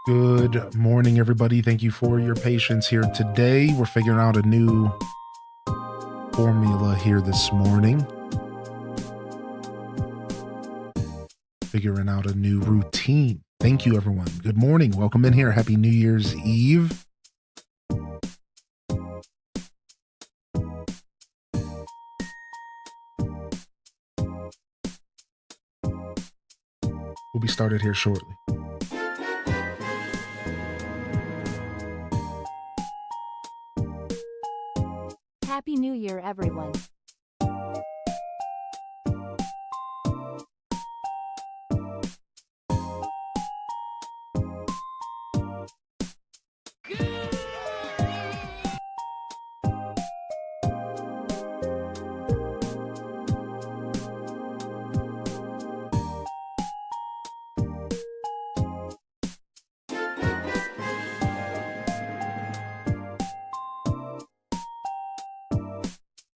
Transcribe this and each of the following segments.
Good morning, everybody. Thank you for your patience here today. We're figuring out a new formula here this morning. Figuring out a new routine. Thank you, everyone. Good morning. Welcome in here. Happy New Year's Eve. We'll be started here shortly. Happy New Year, everyone.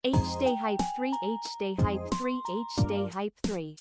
H-Day Hype 3 H-Day Hype 3 H-Day Hype 3.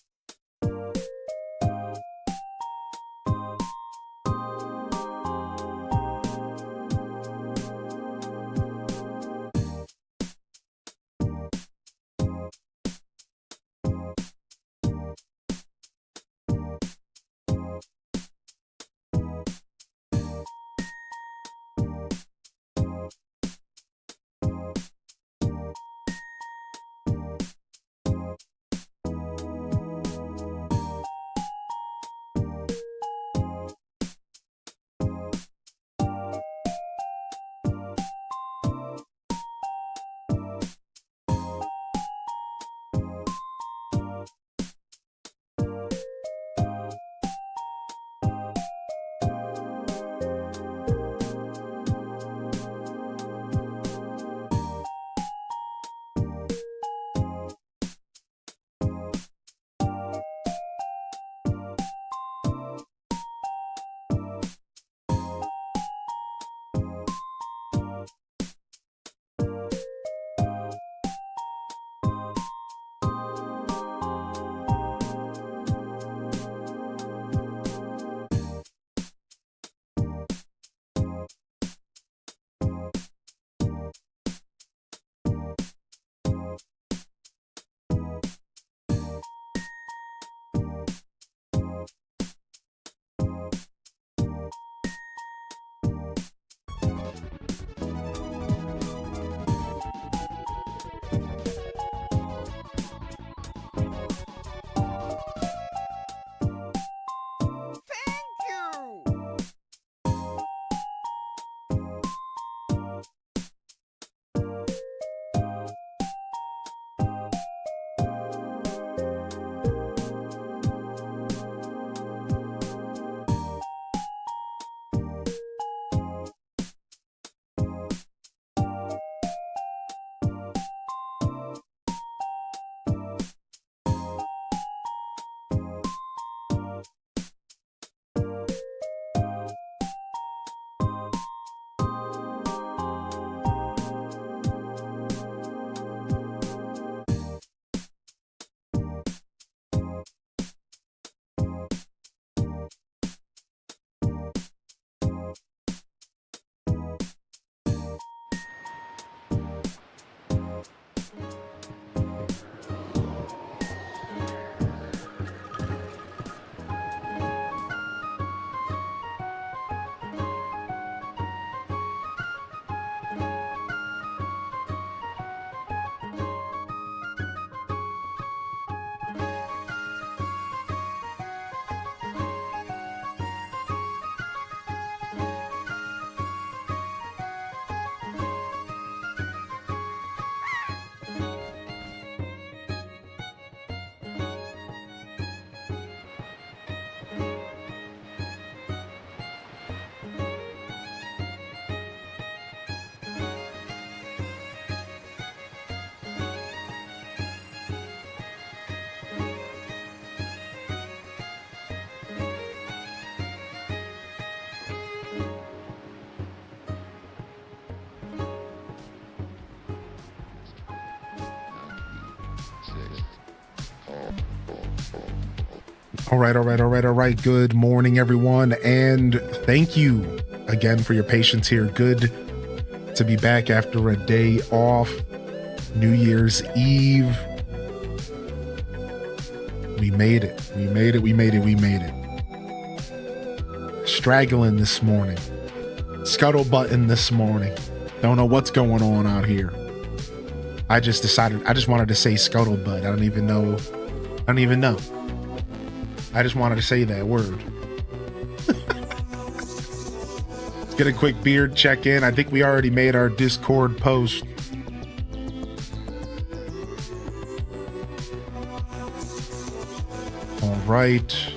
All right. Good morning, everyone. And thank you again for your patience here. Good to be back after a day off. New Year's Eve. We made it. Straggling this morning. Scuttlebutting this morning. Don't know what's going on out here. I just wanted to say scuttlebutt. I don't even know. I just wanted to say that word. Let's get a quick beard check in. I think we already made our Discord post. All right.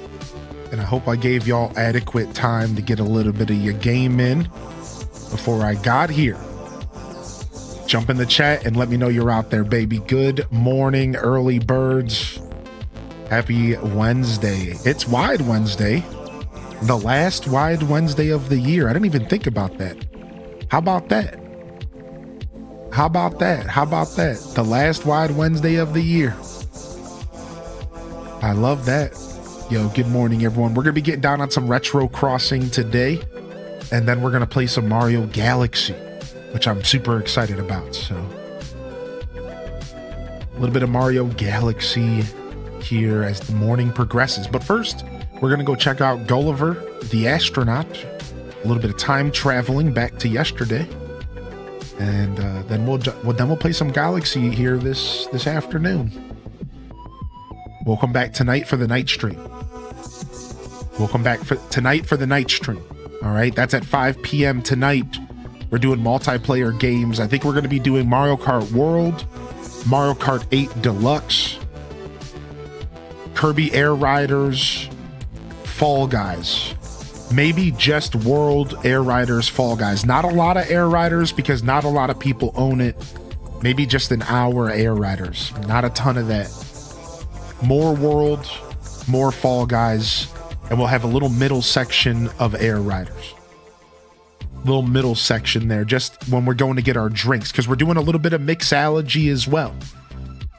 And I hope I gave y'all adequate time to get a little bit of your game in before I got here. Jump in the chat and let me know you're out there, baby. Good morning, early birds. Happy Wednesday. It's Wide Wednesday. The last Wide Wednesday of the year. I didn't even think about that. How about that? The last Wide Wednesday of the year. I love that. Yo, good morning, everyone. We're going to be getting down on some Retro Crossing today. And then we're going to play some Mario Galaxy, which I'm super excited about. So, a little bit of Mario Galaxy here as the morning progresses. But first, we're going to go check out Gulliver the Astronaut. A little bit of time traveling back to yesterday. And then we'll play some Galaxy here this afternoon. Welcome back tonight for the night stream. All right, that's at 5 p.m. tonight. We're doing multiplayer games. I think we're going to be doing Mario Kart World, Mario Kart 8 Deluxe, Kirby Air Riders, Fall Guys. Maybe just World Air Riders, Fall Guys. Not a lot of Air Riders because not a lot of people own it. Maybe just an hour Air Riders. Not a ton of that. More World, more Fall Guys, and we'll have a little middle section of Air Riders. Little middle section there, just when we're going to get our drinks, because we're doing a little bit of mixology as well.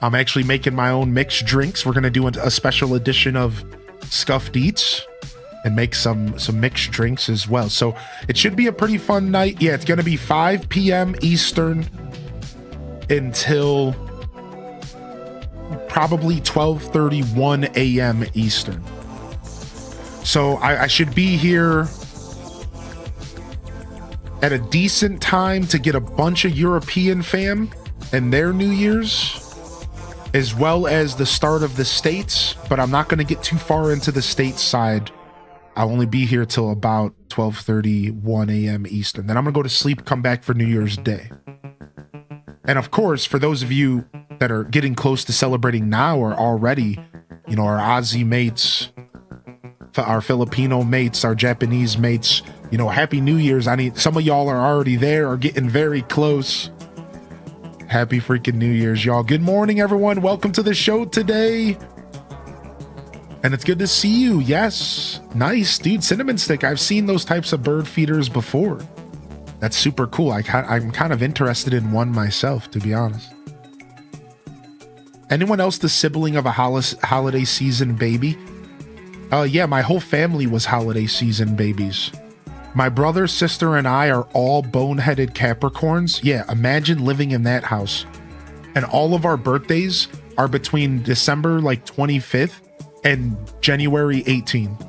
I'm actually making my own mixed drinks. We're going to do a special edition of Scuffed Eats and make some mixed drinks as well. So it should be a pretty fun night. Yeah, it's going to be 5 p.m. Eastern until probably 12:31 a.m. Eastern. So I should be here at a decent time to get a bunch of European fam and their New Year's, as well as the start of the States, but I'm not going to get too far into the States side. I'll only be here till about 12:31 a.m. Eastern. Then I'm going to go to sleep, come back for New Year's Day. And of course, for those of you that are getting close to celebrating now or already, our Aussie mates, our Filipino mates, our Japanese mates, Happy New Year's. Some of y'all are already there or getting very close. Happy freaking New Year's, y'all. Good morning, everyone. Welcome to the show today. And it's good to see you. Yes. Nice, dude. Cinnamon Stick. I've seen those types of bird feeders before. That's super cool. I'm kind of interested in one myself, to be honest. Anyone else the sibling of a holiday season baby? Yeah, my whole family was holiday season babies. My brother, sister, and I are all boneheaded Capricorns. Yeah, imagine living in that house. And all of our birthdays are between December 25th and January 18th.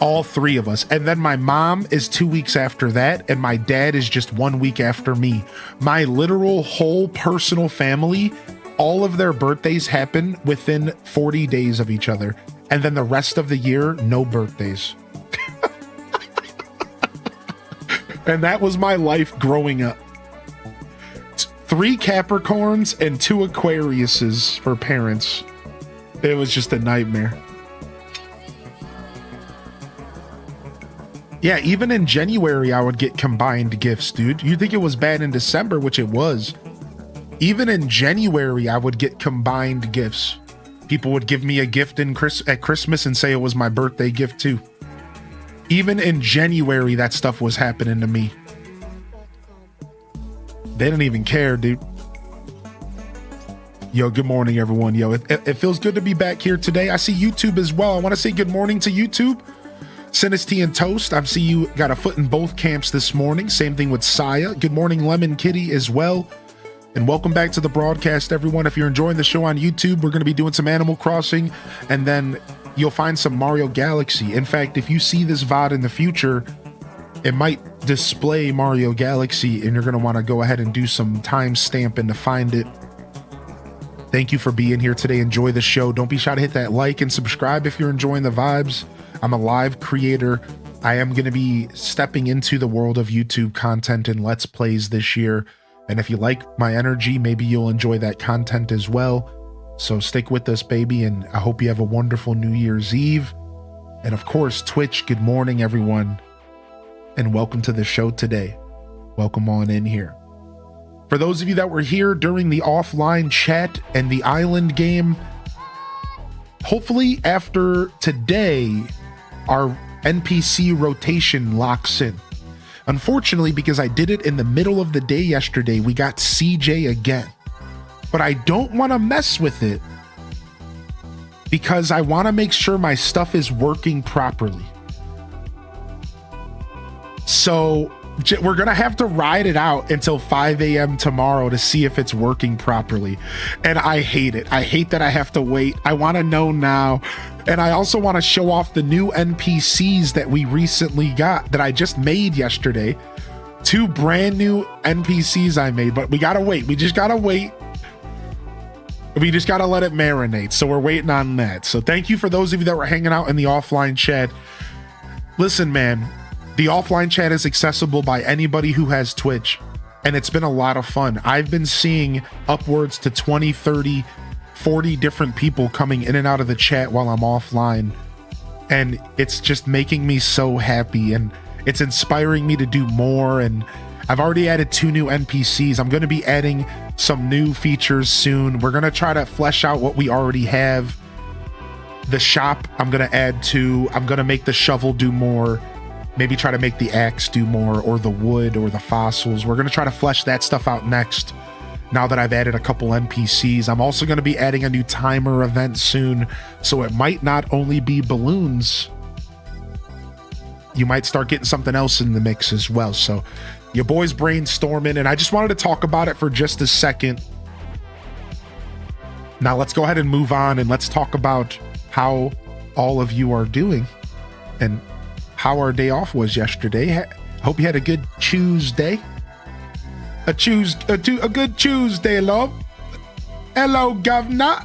All three of us. And then my mom is 2 weeks after that, and my dad is just 1 week after me. My literal whole personal family, all of their birthdays happen within 40 days of each other. And then the rest of the year, no birthdays. And that was my life growing up. 3 Capricorns and 2 Aquariuses for parents. It was just a nightmare. Yeah, even in January, I would get combined gifts, dude. You think it was bad in December, which it was. Even in January, I would get combined gifts. People would give me a gift at Christmas and say it was my birthday gift too. Even in January, that stuff was happening to me. They didn't even care, dude. Yo, good morning, everyone. Yo, it feels good to be back here today. I see YouTube as well. I want to say good morning to YouTube. Sinus Tea and Toast, I see you got a foot in both camps this morning. Same thing with Saya. Good morning, Lemon Kitty as well. And welcome back to the broadcast, everyone. If you're enjoying the show on YouTube, we're going to be doing some Animal Crossing, and then you'll find some Mario Galaxy. In fact, if you see this VOD in the future, it might display Mario Galaxy, and you're going to want to go ahead and do some time stamping to find it. Thank you for being here today. Enjoy the show. Don't be shy to hit that like and subscribe if you're enjoying the vibes. I'm a live creator. I am going to be stepping into the world of YouTube content and Let's Plays this year. And if you like my energy, maybe you'll enjoy that content as well. So stick with us, baby. And I hope you have a wonderful New Year's Eve. And of course, Twitch, good morning, everyone. And welcome to the show today. Welcome on in here. For those of you that were here during the offline chat and the island game, hopefully after today, our NPC rotation locks in. Unfortunately, because I did it in the middle of the day yesterday, we got CJ again. But I don't want to mess with it because I want to make sure my stuff is working properly. So we're going to have to ride it out until 5 a.m. tomorrow to see if it's working properly. And I hate it. I hate that I have to wait. I want to know now. And I also want to show off the new NPCs that we recently got that I just made yesterday. 2 brand new NPCs I made, but we got to wait. We just got to wait. We just got to let it marinate. So we're waiting on that. So thank you for those of you that were hanging out in the offline chat. Listen, man. The offline chat is accessible by anybody who has Twitch, and it's been a lot of fun. I've been seeing upwards to 20, 30, 40 different people coming in and out of the chat while I'm offline, and it's just making me so happy, and it's inspiring me to do more. And I've already added 2 new NPCs. I'm going to be adding some new features soon. We're going to try to flesh out what we already have. The shop, I'm going to add 2. I'm going to make the shovel do more. Maybe try to make the axe do more, or the wood, or the fossils. We're going to try to flesh that stuff out next, now that I've added a couple NPCs. I'm also going to be adding a new timer event soon, so it might not only be balloons. You might start getting something else in the mix as well. So your boy's brainstorming, and I just wanted to talk about it for just a second. Now let's go ahead and move on, and let's talk about how all of you are doing and how our day off was yesterday. Hope you had a good Tuesday. A good Tuesday, love. Hello, governor.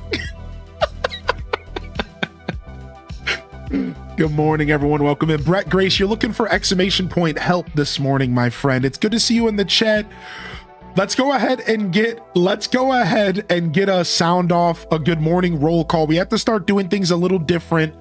Good morning, everyone. Welcome in. Brett Grace, you're looking for exclamation point help this morning, my friend. It's good to see you in the chat. Let's go ahead and get a sound off, a good morning roll call. We have to start doing things a little different.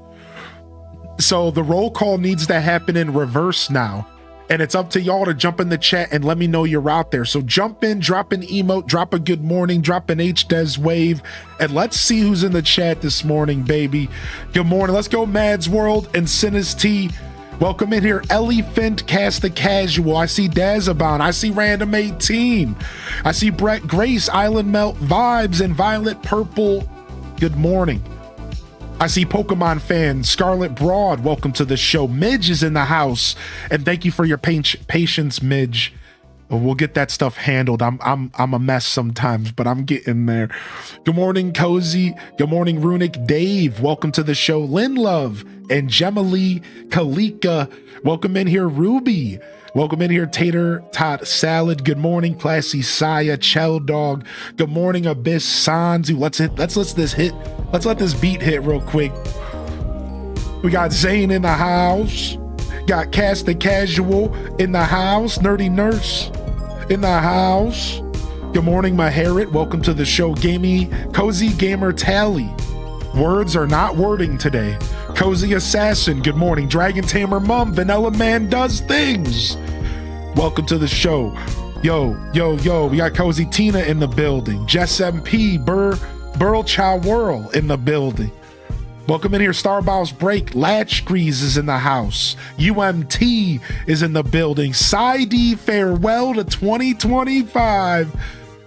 So the roll call needs to happen in reverse now. And it's up to y'all to jump in the chat and let me know you're out there. So jump in, drop an emote, drop a good morning, drop an HDES wave, and let's see who's in the chat this morning, baby. Good morning. Let's go Mads World and Sinus T. Welcome in here. Ellie Fint, Cast the Casual. I see Dazabound. I see Random 18. I see Brett Grace, Island Melt Vibes, and Violet Purple. Good morning. I see Pokemon fan Scarlet Broad. Welcome to the show. Midge is in the house, and thank you for your patience, Midge. We'll get that stuff handled. I'm a mess sometimes, but I'm getting there. Good morning, Cozy. Good morning, Runic Dave. Welcome to the show. Lynn Love and Gemma Lee Kalika. Welcome in here, Ruby. Welcome in here, Tater Tot Salad. Good morning, Classy Saya, Chell Dog. Good morning, Abyss Sanzu. Let's let this beat hit real quick. We got Zane in the house. Got Cast the Casual in the house. Nerdy Nurse in the house. Good morning, Maharit. Welcome to the show. Cozy Gamer Tally. Words are not wording today. Cozy Assassin. Good morning. Dragon Tamer Mum. Vanilla Man Does Things. Welcome to the show. Yo. We got Cozy Tina in the building. Jess MP. Burl Chow Whirl in the building. Welcome in here, Starbows Break. Latch Grease is in the house. UMT is in the building. Side farewell to 2025.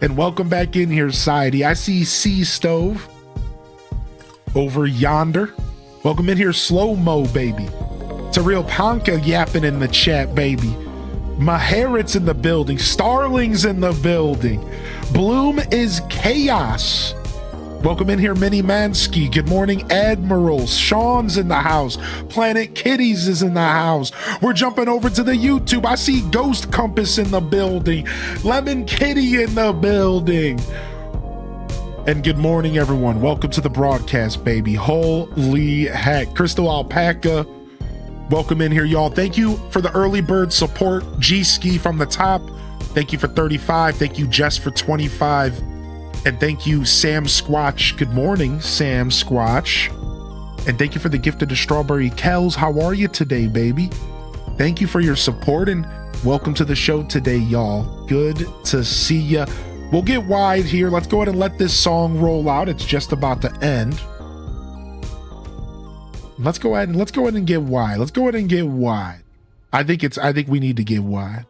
And welcome back in here, Sidey. I see Sea Stove over yonder. Welcome in here, Slow Mo, baby. It's a real Ponka yapping in the chat, baby. Maharit's in the building. Starling's in the building. Bloom is chaos. Welcome in here, Minnie Mansky. Good morning, Admiral. Sean's in the house. Planet Kitties is in the house. We're jumping over to the YouTube. I see Ghost Compass in the building. Lemon Kitty in the building. And good morning, everyone. Welcome to the broadcast, baby. Holy heck. Crystal Alpaca. Welcome in here, y'all. Thank you for the early bird support. G-Ski from the top. Thank you for 35. Thank you, Jess, for 25. And thank you, Sam Squatch. Good morning, Sam Squatch. And thank you for the gift of the strawberry. Kels, how are you today, baby? Thank you for your support and welcome to the show today, y'all. Good to see ya. We'll get wide here. Let's go ahead and let this song roll out. It's just about to end. Let's go ahead and get wide. Let's go ahead and get wide. I think we need to get wide.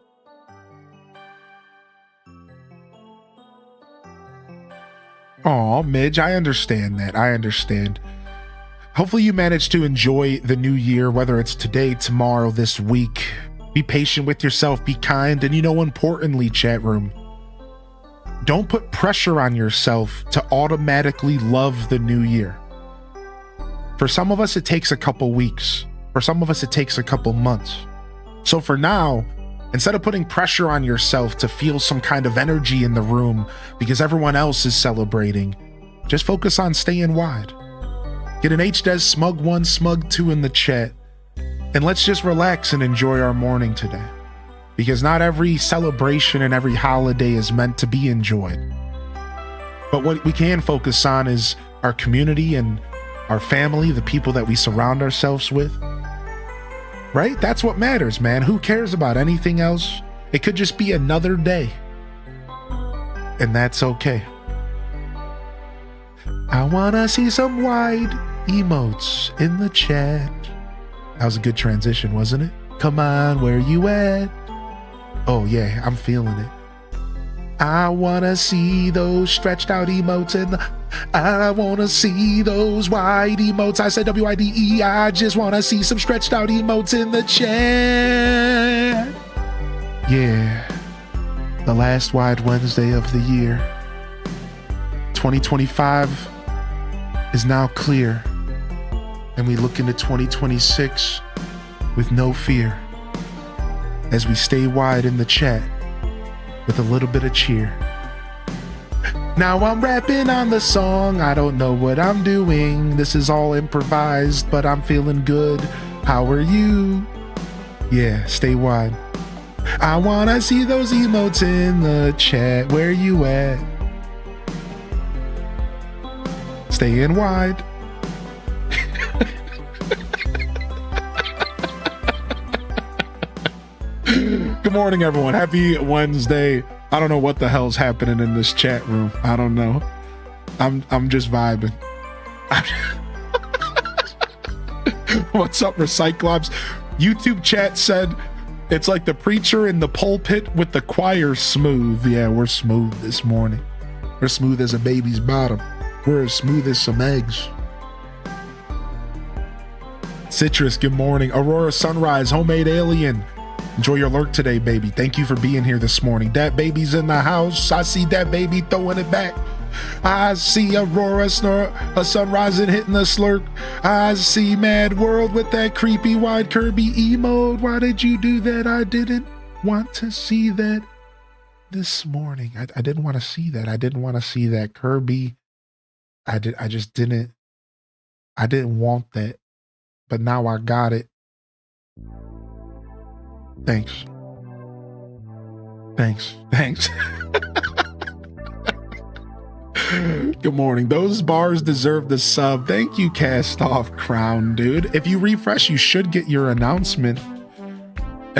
Aw, Midge, I understand that. I understand. Hopefully you managed to enjoy the new year, whether it's today, tomorrow, this week. Be patient with yourself, be kind, and importantly, chat room, don't put pressure on yourself to automatically love the new year. For some of us, it takes a couple weeks. For some of us, it takes a couple months. So for now, instead of putting pressure on yourself to feel some kind of energy in the room because everyone else is celebrating, just focus on staying wide. Get an HDES Smug 1, Smug 2 in the chat, and let's just relax and enjoy our morning today. Because not every celebration and every holiday is meant to be enjoyed. But what we can focus on is our community and our family, the people that we surround ourselves with. Right? That's what matters, man. Who cares about anything else? It could just be another day. And that's okay. I wanna see some wide emotes in the chat. That was a good transition, wasn't it? Come on, where you at? Oh yeah, I'm feeling it. I wanna see those stretched out emotes in the... I wanna see those wide emotes. I said W-I-D-E. I just wanna see some stretched out emotes in the chat. Yeah. The last Wide Wednesday of the year. 2025 is now clear. And we look into 2026 with no fear. As we stay wide in the chat with a little bit of cheer. Now I'm rapping on the song, I don't know what I'm doing. This is all improvised, but I'm feeling good. How are you? Yeah, stay wide. I wanna see those emotes in the chat. Where you at? Staying wide. Good morning, everyone. Happy Wednesday. I don't know what the hell's happening in this chat room. I don't know. I'm just vibing. What's up, Recyclops? YouTube chat said it's like the preacher in the pulpit with the choir smooth. Yeah, we're smooth this morning. We're smooth as a baby's bottom. We're as smooth as some eggs. Citrus, good morning. Aurora Sunrise, Homemade Alien. Enjoy your lurk today, baby. Thank you for being here this morning. Dat baby's in the house. I see that baby throwing it back. I see Aurora Sunrise and hitting the slurk. I see Mad World with that creepy wide Kirby emote. Why did you do that? I didn't want to see that this morning. I didn't want to see that. I didn't want to see that Kirby. I just didn't. I didn't want that. But now I got it. Thanks. Good morning. Those bars deserve the sub. Thank you, Cast Off Crown, dude. If you refresh, you should get your announcement.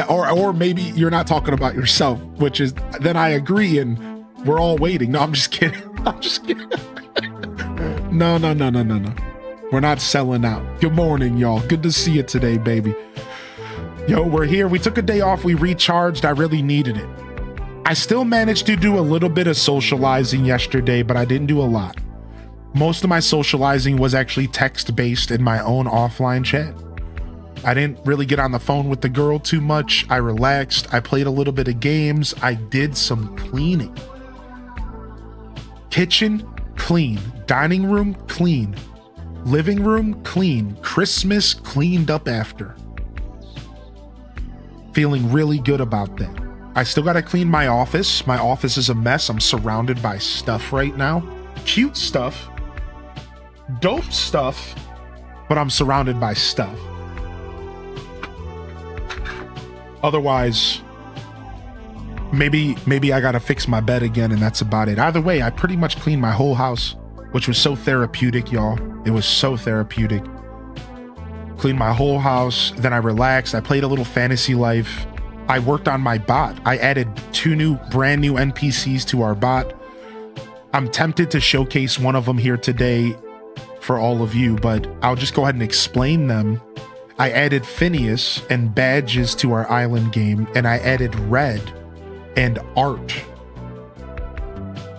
Or maybe you're not talking about yourself, which is, then I agree and we're all waiting. No, I'm just kidding. No. We're not selling out. Good morning, y'all. Good to see you today, baby. Yo, we're here. We took a day off. We recharged. I really needed it. I still managed to do a little bit of socializing yesterday, but I didn't do a lot. Most of my socializing was actually text-based in my own offline chat. I didn't really get on the phone with the girl too much. I relaxed. I played a little bit of games. I did some cleaning. Kitchen, clean. Dining room, clean. Living room, clean. Christmas, cleaned up after. Feeling really good about that. I still gotta clean my office. My office is a mess. I'm surrounded by stuff right now. Cute stuff. Dope stuff. But I'm surrounded by stuff. Otherwise, maybe I gotta fix my bed again and that's about it. Either way, I pretty much cleaned my whole house, which was so therapeutic, y'all. It was so therapeutic. Cleaned my whole house, then I relaxed. I played a little Fantasy Life. I worked on my bot. I added 2 brand new NPCs to our bot. I'm tempted to showcase one of them here today for all of you, but I'll just go ahead and explain them. I added Phineas and badges to our island game, and I added red and art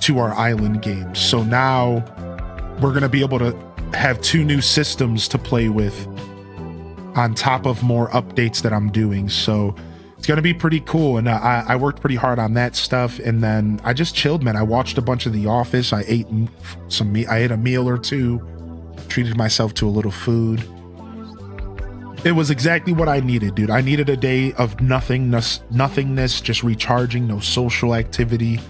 to our island game. So now we're going to be able to have 2 new systems to play with on top of more updates that I'm doing. So it's going to be pretty cool. And I worked pretty hard on that stuff. And then I just chilled, man. I watched a bunch of The Office. I ate I ate a meal or 2, treated myself to a little food. It was exactly what I needed, dude. I needed a day of nothingness, just recharging, no social activity.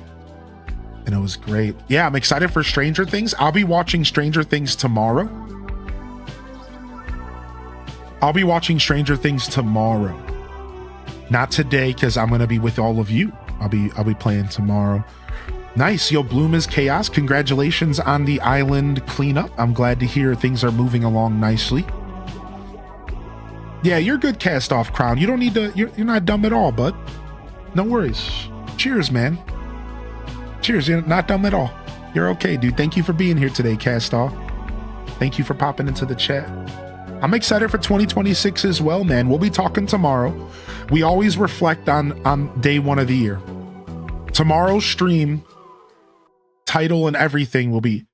And it was great. Yeah, I'm excited for Stranger Things. I'll be watching Stranger Things tomorrow. Not today, because I'm gonna be with all of you. I'll be playing tomorrow. Nice. Yo, Bloom is Chaos. Congratulations on the island cleanup. I'm glad to hear things are moving along nicely. Yeah, you're good, Cast Off Crown. You don't need to, you're not dumb at all, bud. No worries. Cheers, man. Cheers. You're not dumb at all. You're okay, dude. Thank you for being here today, Cast Off. Thank you for popping into the chat. I'm excited for 2026 as well, man. We'll be talking tomorrow. We always reflect on day 1 of the year. Tomorrow's stream, title and everything will be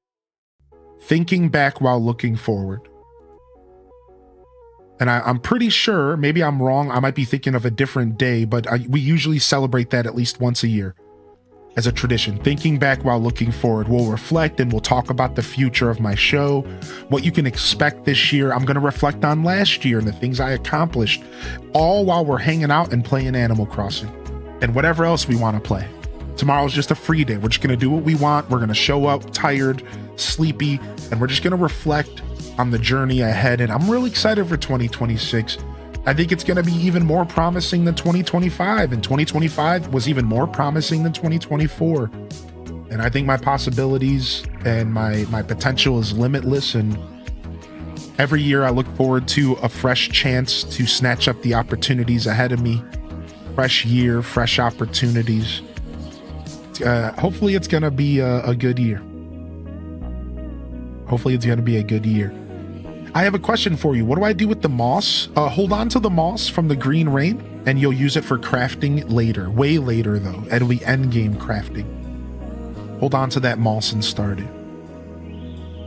Thinking Back While Looking Forward. And I'm pretty sure, maybe I'm wrong, I might be thinking of a different day, but we usually celebrate that at least once a year as a tradition. Thinking back while looking forward. We'll reflect and we'll talk about the future of my show, what you can expect this year. I'm going to reflect on last year and the things I accomplished, all while we're hanging out and playing Animal Crossing and whatever else we want to play. Tomorrow's just a free day. We're just going to do what we want. We're going to show up tired, sleepy, and we're just going to reflect on the journey ahead. And I'm really excited for 2026. I think it's going to be even more promising than 2025, and 2025 was even more promising than 2024. And I think my possibilities and my potential is limitless. And every year I look forward to a fresh chance to snatch up the opportunities ahead of me. Fresh year, fresh opportunities. Hopefully it's going to be a good year. Hopefully it's going to be a good year. I have a question for you. What do I do with the moss? Hold on to the moss from the green rain and you'll use it for crafting later. Way later though. It'll be endgame crafting. Hold on to that moss and start it.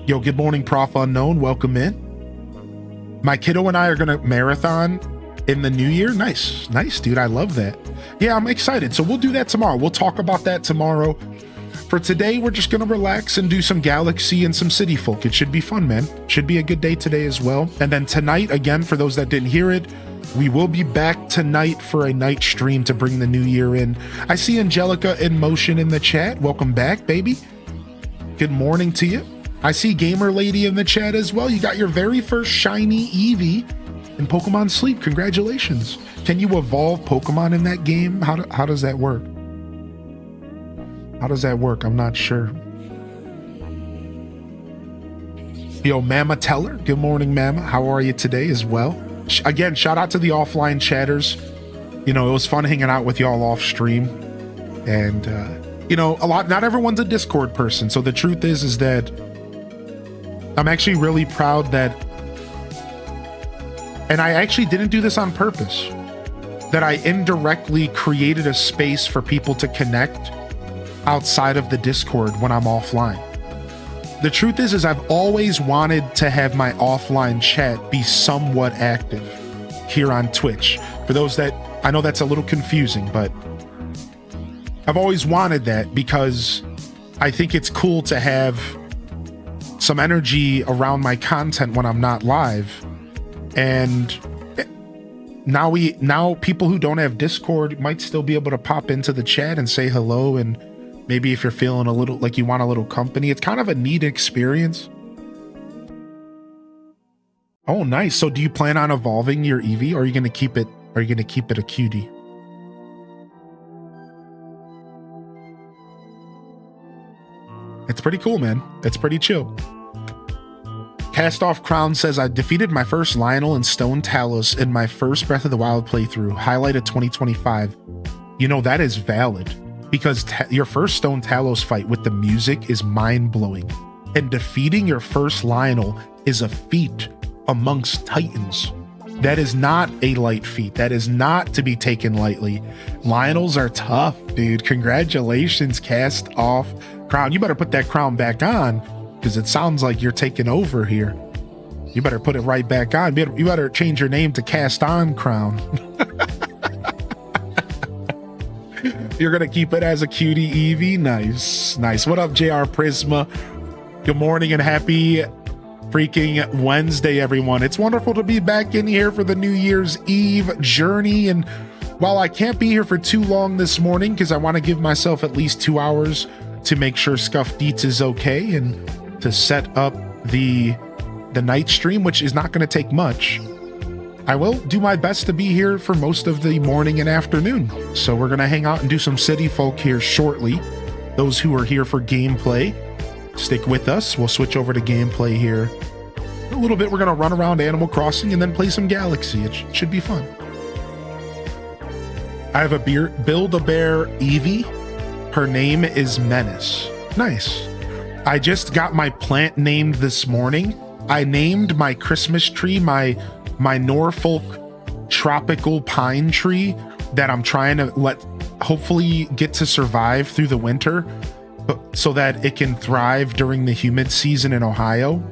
Yo, good morning, Prof Unknown. Welcome in. My kiddo and I are going to marathon in the new year. Nice. Nice, dude. I love that. Yeah, I'm excited. So we'll do that tomorrow. We'll talk about that tomorrow. For today, we're just going to relax and do some Galaxy and some City Folk. It should be fun, man. Should be a good day today as well. And then tonight, again, for those that didn't hear it, we will be back tonight for a night stream to bring the new year in. I see Angelica in motion in the chat. Welcome back, baby. Good morning to you. I see Gamer Lady in the chat as well. You got your very first shiny Eevee in Pokemon Sleep. Congratulations. Can you evolve Pokemon in that game? How does that work? How does that work? I'm not sure. Yo, Mama Teller. Good morning, Mama. How are you today as well? Again, shout out to the offline chatters. You know, it was fun hanging out with y'all off stream. And, you know, not everyone's a Discord person. So the truth is that I'm actually really proud that, and I actually didn't do this on purpose. that I indirectly created a space for people to connect outside of the Discord when I'm offline. The truth is I've always wanted to have my offline chat be somewhat active here on Twitch. For those that, I know that's a little confusing, but I've always wanted that because I think it's cool to have some energy around my content when I'm not live. And now people who don't have Discord might still be able to pop into the chat and say hello, and maybe if you're feeling a little like you want a little company, it's kind of a neat experience. Oh, nice. So do you plan on evolving your Eevee, or are you going to keep it? Are you going to keep it a cutie? It's pretty cool, man. It's pretty chill. Cast Off Crown says, I defeated my first Lionel and Stone Talos in my first Breath of the Wild playthrough, highlighted 2025. You know, that is valid because your first Stone Talos fight with the music is mind-blowing. And defeating your first Lionel is a feat amongst Titans. That is not a light feat. That is not to be taken lightly. Lionels are tough, dude. Congratulations, Cast Off Crown. You better put that crown back on, because it sounds like you're taking over here. You better put it right back on. You better change your name to Cast On Crown. You're gonna keep it as a cutie Eevee? Nice, nice. What up, JR Prisma? Good morning and happy freaking Wednesday, everyone. It's wonderful to be back in here for the New Year's Eve journey. And while I can't be here for too long this morning, because I want to give myself at least 2 hours to make sure Scuff Deets is okay and to set up the night stream, which is not going to take much, I will do my best to be here for most of the morning and afternoon. So we're going to hang out and do some city folk here shortly. Those who are here for gameplay, stick with us. We'll switch over to gameplay here in a little bit. We're going to run around Animal Crossing and then play some Galaxy. It should be fun. I have a Build-A-Bear Eevee. Her name is Menace. Nice. I just got my plant named this morning. I named my Christmas tree my Norfolk tropical pine tree that I'm trying to hopefully get to survive through the winter, but so that it can thrive during the humid season in Ohio.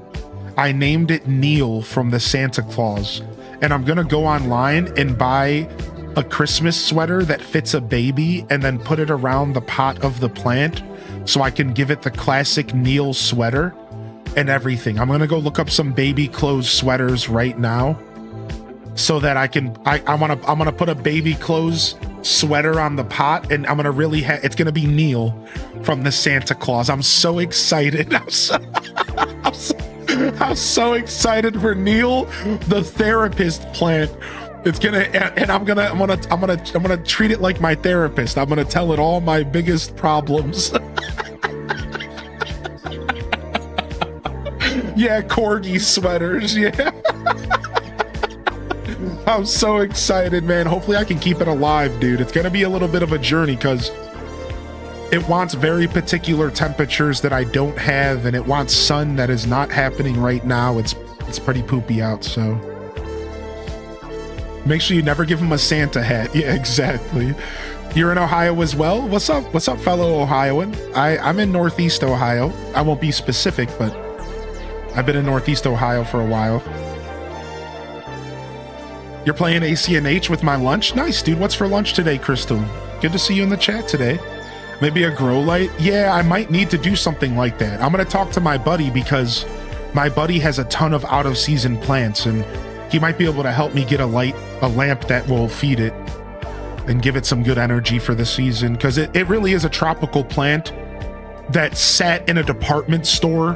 I named it Neil from the Santa Claus, and I'm gonna go online and buy a Christmas sweater that fits a baby and then put it around the pot of the plant so I can give it the classic Neil sweater and everything. I'm gonna go look up some baby clothes sweaters right now so that I'm gonna put a baby clothes sweater on the pot, and I'm gonna really it's gonna be Neil from the Santa Claus. I'm so excited. I'm so excited for Neil, the therapist plant. It's gonna, and I'm gonna treat it like my therapist. I'm gonna tell it all my biggest problems. Yeah, corgi sweaters. Yeah. I'm so excited, man. Hopefully I can keep it alive, dude. It's gonna be a little bit of a journey because it wants very particular temperatures that I don't have, and it wants sun that is not happening right now. It's pretty poopy out, so make sure you never give him a Santa hat. Yeah, exactly. You're in Ohio as well? What's up? What's up, fellow Ohioan? I'm in Northeast Ohio. I won't be specific, but I've been in Northeast Ohio for a while. You're playing ACNH with my lunch? Nice, dude. What's for lunch today, Crystal? Good to see you in the chat today. Maybe a grow light? Yeah, I might need to do something like that. I'm going to talk to my buddy because my buddy has a ton of out-of-season plants, and he might be able to help me get a lamp that will feed it and give it some good energy for the season, because it really is a tropical plant that sat in a department store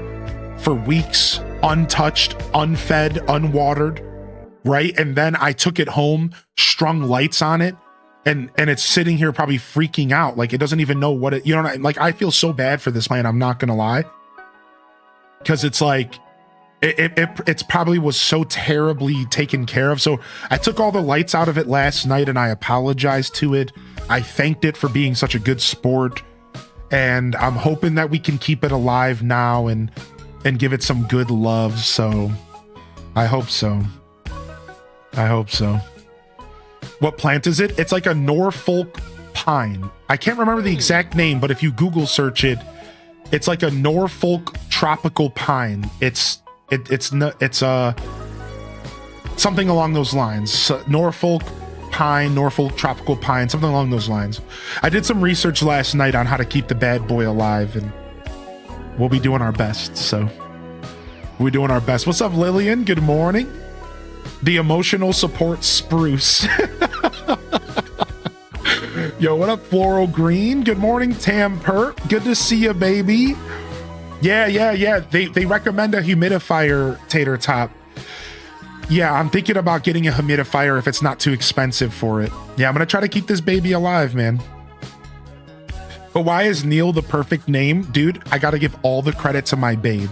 for weeks, untouched, unfed, unwatered, right? And then I took it home, strung lights on it, and it's sitting here probably freaking out. Like, it doesn't even know what it, you know, like, I feel so bad for this plant, I'm not gonna lie. Because it's like, it's probably was so terribly taken care of. So I took all the lights out of it last night and I apologized to it. I thanked it for being such a good sport. And I'm hoping that we can keep it alive now and give it some good love. So I hope so. I hope so. What plant is it? It's like a Norfolk pine. I can't remember the exact name, but if you Google search it, it's like a Norfolk tropical pine. It's something along those lines. So Norfolk pine, Norfolk tropical pine, something along those lines. I did some research last night on how to keep the bad boy alive, and we'll be doing our best. So we're doing our best. What's up, Lillian? Good morning. The emotional support spruce. Yo, what up, Floral Green? Good morning, Tam Perp. Good to see you, baby. Yeah. They recommend a humidifier, Tater Top. Yeah, I'm thinking about getting a humidifier if it's not too expensive for it. Yeah, I'm gonna try to keep this baby alive, man. But why is Neil the perfect name? Dude, I gotta give all the credit to my babe.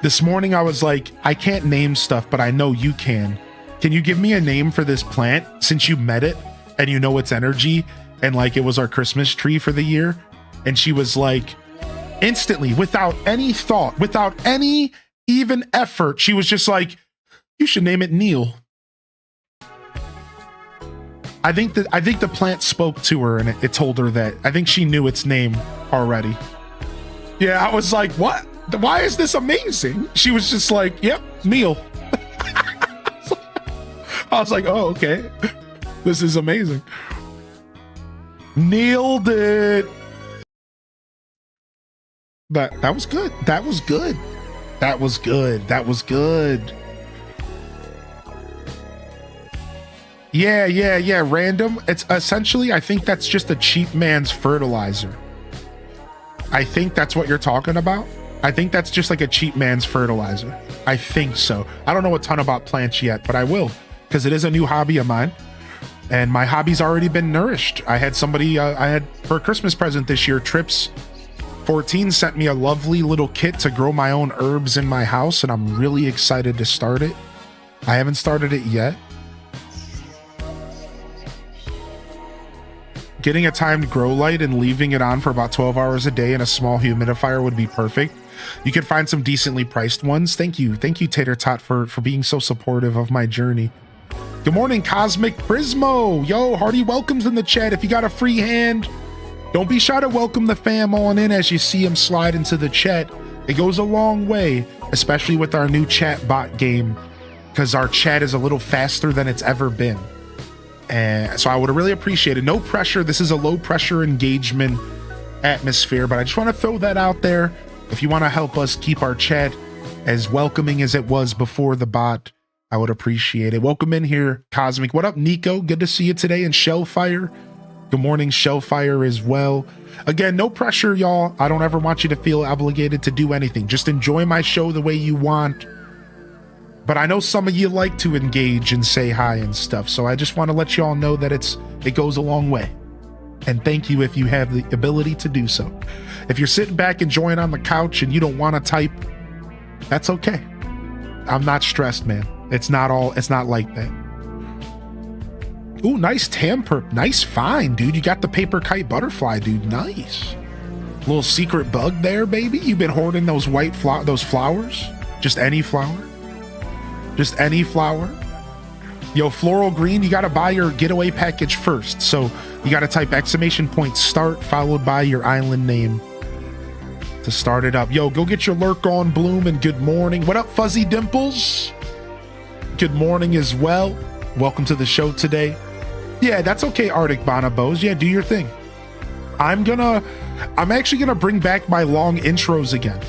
This morning I was like, I can't name stuff, but I know you can. Can you give me a name for this plant since you met it and you know its energy and like it was our Christmas tree for the year? And she was like, instantly, without any thought, without any even effort, she was just like, you should name it Neil. I think the plant spoke to her and it told her that. I think she knew its name already. Yeah, I was like, what? Why is this amazing? She was just like, yep, Neil. I was like, oh, okay. This is amazing. Nailed it. That was good. That was good. That was good. That was good. Yeah. Random. It's essentially, I think that's just a cheap man's fertilizer. I think that's what you're talking about. I think that's just like a cheap man's fertilizer. I think so. I don't know a ton about plants yet, but I will, because it is a new hobby of mine. And my hobby's already been nourished. I had somebody, I had for a Christmas present this year, Trips 14 sent me a lovely little kit to grow my own herbs in my house, and I'm really excited to start it. I haven't started it yet. Getting a timed grow light and leaving it on for about 12 hours a day in a small humidifier would be perfect. You could find some decently priced ones. Thank you, Tater Tot, for being so supportive of my journey. Good morning, Cosmic Prismo. Yo, hearty welcomes in the chat. If you got a free hand, don't be shy to welcome the fam on in as you see him slide into the chat. It goes a long way, especially with our new chat bot game, because our chat is a little faster than it's ever been. And so I would really appreciate it. No pressure. This is a low pressure engagement atmosphere, but I just want to throw that out there. If you want to help us keep our chat as welcoming as it was before the bot, I would appreciate it. Welcome in here, Cosmic. What up, Nico? Good to see you today. And Shellfire. Good morning, Shellfire, as well. Again, no pressure, y'all. I don't ever want you to feel obligated to do anything. Just enjoy my show the way you want. But I know some of you like to engage and say hi and stuff, so I just want to let y'all know that it goes a long way. And thank you if you have the ability to do so. If you're sitting back enjoying on the couch and you don't want to type, that's okay. I'm not stressed, man. It's not like that. Ooh, nice Tamper. Nice find, dude. You got the paper kite butterfly, dude. Nice. Little secret bug there, baby. You've been hoarding those those flowers? Just any flower? Just any flower? Yo, Floral Green, you got to buy your getaway package first. So you got to type !start followed by your island name to start it up. Yo, go get your lurk on, Bloom, and good morning. What up, Fuzzy Dimples? Good morning as well. Welcome to the show today. Yeah, that's okay, Arctic Bonobos. Yeah, do your thing. I'm actually gonna bring back my long intros again.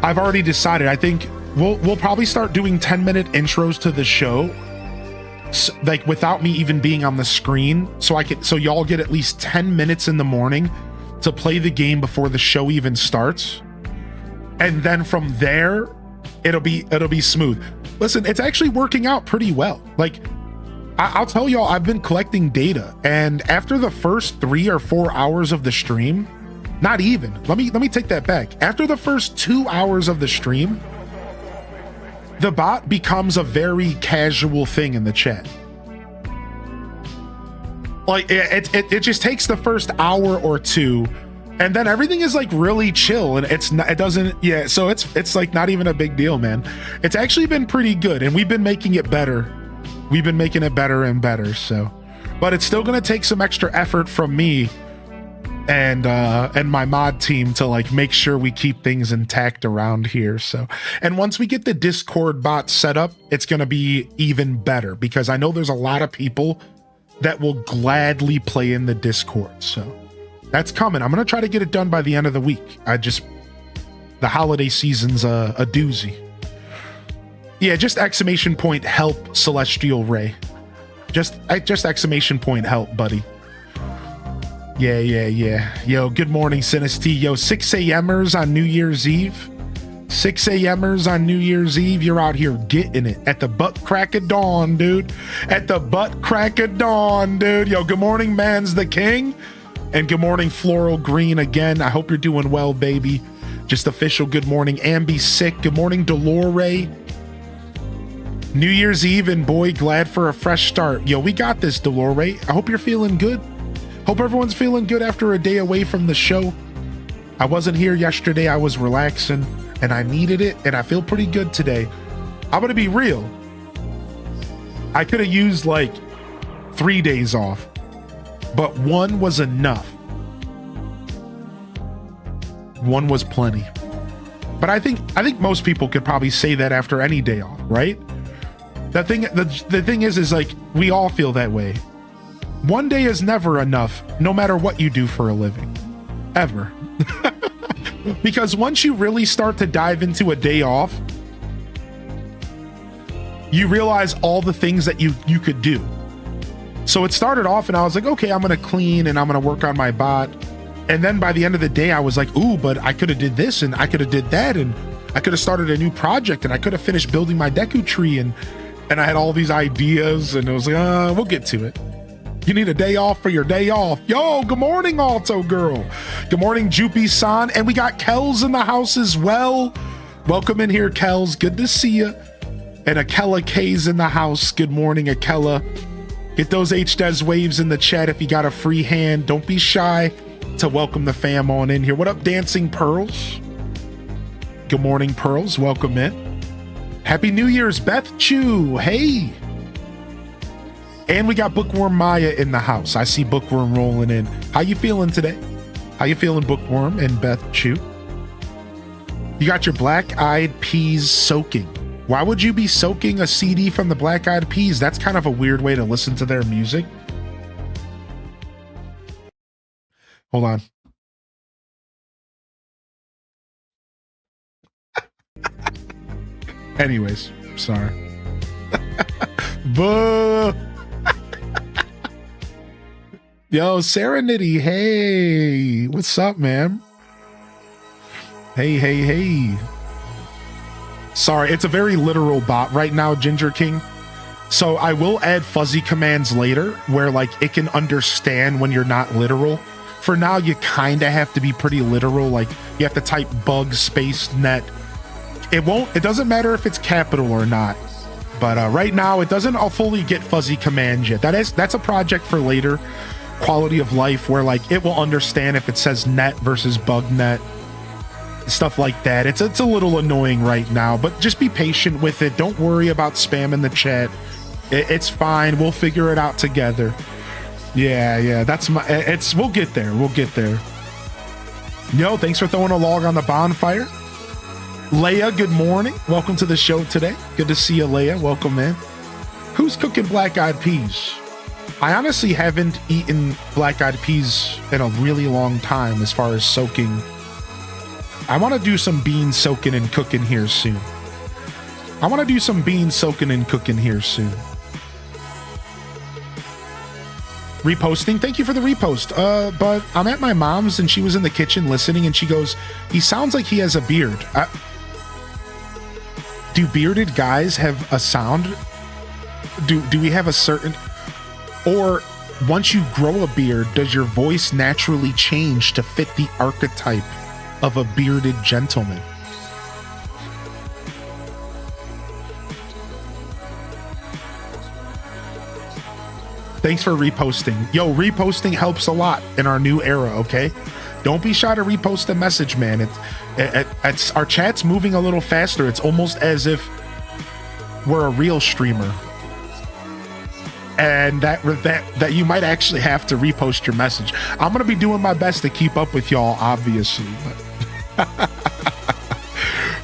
I've already decided. I think we'll probably start doing 10-minute intros to the show, like without me even being on the screen, so y'all get at least 10 minutes in the morning to play the game before the show even starts, and then from there it'll be smooth. Listen, it's actually working out pretty well. Like, I'll tell y'all, I've been collecting data, and after the first 3 or 4 hours of the stream, not even, let me take that back. After the first 2 hours of the stream, the bot becomes a very casual thing in the chat. Like, it just takes the first hour or two, and then everything is like really chill, and so it's like not even a big deal, man. It's actually been pretty good, and we've been making it better we've been making it better and better. So, but it's still going to take some extra effort from me and my mod team to like make sure we keep things intact around here. So, and once we get the Discord bot set up, it's going to be even better because I know there's a lot of people that will gladly play in the Discord. So that's coming. I'm going to try to get it done by the end of the week. The holiday season's a doozy. Yeah, just exclamation point help Celestial Ray. Just exclamation point help, buddy. Yeah. Yo, good morning, Sinisty. Yo, 6 a.m.ers on New Year's Eve. 6 a.m.ers on New Year's Eve. You're out here getting it at the butt crack of dawn, dude. At the butt crack of dawn, dude. Yo, good morning, Man's the King. And good morning, Floral Green again. I hope you're doing well, baby. Just official good morning. Ambi Sick. Good morning, Dolore. New Year's Eve and boy, glad for a fresh start. Yo, we got this, Dolore. I hope you're feeling good. Hope everyone's feeling good after a day away from the show. I wasn't here yesterday. I was relaxing and I needed it and I feel pretty good today. I'm gonna be real. I could have used like 3 days off, but one was enough. One was plenty. But I think most people could probably say that after any day off, right? The thing is like we all feel that way. One day is never enough, no matter what you do for a living. Ever. Because once you really start to dive into a day off, you realize all the things that you could do. So it started off and I was like, okay, I'm gonna clean and I'm gonna work on my bot. And then by the end of the day, I was like, ooh, but I could have did this and I could have did that and I could have started a new project and I could have finished building my Deku Tree and I had all these ideas and it was like, we'll get to it. You need a day off for your day off. Yo, good morning, Alto Girl. Good morning, Jupy-san. And we got Kels in the house as well. Welcome in here, Kels. Good to see you. And Akella K's in the house. Good morning, Akella. Get those HDES waves in the chat if you got a free hand. Don't be shy to welcome the fam on in here. What up, Dancing Pearls? Good morning, Pearls. Welcome in. Happy New Year's, Beth Chu. Hey. And we got Bookworm Maya in the house. I see Bookworm rolling in. How you feeling today? How you feeling, Bookworm and Beth Chu? You got your Black Eyed Peas soaking. Why would you be soaking a CD from the Black Eyed Peas? That's kind of a weird way to listen to their music. Hold on. Anyways, sorry. Boo! Yo, Serenity, hey, what's up, man? Hey. Sorry, it's a very literal bot right now, Ginger King. So I will add fuzzy commands later where like it can understand when you're not literal. For now, you kind of have to be pretty literal. Like you have to type bug space net. It doesn't matter if it's capital or not. But right now, it doesn't fully get fuzzy commands yet. That's a project for later. Quality of life where like it will understand if it says net versus bug net, stuff like that. It's a little annoying right now, but just be patient with it. Don't worry about spam in the chat. It's fine. We'll figure it out together. Yeah. We'll get there. Yo, thanks for throwing a log on the bonfire. Leia, good morning. Welcome to the show today. Good to see you, Leia. Welcome in. Who's cooking Black Eyed Peas? I honestly haven't eaten Black Eyed Peas in a really long time as far as soaking. I want to do some bean soaking and cooking here soon. Reposting. Thank you for the repost. But I'm at my mom's and she was in the kitchen listening and she goes, he sounds like he has a beard. Do bearded guys have a sound? Do we have a certain... Or once you grow a beard, does your voice naturally change to fit the archetype of a bearded gentleman? Thanks for reposting. Yo, reposting helps a lot in our new era, okay? Don't be shy to repost a message, man. It's our chat's moving a little faster. It's almost as if we're a real streamer. and that you might actually have to repost your message. I'm gonna be doing my best to keep up with y'all, obviously. But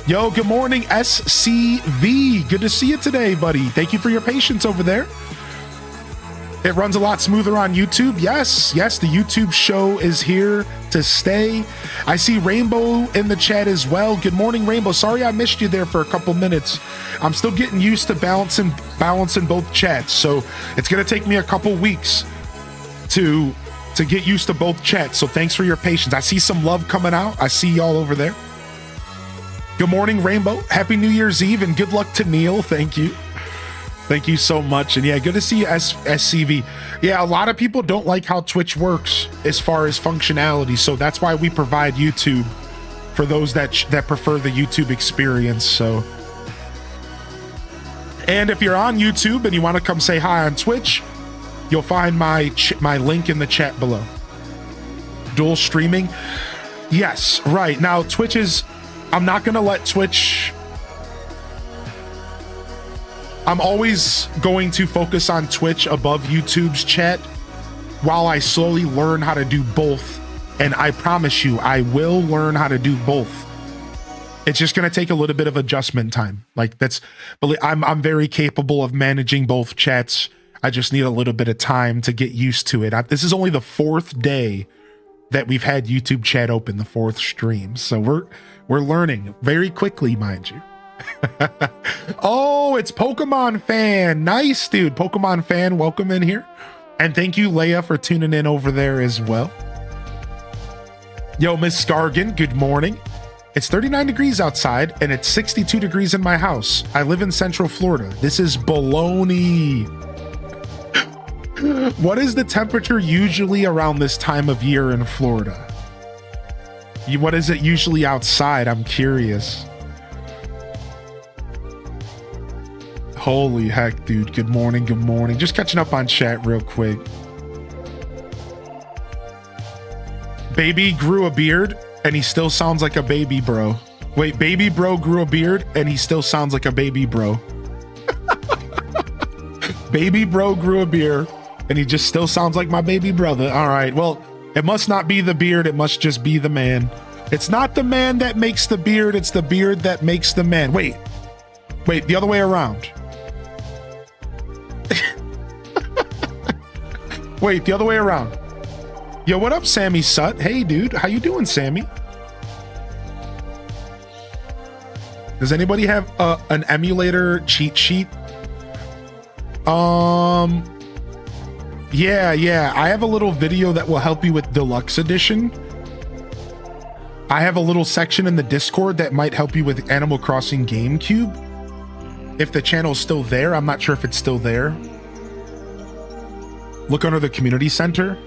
yo, good morning, SCV. Good to see you today, buddy. Thank you for your patience over there. It runs a lot smoother on YouTube. Yes, the YouTube show is here to stay. I see Rainbow in the chat as well. Good morning, Rainbow. Sorry I missed you there for a couple minutes. I'm still getting used to balancing both chats, so it's gonna take me a couple weeks to get used to both chats. So thanks for your patience. I see some love coming out. I see y'all over there. Good morning, Rainbow. Happy New Year's Eve and good luck to Neil. Thank you. Thank you so much. And yeah, good to see you, SCV. Yeah, a lot of people don't like how Twitch works as far as functionality. So that's why we provide YouTube for those that prefer the YouTube experience. So, and if you're on YouTube and you want to come say hi on Twitch, you'll find my link in the chat below. Dual streaming. Yes, right. Now, Twitch is, I'm not going to let Twitch, I'm always going to focus on Twitch above YouTube's chat while I slowly learn how to do both. And I promise you, I will learn how to do both. It's just going to take a little bit of adjustment time. Like I'm very capable of managing both chats. I just need a little bit of time to get used to it. This is only the 4th day that we've had YouTube chat open, the 4th stream. So we're learning very quickly, mind you. Oh, it's Pokemon Fan. Nice, dude. Pokemon Fan, welcome in here. And thank you, Leia, for tuning in over there as well. Yo, Miss Scargan, good morning. It's 39 degrees outside and it's 62 degrees in my house. I live in Central Florida. This is baloney. What is the temperature usually around this time of year in Florida? What is it usually outside? I'm curious. Holy heck, dude. Good morning. Good morning. Just catching up on chat real quick. Baby grew a beard and he still sounds like a baby bro. Wait, baby bro grew a beard and he still sounds like a baby bro. Baby bro grew a beard and he just still sounds like my baby brother. All right. Well, it must not be the beard. It must just be the man. It's not the man that makes the beard. It's the beard that makes the man. Wait, the other way around. Wait, the other way around. Yo, what up, Sammy Sut? Hey, dude. How you doing, Sammy? Does anybody have an emulator cheat sheet? Yeah. I have a little video that will help you with Deluxe Edition. I have a little section in the Discord that might help you with Animal Crossing GameCube. If the channel's still there, I'm not sure if it's still there. Look under the community center.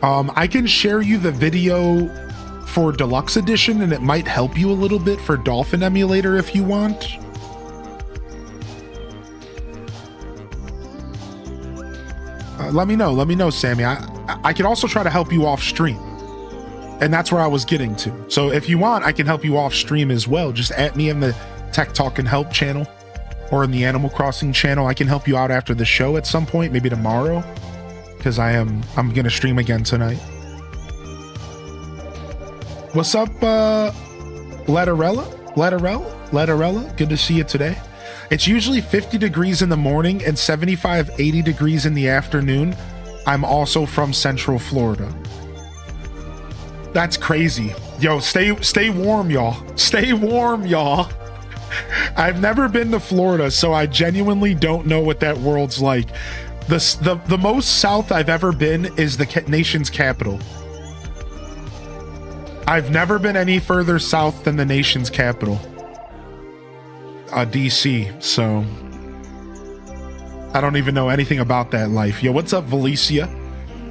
I can share you the video for Deluxe Edition and it might help you a little bit for Dolphin Emulator if you want. Let me know, Sammy. I can also try to help you off stream. And that's where I was getting to. So if you want, I can help you off stream as well. Just at me in the Tech Talk and Help channel or in the Animal Crossing channel. I can help you out after the show at some point, maybe tomorrow, because I'm gonna stream again tonight. What's up, Lattarella? Good to see you today. It's usually 50 degrees in the morning and 75, 80 degrees in the afternoon. I'm also from Central Florida. That's crazy. Yo, stay warm, y'all. Stay warm, y'all. I've never been to Florida, so I genuinely don't know what that world's like. The most south I've ever been is the nation's capital. I've never been any further south than the nation's capital, DC. So I don't even know anything about that life. Yo, what's up, Valicia?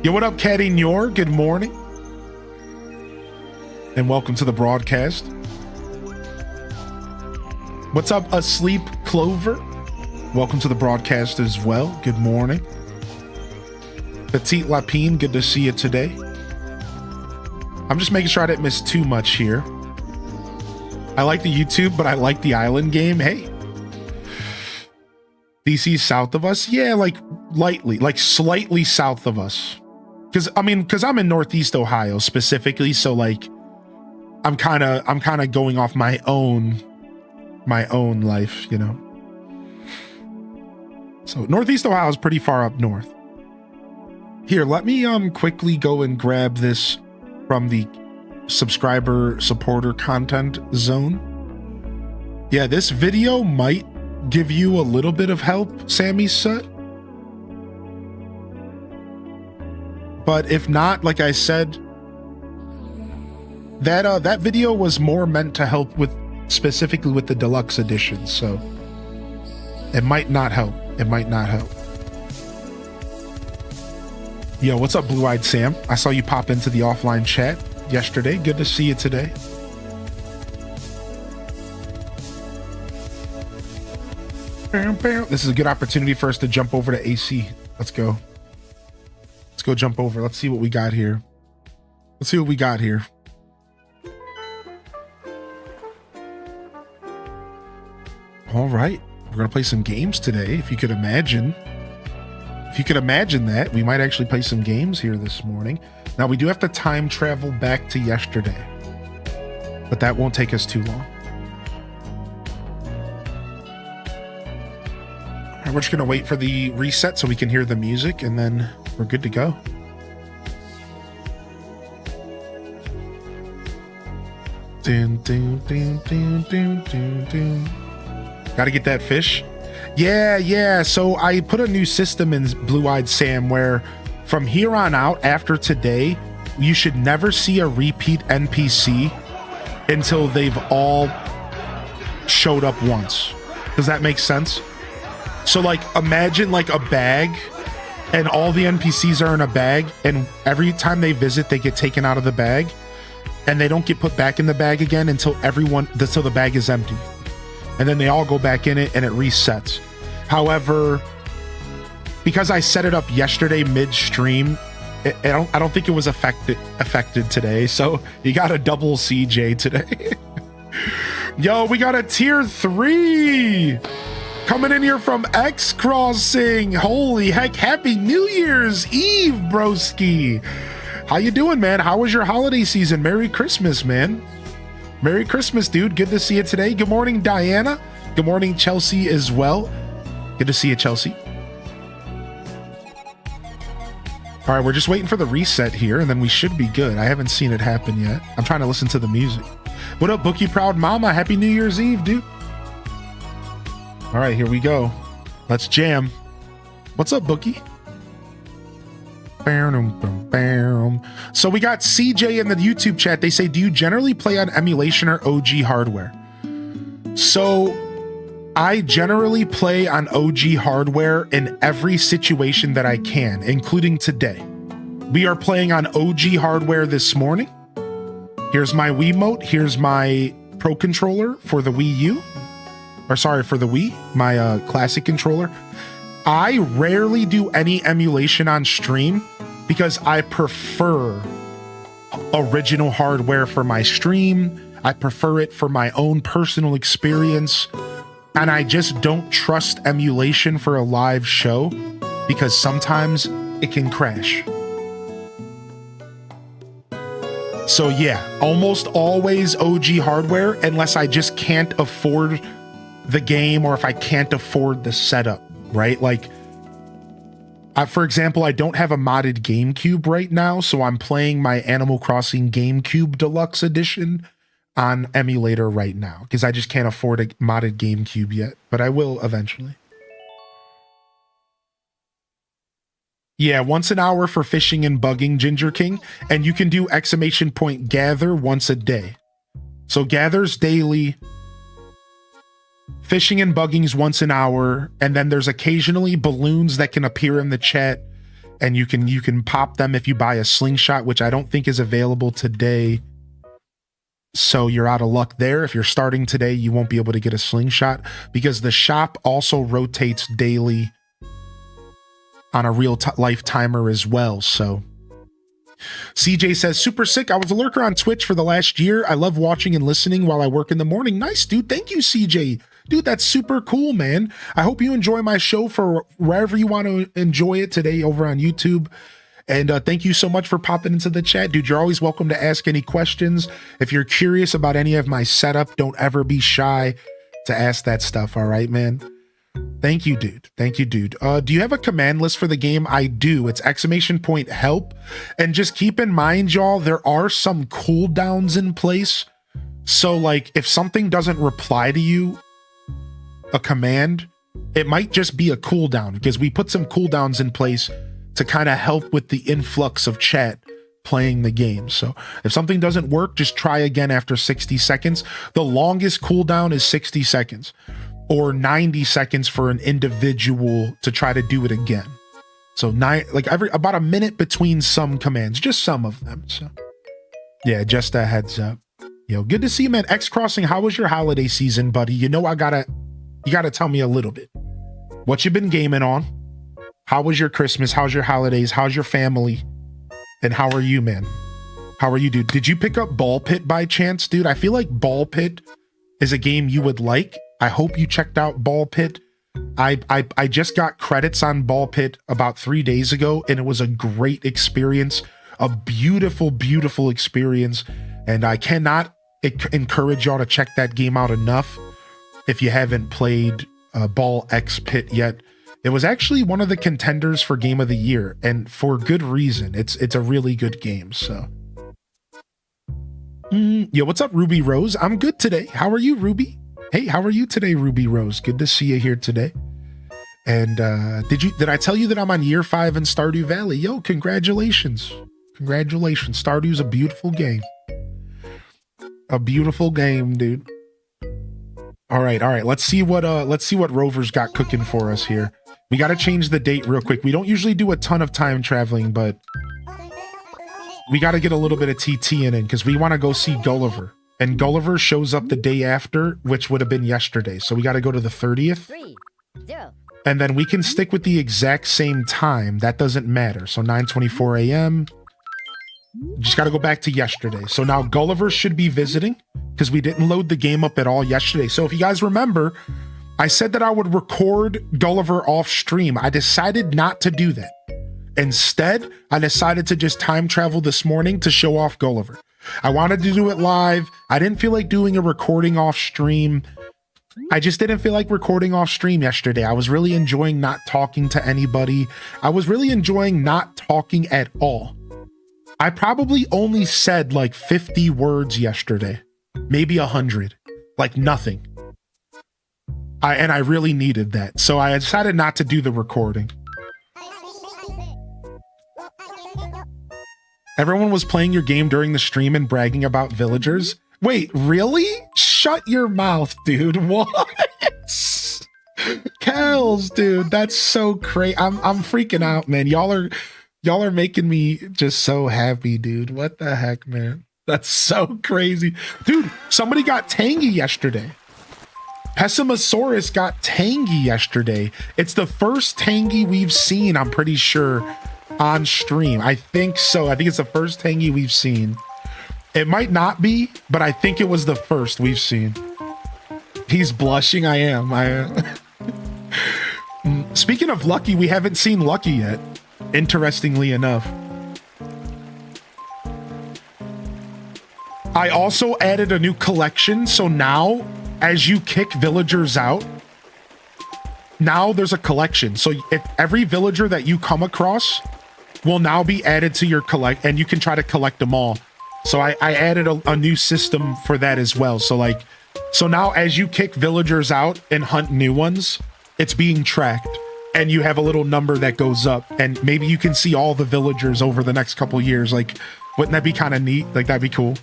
Yo, what up, Caddy Nyor? Good morning. And welcome to the broadcast. What's up, Asleep Clover? Welcome to the broadcast as well. Good morning. Petite Lapine, good to see you today. I'm just making sure I didn't miss too much here. I like the YouTube, but I like the island game. Hey. DC south of us? Yeah, like lightly, like slightly south of us. Because I'm in Northeast Ohio specifically, so like I'm kind of going off my own life, you know. So Northeast Ohio is pretty far up north. Here, let me quickly go and grab this from the subscriber supporter content zone. Yeah, this video might give you a little bit of help, Sammy Sut. But if not, like I said, that video was more meant to help with specifically with the deluxe edition, so it might not help. It might not help. Yo, what's up, Blue-Eyed Sam? I saw you pop into the offline chat yesterday. Good to see you today. This is a good opportunity for us to jump over to AC. Let's go. Let's go jump over. Let's see what we got here. Let's see what we got here. All right. We're going to play some games today. If you could imagine. If you could imagine that, we might actually play some games here this morning. Now, we do have to time travel back to yesterday, but that won't take us too long. All right, we're just going to wait for the reset so we can hear the music, and then we're good to go. Dun, dun, dun, dun, dun, dun, dun. Gotta get that fish. Yeah. So I put a new system in Blue-Eyed Sam where from here on out, after today, you should never see a repeat NPC until they've all showed up once. Does that make sense? So like imagine like a bag and all the NPCs are in a bag, and every time they visit, they get taken out of the bag and they don't get put back in the bag again until the bag is empty. And then they all go back in it and it resets. However, because I set it up yesterday midstream, I don't think it was affected today. So you got a double CJ today. Yo, we got a tier 3 coming in here from X Crossing. Holy heck, happy New Year's Eve, broski. How you doing, man? How was your holiday season? Merry Christmas, man. Merry Christmas, dude. Good to see you today. Good morning, Diana. Good morning, Chelsea, as well. Good to see you, Chelsea. All right, we're just waiting for the reset here, and then we should be good. I haven't seen it happen yet. I'm trying to listen to the music. What up, Bookie Proud Mama? Happy New Year's Eve, dude. All right, here we go. Let's jam. What's up, Bookie? So we got CJ in the YouTube chat. They say, do you generally play on emulation or OG hardware? So I generally play on OG hardware in every situation that I can, including today. We are playing on OG hardware this morning. Here's my Wiimote. Here's my Pro controller for the Wii U. Or sorry, for the Wii, my classic controller. I rarely do any emulation on stream because I prefer original hardware for my stream. I prefer it for my own personal experience. And I just don't trust emulation for a live show because sometimes it can crash. So yeah, almost always OG hardware unless I just can't afford the game or if I can't afford the setup, right? Like, for example, I don't have a modded GameCube right now, so I'm playing my Animal Crossing GameCube Deluxe Edition on emulator right now because I just can't afford a modded GameCube yet, but I will eventually. Yeah, once an hour for fishing and bugging, Ginger King, and you can do ! gather once a day. So gathers daily, fishing and bugging's once an hour, and then there's occasionally balloons that can appear in the chat, and you can pop them if you buy a slingshot, which I don't think is available today. So you're out of luck there. If you're starting today, you won't be able to get a slingshot because the shop also rotates daily on a real life timer as well. So CJ says, super sick. I was a lurker on Twitch for the last year. I love watching and listening while I work in the morning. Nice, dude. Thank you, CJ. Dude, that's super cool, man. I hope you enjoy my show for wherever you want to enjoy it today over on YouTube. And thank you so much for popping into the chat. Dude, you're always welcome to ask any questions. If you're curious about any of my setup, don't ever be shy to ask that stuff. All right, man. Thank you, dude. Thank you, dude. Do you have a command list for the game? I do. It's !help. And just keep in mind, y'all, there are some cooldowns in place. So like if something doesn't reply to you, a command, it might just be a cooldown because we put some cooldowns in place to kind of help with the influx of chat playing the game. So if something doesn't work, just try again after 60 seconds. The longest cooldown is 60 seconds or 90 seconds for an individual to try to do it again. So about a minute between some commands, just some of them. So yeah, just a heads up. Yo, good to see you, man. X Crossing, how was your holiday season, buddy? You know, you gotta tell me a little bit. What you been gaming on? How was your Christmas? How's your holidays? How's your family? And how are you, man? How are you, dude? Did you pick up Ball Pit by chance, dude? I feel like Ball Pit is a game you would like. I hope you checked out Ball Pit. I just got credits on Ball Pit about 3 days ago, and it was a great experience, a beautiful, beautiful experience. And I cannot encourage y'all to check that game out enough if you haven't played Ball X Pit yet. It was actually one of the contenders for Game of the Year, and for good reason. It's a really good game. So, yo, what's up, Ruby Rose? I'm good today. How are you, Ruby? Hey, how are you today, Ruby Rose? Good to see you here today. And did I tell you that I'm on year 5 in Stardew Valley? Yo, congratulations. Congratulations. Stardew's a beautiful game. A beautiful game, dude. All right. Let's see what Rover's got cooking for us here. We got to change the date real quick. We don't usually do a ton of time traveling, but we got to get a little bit of TT in because we want to go see Gulliver. And Gulliver shows up the day after, which would have been yesterday. So we got to go to the 30th. 3, 0. And then we can stick with the exact same time. That doesn't matter. So 9:24 a.m. Just got to go back to yesterday. So now Gulliver should be visiting because we didn't load the game up at all yesterday. So if you guys remember, I said that I would record Gulliver off stream. I decided not to do that. Instead, I decided to just time travel this morning to show off Gulliver. I wanted to do it live. I didn't feel like doing a recording off stream. I just didn't feel like recording off stream yesterday. I was really enjoying not talking to anybody. I was really enjoying not talking at all. I probably only said like 50 words yesterday, maybe 100, like nothing. And I really needed that. So I decided not to do the recording. Everyone was playing your game during the stream and bragging about villagers. Wait, really? Shut your mouth, dude. What? Kells, dude, that's so crazy. I'm freaking out, man. Y'all are making me just so happy, dude. What the heck, man? That's so crazy. Dude, somebody got Tangy yesterday. Pessimosaurus got Tangy yesterday. It's the first Tangy we've seen, I'm pretty sure, on stream. I think so. I think it's the first Tangy we've seen. It might not be, but I think it was the first we've seen. He's blushing. I am. Speaking of Lucky, we haven't seen Lucky yet. Interestingly enough. I also added a new collection. So now, as you kick villagers out, now there's a collection. So if every villager that you come across will now be added to your collect, and you can try to collect them all. So I added a new system for that as well. So now as you kick villagers out and hunt new ones, it's being tracked. And you have a little number that goes up, and maybe you can see all the villagers over the next couple years. Like, wouldn't that be kind of neat? Like, that'd be cool.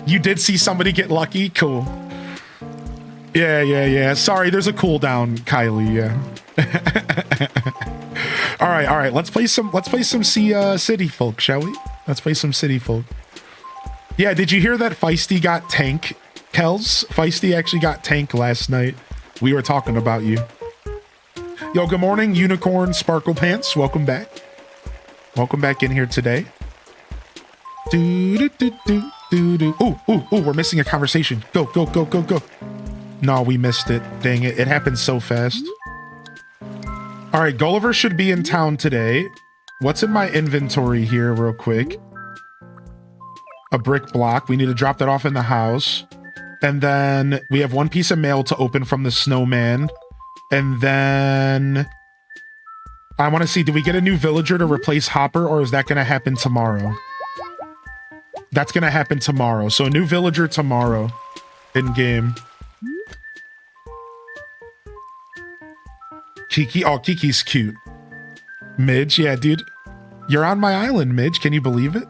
You did see somebody get lucky? Cool. Yeah. Sorry, there's a cooldown, Kylie. Yeah. all right. Let's play some City Folk, shall we? Let's play some City Folk. Yeah, did you hear that Feisty got tank, Kells? Feisty actually got tank last night. We were talking about you. Yo, good morning, Unicorn Sparkle Pants. Welcome back. Welcome back in here today. Ooh, we're missing a conversation. Go, go, go, go, go. No, we missed it. Dang it. It happened so fast. All right, Gulliver should be in town today. What's in my inventory here real quick? A brick block. We need to drop that off in the house. And then we have one piece of mail to open from the snowman. And then I want to see, do we get a new villager to replace Hopper, or is that going to happen tomorrow? That's going to happen tomorrow. So a new villager tomorrow in game. Kiki. Oh, Kiki's cute. Midge. Yeah, dude. You're on my island, Midge. Can you believe it?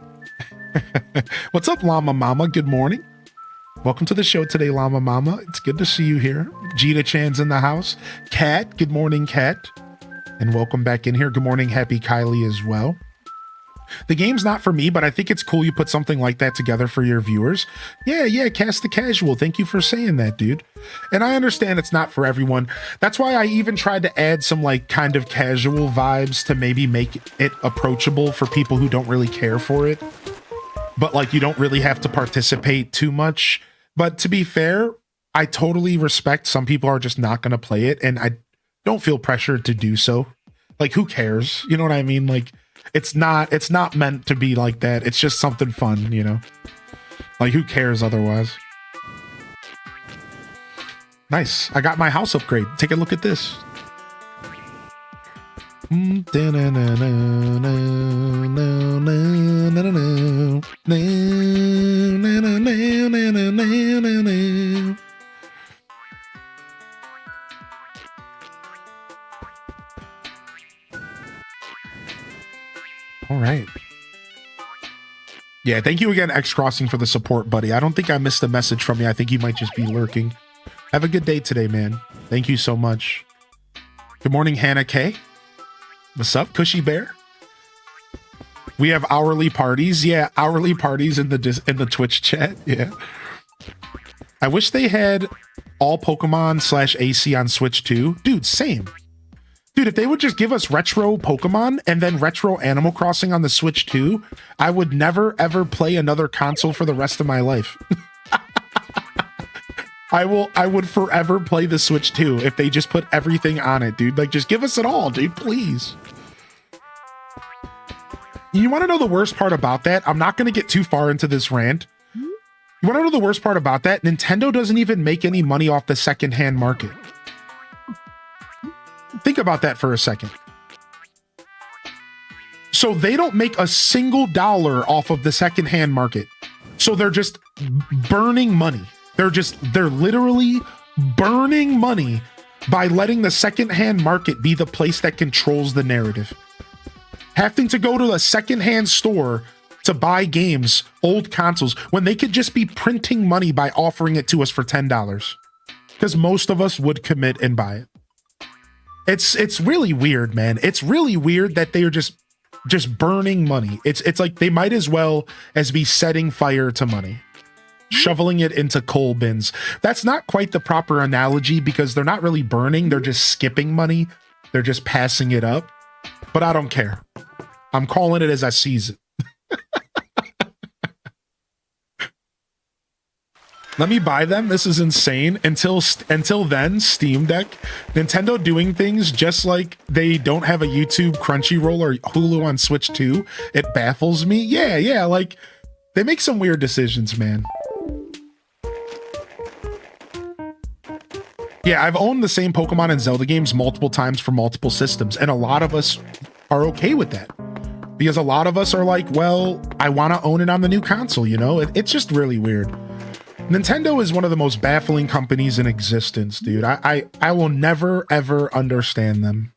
What's up, Llama Mama? Good morning. Welcome to the show today, Llama Mama. It's good to see you here. Jita Chan's in the house. Kat. Good morning, Kat. And welcome back in here. Good morning, Happy Kylie as well. The game's not for me, but I think it's cool you put something like that together for your viewers. Yeah, Cast the Casual. Thank you for saying that, dude. And I understand it's not for everyone. That's why I even tried to add some like kind of casual vibes to maybe make it approachable for people who don't really care for it. But like you don't really have to participate too much. But to be fair, I totally respect some people are just not going to play it, and I don't feel pressured to do so. Like, who cares? You know what I mean? Like, it's not meant to be like that. It's just something fun, you know? Like, who cares otherwise? Nice. I got my house upgrade. Take a look at this. All right. Yeah, thank you again, X Crossing, for the support, buddy. I don't think I missed a message from you. I think you might just be lurking. Have a good day today, man. Thank you so much. Good morning, Hannah K. What's up, Cushy Bear? We have hourly parties. Yeah, hourly parties in the Twitch chat. Yeah. I wish they had all Pokemon / AC on Switch too. Dude, same. Dude, if they would just give us retro Pokemon and then retro Animal Crossing on the Switch too, I would never ever play another console for the rest of my life. I would forever play the Switch 2 if they just put everything on it, dude. Like, just give us it all, dude, please. You want to know the worst part about that? I'm not going to get too far into this rant. You want to know the worst part about that? Nintendo doesn't even make any money off the secondhand market. Think about that for a second. So they don't make a single dollar off of the secondhand market. So they're just burning money. They're literally burning money by letting the secondhand market be the place that controls the narrative. Having to go to a secondhand store to buy games, old consoles, when they could just be printing money by offering it to us for $10. Because most of us would commit and buy it. It's really weird, man. It's really weird that they are just burning money. It's like they might as well as be setting fire to money. Shoveling it into coal bins. That's not quite the proper analogy because they're not really burning. They're just skipping money. They're just passing it up. But I don't care. I'm calling it as I sees it. Let me buy them. This is insane. Until then, Steam Deck, Nintendo doing things just like they don't have a YouTube, Crunchyroll, or Hulu on Switch 2. It baffles me. Yeah. Like, they make some weird decisions, man. Yeah, I've owned the same Pokemon and Zelda games multiple times for multiple systems, and a lot of us are okay with that. Because a lot of us are like, well, I want to own it on the new console, you know? It's just really weird. Nintendo is one of the most baffling companies in existence, dude. I will never, ever understand them.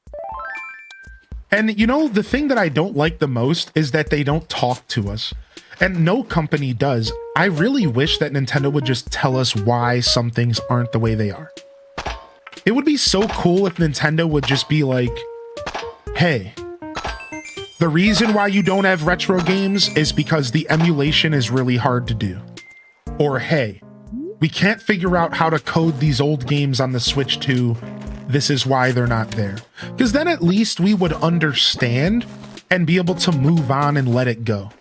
And, you know, the thing that I don't like the most is that they don't talk to us. And no company does. I really wish that Nintendo would just tell us why some things aren't the way they are. It would be so cool if Nintendo would just be like, hey, the reason why you don't have retro games is because the emulation is really hard to do. Or, hey, we can't figure out how to code these old games on the Switch 2. This is why they're not there. Because then at least we would understand and be able to move on and let it go.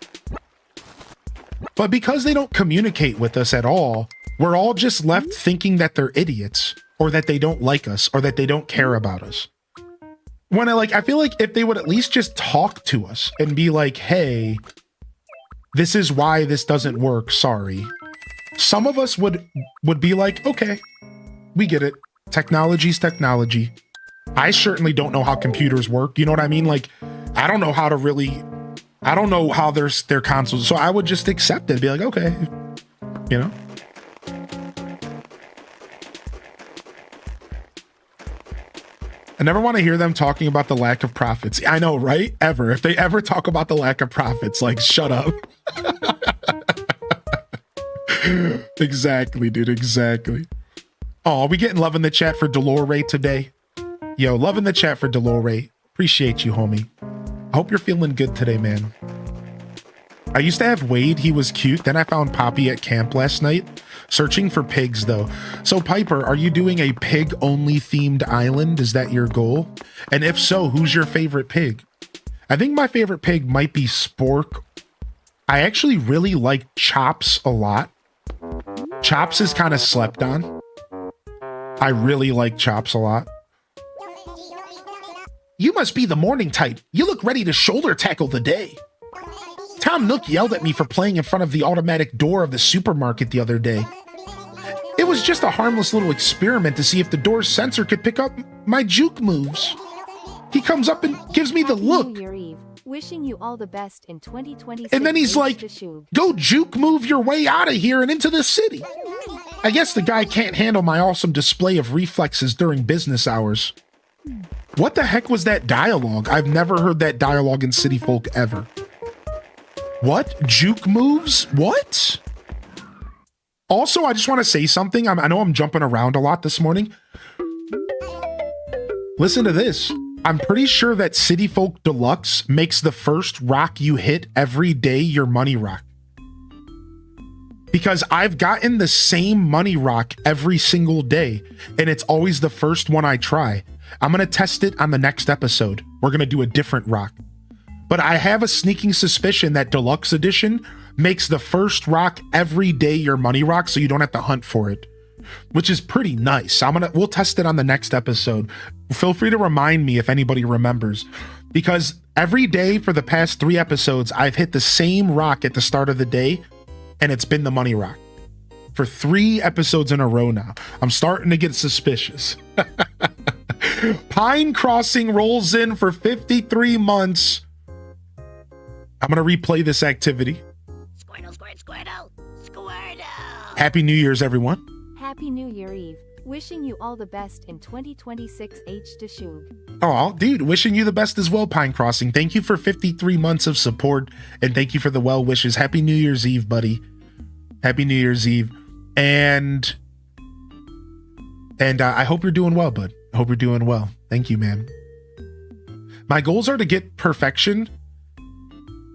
But because they don't communicate with us at all, we're all just left thinking that they're idiots or that they don't like us or that they don't care about us. When I feel like if they would at least just talk to us and be like, hey, this is why this doesn't work, sorry. Some of us would be like, okay, we get it. Technology's technology. I certainly don't know how computers work. You know what I mean? Like, I don't know how their consoles. So I would just accept it, be like, okay, you know? I never want to hear them talking about the lack of profits. I know, right? Ever. If they ever talk about the lack of profits, like, shut up. Exactly, dude. Exactly. Oh, we getting love in the chat for Delore today. Yo, love in the chat for Delore. Appreciate you, homie. I hope you're feeling good today, man. I used to have Wade. He was cute. Then I found Poppy at camp last night. Searching for pigs, though. So, Piper, are you doing a pig-only themed island? Is that your goal? And if so, who's your favorite pig? I think my favorite pig might be Spork. I actually really like Chops a lot. Chops is kind of slept on. I really like Chops a lot. You must be the morning type. You look ready to shoulder tackle the day. Tom Nook yelled at me for playing in front of the automatic door of the supermarket the other day. It was just a harmless little experiment to see if the door's sensor could pick up my juke moves. He comes up and gives me the look. New Year Eve. Wishing you all the best in 2026. And then he's like, go juke move your way out of here and into the city. I guess the guy can't handle my awesome display of reflexes during business hours. What the heck was that dialogue? I've never heard that dialogue in City Folk ever. What? Juke moves? What? Also, I just want to say something. I know I'm jumping around a lot this morning. Listen to this. I'm pretty sure that City Folk Deluxe makes the first rock you hit every day your money rock. Because I've gotten the same money rock every single day, and it's always the first one I try. I'm going to test it on the next episode. We're going to do a different rock. But I have a sneaking suspicion that Deluxe Edition makes the first rock every day your money rock, so you don't have to hunt for it, which is pretty nice. We'll test it on the next episode. Feel free to remind me if anybody remembers, because every day for the past 3 episodes, I've hit the same rock at the start of the day, and it's been the money rock for 3 episodes in a row now. I'm starting to get suspicious. Pine Crossing rolls in for 53 months. I'm going to replay this activity. Squirtle, squirtle, squirtle. Happy New Year's, everyone. Happy New Year Eve. Wishing you all the best in 2026 H to Shug. Oh, dude, wishing you the best as well, Pine Crossing. Thank you for 53 months of support, and thank you for the well wishes. Happy New Year's Eve, buddy. Happy New Year's Eve. And I hope you're doing well, bud. I hope you're doing well. Thank you, man. My goals are to get perfection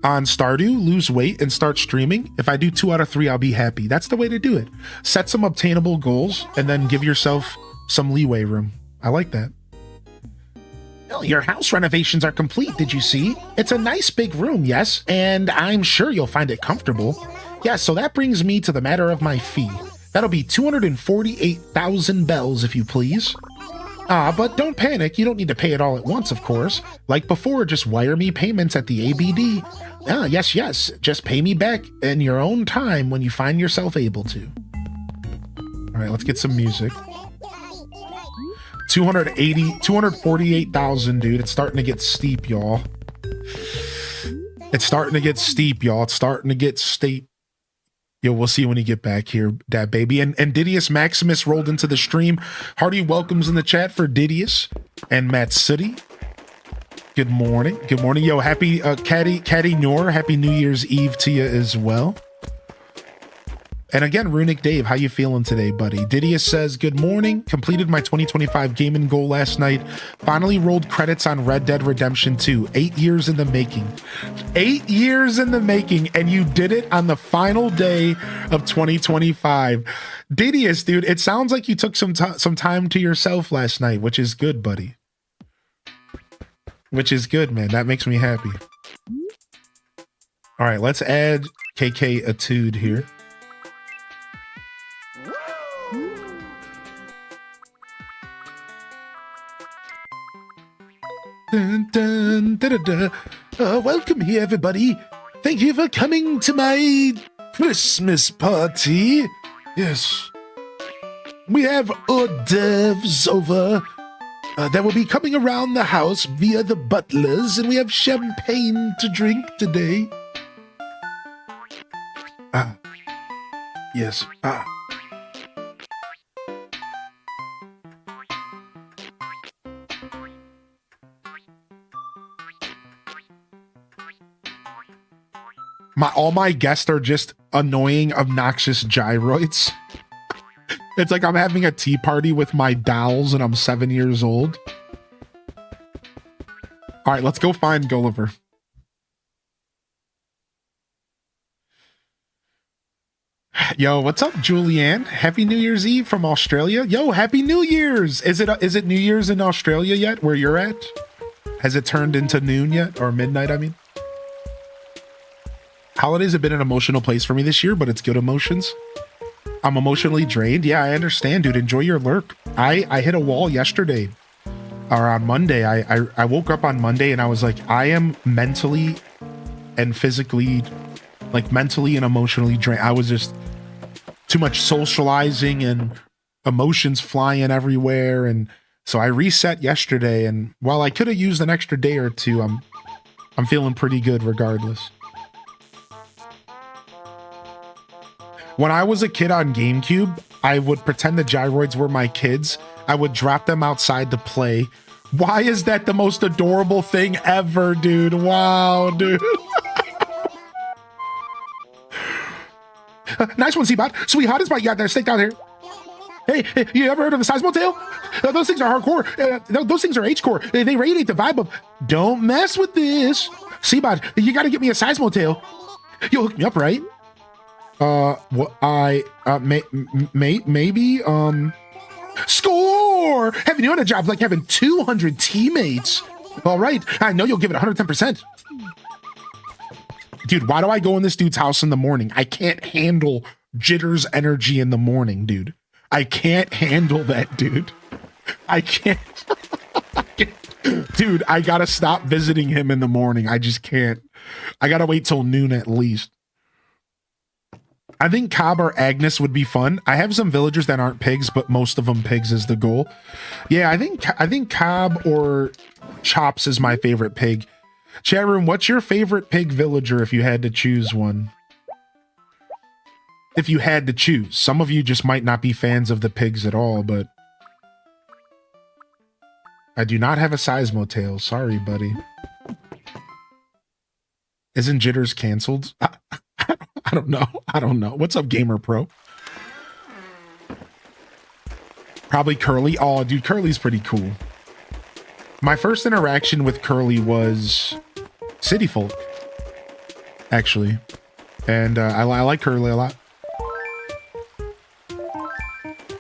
on Stardew, lose weight, and start streaming. If I do 2 out of 3, I'll be happy. That's the way to do it. Set some obtainable goals and then give yourself some leeway room. I like that. Well, your house renovations are complete, did you see? It's a nice big room, yes, and I'm sure you'll find it comfortable. Yeah, so that brings me to the matter of my fee. That'll be 248,000 bells, if you please. But don't panic. You don't need to pay it all at once, of course. Like before, just wire me payments at the ABD. Yes. Just pay me back in your own time when you find yourself able to. All right, let's get some music. 248,000, dude. It's starting to get steep, y'all. It's starting to get steep. Yo, we'll see when you get back here, Dad Baby. And Didius Maximus rolled into the stream. Hearty welcomes in the chat for Didius and Matsudi. Good morning. Yo, happy Caddy Noor. Happy New Year's Eve to you as well. And again, Runic Dave, how you feeling today, buddy? Didius says, good morning. Completed my 2025 gaming goal last night. Finally rolled credits on Red Dead Redemption 2. 8 years in the making. 8 years in the making, and you did it on the final day of 2025. Didius, dude, it sounds like you took some time to yourself last night, which is good, buddy. Which is good, man. That makes me happy. All right, let's add KK Etude here. Dun, dun, da, da, da. Welcome here, everybody. Thank you for coming to my Christmas party. Yes. We have hors d'oeuvres over that will be coming around the house via the butlers, and we have champagne to drink today. Yes. All my guests are just annoying, obnoxious gyroids. It's like I'm having a tea party with my dolls and I'm 7 years old. All right, let's go find Gulliver. Yo, what's up, Julianne? Happy New Year's Eve from Australia. Yo, Happy New Year's. Is it New Year's in Australia yet, where you're at? Has it turned into noon yet, or midnight, I mean? Holidays have been an emotional place for me this year, but it's good emotions. I'm emotionally drained. Yeah, I understand, dude. Enjoy your lurk. I hit a wall yesterday, or on Monday. I woke up on Monday and I was like, I am mentally and physically, like mentally and emotionally drained. I was just too much socializing and emotions flying everywhere. And so I reset yesterday. And while I could have used an extra day or two, I'm feeling pretty good regardless. When I was a kid on GameCube, I would pretend the gyroids were my kids. I would drop them outside to play. Why is that the most adorable thing ever, dude? Wow, dude. Nice one, Seabot. Sweet hottest bite you got there. Steak down here. Hey, you ever heard of the Seismotail? Those things are hardcore. Those things are H-core. They radiate the vibe of, don't mess with this. Seabot, you got to get me a Seismotail. You'll hook me up, right? Maybe, score! Having you on a job like having 200 teammates. All right, I know you'll give it 110%. Dude, why do I go in this dude's house in the morning? I can't handle Jitter's energy in the morning, dude. I can't handle that, dude. I can't. Dude, I gotta stop visiting him in the morning. I just can't. I gotta wait till noon at least. I think Cobb or Agnes would be fun. I have some villagers that aren't pigs, but most of them pigs is the goal. Yeah, I think Cobb or Chops is my favorite pig. Chat room, what's your favorite pig villager if you had to choose one? If you had to choose. Some of you just might not be fans of the pigs at all, but I do not have a Seismotail. Sorry, buddy. Isn't Jitters canceled? I don't know. I don't know. What's up, Gamer Pro? Probably Curly. Oh, dude, Curly's pretty cool. My first interaction with Curly was City Folk, actually. And I like Curly a lot.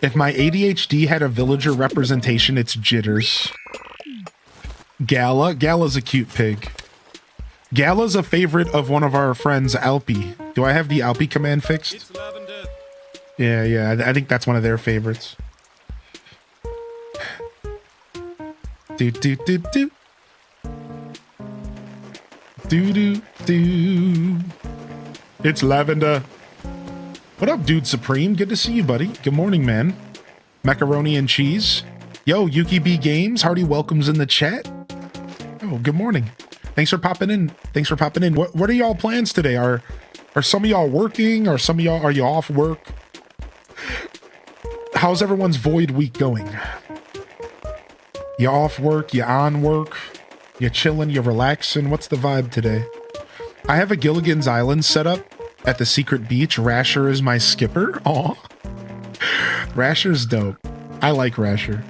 If my ADHD had a villager representation, it's Jitters. Gala's a cute pig. Gala's a favorite of one of our friends, Alpi. Do I have the Alpi command fixed? Yeah, I think that's one of their favorites. Do. It's Lavender. What up, Dude Supreme? Good to see you, buddy. Good morning, man. Macaroni and cheese. Yo, Yuki B Games. Hearty welcomes in the chat. Oh, good morning. Thanks for popping in. What are y'all plans today? Are some of y'all working? Or some of y'all, are you off work? How's everyone's void week going? You off work? You on work? You chilling? You relaxing? What's the vibe today? I have a Gilligan's Island set up at the secret beach. Rasher is my skipper. Aw. Rasher's dope. I like Rasher.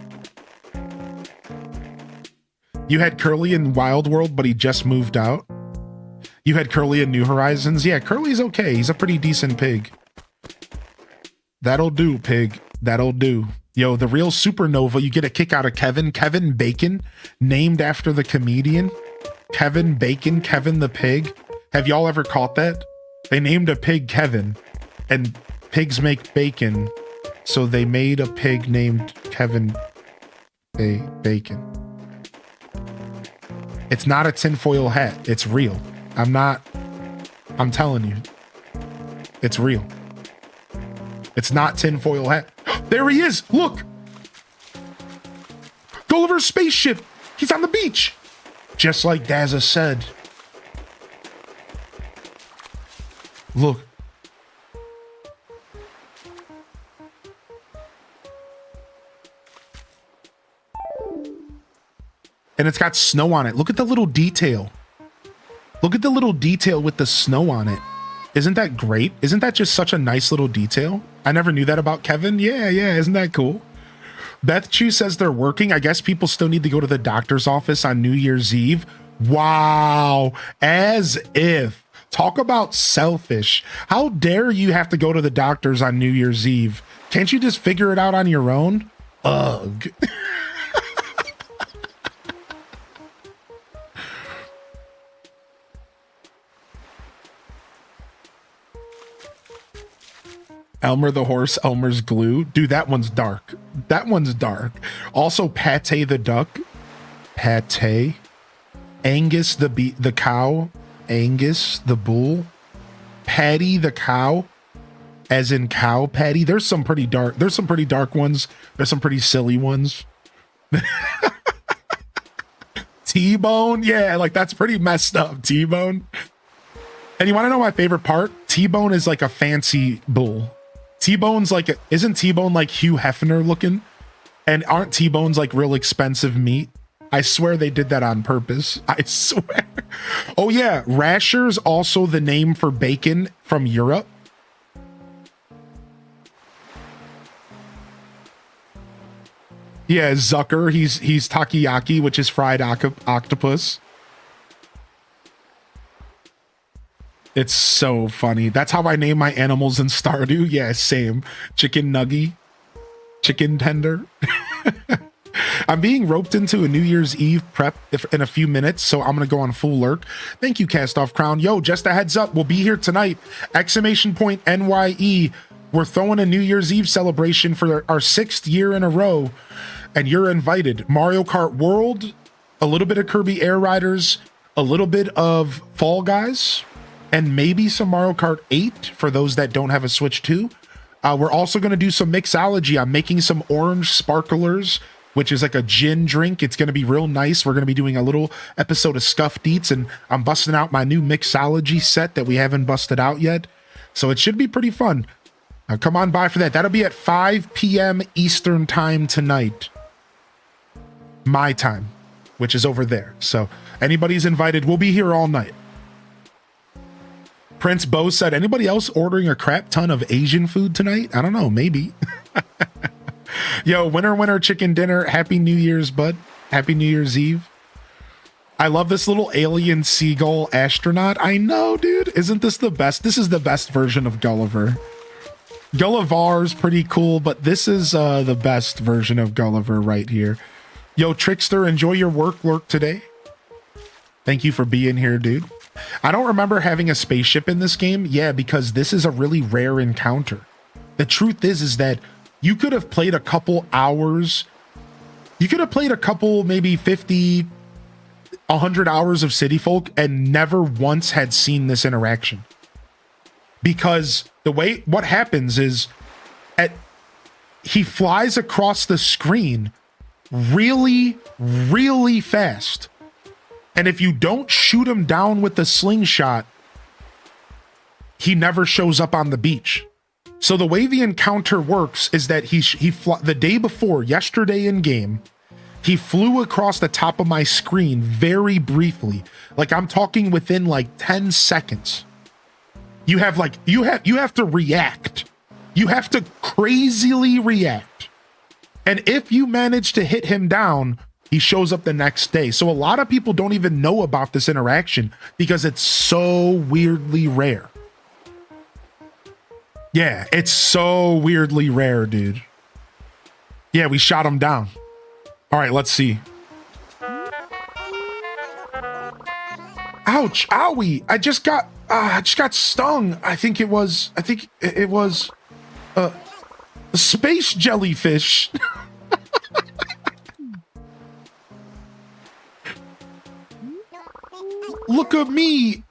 You had Curly in Wild World, but he just moved out. You had Curly in New Horizons. Yeah, Curly's okay. He's a pretty decent pig. That'll do, pig. That'll do. Yo, the real supernova, you get a kick out of Kevin. Kevin Bacon, named after the comedian. Kevin Bacon, Kevin the pig. Have y'all ever caught that? They named a pig Kevin, and pigs make bacon, so they made a pig named Kevin Bacon. It's not a tinfoil hat. It's real. I'm telling you. It's real. It's not tinfoil hat. There he is. Look. Gulliver's spaceship. He's on the beach. Just like Dazza said. Look. And it's got snow on it. Look at the little detail. Look at the little detail with the snow on it. Isn't that great? Isn't that just such a nice little detail? I never knew that about Kevin. Yeah. Isn't that cool? Beth Chu says they're working. I guess people still need to go to the doctor's office on New Year's Eve. Wow. As if. Talk about selfish. How dare you have to go to the doctor's on New Year's Eve? Can't you just figure it out on your own? Ugh. Elmer the horse, Elmer's glue. Dude, that one's dark. That one's dark. Also, Pate the duck. Pate. Angus the cow. Angus the bull. Patty the cow. As in cow patty. There's some pretty dark ones. There's some pretty silly ones. T-Bone. Yeah, like that's pretty messed up. T-Bone. And you want to know my favorite part? T-Bone is like a fancy bull. T-Bone's like, isn't T-Bone like Hugh Hefner looking? And aren't T-Bones like real expensive meat? I swear they did that on purpose. I swear. Oh yeah, Rasher's also the name for bacon from Europe. Yeah, Zucker, he's takoyaki, which is fried octopus. It's so funny. That's how I name my animals in Stardew. Yeah, same. Chicken nugget. Chicken tender. I'm being roped into a New Year's Eve prep in a few minutes, so I'm going to go on full lurk. Thank you, Cast Off Crown. Yo, just a heads up. We'll be here tonight. Exclamation point NYE. We're throwing a New Year's Eve celebration for our 6th year in a row, and you're invited. Mario Kart World, a little bit of Kirby Air Riders, a little bit of Fall Guys, and maybe some Mario Kart 8 for those that don't have a Switch 2. We're also going to do some mixology. I'm making some orange sparklers, which is like a gin drink. It's going to be real nice. We're going to be doing a little episode of Scuffed Eats, and I'm busting out my new mixology set that we haven't busted out yet. So it should be pretty fun. Come on by for that. That'll be at 5 p.m. Eastern time tonight. My time, which is over there. So anybody's invited. We'll be here all night. Prince Bo said, anybody else ordering a crap ton of Asian food tonight? I don't know, maybe. Yo, winner chicken dinner. Happy New Year's, bud. Happy New Year's Eve. I love this little alien seagull astronaut. I know, dude. Isn't this the best? This is the best version of Gulliver. Gulliver's pretty cool, but this is the best version of Gulliver right here. Yo, Trickster, enjoy your work lurk today. Thank you for being here, dude. I don't remember having a spaceship in this game. Yeah, because this is a really rare encounter. The truth is that you could have played a couple hours. You could have played a couple, maybe 50, 100 hours of City Folk and never once had seen this interaction. Because what happens is he flies across the screen really, really fast. And if you don't shoot him down with the slingshot, he never shows up on the beach. So the way the encounter works is that the day before, yesterday in game, he flew across the top of my screen very briefly. Like I'm talking within like 10 seconds. You have to react. You have to crazily react. And if you manage to hit him down, he shows up the next day. So a lot of people don't even know about this interaction because it's so weirdly rare. Yeah, it's so weirdly rare, dude. Yeah, we shot him down. All right, let's see. Ouch, owie. I just got... I just got stung. I think it was a space jellyfish. Look at me.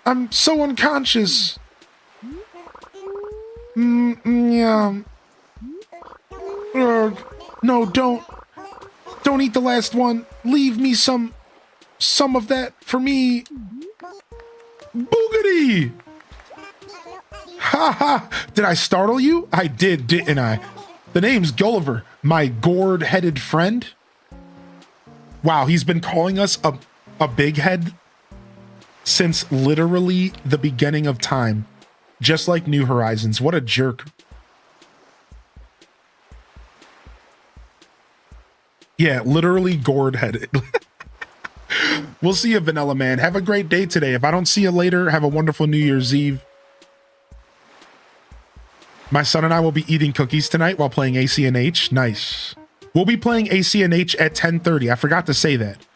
I'm so unconscious. Yeah. No, don't eat the last one. Leave me some of that for me. Boogity! Ha ha! Did I startle you? I did, didn't I? The name's Gulliver, my gourd-headed friend. Wow, he's been calling us a big head since literally the beginning of time. Just like New Horizons. What a jerk. Yeah, literally gourd-headed. We'll see you, Vanilla Man. Have a great day today. If I don't see you later, have a wonderful New Year's Eve. My son and I will be eating cookies tonight while playing ACNH. Nice. We'll be playing ACNH at 10:30. I forgot to say that.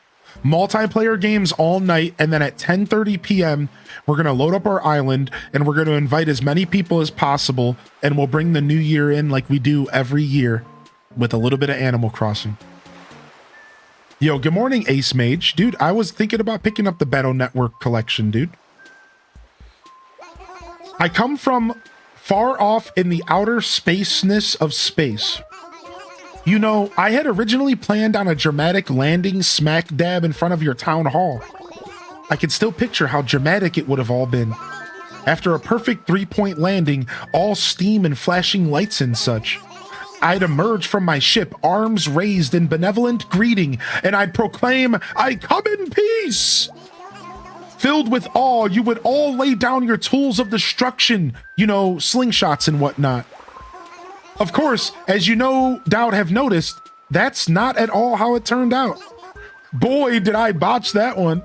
Multiplayer games all night, and then at 10:30 p.m., we're going to load up our island, and we're going to invite as many people as possible, and we'll bring the new year in like we do every year with a little bit of Animal Crossing. Yo, good morning, Ace Mage. Dude, I was thinking about picking up the Battle Network collection, dude. I come from far off in the outer spaceness of space. You know, I had originally planned on a dramatic landing smack dab in front of your town hall. I can still picture how dramatic it would have all been. After a perfect 3-point landing, all steam and flashing lights and such. I'd emerge from my ship, arms raised in benevolent greeting, and I'd proclaim, "I come in peace!" Filled with awe, you would all lay down your tools of destruction, you know, slingshots and whatnot. Of course, as you no doubt have noticed, that's not at all how it turned out. Boy, did I botch that one.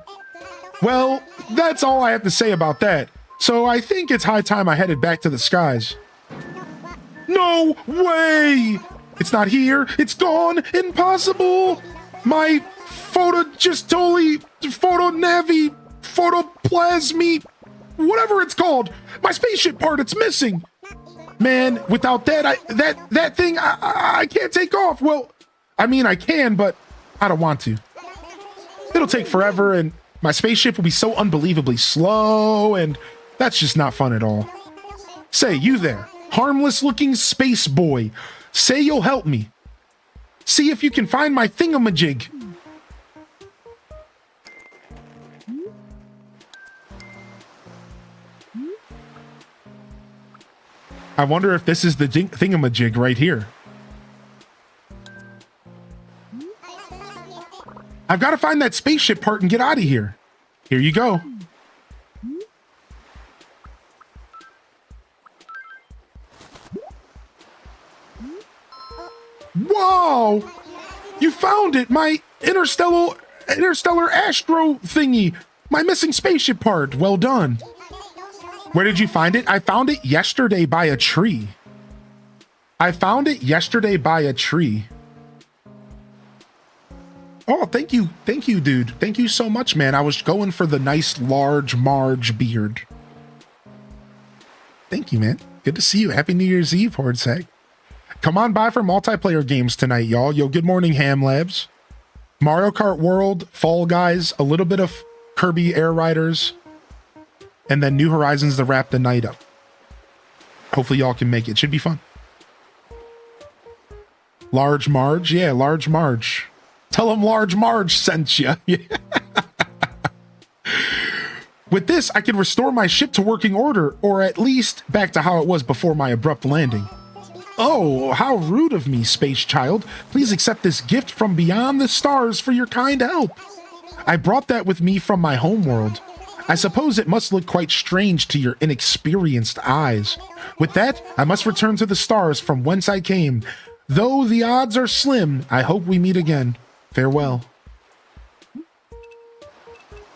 Well, that's all I have to say about that. So I think it's high time I headed back to the skies. No way! It's not here. It's gone. Impossible. My photoplasmy, whatever it's called. My spaceship part, it's missing. Man, without that, that thing, I can't take off. Well, I mean, I can, but I don't want to. It'll take forever, and my spaceship will be so unbelievably slow, and that's just not fun at all. Say, you there, harmless-looking space boy, say you'll help me. See if you can find my thingamajig. I wonder if this is the thingamajig right here. I've got to find that spaceship part and get out of here. Here you go. Whoa! You found it! My interstellar astro thingy! My missing spaceship part! Well done. Where did you find it? I found it yesterday by a tree. Oh, thank you, dude. Thank you so much, man. I was going for the nice, large Marge beard. Thank you, man. Good to see you. Happy New Year's Eve, Hordsag. Come on by for multiplayer games tonight, y'all. Yo, good morning, Ham Labs. Mario Kart World, Fall Guys, a little bit of Kirby Air Riders, and then New Horizons to wrap the night up. Hopefully y'all can make it. Should be fun. Large Marge? Yeah, Large Marge. Tell him Large Marge sent you. With this, I can restore my ship to working order, or at least back to how it was before my abrupt landing. Oh, how rude of me, space child. Please accept this gift from beyond the stars for your kind help. I brought that with me from my homeworld. I suppose it must look quite strange to your inexperienced eyes. With that, I must return to the stars from whence I came. Though the odds are slim, I hope we meet again. Farewell.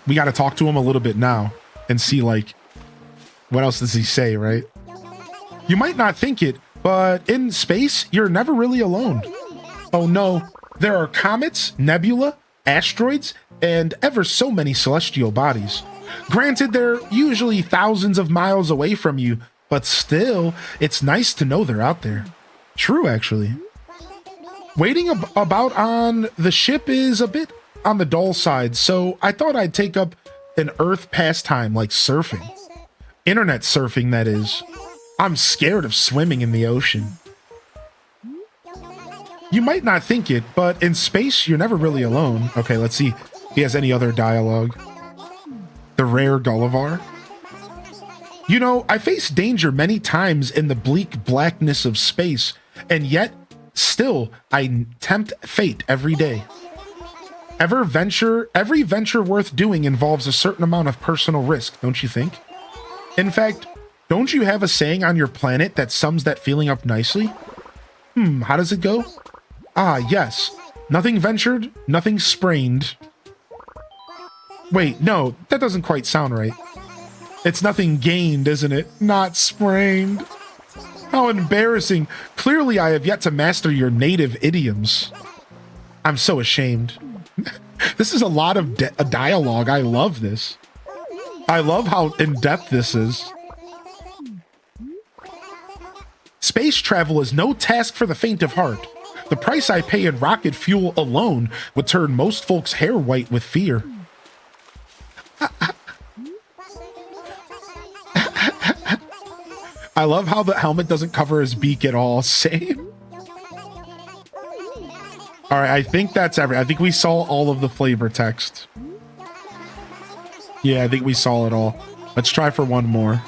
We got to talk to him a little bit now and see, like, what else does he say, right? You might not think it, but in space, you're never really alone. Oh no, there are comets, nebula, asteroids, and ever so many celestial bodies. Granted, they're usually thousands of miles away from you, but still, it's nice to know they're out there. True, actually. Waiting about on the ship is a bit on the dull side, so I thought I'd take up an Earth pastime like surfing. Internet surfing, that is. I'm scared of swimming in the ocean. You might not think it, but in space, you're never really alone. Okay, let's see if he has any other dialogue. The rare Gulliver. You know, I face danger many times in the bleak blackness of space, and yet, still, I tempt fate every day. Every venture worth doing involves a certain amount of personal risk, don't you think? In fact, don't you have a saying on your planet that sums that feeling up nicely? How does it go? Ah, yes. Nothing ventured, nothing sprained. Wait, no, that doesn't quite sound right. It's nothing gained, isn't it? Not sprained. How embarrassing. Clearly, I have yet to master your native idioms. I'm so ashamed. This is a lot of dialogue. I love this. I love how in-depth this is. Space travel is no task for the faint of heart. The price I pay in rocket fuel alone would turn most folks' hair white with fear. I love how the helmet doesn't cover his beak at all. Same. All right, I think that's I think we saw all of the flavor text. Yeah, I think we saw it all. Let's try for one more.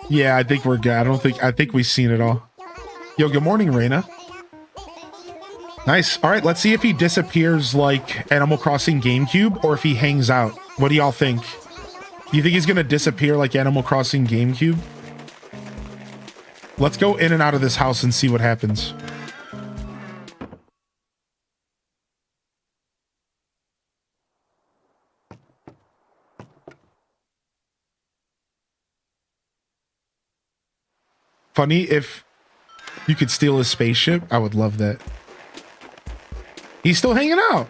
Yeah, I think we're good. I think we've seen it all. Yo, good morning, Reina. Nice. All right, let's see if he disappears like Animal Crossing GameCube or if he hangs out. What do y'all think? Do you think he's gonna disappear like Animal Crossing GameCube? Let's go in and out of this house and see what happens. Funny if you could steal his spaceship. I would love that. He's still hanging out.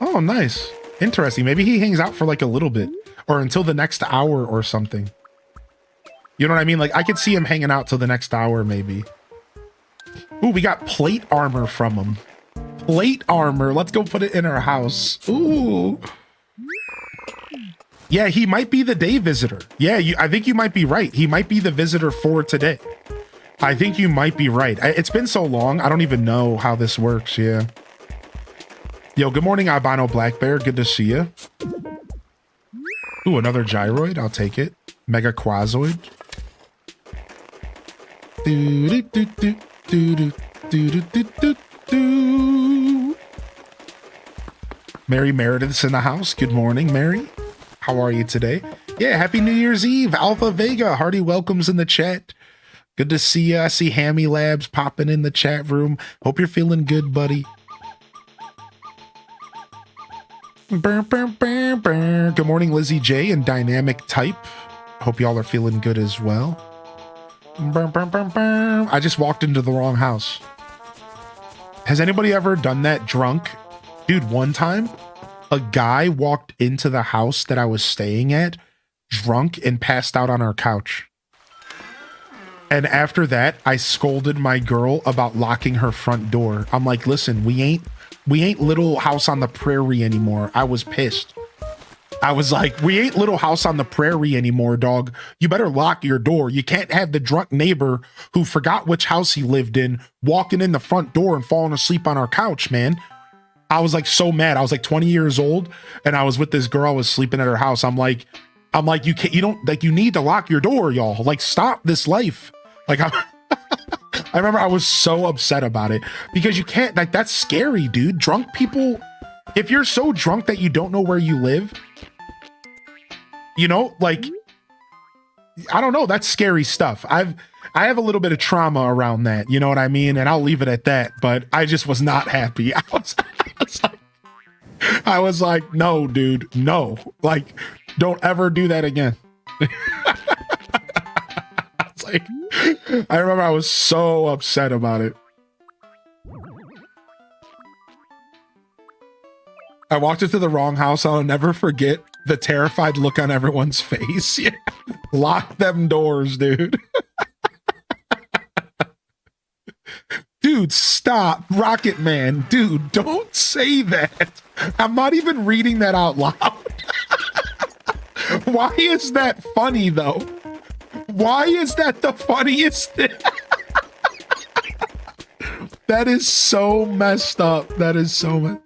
Oh, nice. Interesting. Maybe he hangs out for like a little bit or until the next hour or something. You know what I mean? Like I could see him hanging out till the next hour, maybe. Ooh, we got plate armor from him. Plate armor. Let's go put it in our house. Ooh. Yeah, he might be the day visitor. Yeah, I think you might be right. He might be the visitor for today. I think you might be right. It's been so long. I don't even know how this works. Yeah. Yo, good morning, Albino Black Bear. Good to see you. Ooh, another gyroid. I'll take it. Mega Quazoid. Mary Meredith's in the house. Good morning, Mary. How are you today? Yeah, happy New Year's Eve. Alpha Vega, hearty welcomes in the chat. Good to see you. I see Hammy Labs popping in the chat room. Hope you're feeling good, buddy. Good morning, Lizzie J and Dynamic Type. Hope y'all are feeling good as well. I just walked into the wrong house. Has anybody ever done that drunk? Dude, one time, a guy walked into the house that I was staying at, drunk and passed out on our couch. And after that, I scolded my girl about locking her front door. I'm like, listen, we ain't Little House on the Prairie anymore. I was pissed. I was like, we ain't Little House on the Prairie anymore, dog. You better lock your door. You can't have the drunk neighbor who forgot which house he lived in walking in the front door and falling asleep on our couch, man. I was like so mad. I was like 20 years old and I was with this girl. I was sleeping at her house. I'm like, you need to lock your door, y'all. Like, stop this life. Like, I remember I was so upset about it because you can't, like, that's scary, dude. Drunk people, if you're so drunk that you don't know where you live, you know, like, I don't know, that's scary stuff. I have a little bit of trauma around that, you know what I mean? And I'll leave it at that, but I just was not happy. I was like, no, dude, no. Like, don't ever do that again. It's like, I remember I was so upset about it. I walked into the wrong house. I'll never forget the terrified look on everyone's face. Yeah. Lock them doors, dude. Dude, stop. Rocket Man. Dude, don't say that. I'm not even reading that out loud. Why is that funny, though? Why is that the funniest thing? That is so messed up. That is so messed.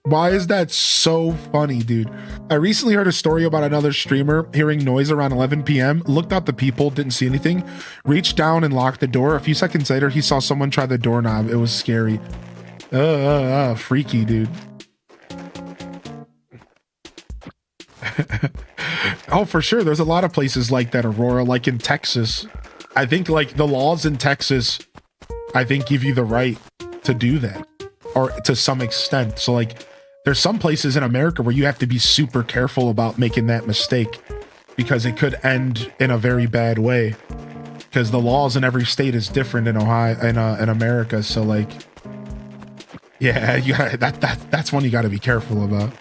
Why is that so funny, dude? I recently heard a story about another streamer hearing noise around 11 p.m., looked out the people, didn't see anything, reached down and locked the door. A few seconds later, he saw someone try the doorknob. It was scary. Freaky, dude. Oh, for sure. There's a lot of places like that, Aurora, like in Texas. I think like the laws in Texas, I think give you the right to do that, or to some extent. So like there's some places in America where you have to be super careful about making that mistake because it could end in a very bad way because the laws in every state is different in Ohio in America. So like, yeah, you gotta, that's one you got to be careful about.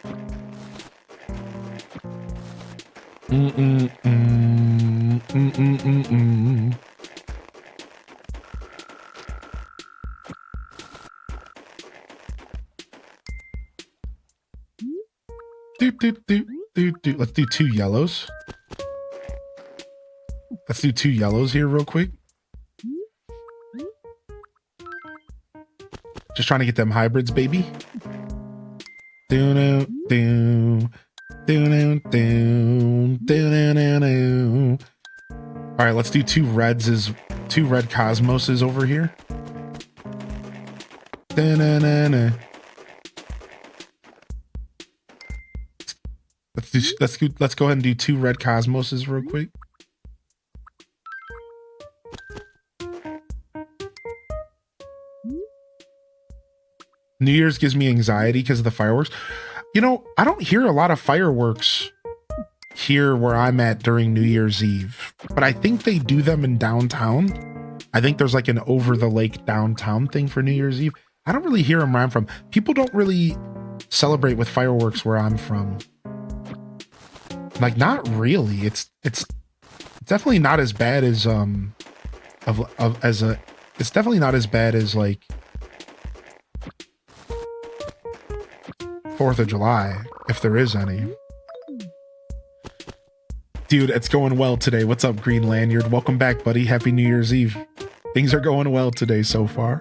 Let's do 2 yellows. Let's do 2 yellows here real quick. Just trying to get them hybrids, baby. All right, let's do 2 reds, 2 red cosmoses over here. Let's go ahead and do 2 red cosmoses real quick. New Year's gives me anxiety because of the fireworks. You know, I don't hear a lot of fireworks here where I'm at during New Year's Eve, but I think they do them in downtown. I think there's like an over the lake downtown thing for New Year's Eve. I don't really hear them where I'm from. People don't really celebrate with fireworks where I'm from. Like, not really. It's definitely not as bad as it's definitely not as bad as like 4th of July, if there is any. Dude, it's going well today. What's up, Green Lanyard? Welcome back, buddy. Happy New Year's Eve. Things are going well today so far.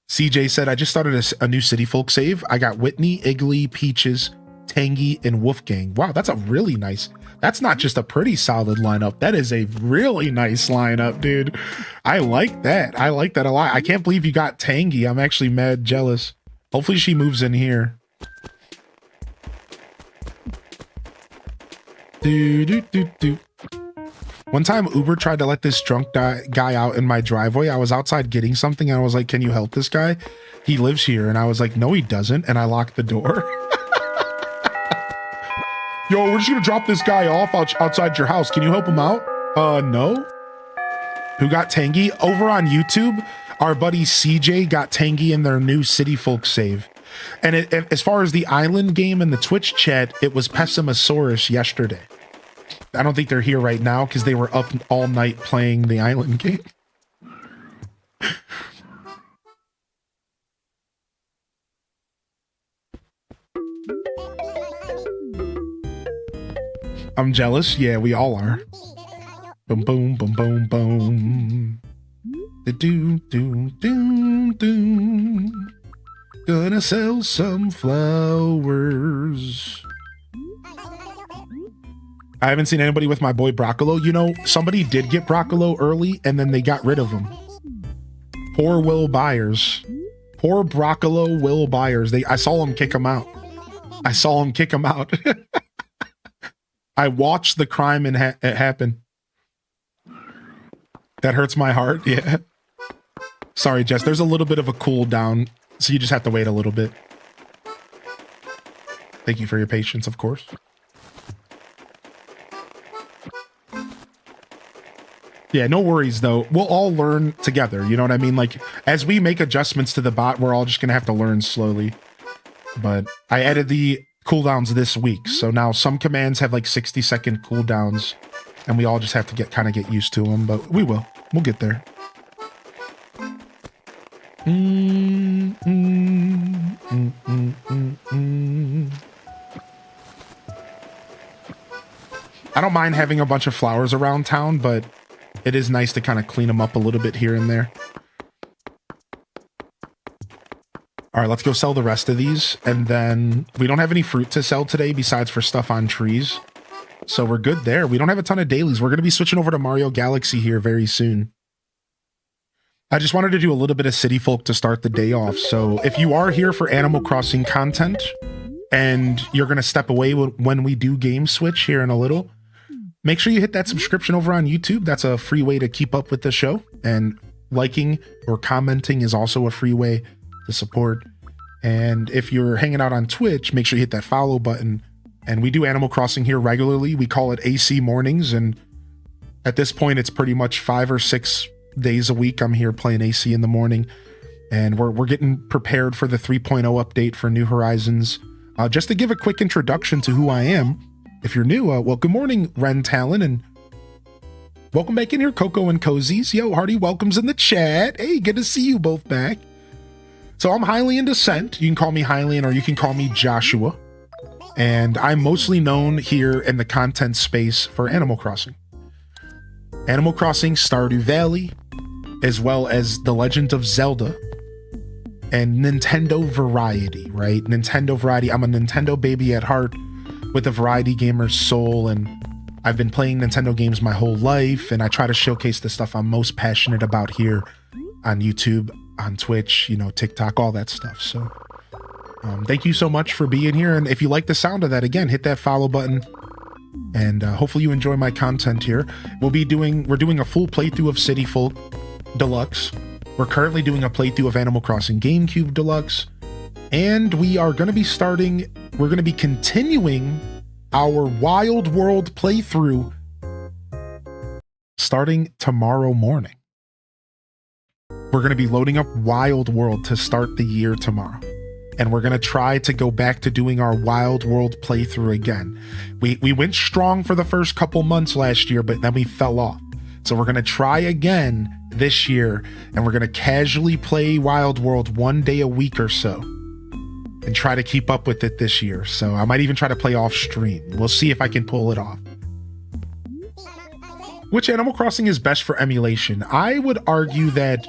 CJ said, I just started a new City Folk save. I got Whitney, Iggly, Peaches, Tangy, and Wolfgang. Wow, that's a really nice. That's not just a pretty solid lineup. That is a really nice lineup, dude. I like that. I like that a lot. I can't believe you got Tangy. I'm actually mad jealous. Hopefully she moves in here. One time Uber tried to let this drunk guy out in my driveway. I was outside getting something and I was like, can you help this guy? He lives here. And I was like, no, he doesn't. And I locked the door. Yo, we're just gonna drop this guy off outside your house. Can you help him out? No. Who got Tangy? Over on YouTube, our buddy CJ got Tangy in their new City Folk save. And as far as the island game and the Twitch chat, it was Pessimosaurus yesterday. I don't think they're here right now because they were up all night playing the island game. I'm jealous. Yeah, we all are. Boom, boom, boom, boom, boom. Do, do, do, do. Gonna sell some flowers. I haven't seen anybody with my boy Broccolo. You know, somebody did get Broccolo early and then they got rid of him. Poor Will Byers. Poor Broccolo Will Byers. I saw him kick him out. I saw him kick him out. I watched the crime and it happen. That hurts my heart. Yeah. Sorry, Jess. There's a little bit of a cool down, so you just have to wait a little bit. Thank you for your patience, of course. Yeah, no worries, though. We'll all learn together. You know what I mean? Like, as we make adjustments to the bot, we're all just going to have to learn slowly. But I added the cooldowns this week. So now some commands have like 60-second cooldowns, and we all just have to kind of get used to them, but we will. We'll get there. I don't mind having a bunch of flowers around town, but it is nice to kind of clean them up a little bit here and there. All right, let's go sell the rest of these. And then we don't have any fruit to sell today besides for stuff on trees. So we're good there. We don't have a ton of dailies. We're going to be switching over to Mario Galaxy here very soon. I just wanted to do a little bit of City Folk to start the day off. So if you are here for Animal Crossing content and you're going to step away when we do game switch here in a little, make sure you hit that subscription over on YouTube. That's a free way to keep up with the show. And liking or commenting is also a free way to support. And if you're hanging out on Twitch, make sure you hit that follow button. And we do Animal Crossing here regularly. We call it AC Mornings. And at this point, it's pretty much 5 or 6 days a week. I'm here playing AC in the morning. And we're getting prepared for the 3.0 update for New Horizons. Just to give a quick introduction to who I am, if you're new, well, good morning, Ren Talon, and welcome back in here, Coco and Cozies. Yo, Hardy, welcome's in the chat. Hey, good to see you both back. So I'm Hylian Descent. You can call me Hylian or you can call me Joshua. And I'm mostly known here in the content space for Animal Crossing. Animal Crossing Stardew Valley, as well as The Legend of Zelda, and Nintendo Variety, right? Nintendo Variety. I'm a Nintendo baby at heart with a variety gamer's soul, and I've been playing Nintendo games my whole life, and I try to showcase the stuff I'm most passionate about here on YouTube, on Twitch, you know, TikTok, all that stuff. So thank you so much for being here, and if you like the sound of that, again, hit that follow button, and hopefully you enjoy my content here. We're doing a full playthrough of City Folk Deluxe. We're currently doing a playthrough of Animal Crossing GameCube Deluxe, and we're going to be continuing our Wild World playthrough starting tomorrow morning. We're going to be loading up Wild World to start the year tomorrow. And we're going to try to go back to doing our Wild World playthrough again. We went strong for the first couple months last year, but then we fell off. So we're going to try again this year, and we're going to casually play Wild World one day a week or so and try to keep up with it this year. So I might even try to play off stream. We'll see if I can pull it off. Which Animal Crossing is best for emulation? I would argue that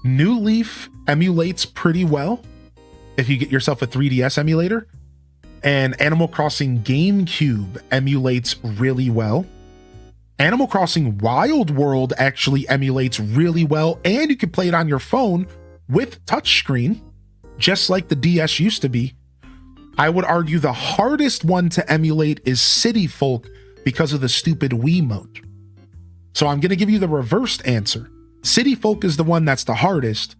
New Leaf emulates pretty well if you get yourself a 3DS emulator, and Animal Crossing GameCube emulates really well. Animal Crossing Wild World actually emulates really well, and you can play it on your phone with touchscreen, just like the DS used to be. I would argue the hardest one to emulate is City Folk because of the stupid Wiimote. So I'm going to give you the reversed answer. City Folk is the one that's the hardest.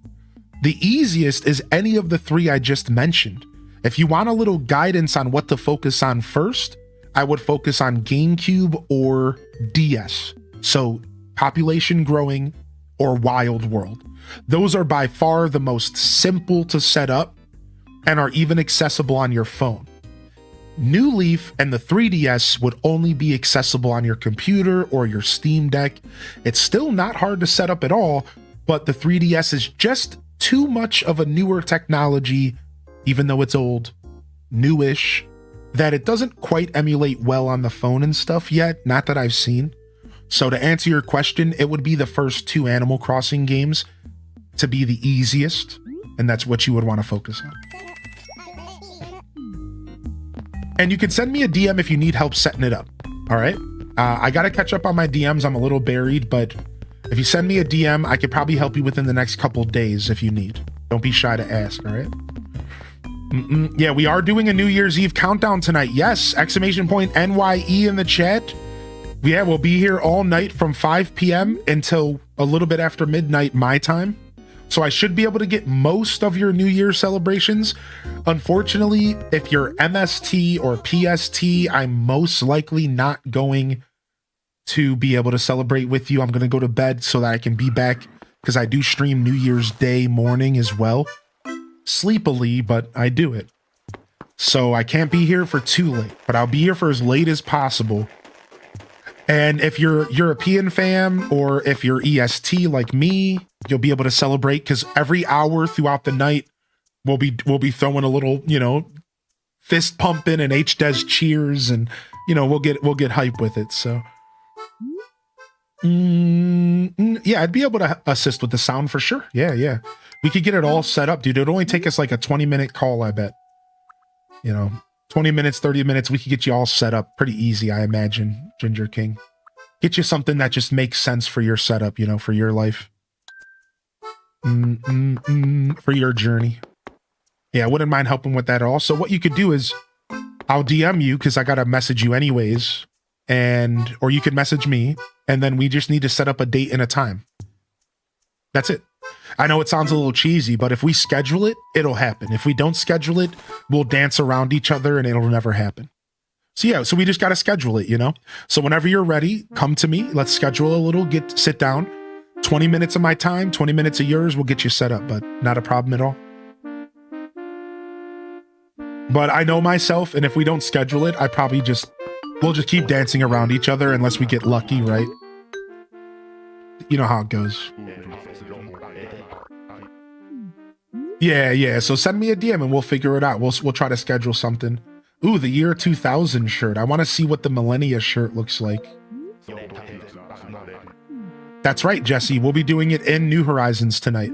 The easiest is any of the three I just mentioned. If you want a little guidance on what to focus on first, I would focus on GameCube or DS. So Population Growing or Wild World. Those are by far the most simple to set up and are even accessible on your phone. New Leaf and the 3DS would only be accessible on your computer or your Steam Deck. It's still not hard to set up at all, but the 3DS is just too much of a newer technology, even though it's old, newish, that it doesn't quite emulate well on the phone and stuff yet, not that I've seen. So to answer your question, it would be the first two Animal Crossing games to be the easiest, and that's what you would want to focus on. And you can send me a DM if you need help setting it up, all right? I got to catch up on my DMs. I'm a little buried, but if you send me a DM, I could probably help you within the next couple days if you need. Don't be shy to ask, all right? Yeah, we are doing a New Year's Eve countdown tonight. Yes, exclamation point NYE in the chat. Yeah, we'll be here all night from 5 p.m. until a little bit after midnight my time. So I should be able to get most of your New Year's celebrations. Unfortunately, if you're MST or PST, I'm most likely not going to be able to celebrate with you. I'm going to go to bed so that I can be back because I do stream New Year's Day morning as well. Sleepily, but I do it. So I can't be here for too late, but I'll be here for as late as possible. And if you're European fam or if you're EST like me, you'll be able to celebrate because every hour throughout the night we'll be throwing a little, you know, fist pumping and HDES cheers, and you know, we'll get hype with it. So yeah, I'd be able to assist with the sound for sure. Yeah. We could get it all set up, dude. It'd only take us like a 20-minute call, I bet. You know, 20 minutes, 30 minutes, we could get you all set up pretty easy, I imagine, Ginger King. Get you something that just makes sense for your setup, you know, for your life. For your journey. Yeah, I wouldn't mind helping with that at all. So what you could do is I'll DM you because I got to message you anyways. Or you could message me, and then we just need to set up a date and a time. That's it. I know it sounds a little cheesy, but if we schedule it, it'll happen. If we don't schedule it, we'll dance around each other and it'll never happen. So yeah, so we just got to schedule it, you know? So whenever you're ready, come to me. Let's schedule a little, sit down. 20 minutes of my time, 20 minutes of yours, we'll get you set up, but not a problem at all. But I know myself, and if we don't schedule it, we'll just keep dancing around each other unless we get lucky, right? You know how it goes. Yeah. So send me a DM and we'll figure it out. We'll try to schedule something. Ooh, the year 2000 shirt. I want to see what the Millennia shirt looks like. That's right, Jesse. We'll be doing it in New Horizons tonight.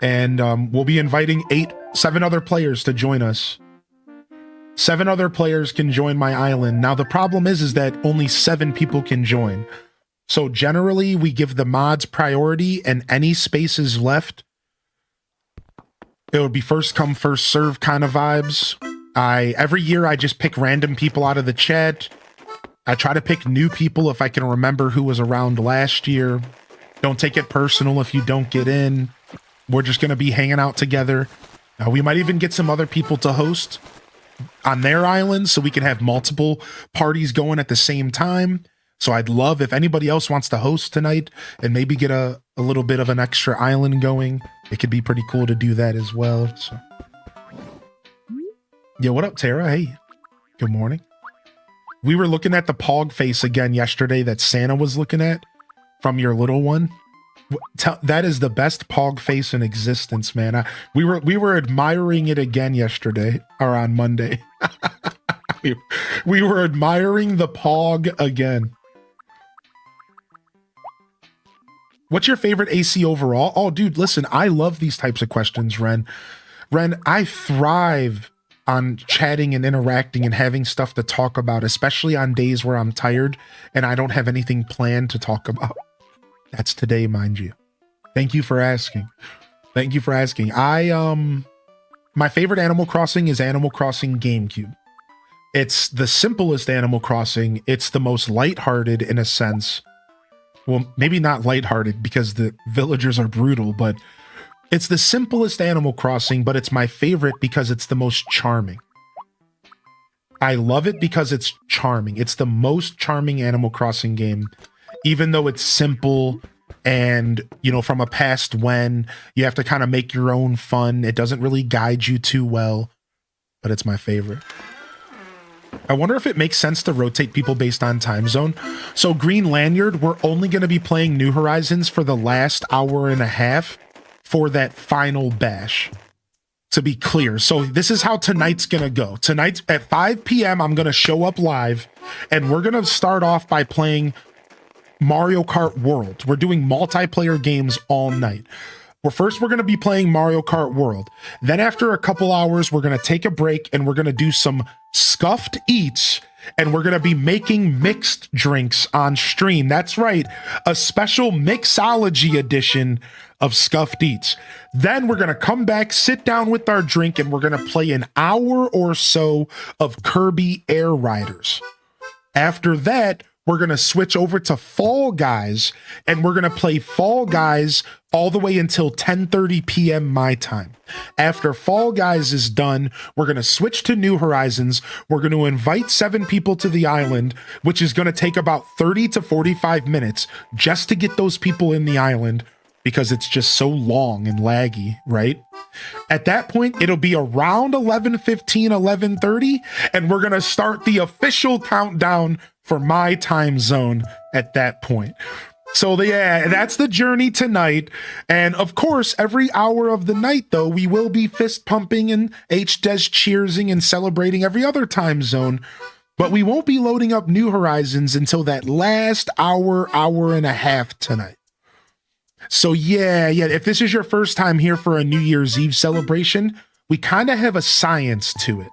And we'll be inviting 7 other players to join us. 7 other players can join my island. Now, the problem is that only 7 people can join. So generally, we give the mods priority, and any spaces left, it would be first come, first serve kind of vibes. Every year, I just pick random people out of the chat. I try to pick new people if I can remember who was around last year. Don't take it personal if you don't get in. We're just going to be hanging out together. We might even get some other people to host on their island so we can have multiple parties going at the same time. So I'd love if anybody else wants to host tonight and maybe get a little bit of an extra island going. It could be pretty cool to do that as well. So, yeah, what up, Tara? Hey, good morning. We were looking at the Pog face again yesterday that Santa was looking at from your little one. That is the best Pog face in existence, man. We were admiring it again yesterday, or on Monday. we were admiring the Pog again. What's your favorite AC overall? Oh, dude, listen, I love these types of questions, Ren. Ren, I thrive on chatting and interacting and having stuff to talk about, especially on days where I'm tired and I don't have anything planned to talk about. That's today, mind you. Thank you for asking. Thank you for asking. My favorite Animal Crossing is Animal Crossing GameCube. It's the simplest Animal Crossing. It's the most lighthearted in a sense. Well, maybe not lighthearted because the villagers are brutal, but it's the simplest Animal Crossing, but it's my favorite because it's the most charming. I love it because it's charming. It's the most charming Animal Crossing game, even though it's simple and, you know, from a past when you have to kind of make your own fun. It doesn't really guide you too well, but it's my favorite. I wonder if it makes sense to rotate people based on time zone. So Green Lanyard, we're only going to be playing New Horizons for the last hour and a half for that final bash, to be clear. So this is how tonight's going to go. Tonight at 5 p.m., I'm going to show up live, and we're going to start off by playing Mario Kart World. We're doing multiplayer games all night. We're going to be playing Mario Kart World. Then after a couple hours, we're going to take a break, and we're going to do some scuffed eats, and we're going to be making mixed drinks on stream. That's right, a special mixology edition of Scuffed Eats. Then we're going to come back, sit down with our drink, and we're going to play an hour or so of Kirby Air Riders. After that, we're going to switch over to Fall Guys, and we're going to play Fall Guys all the way until 10:30 p.m. my time. After Fall Guys is done, we're going to switch to New Horizons. We're going to invite 7 people to the island, which is going to take about 30 to 45 minutes just to get those people in the island. because it's just so long and laggy, right? At that point, it'll be around 11:15, 11:30, and we're going to start the official countdown for my time zone at that point. So yeah, that's the journey tonight. And of course, every hour of the night, though, we will be fist pumping and HDes cheersing and celebrating every other time zone. But we won't be loading up New Horizons until that last hour, hour and a half tonight. So yeah, if this is your first time here for a New Year's Eve celebration, we kind of have a science to it.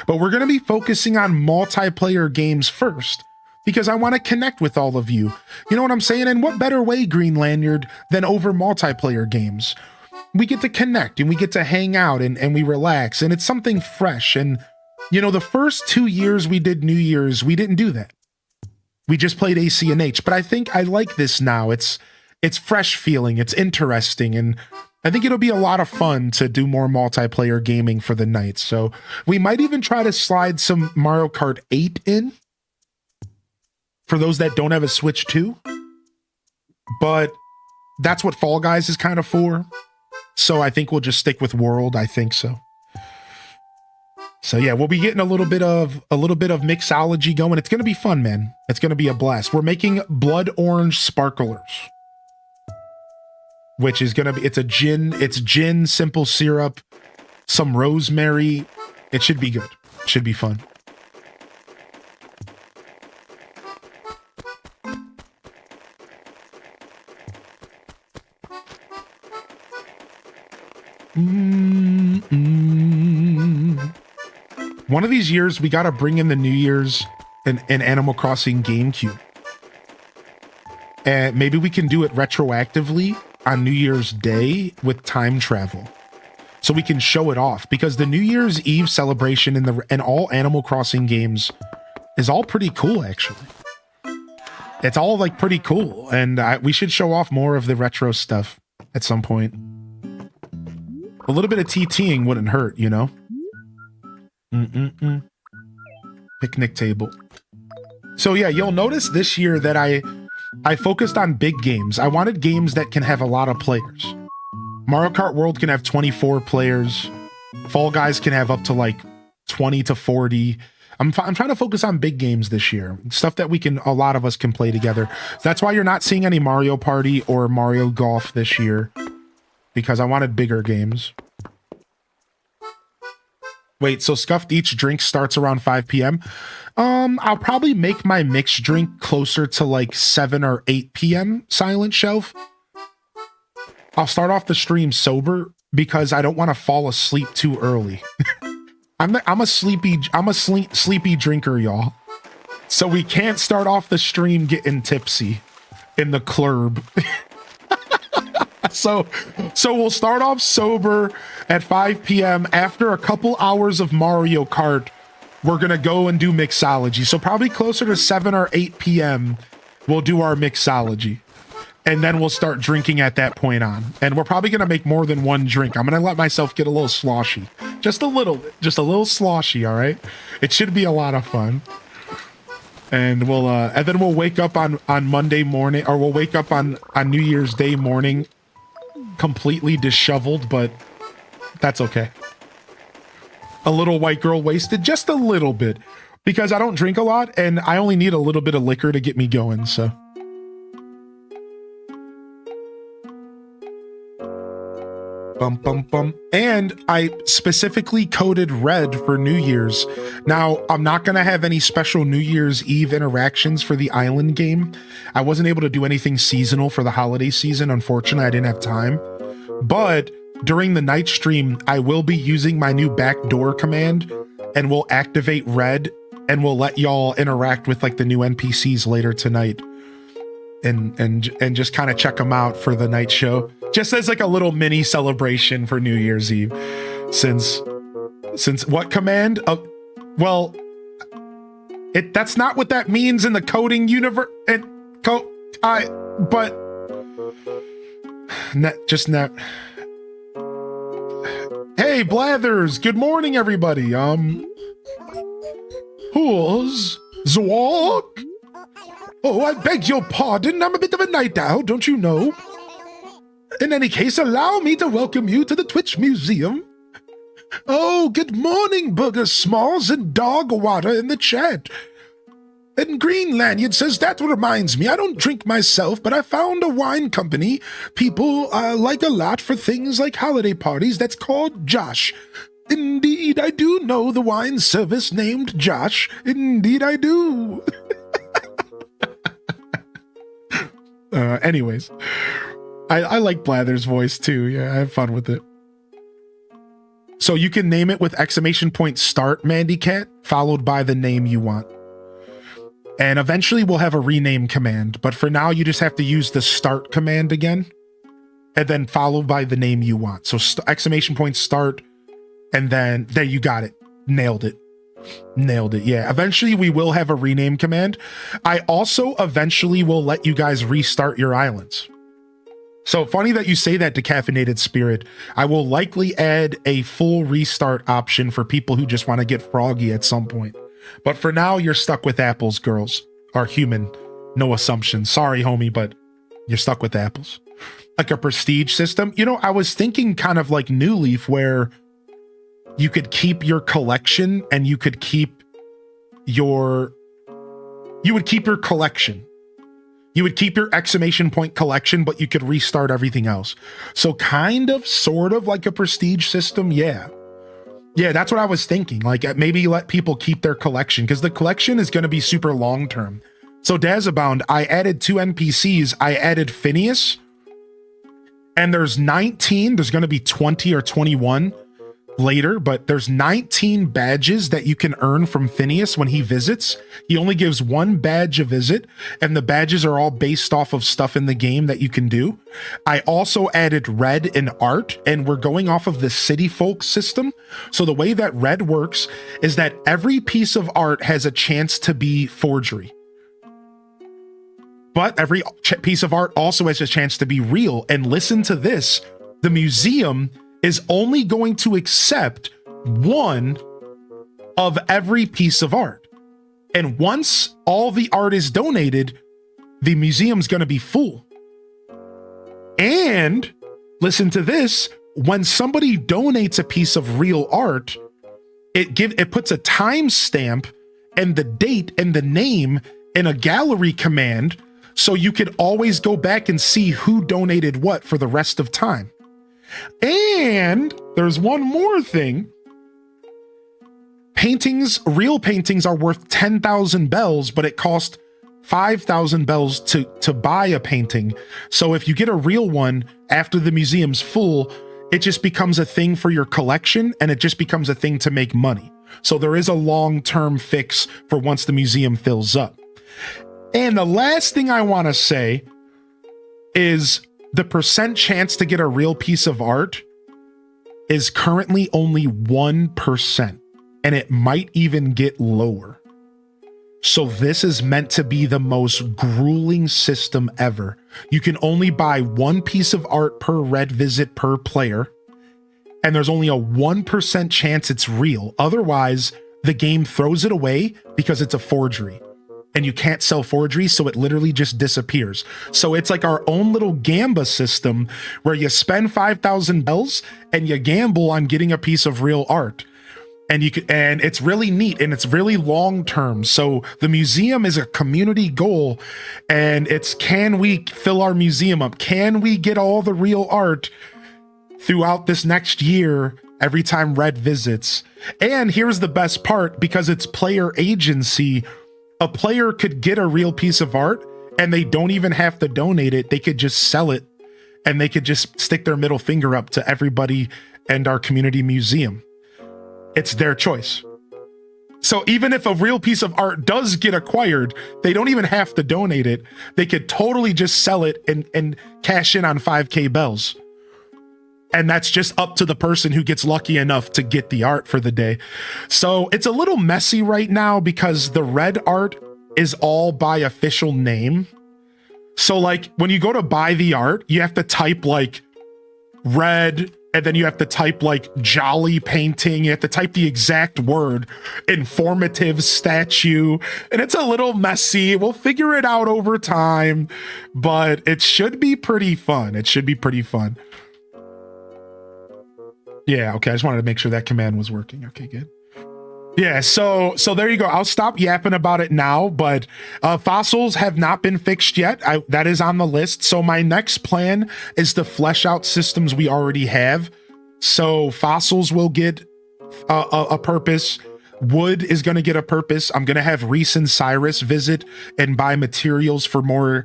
But we're going to be focusing on multiplayer games first, because I want to connect with all of you. You know what I'm saying? And what better way, Green Lanyard, than over multiplayer games? We get to connect and we get to hang out and we relax, and it's something fresh. And, you know, the first 2 years we did New Year's, we didn't do that. We just played AC&H, but I think I like this now. It's fresh feeling, it's interesting, and I think it'll be a lot of fun to do more multiplayer gaming for the night. So we might even try to slide some Mario Kart 8 in, for those that don't have a Switch 2, but that's what Fall Guys is kind of for. So I think we'll just stick with World. I think so. So yeah, we'll be getting a little bit of mixology going. It's going to be fun, man. It's going to be a blast. We're making blood orange sparklers, which is going to be, it's gin, simple syrup, some rosemary. It should be good. It should be fun. One of these years, we got to bring in the New Year's and Animal Crossing GameCube. And maybe we can do it retroactively on New Year's Day with time travel, so we can show it off, because the New Year's Eve celebration in all Animal Crossing games is all pretty cool, actually. It's all like pretty cool, and we should show off more of the retro stuff at some point. A little bit of TTing wouldn't hurt, you know? Picnic table. So yeah, you'll notice this year that I focused on big games. I wanted games that can have a lot of players. Mario Kart World can have 24 players. Fall Guys can have up to like 20 to 40. I'm trying to focus on big games this year. Stuff that a lot of us can play together. That's why you're not seeing any Mario Party or Mario Golf this year, because I wanted bigger games. Wait, so Scuffed each drink starts around 5 p.m.? I'll probably make my mixed drink closer to like 7 or 8 p.m. Silent Shelf. I'll start off the stream sober because I don't want to fall asleep too early. I'm a sleepy drinker, y'all. So we can't start off the stream getting tipsy in the club. So we'll start off sober at 5 p.m. After a couple hours of Mario Kart, we're going to go and do mixology. So probably closer to 7 or 8 p.m. we'll do our mixology. And then we'll start drinking at that point on. And we're probably going to make more than one drink. I'm going to let myself get a little sloshy. Just a little sloshy, all right? It should be a lot of fun. And then we'll wake up on Monday morning, or we'll wake up on New Year's Day morning completely disheveled, but that's okay. A little white girl wasted, just a little bit, because I don't drink a lot and I only need a little bit of liquor to get me going, so. Bum, bum, bum. And I specifically coded red for New Year's. Now, I'm not going to have any special New Year's Eve interactions for the island game. I wasn't able to do anything seasonal for the holiday season. Unfortunately, I didn't have time. But during the night stream, I will be using my new backdoor command, and we'll activate red, and we'll let y'all interact with like the new NPCs later tonight. And just kind of check them out for the night show, just as like a little mini celebration for New Year's Eve. Since what command? Well, that's not what that means in the coding universe. But Hey, Blathers. Good morning, everybody. Who's Zwalk? Oh, I beg your pardon. I'm a bit of a night owl, don't you know? In any case, allow me to welcome you to the Twitch Museum. Oh, good morning, Burger Smalls and Dog Water in the chat. And Green Lanyard says, that reminds me, I don't drink myself, but I found a wine company people like a lot for things like holiday parties that's called Josh. Indeed, I do know the wine service named Josh. Indeed, I do. Anyways, I like Blather's voice too. Yeah, I have fun with it. So you can name it with exclamation point start, Mandy Cat, followed by the name you want. And eventually we'll have a rename command, but for now you just have to use the start command again, and then followed by the name you want. So exclamation point start, and then there you got it. Nailed it. Nailed it. Yeah, eventually we will have a rename command. I also eventually will let you guys restart your islands. So funny that you say that, Decaffeinated Spirit. I will likely add a full restart option for people who just want to get froggy at some point. But for now, you're stuck with apples, girls. Or human. No assumption. Sorry, homie, but you're stuck with apples. Like a prestige system. You know, I was thinking kind of like New Leaf, where you could keep your collection and you could keep your... You would keep your collection. You would keep your exclamation point collection, but you could restart everything else. So kind of, sort of like a prestige system, yeah. Yeah, that's what I was thinking. Like maybe let people keep their collection, because the collection is going to be super long term. So Dazabound, I added 2 NPCs. I added Phineas, and there's 19. There's going to be 20 or 21 later, but there's 19 badges that you can earn from Phineas when he visits. He only gives 1 badge a visit, and the badges are all based off of stuff in the game that you can do. I also added red in art, and we're going off of the City Folk system. So the way that red works is that every piece of art has a chance to be forgery. But every piece of art also has a chance to be real. And listen to this, the museum is only going to accept 1 of every piece of art. And once all the art is donated, the museum's going to be full. And listen to this, when somebody donates a piece of real art, it puts a timestamp and the date and the name in a gallery command, so you could always go back and see who donated what for the rest of time. And there's one more thing. Paintings, real paintings are worth 10,000 bells, but it costs 5,000 bells to buy a painting. So if you get a real one after the museum's full, it just becomes a thing for your collection, and it just becomes a thing to make money. So there is a long-term fix for once the museum fills up. And the last thing I want to say is the percent chance to get a real piece of art is currently only 1%, and it might even get lower. So this is meant to be the most grueling system ever. You can only buy 1 piece of art per red visit per player, and there's only a 1% chance it's real. Otherwise, the game throws it away because it's a forgery. And you can't sell forgeries, so it literally just disappears. So it's like our own little Gamba system where you spend 5,000 bells and you gamble on getting a piece of real art. And it's really neat, and it's really long term. So the museum is a community goal, and it's, can we fill our museum up? Can we get all the real art throughout this next year every time Red visits? And here's the best part, because it's player agency, a player could get a real piece of art and they don't even have to donate it. They could just sell it, and they could just stick their middle finger up to everybody and our community museum. It's their choice. So even if a real piece of art does get acquired, they don't even have to donate it. They could totally just sell it and cash in on 5K bells. And that's just up to the person who gets lucky enough to get the art for the day. So it's a little messy right now because the red art is all by official name. So like when you go to buy the art, you have to type like red and then you have to type like jolly painting. You have to type the exact word, informative statue, and it's a little messy. We'll figure it out over time, but it should be pretty fun. It should be pretty fun. Yeah, okay, I just wanted to make sure that command was working. Okay, good. Yeah, so there you go. I'll stop yapping about it now, but fossils have not been fixed yet. That is on the list. So my next plan is to flesh out systems we already have. So fossils will get a purpose. Wood is going to get a purpose. I'm going to have Reese and Cyrus visit and buy materials for more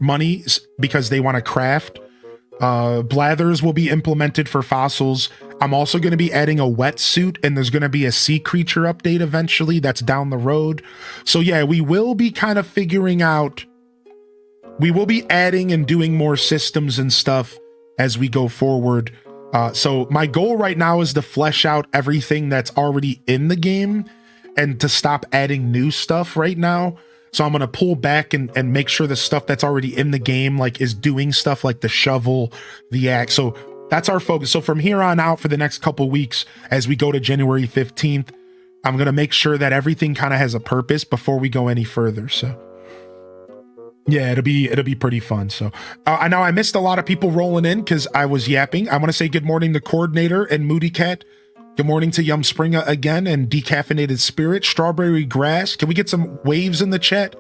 money because they want to craft. Blathers will be implemented for fossils. I'm also going to be adding a wetsuit, and there's going to be a sea creature update eventually. That's down the road. So yeah, we will be kind of figuring out, we will be adding and doing more systems and stuff as we go forward. So my goal right now is to flesh out everything that's already in the game and to stop adding new stuff right now. So I'm going to pull back and make sure the stuff that's already in the game, like, is doing stuff like the shovel, the axe. So that's our focus. So from here on out for the next couple weeks, as we go to January 15th, I'm going to make sure that everything kind of has a purpose before we go any further. So yeah, it'll be pretty fun. So I know I missed a lot of people rolling in because I was yapping. I want to say good morning to Coordinator and Moody Cat. Good morning to Yum Springer again and Decaffeinated Spirit, Strawberry Grass. Can we get some waves in the chat?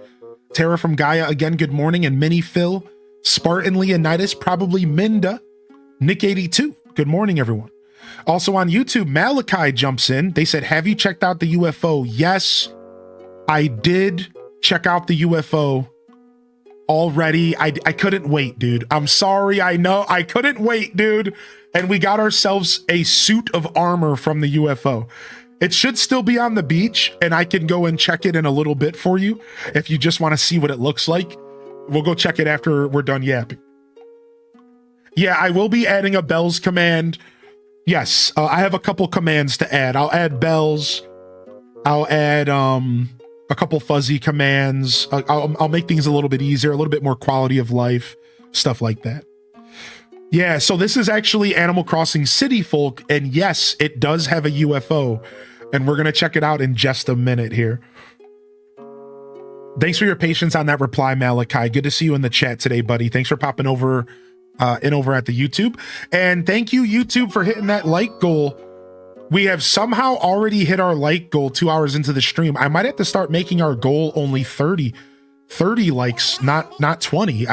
Tara from Gaia again, good morning. And Minnie Phil, Spartan Leonidas, probably Minda, Nick 82. Good morning, everyone. Also on YouTube, Malachi jumps in. They said, have you checked out the UFO? Yes, I did check out the UFO already. I couldn't wait, dude. I'm sorry. I know I couldn't wait, dude. And we got ourselves a suit of armor from the UFO. It should still be on the beach, and I can go and check it in a little bit for you. If you just want to see what it looks like, we'll go check it after we're done yapping. Yeah, I will be adding a bells command. Yes, I have a couple commands to add. I'll add bells. I'll add a couple fuzzy commands. I'll make things a little bit easier, a little bit more quality of life, stuff like that. Yeah, so this is actually Animal Crossing City Folk, and yes, it does have a UFO, and we're going to check it out in just a minute here. Thanks for your patience on that reply, Malachi. Good to see you in the chat today, buddy. Thanks for popping over over at the YouTube. And thank you, YouTube, for hitting that like goal. We have somehow already hit our like goal 2 hours into the stream. I might have to start making our goal only 30 likes, not 20.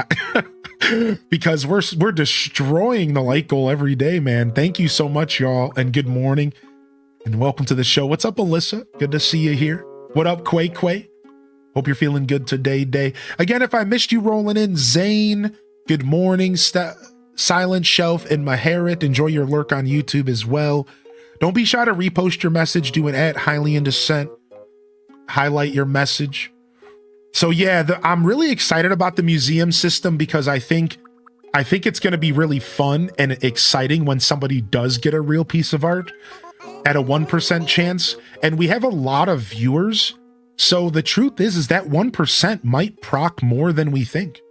Because we're destroying the like goal every day, man. Thank you so much, y'all, and good morning and welcome to the show. What's up, Alyssa? Good to see you here. What up, Quay? Hope you're feeling good today. Again, if I missed you rolling in, Zane, good morning. Silent Shelf and Maharit, enjoy your lurk on YouTube as well. Don't be shy to repost your message. Do an @Highly Descent. Highlight your message. So yeah, I'm really excited about the museum system because I think it's going to be really fun and exciting when somebody does get a real piece of art at a 1% chance. And we have a lot of viewers. So the truth is that 1% might proc more than we think.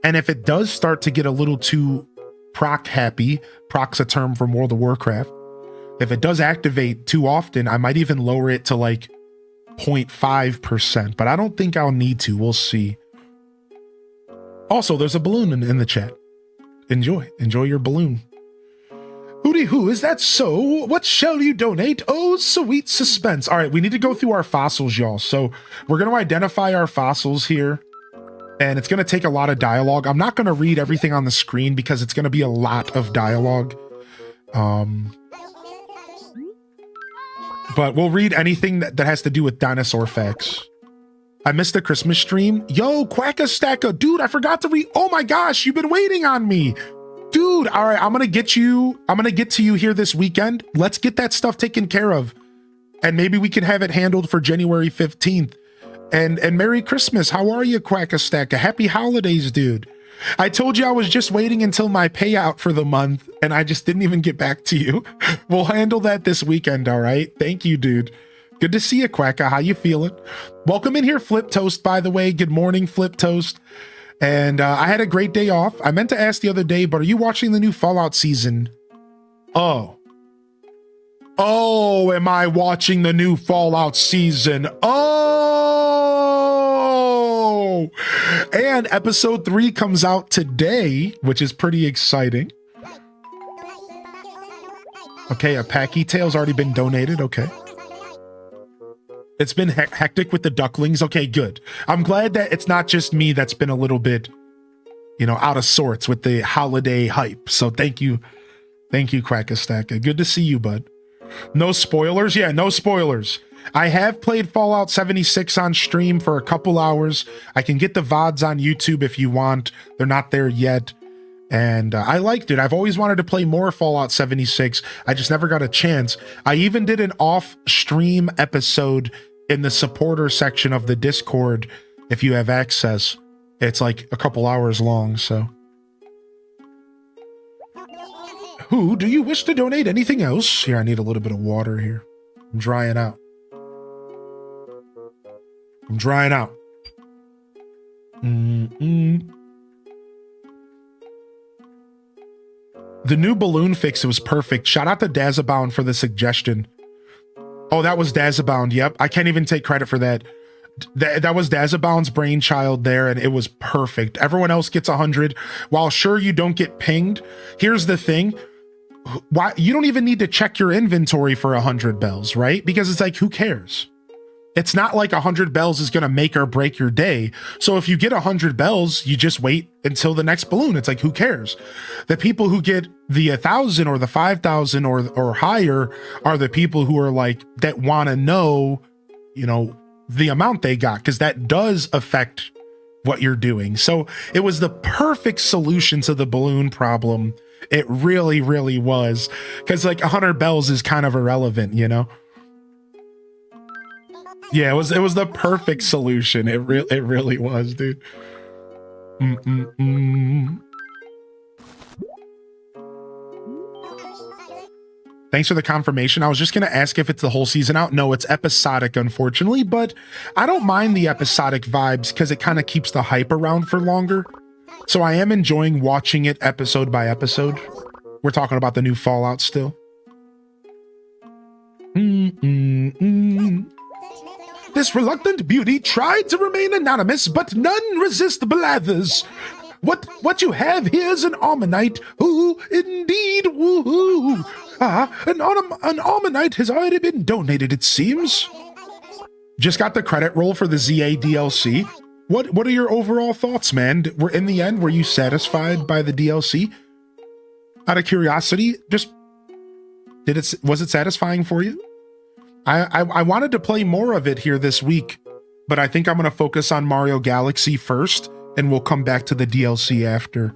And if it does start to get a little too proc happy, proc's a term from World of Warcraft. If it does activate too often, I might even lower it to like 0.5%, but I don't think I'll need to. We'll see. Also, there's a balloon in the chat. Enjoy your balloon. Hooty hoo, is that so? What shall you donate? Oh, sweet suspense. All right, we need to go through our fossils, y'all. So we're going to identify our fossils here, and it's going to take a lot of dialogue. I'm not going to read everything on the screen because it's going to be a lot of dialogue. But we'll read anything that has to do with dinosaur facts. I missed the Christmas stream. Yo, Quackastacka, dude, I forgot to read. Oh my gosh, you've been waiting on me. Dude, all right, I'm going to get to you here this weekend. Let's get that stuff taken care of. And maybe we can have it handled for January 15th. And Merry Christmas. How are you, Quackastacka? Happy holidays, dude. I told you I was just waiting until my payout for the month, and I just didn't even get back to you. We'll handle that this weekend, all right? Thank you, dude. Good to see you, Quacka. How you feeling? Welcome in here, Flip Toast, by the way. Good morning, Flip Toast. And I had a great day off. I meant to ask the other day, but are you watching the new Fallout season? Oh, am I watching the new Fallout season? Oh, and episode 3 comes out today, which is pretty exciting. Okay, a Packy Tail's already been donated. Okay. It's been hectic with the ducklings. Okay, good. I'm glad that it's not just me that's been a little bit, out of sorts with the holiday hype. So thank you. Thank you, Crackastacka. Good to see you, bud. No spoilers? Yeah, no spoilers. I have played Fallout 76 on stream for a couple hours. I can get the VODs on YouTube if you want. They're not there yet. And I liked it. I've always wanted to play more Fallout 76. I just never got a chance. I even did an off-stream episode in the supporter section of the Discord if you have access. It's like a couple hours long, so. Who, do you wish to donate anything else? Here, I need a little bit of water here. I'm drying out. The new balloon fix was perfect. Shout out to Dazabound for the suggestion. Oh, that was Dazabound. Yep. I can't even take credit for that. That was Dazabound's brainchild there, and it was perfect. Everyone else gets 100. While sure you don't get pinged, here's the thing. Why you don't even need to check your inventory for 100 bells, right? Because it's like, who cares? It's not like 100 bells is going to make or break your day. So if you get 100 bells, you just wait until the next balloon. It's like, who cares? The people who get the 1,000 or the 5,000 or higher are the people who are like, that want to know, the amount they got, because that does affect what you're doing. So it was the perfect solution to the balloon problem. It really, really was. Because like 100 bells is kind of irrelevant, Yeah, it was the perfect solution. It really was, dude. Thanks for the confirmation. I was just going to ask if it's the whole season out. No, it's episodic, unfortunately, but I don't mind the episodic vibes because it kind of keeps the hype around for longer. So I am enjoying watching it episode by episode. We're talking about the new Fallout still. This reluctant beauty tried to remain anonymous, but none resist Blathers. What you have here is an Ammonite. Ooh, indeed, woohoo. An Ammonite has already been donated, it seems. Just got the credit roll for the ZA DLC. What are your overall thoughts, man? In the end, were you satisfied by the DLC? Out of curiosity, was it satisfying for you? I wanted to play more of it here this week, but I think I'm going to focus on Mario Galaxy first, and we'll come back to the DLC after.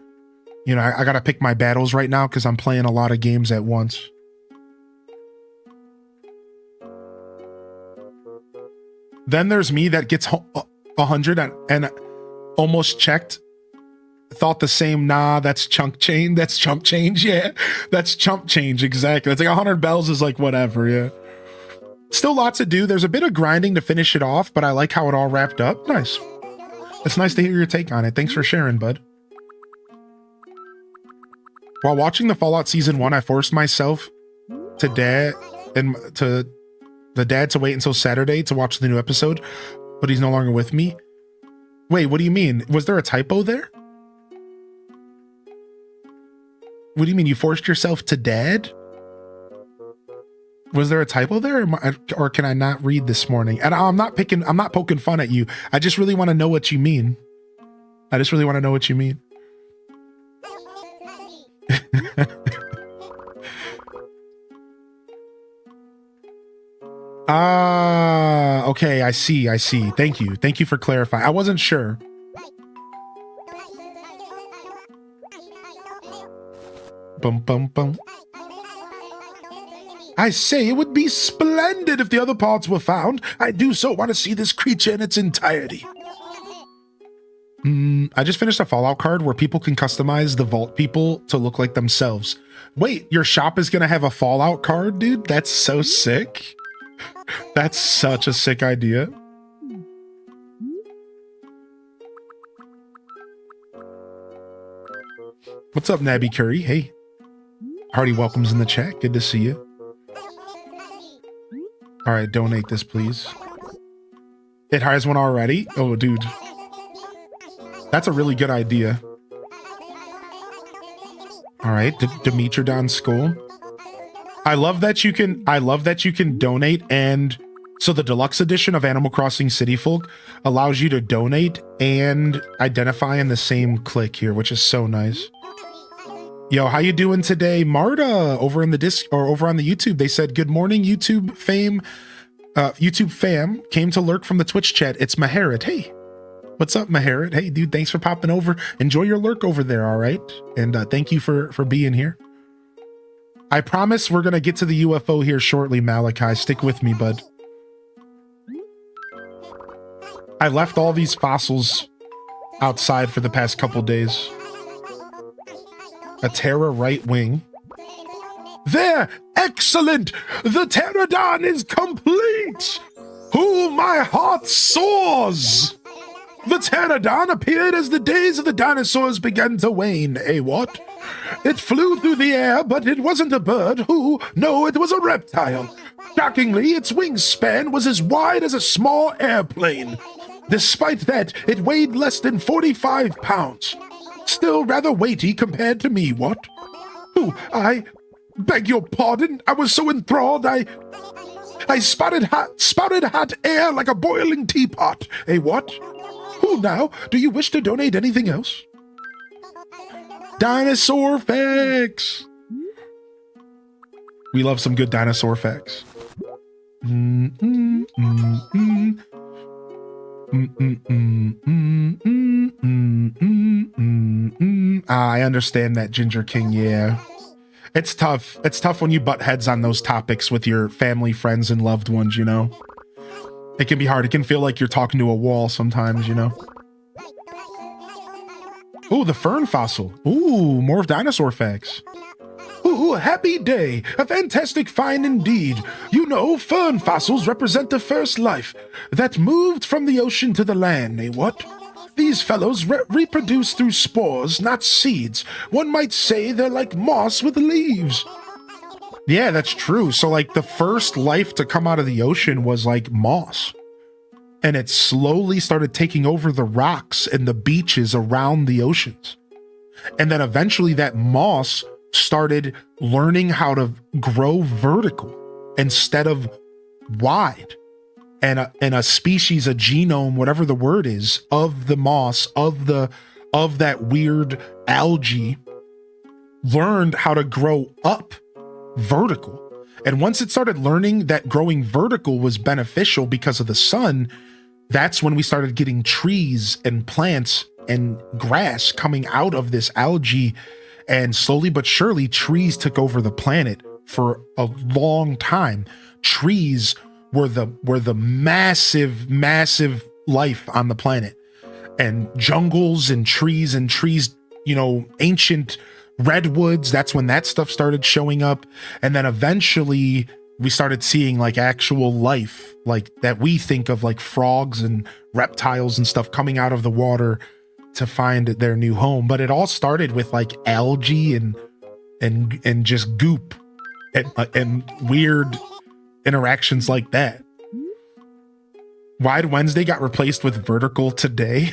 I got to pick my battles right now because I'm playing a lot of games at once. Then there's me that gets 100 and almost checked. Thought the same. Nah, that's chunk change. That's chump change. Yeah, that's chump change. Exactly. It's like 100 bells is like whatever. Yeah. Still lots to do. There's a bit of grinding to finish it off, but I like how it all wrapped up. Nice. It's nice to hear your take on it. Thanks for sharing, bud. While watching the Fallout Season 1, I forced myself to the dad to wait until Saturday to watch the new episode, but he's no longer with me. Wait, what do you mean? Was there a typo there? What do you mean? You forced yourself to dad? Was there a typo there, or can I not read this morning? And I'm not poking fun at you. I just really want to know what you mean. Okay, I see. Thank you for clarifying. I wasn't sure. Bum bum bum. I say it would be splendid if the other parts were found. I do so want to see this creature in its entirety. I just finished a Fallout card where people can customize the vault people to look like themselves. Wait, your shop is going to have a Fallout card, dude? That's so sick. That's such a sick idea. What's up, Nabby Curry? Hey. Hearty welcomes in the chat. Good to see you. All right, donate this, please. It has one already? Oh, dude. That's a really good idea. All right, Dimitrodon School. I love that you can donate, and so the deluxe edition of Animal Crossing City Folk allows you to donate and identify in the same click here, which is so nice. Yo, how you doing today? Marta over in the disc or over on the YouTube, they said, good morning, YouTube fame. YouTube fam came to lurk from the Twitch chat. It's Maharit. Hey, what's up, Maharit? Hey, dude, thanks for popping over. Enjoy your lurk over there, all right? And thank you for being here. I promise we're going to get to the UFO here shortly, Malachi. Stick with me, bud. I left all these fossils outside for the past couple days. A Terra right wing. There! Excellent! The pterodon is complete! Oh, my heart soars! The pterodon appeared as the days of the dinosaurs began to wane. Eh, what? It flew through the air, but it wasn't a bird. No, it was a reptile. Shockingly, its wingspan was as wide as a small airplane. Despite that, it weighed less than 45 pounds. Still rather weighty compared to me, what? I beg your pardon. I was so enthralled, I spouted hot air like a boiling teapot. Eh, what? Now, do you wish to donate anything else? Dinosaur facts. We love some good dinosaur facts. I understand that, Ginger King. Yeah, it's tough. It's tough when you butt heads on those topics with your family, friends, and loved ones, you know? It can be hard. It can feel like you're talking to a wall sometimes, you know? Ooh, the fern fossil. Ooh, more of dinosaur facts. Ooh, happy day. A fantastic find indeed. You know, fern fossils represent the first life that moved from the ocean to the land, eh, what? These fellows reproduce through spores, not seeds. One might say they're like moss with leaves. Yeah, that's true. So, like, the first life to come out of the ocean was like moss. And it slowly started taking over the rocks and the beaches around the oceans. And then eventually that moss started learning how to grow vertical instead of wide. And a species, a genome, whatever the word is, of the moss, of that weird algae, learned how to grow up vertical. And once it started learning that growing vertical was beneficial because of the sun, that's when we started getting trees and plants and grass coming out of this algae. And slowly but surely, trees took over the planet for a long time. Trees were the massive, massive life on the planet. And jungles and trees, you know, ancient redwoods, that's when that stuff started showing up. And then eventually we started seeing like actual life, like that we think of, like frogs and reptiles and stuff coming out of the water to find their new home. But it all started with like algae and just goop and weird interactions like that. Wide Wednesday got replaced with vertical today.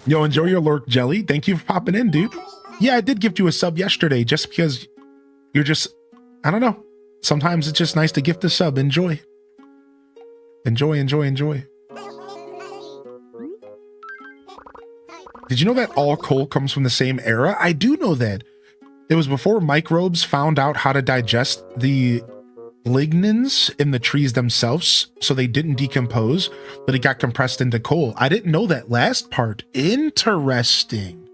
Yo, enjoy your lurk, Jelly. Thank you for popping in, dude. Yeah, I did gift you a sub yesterday just because you're just, I don't know. Sometimes it's just nice to gift a sub. Enjoy. Enjoy, enjoy, enjoy. Did you know that all coal comes from the same era? I do know that. It was before microbes found out how to digest the lignins in the trees themselves, so they didn't decompose, but it got compressed into coal. I didn't know that last part. Interesting.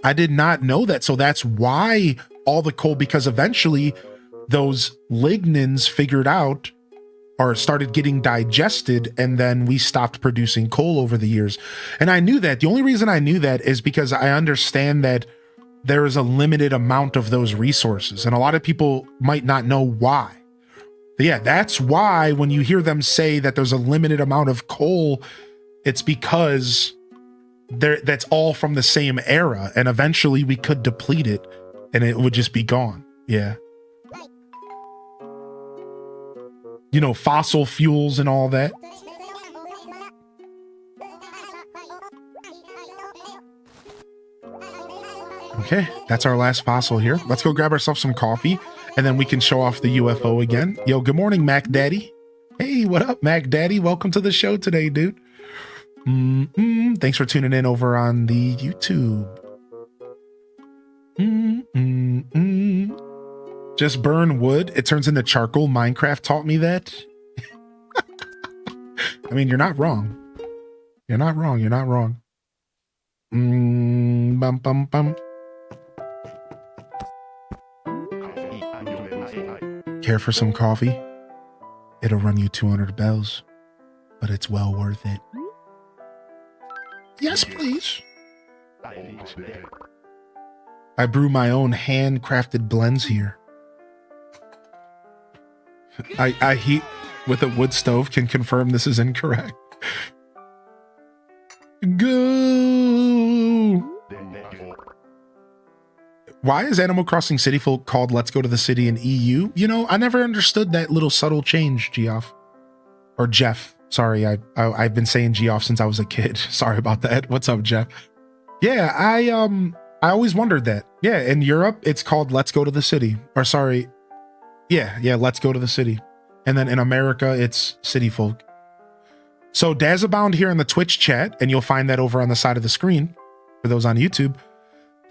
I did not know that. So that's why all the coal, because eventually those lignins figured out or started getting digested, and then we stopped producing coal over the years. And I knew that. The only reason I knew that is because I understand that there is a limited amount of those resources, and a lot of people might not know why. But yeah, that's why when you hear them say that there's a limited amount of coal, it's because that's all from the same era, and eventually we could deplete it and it would just be gone. Yeah. You know, fossil fuels and all that. Okay, that's our last fossil here. Let's go grab ourselves some coffee, and then we can show off the UFO again. Yo, good morning, Mac Daddy. Hey, what up, Mac Daddy? Welcome to the show today, dude. Thanks for tuning in over on the YouTube. Just burn wood. It turns into charcoal. Minecraft taught me that. I mean, you're not wrong. You're not wrong. You're not wrong. Bum, bum, bum. Care for some coffee? It'll run you 200 bells, but it's well worth it. Yes, please. I brew my own handcrafted blends here. I heat with a wood stove. Can confirm this is incorrect. Go. Why is Animal Crossing City Folk called Let's Go to the City in EU? You know, I never understood that little subtle change, Geoff. Or Jeff. Sorry, I've been saying Geoff since I was a kid. Sorry about that. What's up, Jeff? Yeah, I always wondered that. Yeah, in Europe, it's called Let's Go to the City. Or sorry. Yeah, Let's Go to the City. And then in America, it's City Folk. So Dazabound here in the Twitch chat, and you'll find that over on the side of the screen for those on YouTube.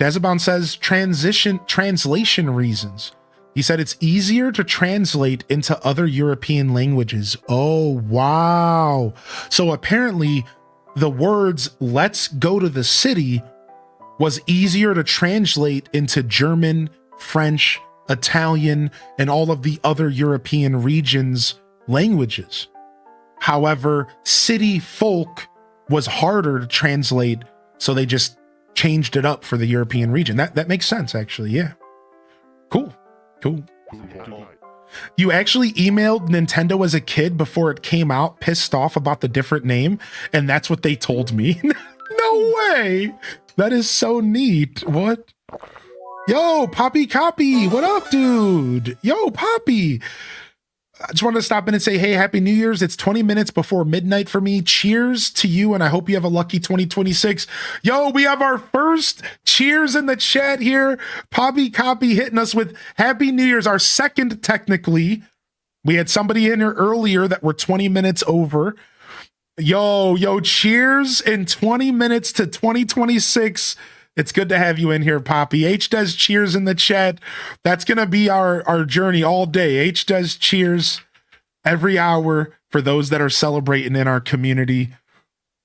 Dazabound says translation reasons. He said it's easier to translate into other European languages. Oh, wow. So apparently the words let's go to the city was easier to translate into German, French, Italian, and all of the other European regions' languages. However, city folk was harder to translate, so they just changed it up for the European region. That makes sense, actually. Yeah. Cool. You actually emailed Nintendo as a kid before it came out, pissed off about the different name, and that's what they told me. No way. That is so neat. What? Yo, Poppy Copy. What up, dude? Yo, Poppy. I just wanted to stop in and say, hey, Happy New Year's. It's 20 minutes before midnight for me. Cheers to you, and I hope you have a lucky 2026. Yo, we have our first cheers in the chat here. Poppy Copy hitting us with Happy New Year's, our second technically. We had somebody in here earlier that were 20 minutes over. Yo, cheers in 20 minutes to 2026. It's good to have you in here, Poppy. H does cheers in the chat. That's going to be our journey all day. H does cheers every hour for those that are celebrating in our community.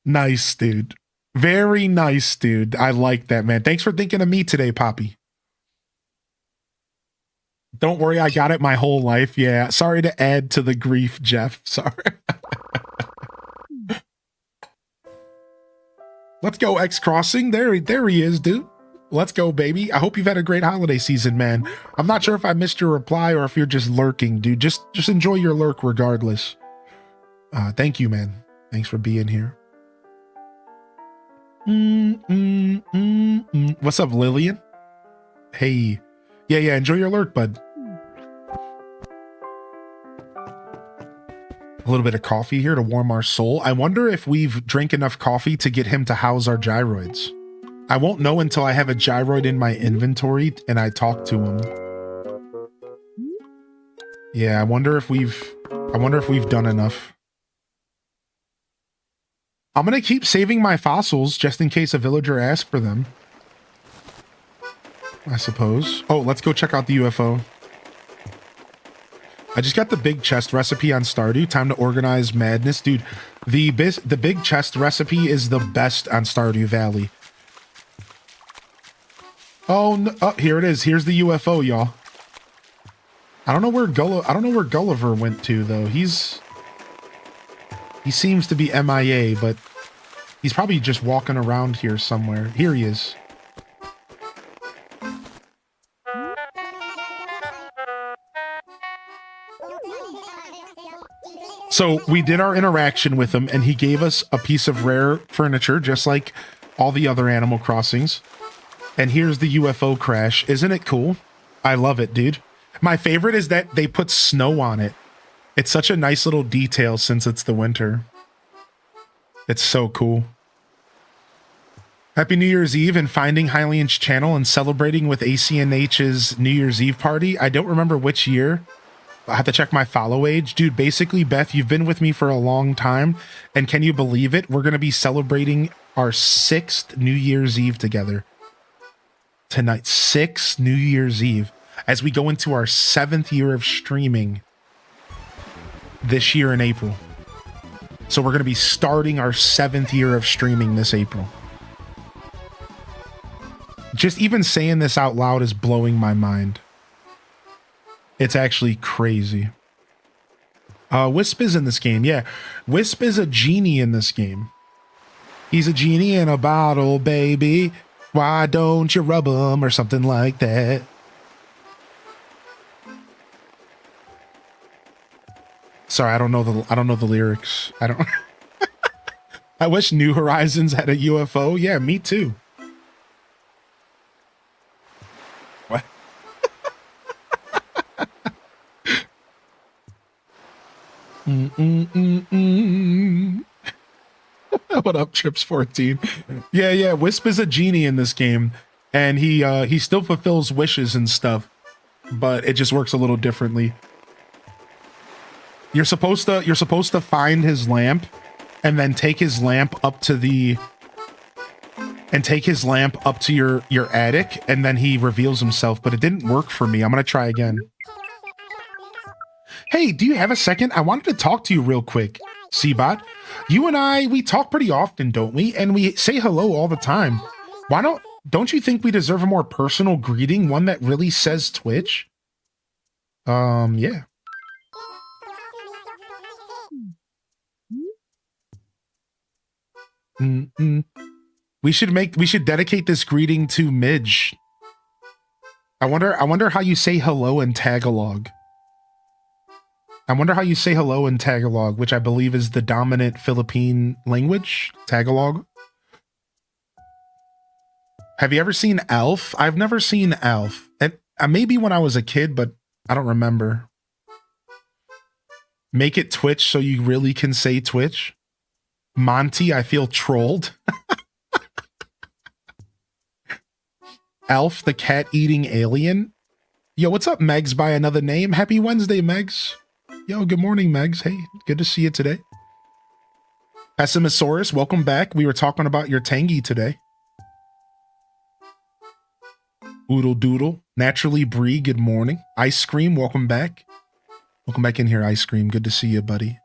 Nice, dude. Very nice, dude. I like that, man. Thanks for thinking of me today, Poppy. Don't worry, I got it my whole life. Yeah, sorry to add to the grief, Jeff. Sorry. Let's go, X Crossing. There he is, dude. Let's go, baby. I hope you've had a great holiday season, man. I'm not sure if I missed your reply or if you're just lurking, dude. Just enjoy your lurk regardless. Thank you, man. Thanks for being here. What's up, Lillian? Hey. Yeah, enjoy your lurk, bud. A little bit of coffee here to warm our soul. I wonder if we've drank enough coffee to get him to house our gyroids. I won't know until I have a gyroid in my inventory and I talk to him. Yeah, I wonder if we've done enough. I'm gonna keep saving my fossils just in case a villager asks for them, I suppose. Oh, let's go check out the UFO. I just got the big chest recipe on Stardew. Time to organize madness. Dude, the big chest recipe is the best on Stardew Valley. Oh, no, here it is. Here's the UFO, y'all. I don't know where Gulliver went to, though. He seems to be MIA, but he's probably just walking around here somewhere. Here he is. So we did our interaction with him, and he gave us a piece of rare furniture, just like all the other Animal Crossings. And here's the UFO crash. Isn't it cool? I love it, dude. My favorite is that they put snow on it. It's such a nice little detail since it's the winter. It's so cool. Happy New Year's Eve and finding Hylian's channel and celebrating with ACNH's New Year's Eve party. I don't remember which year. I have to check my follow age. Dude, basically, Beth, you've been with me for a long time. And can you believe it? We're going to be celebrating our 6th New Year's Eve together. Tonight, 6th New Year's Eve. As we go into our 7th year of streaming this year in April. So we're going to be starting our 7th year of streaming this April. Just even saying this out loud is blowing my mind. It's actually crazy. Wisp is in this game. Yeah, Wisp is a genie in this game. He's a genie in a bottle, baby. Why don't you rub him or something like that? Sorry, I don't know the lyrics. I don't. I wish New Horizons had a UFO. Yeah, me too. What? What up, Trips 14? Yeah. Wisp is a genie in this game, and he still fulfills wishes and stuff, but it just works a little differently. You're supposed to find his lamp, and then take his lamp up to your attic, and then he reveals himself. But it didn't work for me. I'm gonna try again. Hey, do you have a second? I wanted to talk to you real quick, Seabot. You and I, we talk pretty often, don't we? And we say hello all the time. Don't you think we deserve a more personal greeting? One that really says Twitch? Yeah. We should dedicate this greeting to Midge. I wonder how you say hello in Tagalog. Which I believe is the dominant Philippine language, Tagalog. Have you ever seen Alf? I've never seen Alf. And maybe when I was a kid, but I don't remember. Make it Twitch so you really can say Twitch. Monty, I feel trolled. Alf, the cat-eating alien. Yo, what's up, Megs by another name? Happy Wednesday, Megs. Yo, good morning, Megs. Hey, good to see you today. Pessimosaurus, welcome back. We were talking about your Tangy today. Oodle Doodle. Naturally Bree, good morning. Ice Cream, welcome back. Welcome back in here, Ice Cream. Good to see you, buddy.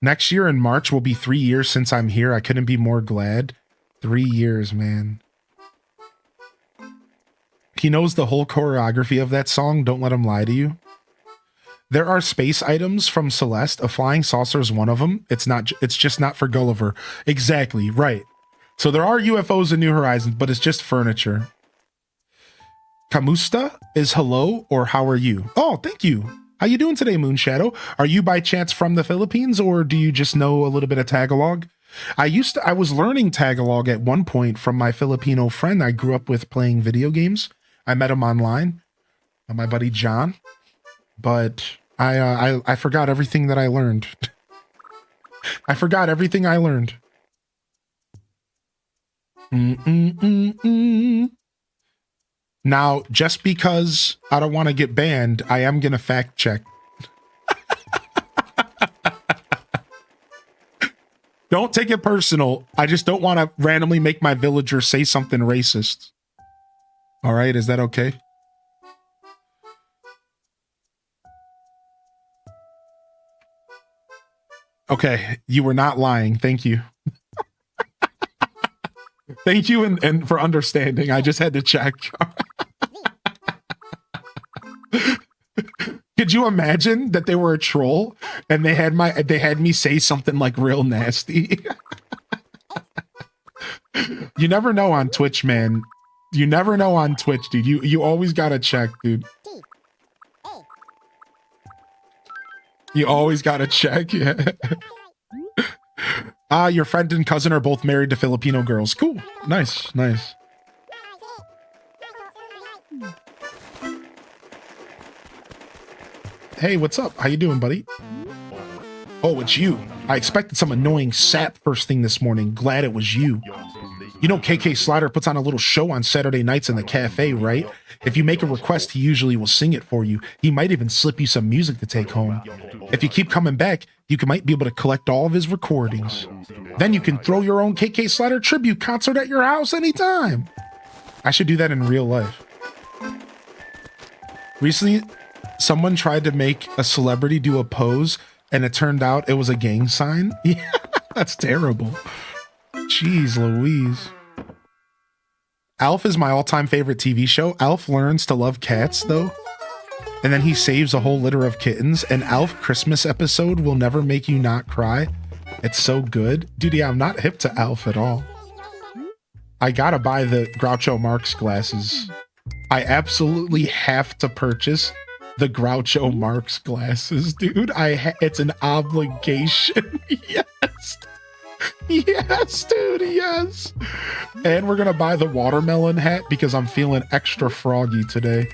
Next year in March will be 3 years since I'm here. I couldn't be more glad. 3 years, man. He knows the whole choreography of that song. Don't let him lie to you. There are space items from Celeste. A flying saucer is one of them. It's just not for Gulliver. Exactly, right. So there are UFOs in New Horizons, but it's just furniture. Kamusta is hello or how are you? Oh, thank you. How you doing today, Moonshadow? Are you by chance from the Philippines, or do you just know a little bit of Tagalog? I was learning Tagalog at one point from my Filipino friend I grew up with playing video games. I met him online, my buddy John, but I forgot everything that I learned. I forgot everything I learned. Now, just because I don't want to get banned, I am going to fact check. Don't take it personal. I just don't want to randomly make my villager say something racist. All right, is that okay? Okay, you were not lying. Thank you. Thank you and for understanding. I just had to check. Could you imagine that they were a troll and they had me say something like real nasty? You never know on Twitch, man. You never know on Twitch, dude. You always gotta check, dude. You always got to check. Yeah. Ah, your friend and cousin are both married to Filipino girls. Cool. Nice, nice. Hey, what's up? How you doing, buddy? Oh, it's you. I expected some annoying sap first thing this morning. Glad it was you. You know KK Slider puts on a little show on Saturday nights in the cafe, right? If you make a request, he usually will sing it for you. He might even slip you some music to take home. If you keep coming back, you might be able to collect all of his recordings. Then you can throw your own KK Slider tribute concert at your house anytime. I should do that in real life. Recently, someone tried to make a celebrity do a pose, and it turned out it was a gang sign. Yeah, that's terrible. Jeez Louise. Alf is my all-time favorite TV show. Alf learns to love cats, though. And then he saves a whole litter of kittens. An Alf Christmas episode will never make you not cry. It's so good. Dude, yeah, I'm not hip to Alf at all. I gotta buy the Groucho Marx glasses. I absolutely have to purchase the Groucho Marx glasses, dude. It's an obligation. Yes. Yes, dude, yes. And we're gonna buy the watermelon hat because I'm feeling extra froggy today.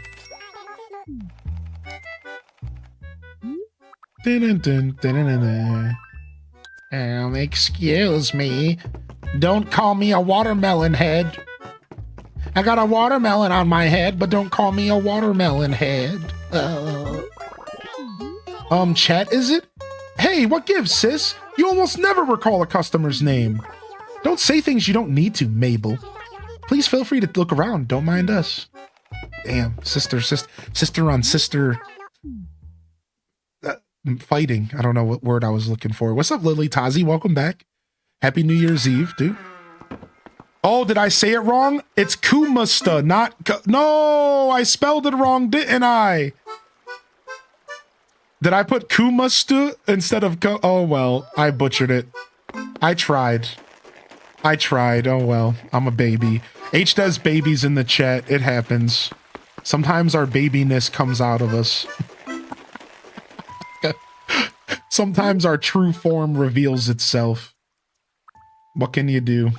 Excuse me. Don't call me a watermelon head. I got a watermelon on my head, but don't call me a watermelon head. Chat, is it? Hey, what gives, sis? You almost never recall a customer's name. Don't say things you don't need to, Mabel. Please feel free to look around. Don't mind us. Damn, sister on sister fighting. I don't know what word I was looking for. What's up, Lily Tazi? Welcome back. Happy New Year's Eve, dude. Oh, did I say it wrong? It's Kumasta, not... No, I spelled it wrong, didn't I? Did I put Kumasta instead of... Oh, well, I butchered it. I tried. Oh, well, I'm a baby. H does babies in the chat. It happens. Sometimes our babiness comes out of us. Sometimes our true form reveals itself. What can you do?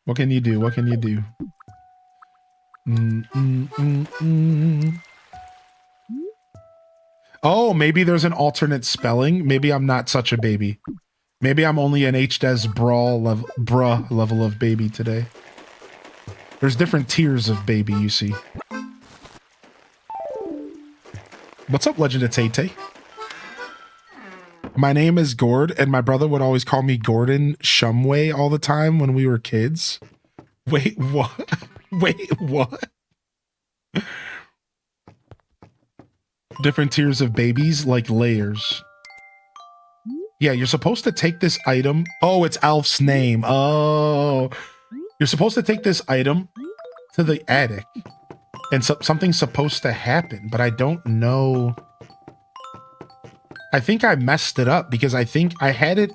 What can you do? What can you do? Oh, maybe there's an alternate spelling. Maybe I'm not such a baby. Maybe I'm only an HDES bruh level of baby today. There's different tiers of baby, you see. What's up, Legend of Tay-Tay? My name is Gord, and my brother would always call me Gordon Shumway all the time when we were kids. Wait, what? Wait, what? Different tiers of babies, like layers. Yeah, you're supposed to take this item. Oh, it's Alf's name. Oh. You're supposed to take this item to the attic. And something's supposed to happen, but I don't know. I think I messed it up because I think I had it.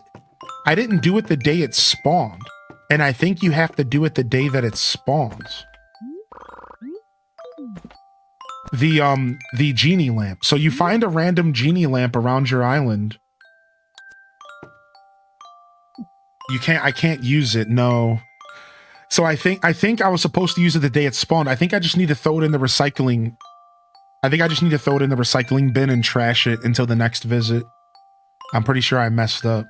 I didn't do it the day it spawned. And I think you have to do it the day that it spawns. The genie lamp. So you find a random genie lamp around your island. I can't use it, no. So I think I was supposed to use it the day it spawned. I think I just need to throw it in the recycling. I think I just need to throw it in the recycling bin and trash it until the next visit. I'm pretty sure I messed up.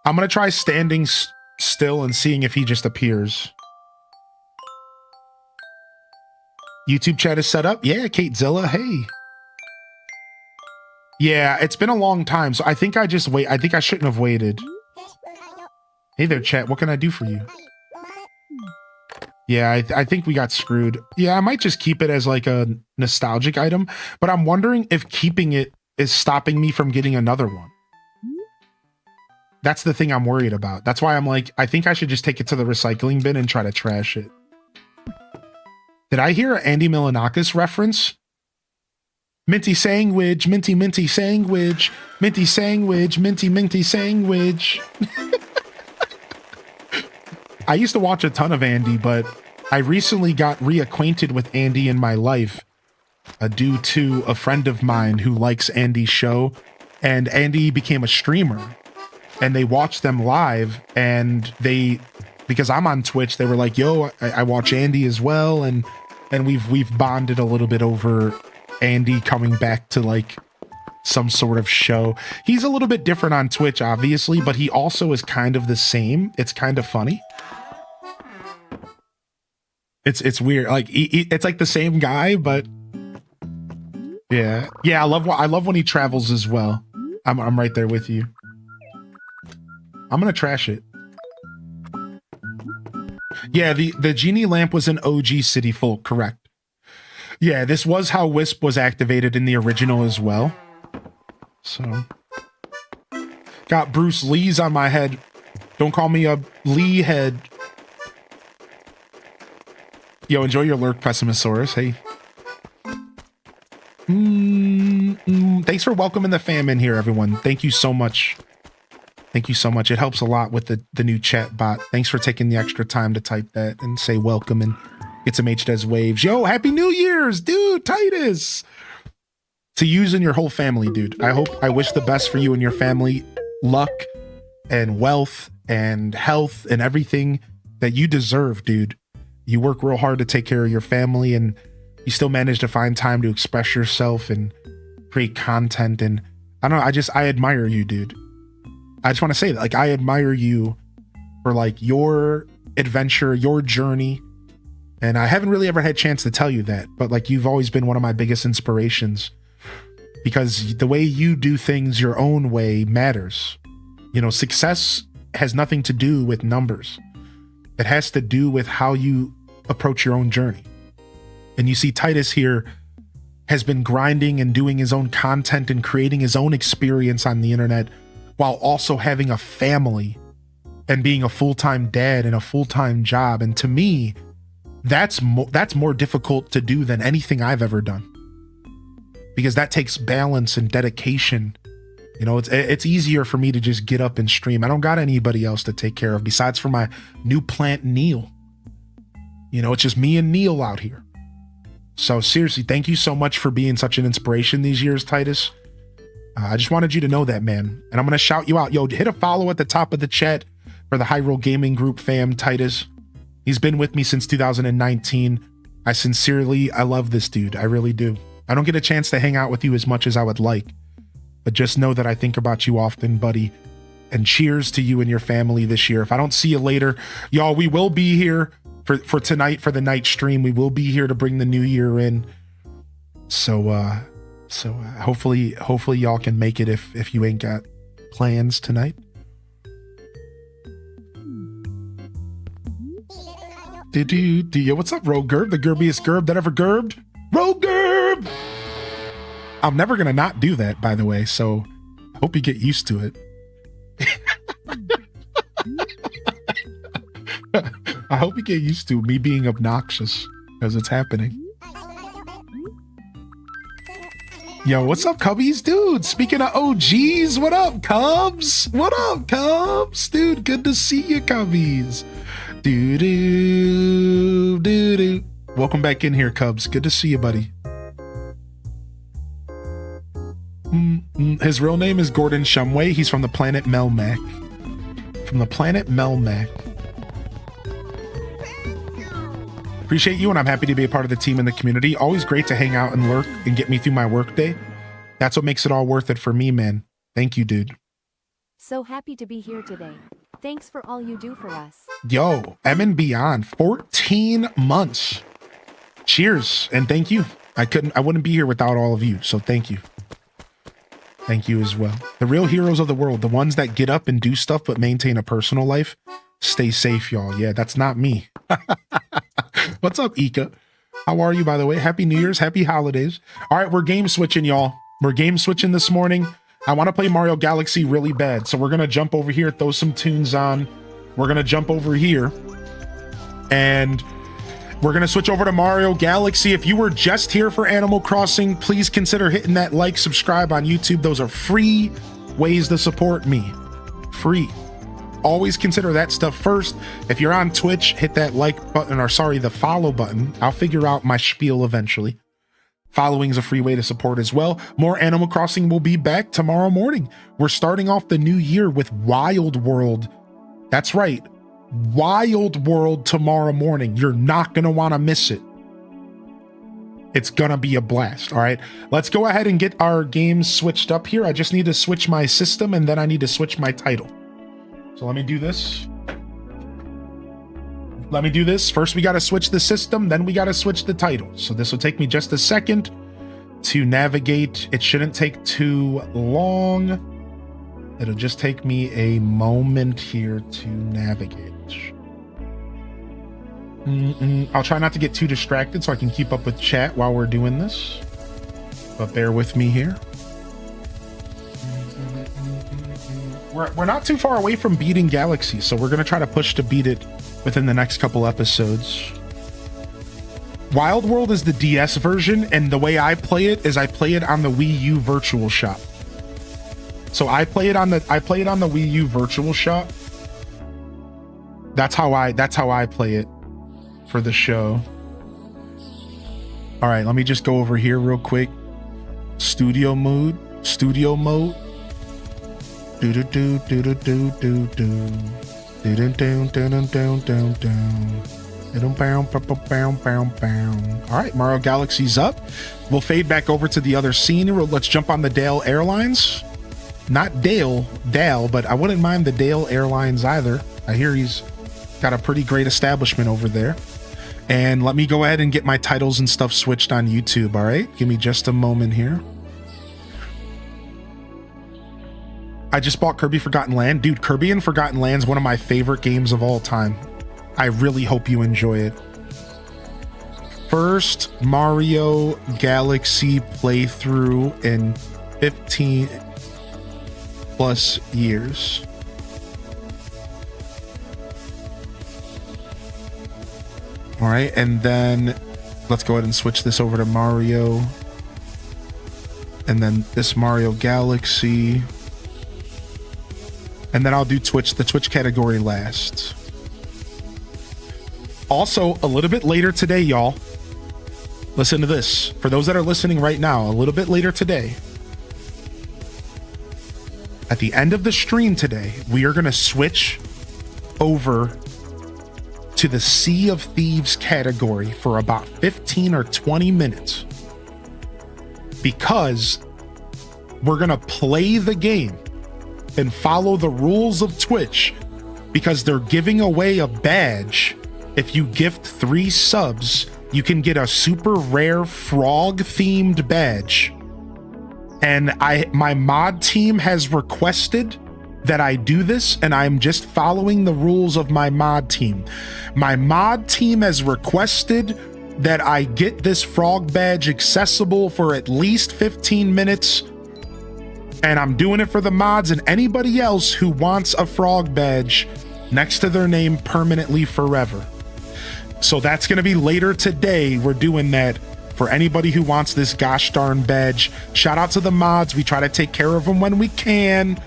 I'm gonna try standing still and seeing if he just appears. YouTube chat is set up. Yeah, Kate Zilla, hey. Yeah, it's been a long time, so I think I just wait. I think I shouldn't have waited. Hey there, chat. What can I do for you? Yeah, I think we got screwed. Yeah, I might just keep it as like a nostalgic item, but I'm wondering if keeping it is stopping me from getting another one. That's the thing I'm worried about. That's why I'm like, I think I should just take it to the recycling bin and try to trash it. Did I hear an Andy Milonakis reference? Minty sandwich, minty minty sandwich, minty sandwich, minty minty sandwich. I used to watch a ton of Andy, but I recently got reacquainted with Andy in my life due to a friend of mine who likes Andy's show, and Andy became a streamer, and they watched them live, and because I'm on Twitch, they were like, yo, I watch Andy as well, and we've bonded a little bit over Andy coming back to like some sort of show. He's a little bit different on Twitch, obviously, but he also is kind of the same. It's kind of funny. It's weird. Like it's like the same guy, but yeah. I love when he travels as well. I'm right there with you. I'm gonna trash it. Yeah, the genie lamp was an OG City Folk, correct. Yeah, this was how Wisp was activated in the original as well. So, got Bruce Lee's on my head. Don't call me a Lee head. Yo, enjoy your lurk, Pessimosaurus. Hey. Thanks for welcoming the fam in here, everyone. Thank you so much. Thank you so much. It helps a lot with the new chat bot. Thanks for taking the extra time to type that and say welcome and get some HDES waves. Yo, Happy New Year's, dude, Titus. To you and your whole family, dude. I wish the best for you and your family. Luck and wealth and health and everything that you deserve, dude. You work real hard to take care of your family, and you still manage to find time to express yourself and create content. And I don't know, I admire you, dude. I just want to say that, like, I admire you for like your adventure, your journey. And I haven't really ever had a chance to tell you that, but like, you've always been one of my biggest inspirations, because the way you do things your own way matters. You know, success has nothing to do with numbers. It has to do with how you approach your own journey. And you see Titus here has been grinding and doing his own content and creating his own experience on the internet, while also having a family and being a full-time dad and a full-time job. And to me, that's more difficult to do than anything I've ever done, because that takes balance and dedication. You know, it's easier for me to just get up and stream. I don't got anybody else to take care of besides for my new plant, Neil. You know, it's just me and Neil out here. So seriously, thank you so much for being such an inspiration these years, Titus. I just wanted you to know that, man. And I'm going to shout you out. Yo, hit a follow at the top of the chat for the Hyrule Gaming Group fam, Titus. He's been with me since 2019. I love this dude. I really do. I don't get a chance to hang out with you as much as I would like, but just know that I think about you often, buddy. And cheers to you and your family this year. If I don't see you later, y'all, we will be here for tonight for the night stream. We will be here to bring the new year in. So hopefully y'all can make it if you ain't got plans tonight. Yo, what's up, Rogue Gerb? The gerbiest gerb that ever gerbed? Rogue Gerb! I'm never gonna not do that, by the way, so I hope you get used to it. I hope you get used to me being obnoxious, because it's happening. Yo, what's up, Cubbies? Dude, speaking of OGs, what up, Cubs? What up, Cubs? Dude, good to see you, Cubbies. Doo-doo. Welcome back in here, Cubs. Good to see you, buddy. His real name is Gordon Shumway. He's from the planet Melmac. Appreciate you, and I'm happy to be a part of the team and the community. Always great to hang out and lurk and get me through my workday. That's what makes it all worth it for me, man. Thank you, dude. So happy to be here today. Thanks for all you do for us. Yo, M and Beyond, 14 months. Cheers, and thank you. I wouldn't be here without all of you, so thank you. Thank you as well. The real heroes of the world, the ones that get up and do stuff but maintain a personal life. Stay safe, y'all. Yeah, that's not me. What's up, Ika? How are you, by the way? Happy New Year's, happy holidays. All right, we're game switching, y'all. We're game switching this morning. I want to play Mario Galaxy really bad, so we're going to jump over here, throw some tunes on. We're going to jump over here, and we're going to switch over to Mario Galaxy. If you were just here for Animal Crossing, please consider hitting that like, subscribe on YouTube. Those are free ways to support me. Free. Always consider that stuff first. If you're on Twitch, hit that like button, or sorry, the follow button. I'll figure out my spiel eventually. Following is a free way to support as well. More Animal Crossing will be back tomorrow morning. We're starting off the new year with Wild World. That's right, Wild World tomorrow morning. You're not going to want to miss it. It's going to be a blast. All right, let's go ahead and get our games switched up here. I just need to switch my system and then I need to switch my title. So let me do this. First, we got to switch the system, then we got to switch the title. So this will take me just a second to navigate. It shouldn't take too long. It'll just take me a moment here to navigate. I'll try not to get too distracted so I can keep up with chat while we're doing this. But bear with me here. We're not too far away from beating Galaxy, so we're going to try to push to beat it within the next couple episodes. Wild World is the DS version, and the way I play it is I play it on the Wii U Virtual Shop. So I play it on the Wii U Virtual Shop. That's how I play it for the show. All right, let me just go over here real quick. Studio mode. Do do do do do do do do. All right, Mario Galaxy's up. We'll fade back over to the other scene. Let's jump on the Dale Airlines. Not Dale, but I wouldn't mind the Dale Airlines either. I hear he's got a pretty great establishment over there. And let me go ahead and get my titles and stuff switched on YouTube, all right? Give me just a moment here. I just bought Kirby Forgotten Land. Dude, Kirby and Forgotten Land is one of my favorite games of all time. I really hope you enjoy it. First Mario Galaxy playthrough in 15 plus years. All right, and then let's go ahead and switch this over to Mario. And then this Mario Galaxy. And then I'll do Twitch, the Twitch category last. Also, a little bit later today, y'all. Listen to this. For those that are listening right now, a little bit later today. At the end of the stream today, we are going to switch over to the Sea of Thieves category for about 15 or 20 minutes. Because we're going to play the game and follow the rules of Twitch, because they're giving away a badge. If you gift 3 subs, you can get a super rare frog themed badge. And my mod team has requested that I do this, and I'm just following the rules of my mod team. My mod team has requested that I get this frog badge accessible for at least 15 minutes. And I'm doing it for the mods and anybody else who wants a frog badge next to their name permanently forever. So that's going to be later today. We're doing that for anybody who wants this gosh darn badge. Shout out to the mods. We try to take care of them when we can.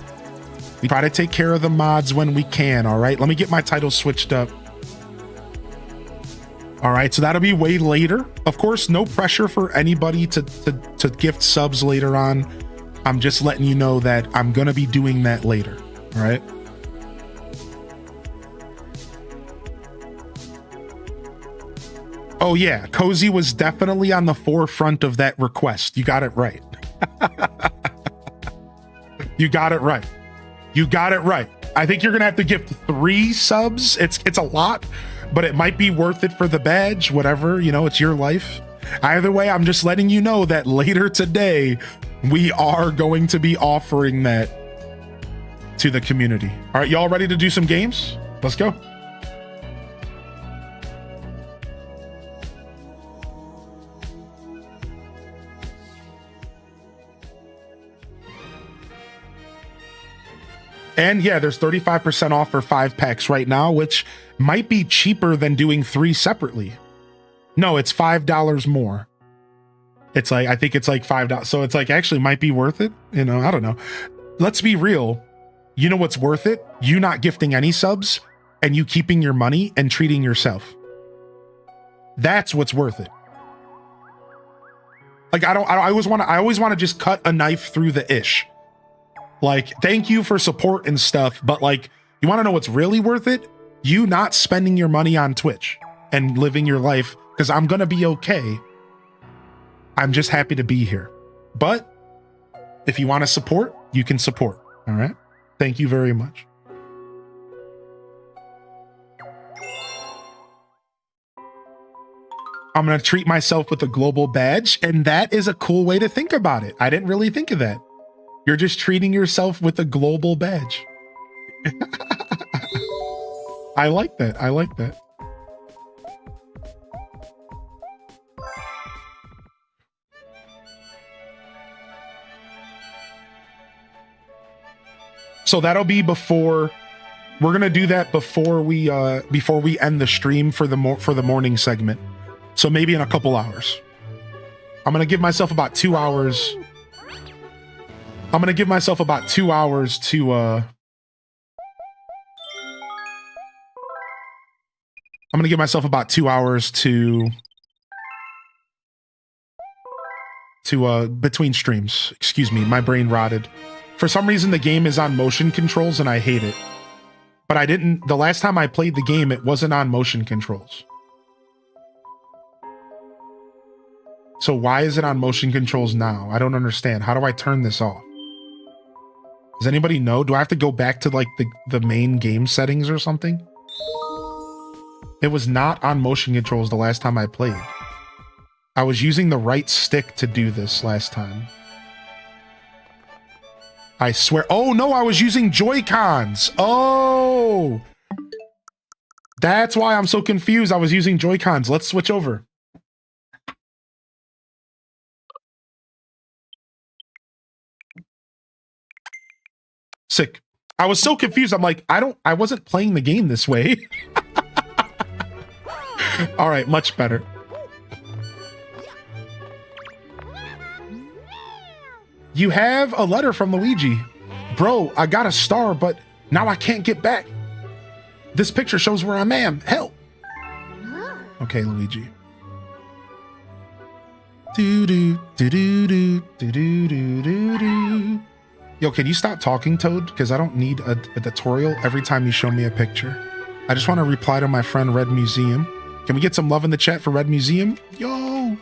We try to take care of the mods when we can. All right, let me get my title switched up. All right, so that'll be way later. Of course, no pressure for anybody to gift subs later on. I'm just letting you know that I'm going to be doing that later. All right. Oh, yeah. Cozy was definitely on the forefront of that request. You got it right. You got it right. You got it right. I think you're going to have to gift 3 subs. It's a lot, but it might be worth it for the badge. Whatever, you know, it's your life. Either way, I'm just letting you know that later today, we are going to be offering that to the community. All right, y'all ready to do some games? Let's go. And yeah, there's 35% off for 5 packs right now, which might be cheaper than doing 3 separately. No, it's $5 more. It's like, I think it's like $5. So it's like, actually might be worth it. You know, I don't know. Let's be real. You know what's worth it? You not gifting any subs and you keeping your money and treating yourself. That's what's worth it. Like I always want to just cut a knife through the ish. Like, thank you for support and stuff, but like, you want to know what's really worth it? You not spending your money on Twitch and living your life, because I'm gonna be okay. I'm just happy to be here. But if you want to support, you can support. All right. Thank you very much. I'm going to treat myself with a global badge, and that is a cool way to think about it. I didn't really think of that. You're just treating yourself with a global badge. I like that. I like that. So that'll be before, we're going to do that before we end the stream for the morning segment. So maybe in a couple hours. I'm going to give myself about 2 hours. I'm going to give myself about 2 hours to I'm going to give myself about 2 hours to between streams. Excuse me, my brain rotted. For some reason the game is on motion controls and I hate it. But the last time I played the game it wasn't on motion controls. So why is it on motion controls now? I don't understand. How do I turn this off? Does anybody know? Do I have to go back to like the main game settings or something? It was not on motion controls the last time I played. I was using the right stick to do this last time. I swear. Oh no, I was using Joy-Cons. Oh, that's why I'm so confused. I was using Joy-Cons. Let's switch over. Sick. I was so confused. I'm like, I wasn't playing the game this way. All right, much better. You have a letter from Luigi. Bro, I got a star, but now I can't get back. This picture shows where I am. Help. Okay, Luigi. Do do do do do do do do do. Yo, can you stop talking, Toad? Because I don't need a tutorial every time you show me a picture. I just want to reply to my friend Red Museum. Can we get some love in the chat for Red Museum? Yo!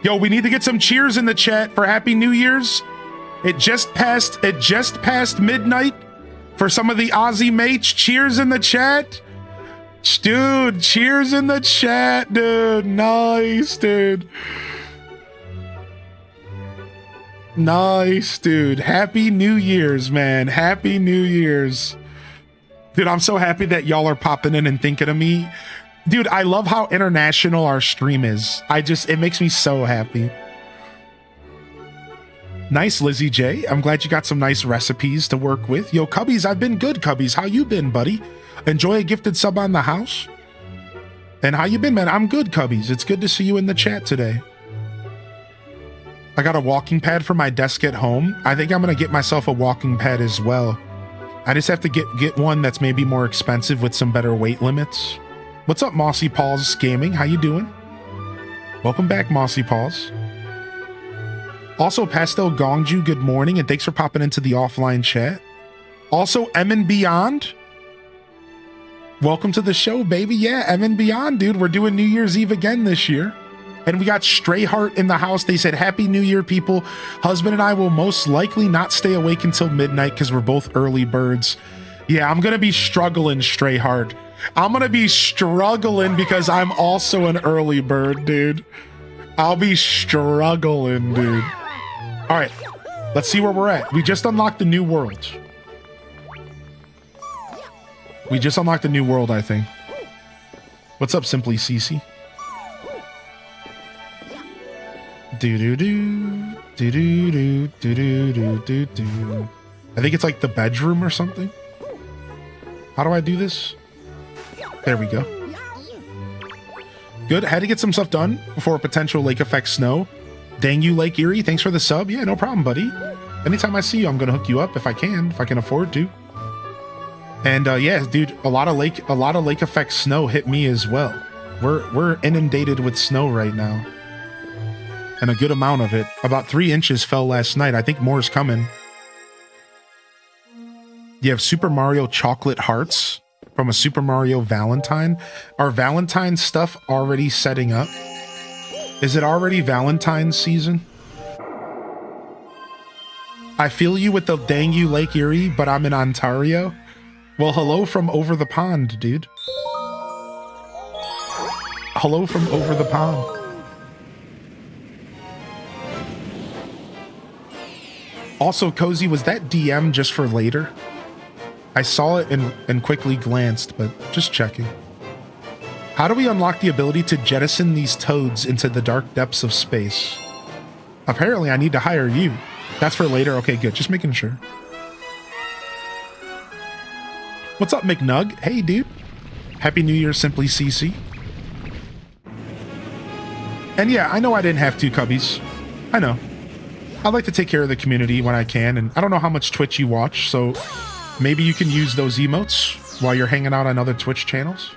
Yo, we need to get some cheers in the chat for Happy New Year's. It just passed midnight for some of the Aussie mates. Cheers in the chat. Dude, cheers in the chat, dude. Nice, dude. Nice, dude. Happy New Year's, man. Happy New Year's. Dude, I'm so happy that y'all are popping in and thinking of me. Dude, I love how international our stream is. It makes me so happy. Nice, Lizzie J. I'm glad you got some nice recipes to work with. Yo, Cubbies, I've been good, Cubbies. How you been, buddy? Enjoy a gifted sub on the house? And how you been, man? I'm good, Cubbies. It's good to see you in the chat today. I got a walking pad for my desk at home. I think I'm going to get myself a walking pad as well. I just have to get one that's maybe more expensive with some better weight limits. What's up, Mossy Paws Gaming? How you doing? Welcome back, Mossy Paws. Also, Pastel Gongju, good morning, and thanks for popping into the offline chat. Also, M and Beyond. Welcome to the show, baby. Yeah, M and Beyond, dude. We're doing New Year's Eve again this year. And we got Stray Heart in the house. They said, Happy New Year, people. Husband and I will most likely not stay awake until midnight because we're both early birds. Yeah, I'm going to be struggling, Stray Heart. I'm going to be struggling because I'm also an early bird, dude. I'll be struggling, dude. All right, let's see where we're at. We just unlocked the new world. We just unlocked a new world, I think. What's up, Simply Cece? Do-do-do, do-do-do, do-do-do-do-do. I think it's like the bedroom or something. How do I do this? There we go. Good, I had to get some stuff done before a potential lake effect snow. Dang you, Lake Erie, thanks for the sub. Yeah, no problem, buddy. Anytime I see you, I'm gonna hook you up if I can afford to. And yeah, dude, a lot of lake effect snow hit me as well. We're inundated with snow right now. And a good amount of it. About 3 inches fell last night. I think more's coming. You have Super Mario Chocolate Hearts from a Super Mario Valentine. Are Valentine stuff already setting up? Is it already Valentine's season? I feel you with the dang you Lake Erie, but I'm in Ontario. Well, hello from over the pond, dude. Hello from over the pond. Also, Cozy, was that DM just for later? I saw it and quickly glanced, but just checking. How do we unlock the ability to jettison these toads into the dark depths of space? Apparently, I need to hire you. That's for later? Okay, good. Just making sure. What's up, McNug? Hey, dude. Happy New Year, Simply CC. And yeah, I know I didn't have 2 cubbies. I know. I like to take care of the community when I can, and I don't know how much Twitch you watch, so maybe you can use those emotes while you're hanging out on other Twitch channels.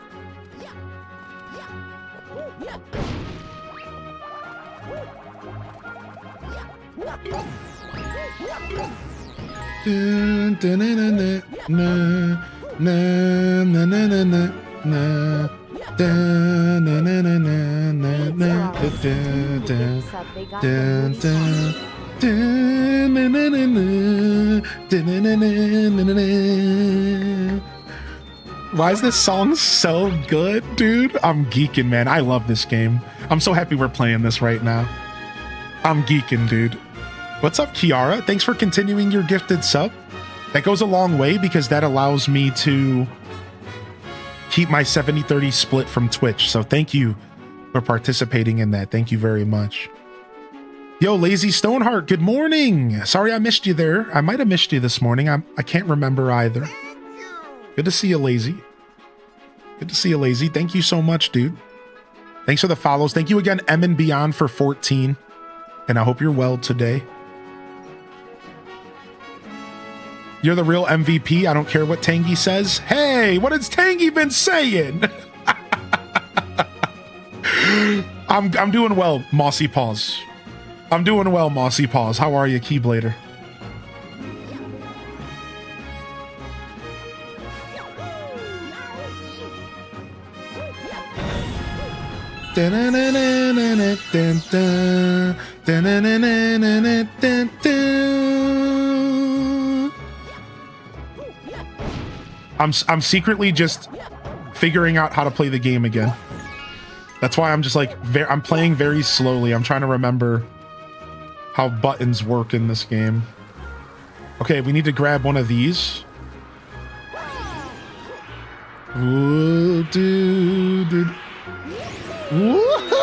Why is this song so good, dude? I'm geeking, man. I love this game. I'm so happy we're playing this right now. I'm geeking, dude. What's up, Kiara? Thanks for continuing your gifted sub. That goes a long way because that allows me to keep my 70-30 split from Twitch. So thank you for participating in that. Thank you very much. Yo, Lazy Stoneheart, good morning. Sorry I missed you there. I might have missed you this morning. I can't remember either. Good to see you, Lazy. Good to see you, Lazy. Thank you so much, dude. Thanks for the follows. Thank you again, M and Beyond, for 14. And I hope you're well today. You're the real MVP. I don't care what Tangy says. Hey, what has Tangy been saying? I'm doing well, Mossy Paws. I'm doing well, Mossy Paws. How are you, Keyblader? I'm secretly just figuring out how to play the game again. That's why I'm just like, I'm playing very slowly. I'm trying to remember how buttons work in this game. Okay, we need to grab one of these. Ooh, dude. Woohoo!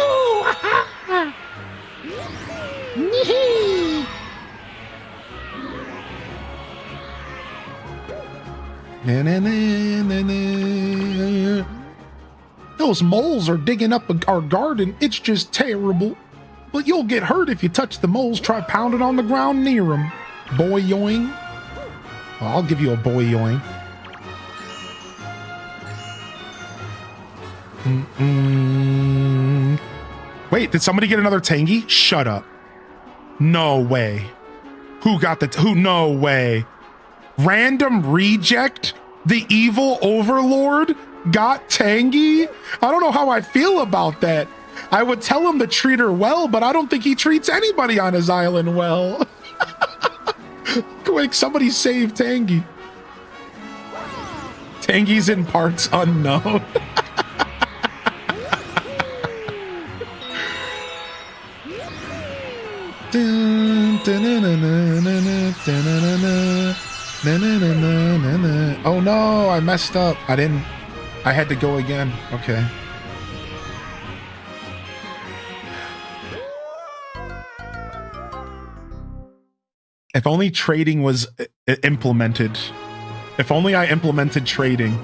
Those moles are digging up our garden. It's just terrible. But you'll get hurt if you touch the moles. Try pounding on the ground near them. Boy yoing. Well, I'll give you a boy yoing. Wait, did somebody get another Tangy? Shut up. No way. Who got the... No way. Random reject? The evil overlord got Tangy? I don't know how I feel about that. I would tell him to treat her well, but I don't think he treats anybody on his island well. Quick, somebody save Tangy. Tangy's in parts unknown. Oh no, I messed up. I had to go again. Okay. If only trading was implemented. If only I implemented trading.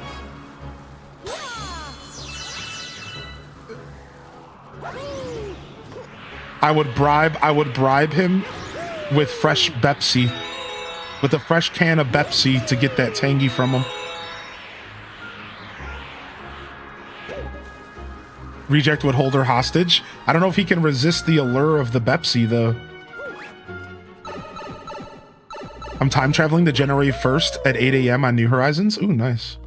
I would bribe him with fresh Pepsi. With a fresh can of Pepsi to get that Tangy from him. Reject would hold her hostage. I don't know if he can resist the allure of the Bepsi, though. I'm time traveling to January 1st at 8 a.m. on New Horizons. Ooh, nice.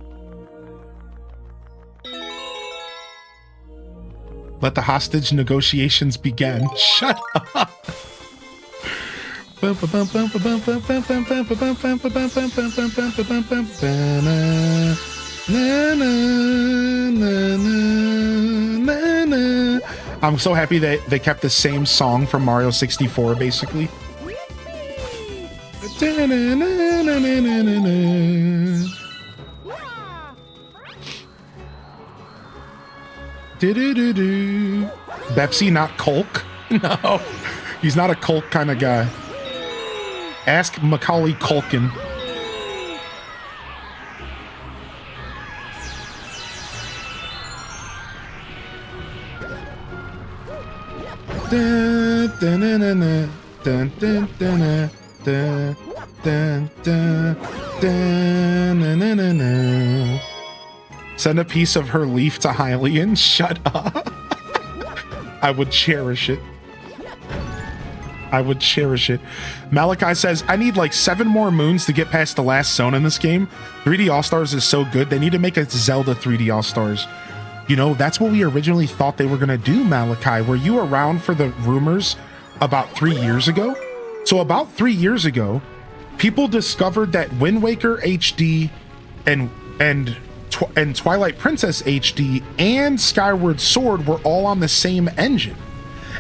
Let the hostage negotiations begin. Shut up. I'm so happy that they kept the same song from Mario 64, basically. Bepsi, not Culk? No, he's not a Culk kind of guy. Ask Macaulay Culkin. Send a piece of her leaf to Hylian. Shut up. I would cherish it. I would cherish it. Malachi says, I need like 7 more moons to get past the last zone in this game. 3D All-Stars is so good. They need to make a Zelda 3D All-Stars. You know, that's what we originally thought they were going to do, Malachi. Were you around for the rumors about 3 years ago? So about 3 years ago, people discovered that Wind Waker HD and Twilight Princess HD and Skyward Sword were all on the same engine.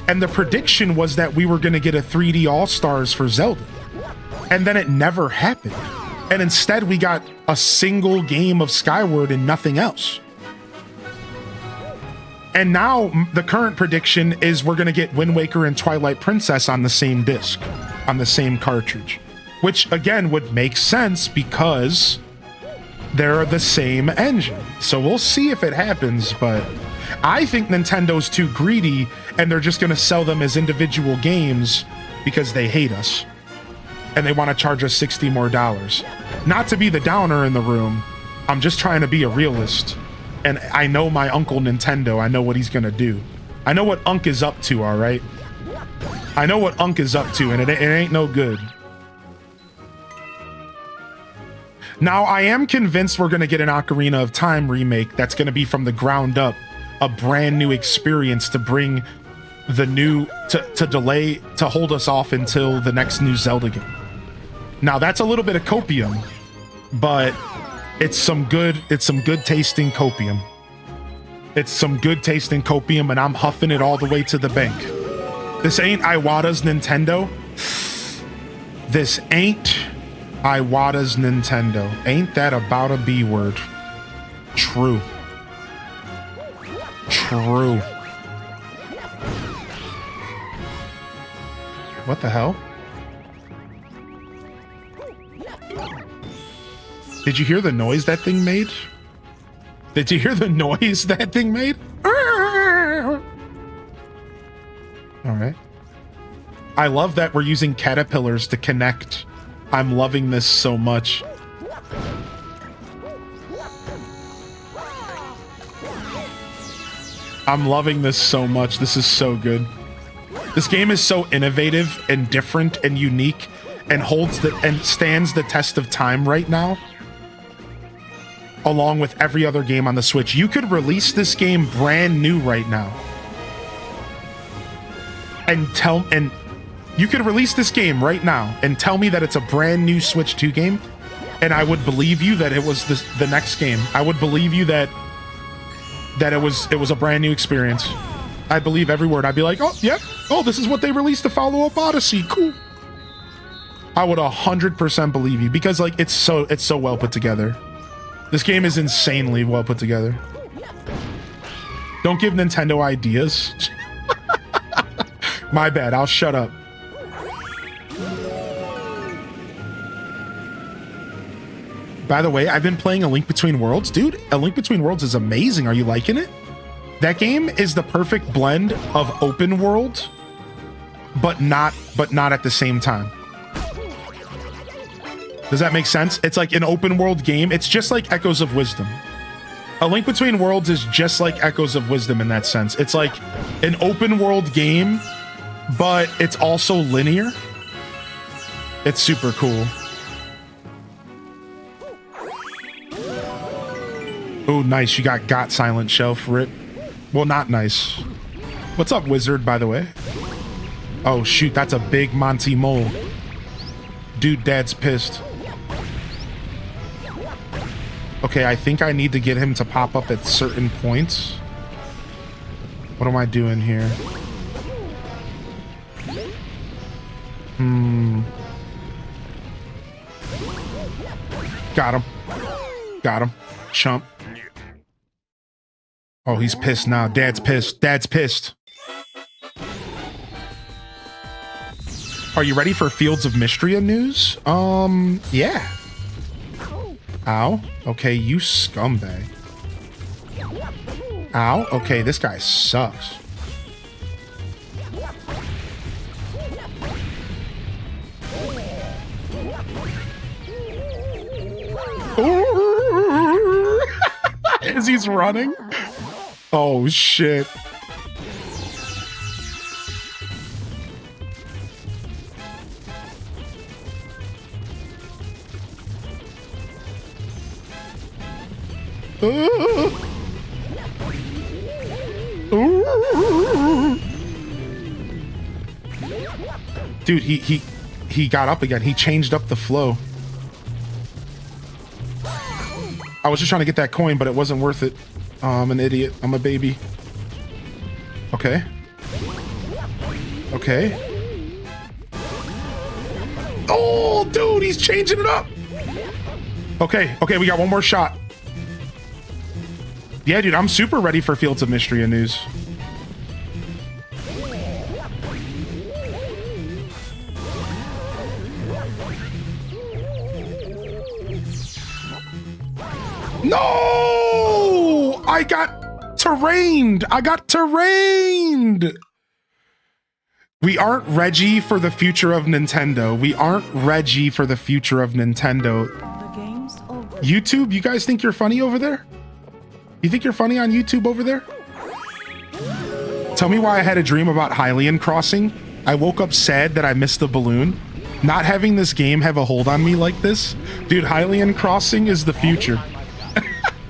And the prediction was that we were going to get a 3D All-Stars for Zelda. And then it never happened. And instead we got a single game of Skyward and nothing else. And now the current prediction is we're going to get Wind Waker and Twilight Princess on the same disc, on the same cartridge. Which again would make sense because they're the same engine. So we'll see if it happens, but I think Nintendo's too greedy and they're just going to sell them as individual games because they hate us. And they want to charge us $60 more. Not to be the downer in the room, I'm just trying to be a realist. And I know my Uncle Nintendo, I know what he's going to do. I know what Unc is up to, all right? I know what Unc is up to, and it ain't no good. Now, I am convinced we're going to get an Ocarina of Time remake that's going to be from the ground up, a brand new experience to bring the new, to delay, to hold us off until the next new Zelda game. Now, that's a little bit of copium, but it's some good tasting copium. It's some good tasting copium, and I'm huffing it all the way to the bank. This ain't Iwata's Nintendo. This ain't Iwata's Nintendo. Ain't that about a B word? True. True. What the hell? Did you hear the noise that thing made? Did you hear the noise that thing made? All right. I love that we're using caterpillars to connect. I'm loving this so much. I'm loving this so much. This is so good. This game is so innovative and different and unique and stands the test of time right now. Along with every other game on the Switch. You could release this game brand new right now. And you could release this game right now and tell me that it's a brand new Switch 2 game, and I would believe you that it was the next game. I would believe you that it was a brand new experience. I'd believe every word. I'd be like, oh, yep. Oh, this is what they released to follow up Odyssey. Cool. I would 100% believe you because like it's so well put together. This game is insanely well put together. Don't give Nintendo ideas. My bad, I'll shut up. By the way, I've been playing A Link Between Worlds. Dude, A Link Between Worlds is amazing. Are you liking it? That game is the perfect blend of open world, but not at the same time. Does that make sense? It's like an open world game. It's just like Echoes of Wisdom. A Link Between Worlds is just like Echoes of Wisdom in that sense. It's like an open world game, but it's also linear. It's super cool. Oh, nice. You got Silent Shell for it. Well, not nice. What's up, Wizard, by the way? Oh, shoot. That's a big Monty Mole. Dude, Dad's pissed. Okay, I think I need to get him to pop up at certain points. What am I doing here? Got him. Got him. Chump. Oh, he's pissed now. Dad's pissed. Dad's pissed. Are you ready for Fields of Mystria news? Yeah. Ow. Okay, you scumbag. Ow. Okay, this guy sucks. As he's running? Oh, shit. Dude, he got up again. He changed up the flow. I was just trying to get that coin, but it wasn't worth it. Oh, I'm an idiot. I'm a baby. Okay. Okay. Oh, dude, he's changing it up. Okay, okay, we got one more shot. Yeah, dude, I'm super ready for Fields of Mystria news. No! I got terrained! I got terrained! We aren't Reggie for the future of Nintendo. We aren't Reggie for the future of Nintendo. YouTube, you guys think you're funny over there? You think you're funny on YouTube over there? Tell me why I had a dream about Hylian Crossing. I woke up sad that I missed the balloon. Not having this game have a hold on me like this. Dude, Hylian Crossing is the future.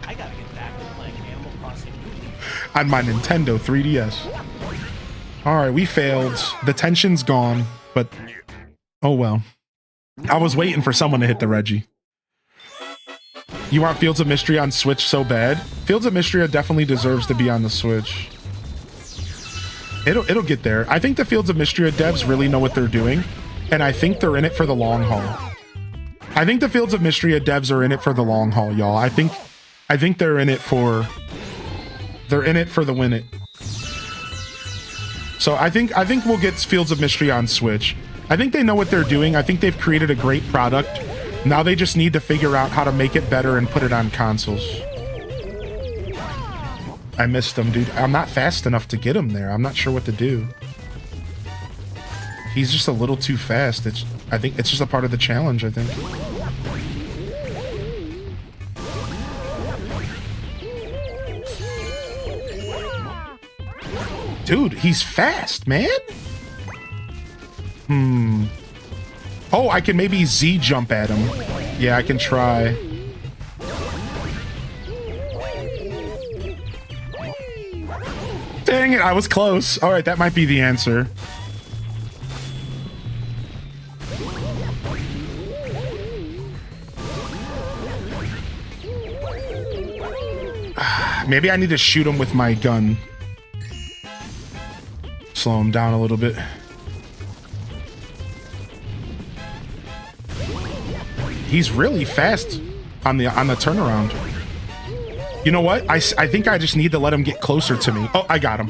I gotta get back to playing Animal Crossing on my Nintendo 3DS. All right, we failed. The tension's gone, but oh well. I was waiting for someone to hit the Reggie. You want Fields of Mystria on Switch so bad? Fields of Mystria definitely deserves to be on the Switch. It'll get there. I think the Fields of Mystria devs really know what they're doing, and I think they're in it for the long haul. I think the Fields of Mystria devs are in it for the long haul, y'all. I think they're in it for the win it. So I think we'll get Fields of Mystria on Switch. I think they know what they're doing. I think they've created a great product. Now they just need to figure out how to make it better and put it on consoles. I missed him, dude. I'm not fast enough to get him there. I'm not sure what to do. He's just a little too fast. I think it's just a part of the challenge, I think. Dude, he's fast, man. Oh, I can maybe Z jump at him. Yeah, I can try. Dang it, I was close. All right, that might be the answer. Maybe I need to shoot him with my gun. Slow him down a little bit. He's really fast on the turnaround. You know what? I think I just need to let him get closer to me. Oh, I got him.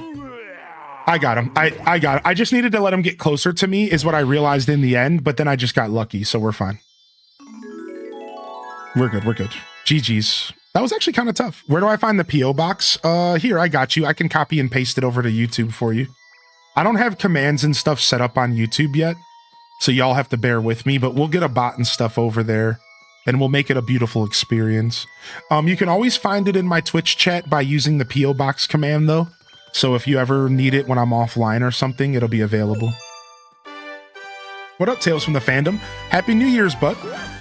I got him. I got it. I just needed to let him get closer to me is what I realized in the end, but then I just got lucky, so we're fine. We're good. We're good. GG's. That was actually kind of tough. Where do I find the P.O. box? Here, I got you. I can copy and paste it over to YouTube for you. I don't have commands and stuff set up on YouTube yet, so y'all have to bear with me, but we'll get a bot and stuff over there and we'll make it a beautiful experience. You can always find it in my Twitch chat by using the P.O. Box command, though. So if you ever need it when I'm offline or something, it'll be available. What up, Tales from the Fandom? Happy New Year's, bud.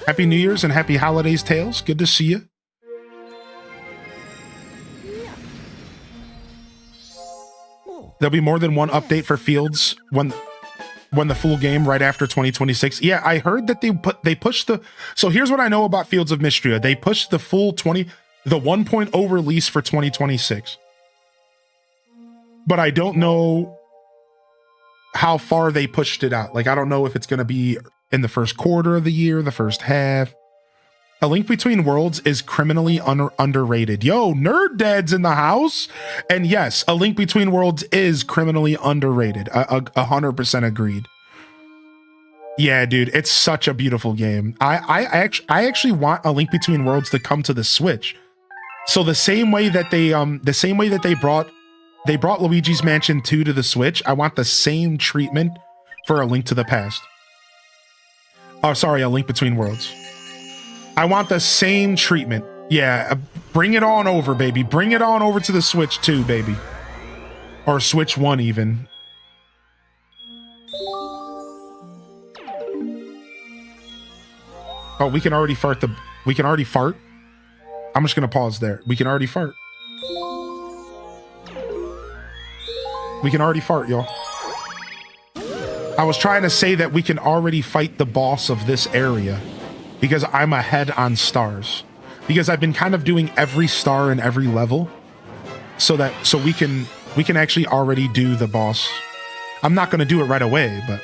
Happy New Year's and happy holidays, Tales. Good to see you. There'll be more than one update for Fields when the full game right after 2026. Yeah, I heard that they pushed the. So here's what I know about Fields of Mystria. They pushed the full the 1.0 release for 2026. But I don't know how far they pushed it out. Like, I don't know if it's going to be in the first quarter of the year, the first half. A Link Between Worlds is criminally underrated. Yo, Nerd Dad's in the house. And yes, A Link Between Worlds is criminally underrated. 100% agreed. Yeah, dude, it's such a beautiful game. I actually want A Link Between Worlds to come to the Switch. So the same way that they brought Luigi's Mansion 2 to the Switch, I want the same treatment for A Link to the Past. Oh, sorry, A Link Between Worlds. I want the same treatment. Yeah, bring it on over, baby. Bring it on over to the Switch 2, baby. Or Switch 1 even. Oh, we can already fart. I'm just gonna pause there. We can already fart. We can already fart, y'all. I was trying to say that we can already fight the boss of this area because I'm ahead on stars. Because I've been kind of doing every star in every level so we can actually already do the boss. I'm not going to do it right away, but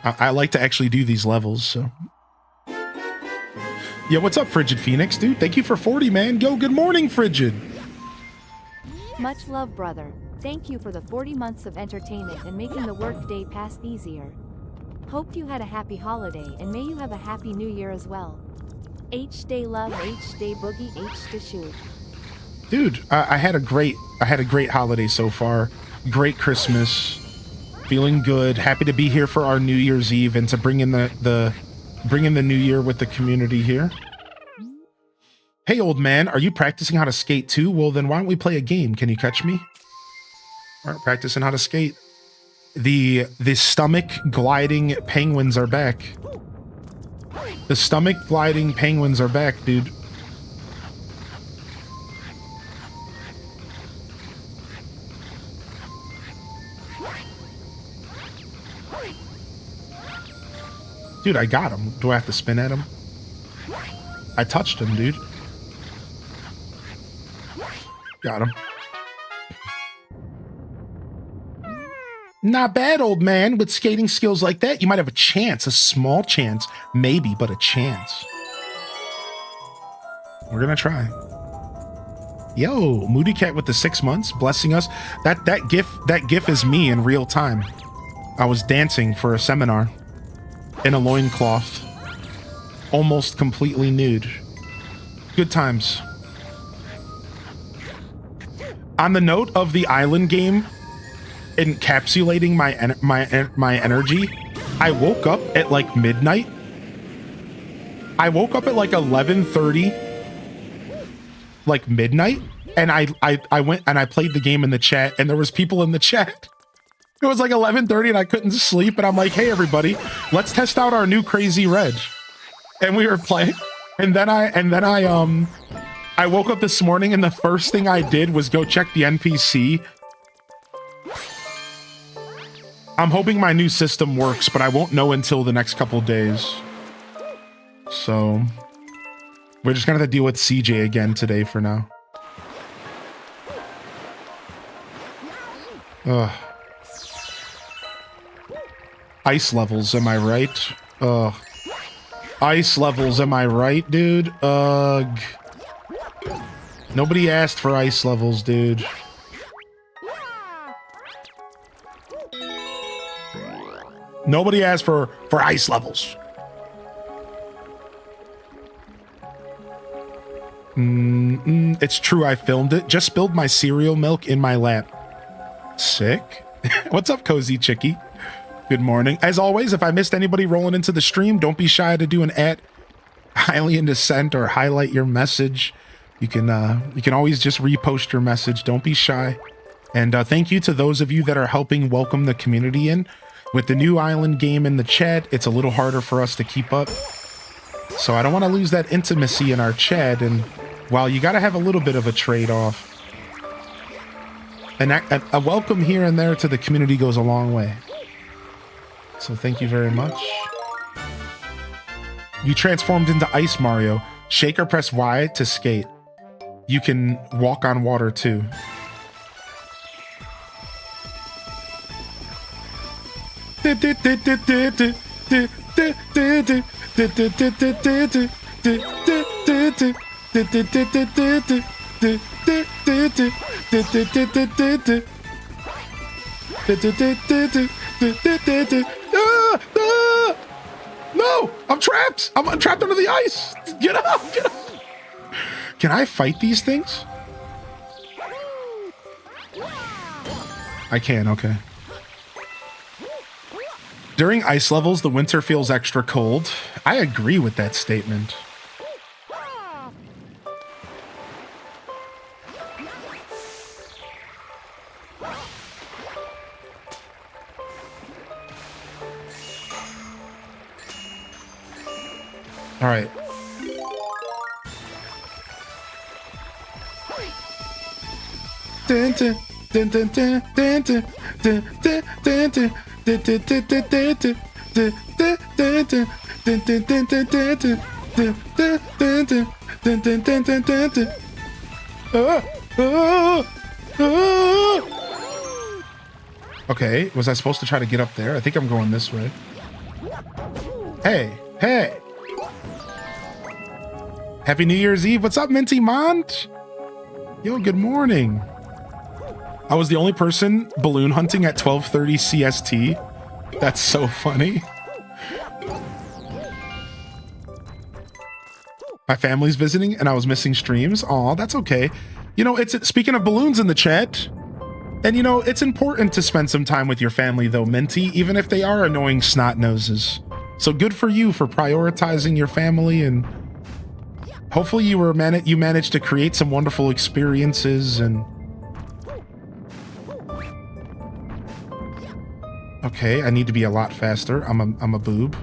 I like to actually do these levels, so. Yeah, what's up, Frigid Phoenix, dude? Thank you for 40, man. Yo, good morning, Frigid. Much love, brother. Thank you for the 40 months of entertainment and making the workday pass easier. Hope you had a happy holiday and may you have a happy new year as well. H-Day love, H-Day boogie, H-to shoot. Dude, I had a great holiday so far. Great Christmas. Feeling good. Happy to be here for our New Year's Eve and to bring in the new year with the community here. Hey, old man, are you practicing how to skate too? Well, then why don't we play a game? Can you catch me? All right, practicing how to skate. The stomach gliding penguins are back. The stomach gliding penguins are back, dude. Dude, I got him. Do I have to spin at him? I touched him, dude. Got him. Not bad, old man. With skating skills like that, you might have a chance. A small chance. Maybe, but a chance. We're gonna try. Yo, Moody Cat with the 6 months, blessing us. That gif is me in real time. I was dancing for a seminar in a loincloth. Almost completely nude. Good times. On the note of the island game encapsulating my energy, I woke up at like midnight. I woke up at like 11:30, like midnight, and I went and I played the game in the chat, and there was people in the chat. It was like 11:30 and I couldn't sleep, and I'm like, hey everybody, let's test out our new Crazy Reg. And we were playing, and then I woke up this morning and the first thing I did was go check the NPC. I'm hoping my new system works, but I won't know until the next couple days. So we're just gonna have to deal with CJ again today for now. Ugh. Ice levels, am I right? Ugh. Ice levels, am I right, dude? Ugh. Nobody asked for ice levels, dude. Nobody asked for ice levels. It's true, I filmed it. Just spilled my cereal milk in my lap. Sick. What's up, Cozy Chicky? Good morning. As always, if I missed anybody rolling into the stream, don't be shy to do an Alien Descent or highlight your message. You can always just repost your message. Don't be shy. And thank you to those of you that are helping welcome the community in. With the new island game in the chat, it's a little harder for us to keep up. So I don't want to lose that intimacy in our chat. And while you got to have a little bit of a trade-off, and a welcome here and there to the community goes a long way. So thank you very much. You transformed into Ice Mario. Shake or press Y to skate. You can walk on water too. No! I'm trapped! I'm trapped under the ice! Get out! Get out! Can I fight these things? I can, okay. During ice levels, the winter feels extra cold. I agree with that statement. All right. Okay, was I supposed to try to get up there? I think I'm going this way. Hey, hey. Happy New Year's Eve. What's up, Minty Mont? Yo, good morning. I was the only person balloon hunting at 12:30 CST. That's so funny. My family's visiting and I was missing streams. Aw, that's okay. You know, it's speaking of balloons in the chat, and you know, it's important to spend some time with your family though, Minty, even if they are annoying snot noses. So good for you for prioritizing your family, and hopefully you managed to create some wonderful experiences. And okay, I need to be a lot faster. I'm a boob.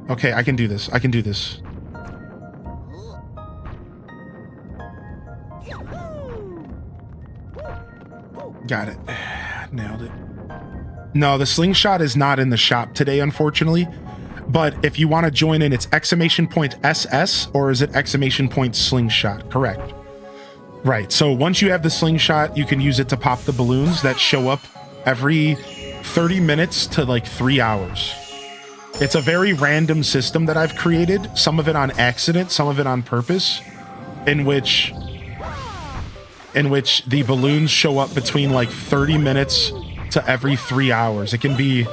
Okay, I can do this. I can do this. Got it. Nailed it. No, the slingshot is not in the shop today, unfortunately. But if you want to join in, it's !SS or is it !slingshot? Correct. Right. So once you have the slingshot, you can use it to pop the balloons that show up every 30 minutes to like 3 hours. It's a very random system that I've created, some of it on accident, some of it on purpose, in which the balloons show up between like 30 minutes to every 3 hours. It can be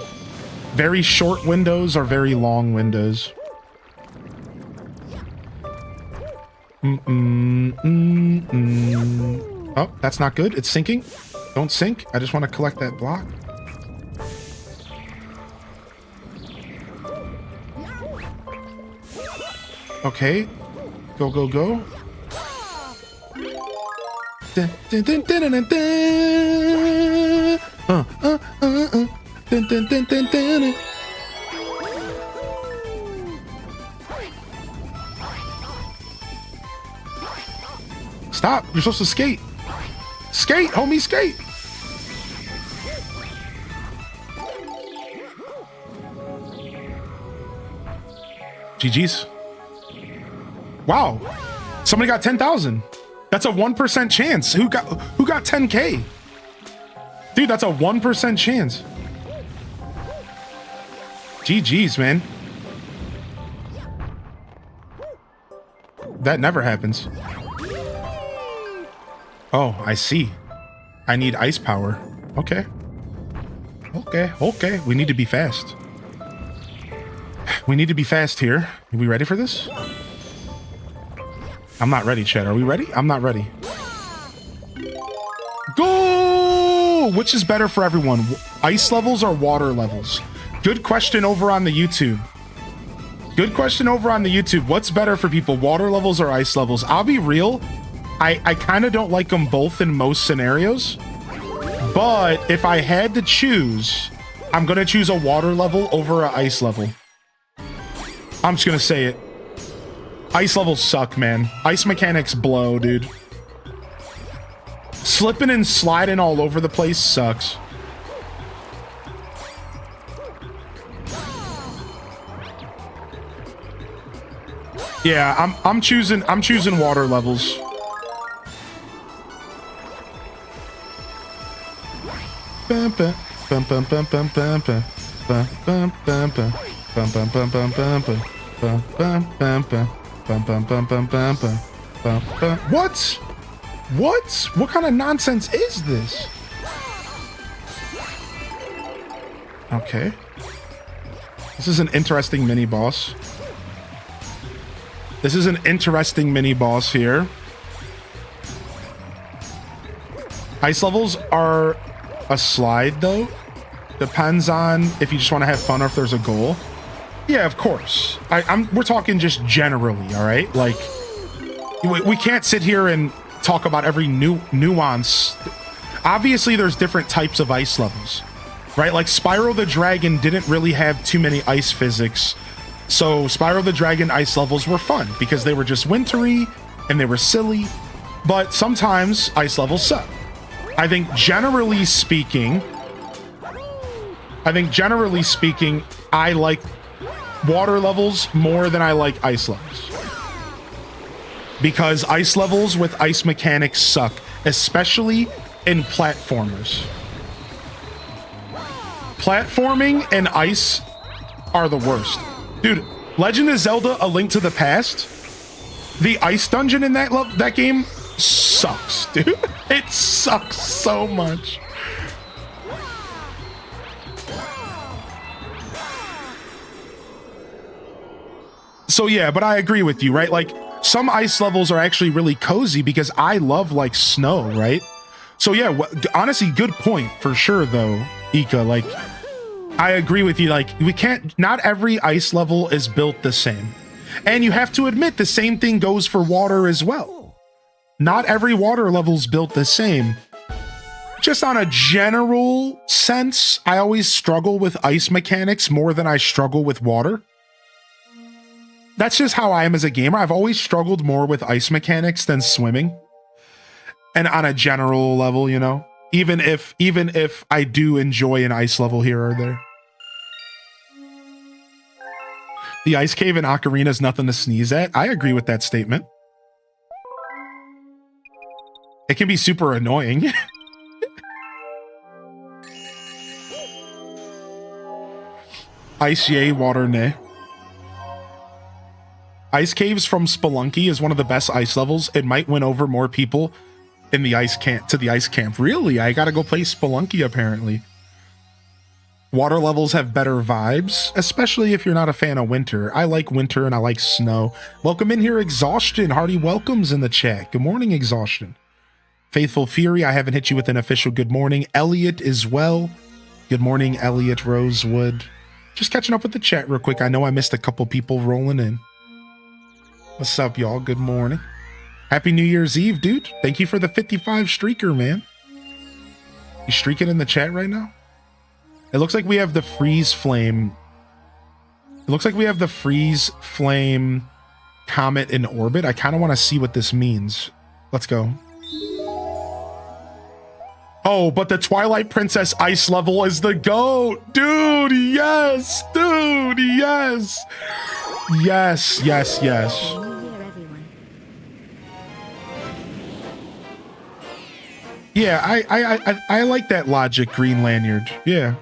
very short windows or very long windows. Oh, that's not good. It's sinking. Don't sink. I just want to collect that block. Okay. Go, go, go. Dun, dun, dun, dun, dun, dun, dun. Dun, dun, dun, dun, dun. Stop! You're supposed to skate. Skate, homie, skate. GG's. Wow. Somebody got 10,000. That's a 1% chance. Who got 10K? Dude, that's a 1% chance. GG's, man. That never happens. Oh, I see. I need ice power. Okay. Okay, okay. We need to be fast. We need to be fast here. Are we ready for this? I'm not ready, Chad. Are we ready? I'm not ready. Go! Which is better for everyone? Ice levels or water levels? Good question over on the YouTube. Good question over on the YouTube. What's better for people, water levels or ice levels? I'll be real. I kind of don't like them both in most scenarios. But if I had to choose, I'm going to choose a water level over an ice level. I'm just going to say it. Ice levels suck, man. Ice mechanics blow, dude. Slipping and sliding all over the place sucks. Yeah, I'm choosing water levels. What? What kind of nonsense is this? Okay. This is an interesting mini boss. This is an interesting mini boss here. Ice levels are a slide though. Depends on if you just want to have fun or if there's a goal. Yeah, of course. We're talking just generally, all right? Like, we can't sit here and talk about every nuance. Obviously, there's different types of ice levels, right? Like Spyro the Dragon didn't really have too many ice physics. So Spyro the Dragon ice levels were fun because they were just wintry and they were silly. But sometimes ice levels suck. I think generally speaking, I like water levels more than I like ice levels. Because ice levels with ice mechanics suck, especially in platformers. Platforming and ice are the worst. Dude, Legend of Zelda: A Link to the Past, the ice dungeon in that game sucks, dude. It sucks so much. So yeah, but I agree with you, right? Like, some ice levels are actually really cozy because I love, like, snow, right? So yeah, honestly, good point for sure, though, Ika. Like, I agree with you. Like, not every ice level is built the same. And you have to admit the same thing goes for water as well. Not every water level's built the same. Just on a general sense, I always struggle with ice mechanics more than I struggle with water. That's just how I am as a gamer. I've always struggled more with ice mechanics than swimming. And on a general level, you know, even if I do enjoy an ice level here or there. The ice cave in Ocarina is nothing to sneeze at. I agree with that statement. It can be super annoying. Ice yay, water nay. Ice caves from Spelunky is one of the best ice levels. It might win over more people in the ice camp to the ice camp. Really? I gotta go play Spelunky apparently. Water levels have better vibes, especially if you're not a fan of winter. I like winter and I like snow. Welcome in here, Exhaustion. Hearty welcomes in the chat. Good morning, Exhaustion. Faithful Fury, I haven't hit you with an official good morning. Elliot as well. Good morning, Elliot Rosewood. Just catching up with the chat real quick. I know I missed a couple people rolling in. What's up, y'all? Good morning. Happy New Year's Eve, dude. Thank you for the 55 streaker, man. You streaking in the chat right now? It looks like we have the freeze flame. It looks like we have the freeze flame comet in orbit. I kind of want to see what this means. Let's go. Oh, but the Twilight Princess ice level is the GOAT. Dude, yes. Dude, yes. Yes, yes, yes. Yeah, I like that logic, Green Lanyard. Yeah.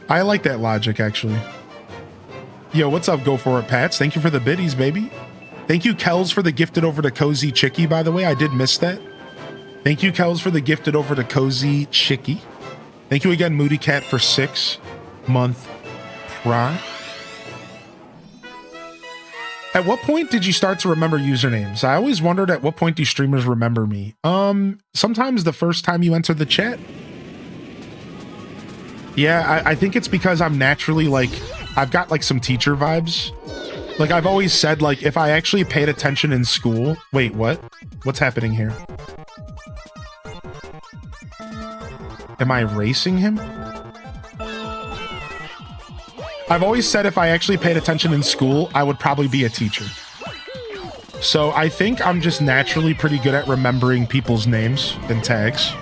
I like that logic, actually. Yo, what's up, Go For It, Pats? Thank you for the biddies, baby. Thank you, Kells, for the gifted over to Cozy Chicky, by the way. I did miss that. Thank you, Kells, for the gifted over to Cozy Chicky. Thank you again, Moody Cat, for 6-month Prime. At what point did you start to remember usernames? I always wondered at what point do streamers remember me? Sometimes the first time you enter the chat. Yeah, I think it's because I'm naturally like, I've got like some teacher vibes. Like I've always said, like if I actually paid attention in school. Wait, what? What's happening here? Am I racing him? I've always said if I actually paid attention in school, I would probably be a teacher. So I think I'm just naturally pretty good at remembering people's names and tags.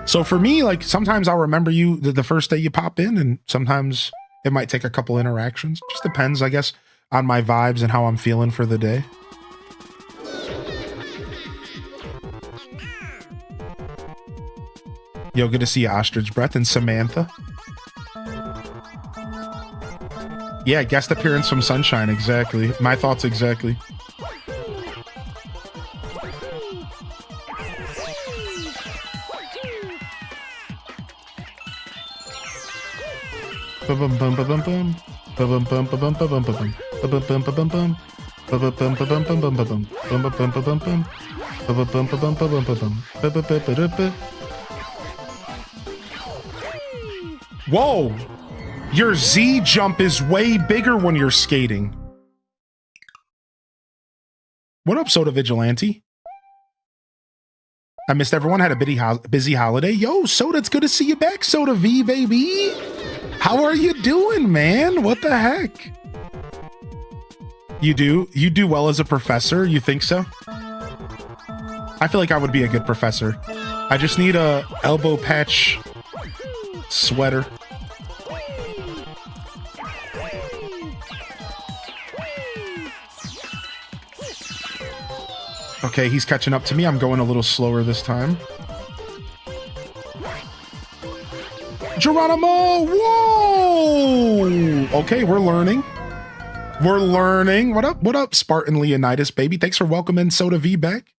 So for me, like sometimes I'll remember you the first day you pop in, and sometimes it might take a couple interactions. Just depends, I guess, on my vibes and how I'm feeling for the day. Yo, good to see you, Ostrich Breath and Samantha. Yeah, guest appearance from Sunshine, exactly. My thoughts exactly. Bum bum bum bum bum bum bum bum bum bum bum bum bum bum bum bum bum bum. Whoa! Your Z jump is way bigger when you're skating. What up, Soda Vigilante? I missed everyone. Had a busy holiday. Yo, Soda, it's good to see you back, Soda V, baby. How are you doing, man? What the heck? You do well as a professor? You think so? I feel like I would be a good professor. I just need a elbow patch sweater. Okay, he's catching up to me. I'm going a little slower this time. Geronimo! Whoa! Okay, we're learning. We're learning. What up? What up, Spartan Leonidas, baby? Thanks for welcoming Soda V back.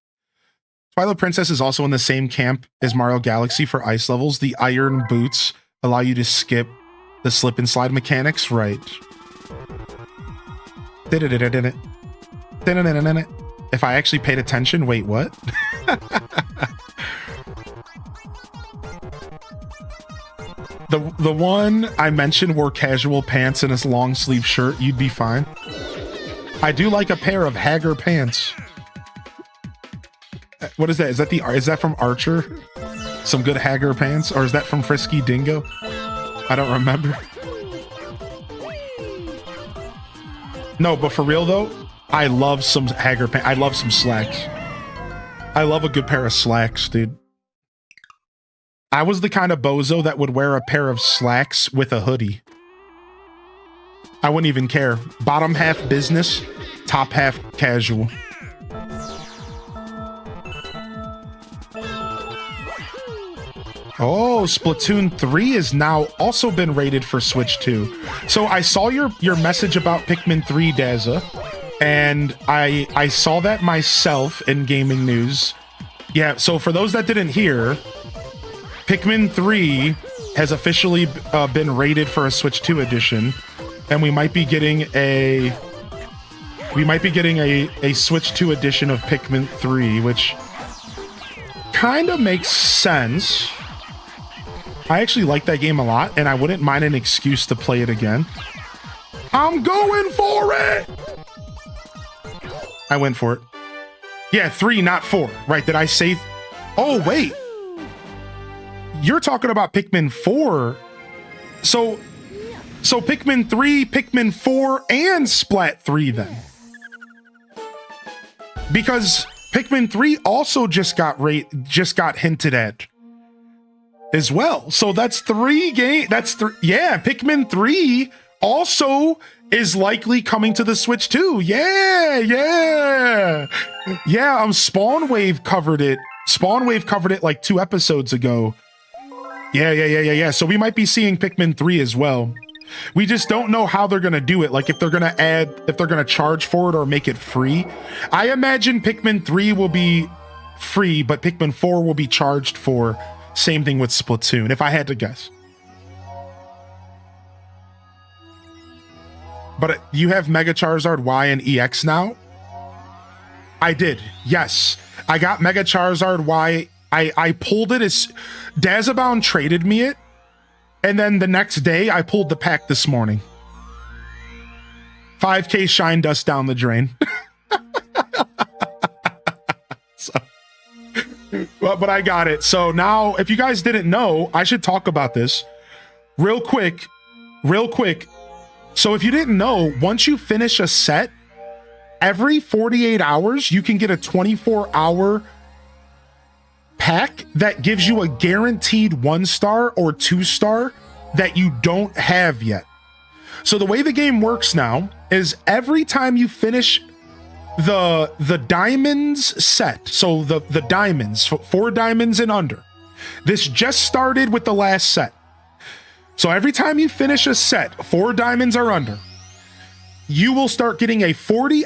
Twilight Princess is also in the same camp as Mario Galaxy for ice levels. The iron boots allow you to skip the slip and slide mechanics, right? If I actually paid attention, wait, what? The one I mentioned wore casual pants and a long sleeve shirt, you'd be fine. I do like a pair of Haggar pants. What is that? Is that from Archer? Some good Haggar pants? Or is that from Frisky Dingo? I don't remember. No, but for real though, I love some Haggar pants. I love some slacks. I love a good pair of slacks, dude. I was the kind of bozo that would wear a pair of slacks with a hoodie. I wouldn't even care. Bottom half business, top half casual. Oh, Splatoon 3 has now also been rated for Switch 2. So I saw your message about Pikmin 3, Dazza, and I saw that myself in gaming news. Yeah, so for those that didn't hear, Pikmin 3 has officially been rated for a Switch 2 edition, and we might be getting a Switch 2 edition of Pikmin 3, which kind of makes sense. I actually like that game a lot, and I wouldn't mind an excuse to play it again. I'm going for it! I went for it. Yeah, 3, not 4. Right, did I say... Oh, wait. You're talking about Pikmin 4. So Pikmin 3, Pikmin 4, and Splat 3 then. Because Pikmin 3 also just got hinted at as well. So that's 3 games. Yeah, Pikmin 3 also is likely coming to the Switch too. Yeah. Spawn Wave covered it. Spawn Wave covered it like 2 episodes ago. Yeah. So we might be seeing Pikmin 3 as well. We just don't know how they're gonna do it. Like if they're gonna charge for it or make it free. I imagine Pikmin 3 will be free, but Pikmin 4 will be charged for. Same thing with Splatoon, if I had to guess. But you have Mega Charizard Y and EX now? I did, yes. I got Mega Charizard Y. I pulled it as Dazabound traded me it, And then the next day, I pulled the pack this morning. 5K shine dust down the drain. But I got it. So now, if you guys didn't know, I should talk about this real quick. So if you didn't know, once you finish a set, every 48 hours, you can get a 24-hour pack that gives you a guaranteed 1-star or 2-star that you don't have yet. So the way the game works now is every time you finish the diamonds set, so the diamonds, 4 diamonds and under, this just started with the last set. So every time you finish a set, 4 diamonds or under, you will start getting a every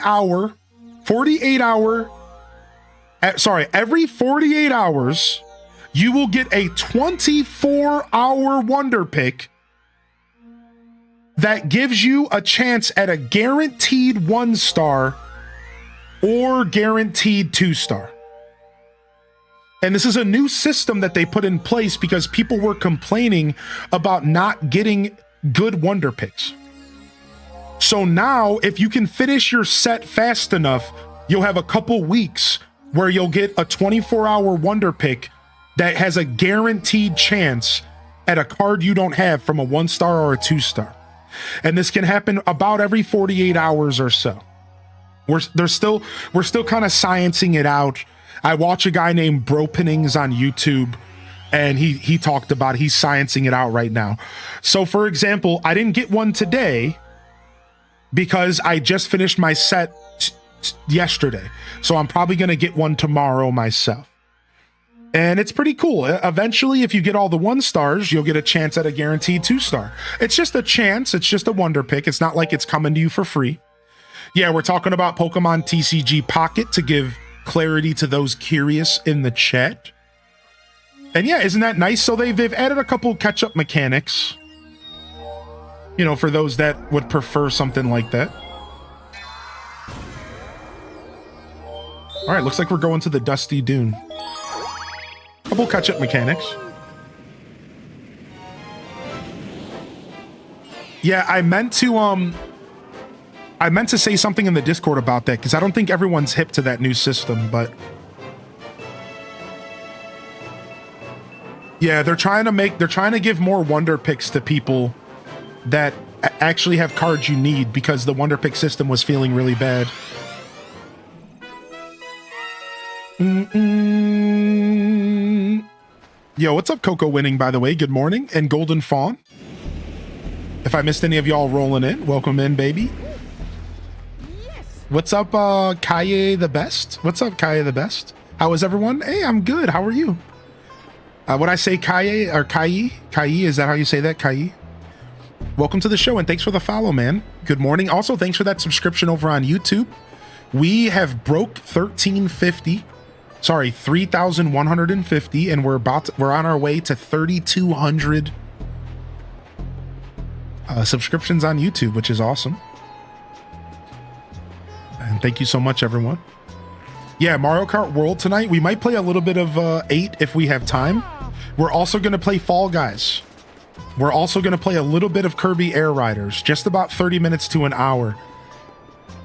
48 hours, you will get a 24-hour wonder pick that gives you a chance at a guaranteed 1-star or guaranteed 2-star. And this is a new system that they put in place because people were complaining about not getting good wonder picks. So now, if you can finish your set fast enough, you'll have a couple weeks where you'll get a 24-hour wonder pick that has a guaranteed chance at a card you don't have from a 1-star or a 2-star. And this can happen about every 48 hours or so. We're still kind of sciencing it out. I watch a guy named Bro Pinnings on YouTube, and he talked about he's sciencing it out right now. So for example, I didn't get one today because I just finished my set yesterday. So I'm probably going to get one tomorrow myself. And it's pretty cool. Eventually, if you get all the 1-stars, you'll get a chance at a guaranteed 2-star. It's just a chance. It's just a wonder pick. It's not like it's coming to you for free. Yeah, we're talking about Pokemon TCG Pocket to give clarity to those curious in the chat. And yeah, isn't that nice? So they've added a couple catch-up mechanics, you know, for those that would prefer something like that. All right, looks like we're going to the Dusty Dune. Couple catch-up mechanics. Yeah, I meant to say something in the Discord about that because I don't think everyone's hip to that new system, but yeah, they're trying to give more wonder picks to people that actually have cards you need because the wonder pick system was feeling really bad. Yo, what's up, Coco Winning, by the way? Good morning. And Golden Fawn. If I missed any of y'all rolling in, welcome in, baby. What's up, Kaye the Best? What's up, Kaye the Best? How is everyone? Hey, I'm good. How are you? Would I say Kaye or Kaye? Kaye, is that how you say that? Kaye? Welcome to the show, and thanks for the follow, man. Good morning. Also, thanks for that subscription over on YouTube. We have broke 3,150, and we're on our way to 3,200 subscriptions on YouTube, which is awesome. And thank you so much, everyone. Yeah, Mario Kart World tonight. We might play a little bit of 8 if we have time. We're also going to play Fall Guys. We're also going to play a little bit of Kirby Air Riders, just about 30 minutes to an hour.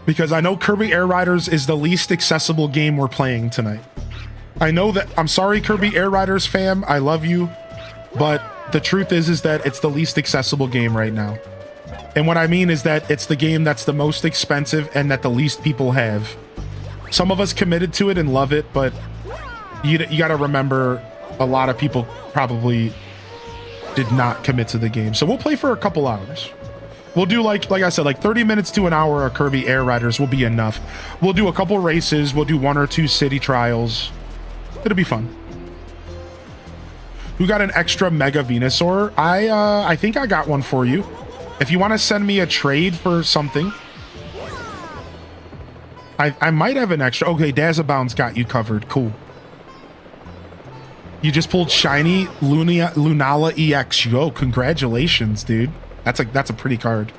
Because I know Kirby Air Riders is the least accessible game we're playing tonight. I know that, I'm sorry, Kirby Air Riders fam, I love you, but the truth is that it's the least accessible game right now. And what I mean is that it's the game that's the most expensive and that the least people have. Some of us committed to it and love it, but you got to remember a lot of people probably did not commit to the game. So we'll play for a couple hours. We'll do like I said, like 30 minutes to an hour of Kirby Air Riders will be enough. We'll do a couple races. We'll do 1 or 2 city trials. It'll be fun. Who got an extra Mega Venusaur? I think I got one for you. If you want to send me a trade for something, I might have an extra. Okay, Dazabound's got you covered. Cool. You just pulled shiny Lunala EX. Yo, congratulations, dude. That's a pretty card.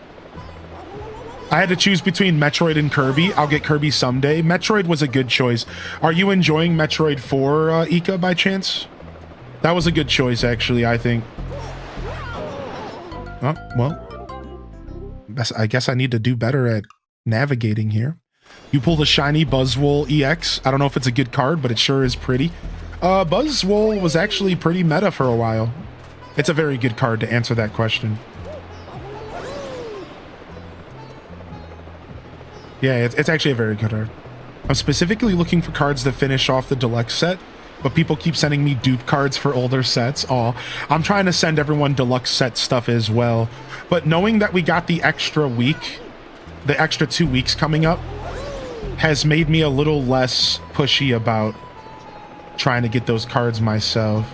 I had to choose between Metroid and Kirby. I'll get Kirby someday. Metroid was a good choice. Are you enjoying Metroid 4, Ika, by chance? That was a good choice, actually, I think. Oh, well, I guess I need to do better at navigating here. You pull the shiny Buzzwole EX. I don't know if it's a good card, but it sure is pretty. Buzzwole was actually pretty meta for a while. It's a very good card to answer that question. Yeah, it's actually a very good card. I'm specifically looking for cards that finish off the deluxe set, but people keep sending me dupe cards for older sets. Aw, I'm trying to send everyone deluxe set stuff as well. But knowing that we got the extra week, the extra 2 weeks coming up, has made me a little less pushy about trying to get those cards myself.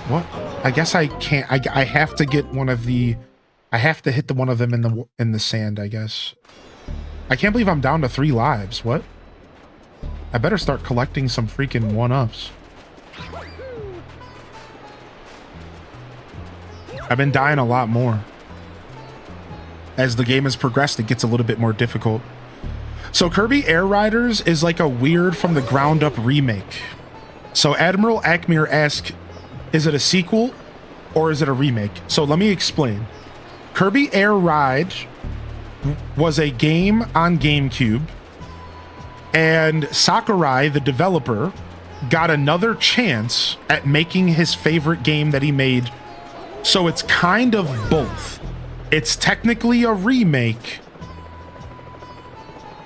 What? I guess I can't. I have to get one of the. I have to hit the one of them in the sand, I guess. I can't believe I'm down to 3 lives. What? I better start collecting some freaking 1-ups. I've been dying a lot more. As the game has progressed, it gets a little bit more difficult. So Kirby Air Riders is like a weird from the ground up remake. So Admiral Akmir asks, is it a sequel or is it a remake? So let me explain. Kirby Air Ride was a game on GameCube, and Sakurai, the developer, got another chance at making his favorite game that he made. So it's kind of both. It's technically a remake,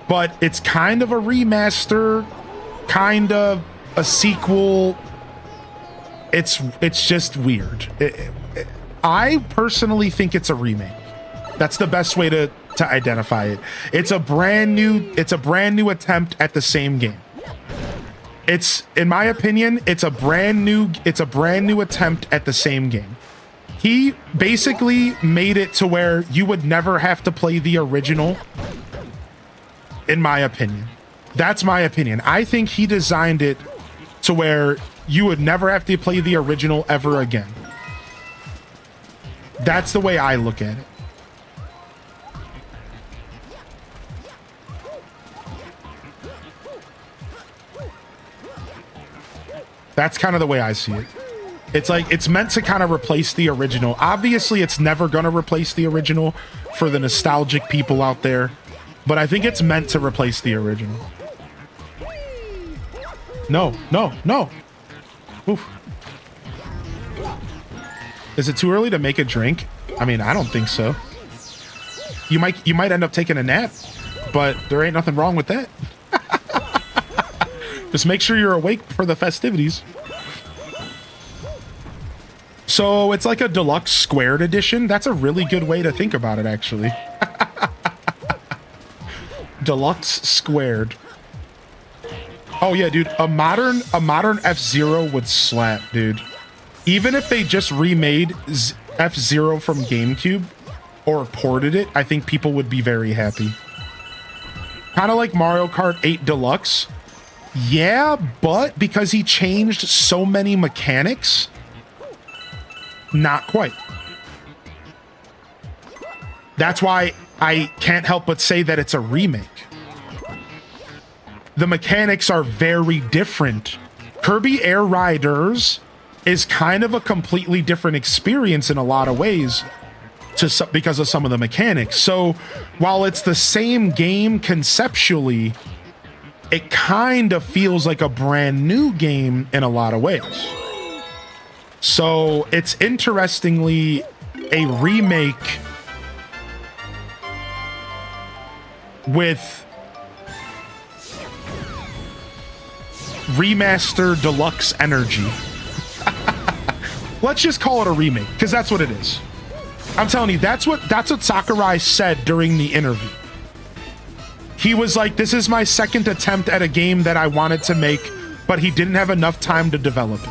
but it's kind of a remaster, kind of a sequel. It's just weird. I personally think it's a remake. That's the best way to identify it. It's a brand new attempt at the same game. It's, in my opinion, it's a brand new attempt at the same game. He basically made it to where you would never have to play the original, in my opinion. That's my opinion. I think he designed it to where you would never have to play the original ever again. That's the way I look at it. That's kind of the way I see it. It's like, it's meant to kind of replace the original. Obviously, it's never going to replace the original for the nostalgic people out there, but I think it's meant to replace the original. No, no, no. Oof. Is it too early to make a drink? I mean, I don't think so. You might end up taking a nap, but there ain't nothing wrong with that. Just make sure you're awake for the festivities. So it's like a deluxe squared edition. That's a really good way to think about it, actually. Deluxe squared. Oh yeah, dude. A modern F-Zero would slap, dude. Even if they just remade F-Zero from GameCube or ported it, I think people would be very happy. Kind of like Mario Kart 8 Deluxe. Yeah, but because he changed so many mechanics, not quite. That's why I can't help but say that it's a remake. The mechanics are very different. Kirby Air Riders is kind of a completely different experience in a lot of ways because of some of the mechanics. So while it's the same game conceptually, it kind of feels like a brand new game in a lot of ways. So it's interestingly a remake with remaster deluxe energy. Let's just call it a remake, because that's what it is. I'm telling you, that's what Sakurai said during the interview. He was like, this is my second attempt at a game that I wanted to make, but he didn't have enough time to develop it.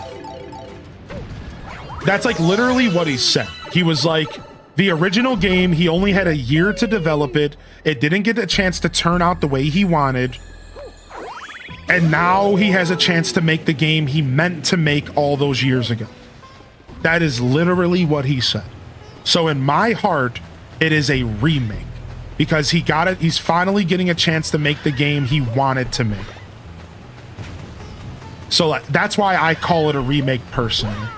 That's like literally what he said. He was like, the original game, he only had a year to develop it. It didn't get a chance to turn out the way he wanted. And now he has a chance to make the game he meant to make all those years ago. That is literally what he said. So in my heart, it is a remake. Because he got it, he's finally getting a chance to make the game he wanted to make. So that's why I call it a remake personally.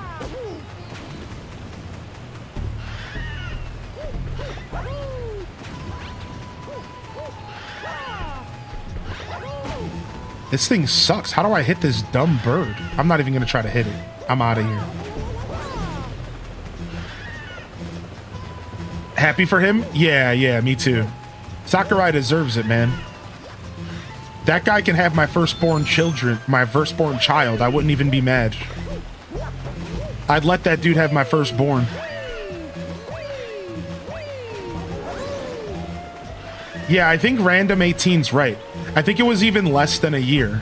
This thing sucks. How do I hit this dumb bird? I'm not even gonna try to hit it. I'm out of here. Happy for him? Yeah, me too. Sakurai deserves it, man. That guy can have my firstborn child. I wouldn't even be mad. I'd let that dude have my firstborn. Yeah, I think Random 18's right. I think it was even less than a year.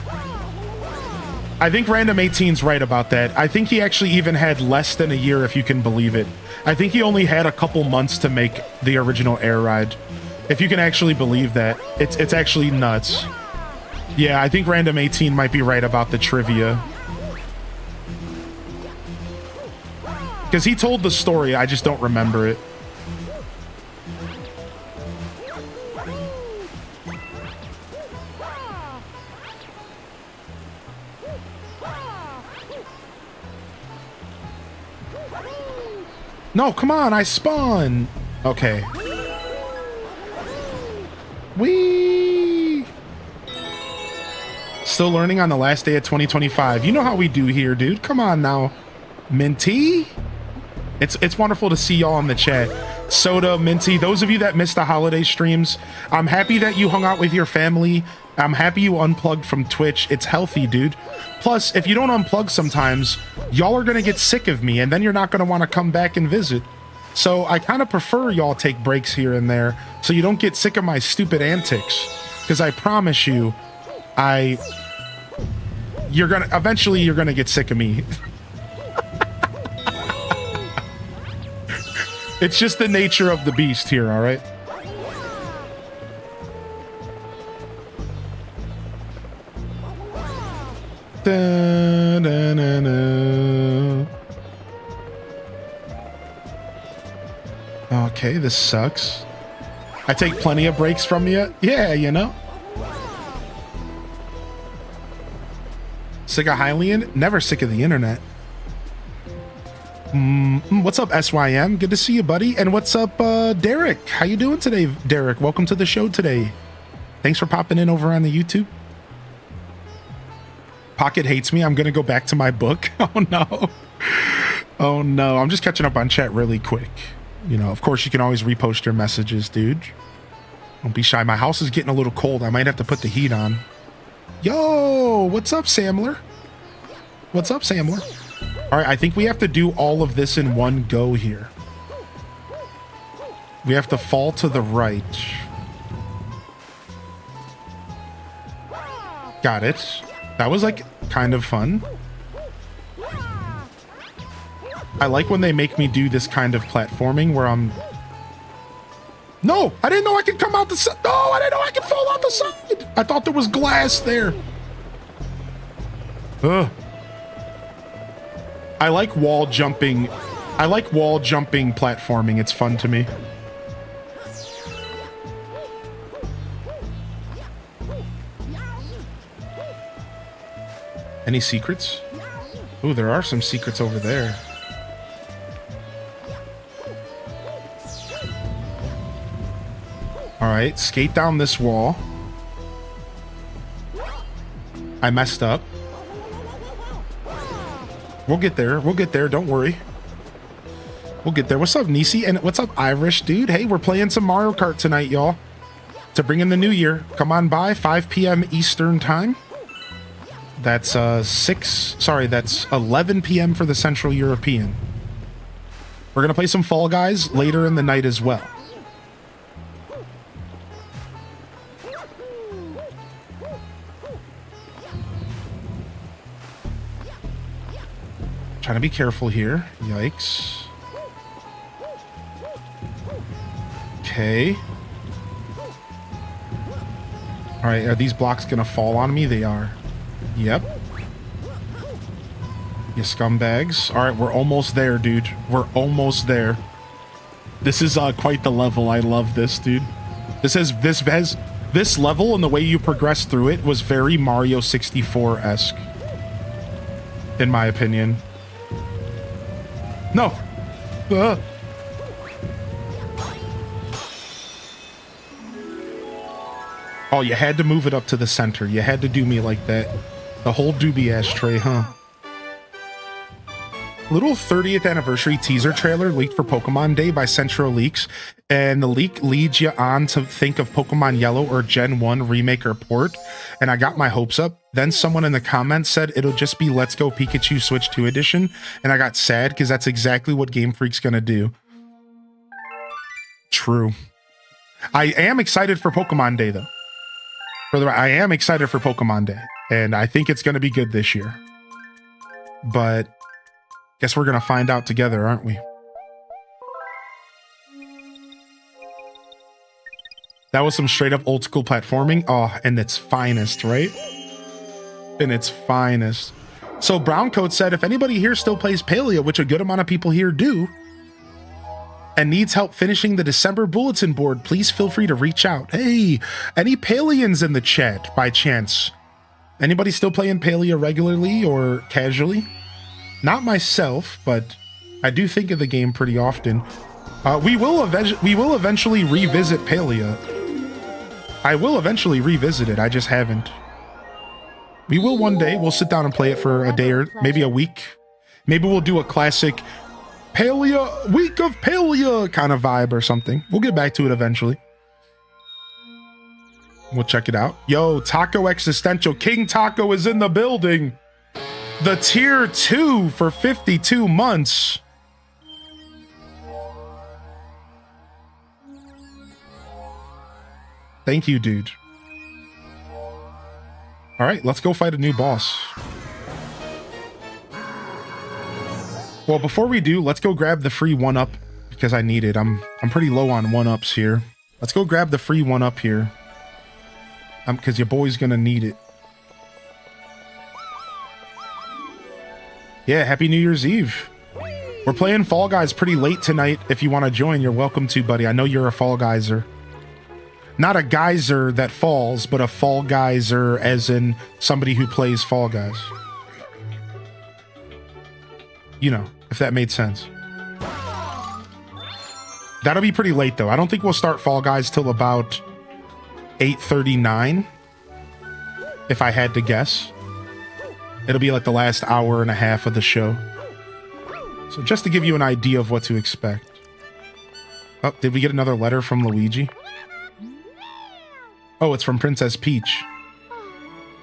I think Random 18's right about that. I think he actually even had less than a year, if you can believe it. I think he only had a couple months to make the original Air Ride. If you can actually believe that. It's actually nuts. Yeah, I think Random 18 might be right about the trivia. Because he told the story, I just don't remember it. No, come on, I spawn. Okay. Whee! Still learning on the last day of 2025. You know how we do here, dude. Come on now. Minty? It's wonderful to see y'all in the chat. Soda, Minty, those of you that missed the holiday streams, I'm happy that you hung out with your family. I'm happy you unplugged from Twitch. It's healthy, dude. Plus, if you don't unplug sometimes, y'all are going to get sick of me, and then you're not going to want to come back and visit. So I kind of prefer y'all take breaks here and there so you don't get sick of my stupid antics. Because I promise you, eventually you're going to get sick of me. It's just the nature of the beast here, all right? Da, da, da, da. Okay, this sucks. I take plenty of breaks from you. Yeah, you know. Sick of Hylian? Never sick of the internet. What's up, SYM? Good to see you, buddy. And what's up, Derek? How you doing today, Derek? Welcome to the show today. Thanks for popping in over on the YouTube. Pocket hates me. I'm going to go back to my book. Oh, no. Oh, no. I'm just catching up on chat really quick. You know, of course, you can always repost your messages, dude. Don't be shy. My house is getting a little cold. I might have to put the heat on. Yo, what's up, Samler? What's up, Samler? All right, I think we have to do all of this in one go here. We have to fall to the right. Got it. That was like kind of fun. I like when they make me do this kind of platforming where I'm... No, I didn't know I could come out the side. No, I didn't know I could fall out the side. I thought there was glass there. Ugh. I like wall jumping. I like wall jumping platforming. It's fun to me. Any secrets? Ooh, there are some secrets over there. All right, skate down this wall. I messed up. We'll get there. We'll get there. Don't worry. We'll get there. What's up, Nisi? And what's up, Irish, dude? Hey, we're playing some Mario Kart tonight, y'all. To bring in the new year. Come on by, 5 p.m. Eastern time. That's that's 11 p.m. for the Central European. We're going to play some Fall Guys later in the night as well. Trying to be careful here. Yikes. Okay. All right, are these blocks going to fall on me? They are. Yep. You scumbags. All right, we're almost there, dude. We're almost there. This is quite the level. I love this, dude. This level and the way you progress through it was very Mario 64-esque, in my opinion. No. Oh, you had to move it up to the center. You had to do me like that. The whole doobie ashtray, huh? Little 30th anniversary teaser trailer leaked for Pokemon Day by Central Leaks, and the leak leads you on to think of Pokemon Yellow or Gen 1 remake or port, and I got my hopes up. Then someone in the comments said it'll just be Let's Go Pikachu Switch 2 edition, and I got sad because that's exactly what Game Freak's gonna do. True. I am excited for Pokemon Day, though. I am excited for Pokemon Day, and I think it's gonna be good this year. But guess we're gonna find out together, aren't we? That was some straight up old school platforming. Oh, in its finest, right? In its finest. So Browncoat said, if anybody here still plays Palia, which a good amount of people here do, and needs help finishing the December bulletin board, please feel free to reach out. Hey, any Palians in the chat by chance? Anybody still playing Palia regularly or casually? Not myself, but I do think of the game pretty often. We will eventually revisit Palia. I will eventually revisit it. I just haven't. We will one day. We'll sit down and play it for a day or maybe a week. Maybe we'll do a classic Palia, Week of Palia kind of vibe or something. We'll get back to it eventually. We'll check it out. Yo, Taco Existential. King Taco is in the building. The tier 2 for 52 months. Thank you, dude. All right, let's go fight a new boss. Well, before we do, let's go grab the free 1-up because I need it. I'm pretty low on 1-ups here. Let's go grab the free 1-up here. Because your boy's gonna need it. Yeah, happy New Year's Eve. We're playing Fall Guys pretty late tonight. If you want to join, you're welcome to, buddy. I know you're a Fall Geyser. Not a geyser that falls, but a Fall Geyser as in somebody who plays Fall Guys. You know, if that made sense. That'll be pretty late, though. I don't think we'll start Fall Guys till about 8:39, if I had to guess. It'll be like the last hour and a half of the show. So just to give you an idea of what to expect. Oh, did we get another letter from Luigi? Oh, it's from Princess Peach.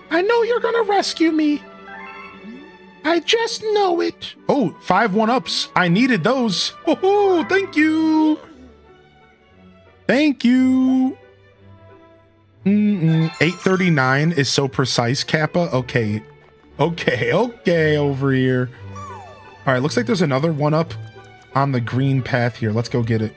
I know you're gonna rescue me. I just know it. Oh, 5 1-ups. I needed those. Oh, thank you. Thank you. 8:39 is so precise, Kappa. Okay. Okay over here. All right, looks like there's another 1-up on the green path here. Let's go get it.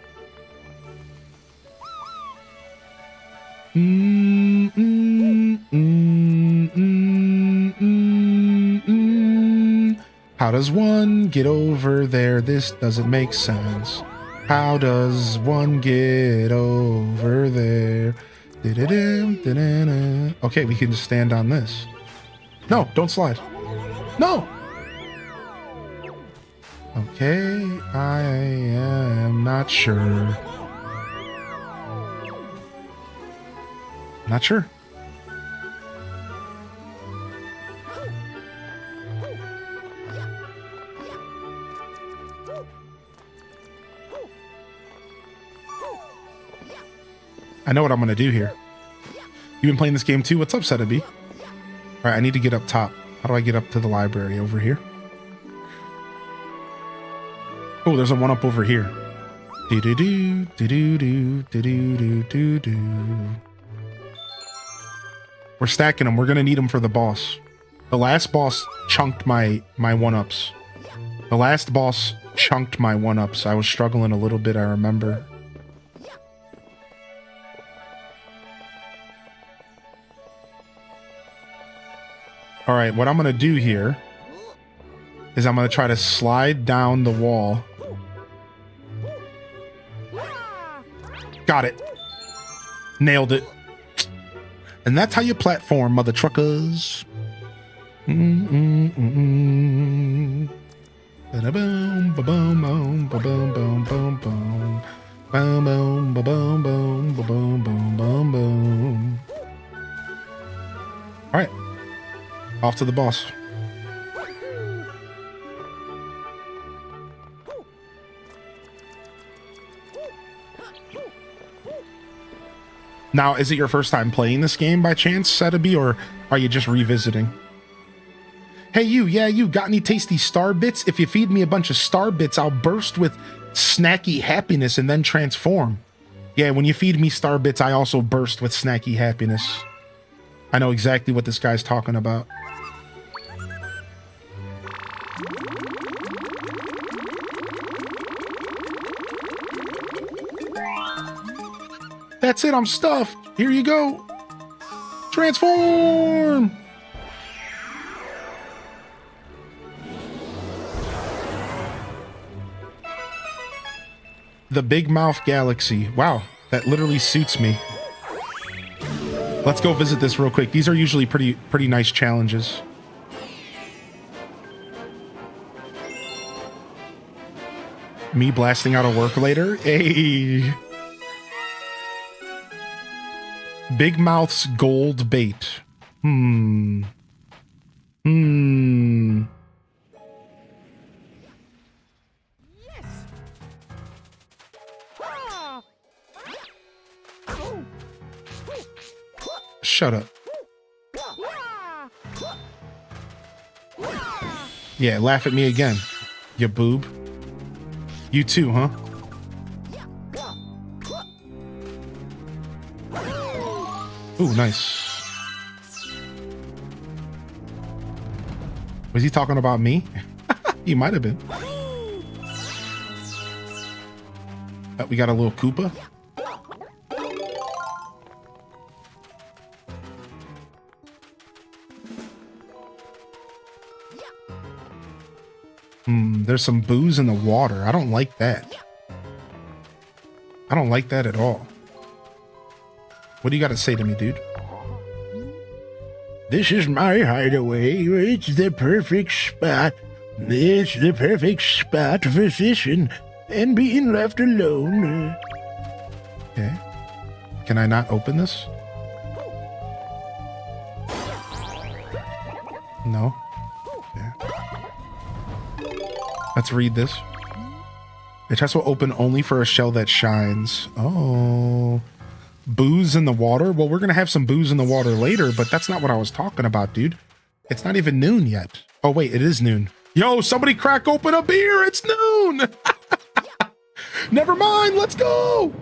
How does one get over there? This doesn't make sense. How does one get over there? Okay, we can just stand on this. No, don't slide. No! Okay, I am not sure. Not sure. I know what I'm gonna do here. You been playing this game too? What's up, Setabi? All right, I need to get up top. How do I get up to the library over here? Oh, there's a 1-up over here. Do-do-do, do-do-do, do-do-do, do-do. We're stacking them. We're gonna need them for the boss. The last boss chunked my 1-ups. The last boss chunked my 1-ups. I was struggling a little bit, I remember. All right, what I'm gonna do here is I'm gonna try to slide down the wall. Got it. Nailed it. And that's how you platform, mother truckers. Ba-da-boom, ba-boom, ba-boom, ba-boom, boom, boom, boom. Boom, boom, ba-boom, boom, ba-boom, boom, boom, boom. Off to the boss. Now, is it your first time playing this game by chance, Setabi, or are you just revisiting? Hey, you got any tasty star bits? If you feed me a bunch of star bits, I'll burst with snacky happiness and then transform. Yeah, when you feed me star bits, I also burst with snacky happiness. I know exactly what this guy's talking about. That's it, I'm stuffed. Here you go. Transform! The Big Mouth Galaxy. Wow, that literally suits me. Let's go visit this real quick. These are usually pretty nice challenges. Me blasting out of work later? Hey. Big Mouth's gold bait. Shut up. Yeah, laugh at me again, you boob. You too, huh? Ooh, nice. Was he talking about me? He might have been. We got a little Koopa. There's some booze in the water. I don't like that. I don't like that at all. What do you got to say to me, dude? This is my hideaway. It's the perfect spot. It's the perfect spot for fishing and being left alone. Okay. Can I not open this? No. Okay. Let's read this. The chest will open only for a shell that shines. Oh. Booze in the water? Well, we're going to have some booze in the water later, but that's not what I was talking about, dude. It's not even noon yet. Oh, wait, it is noon. Yo, somebody crack open a beer. It's noon. Never mind. Let's go.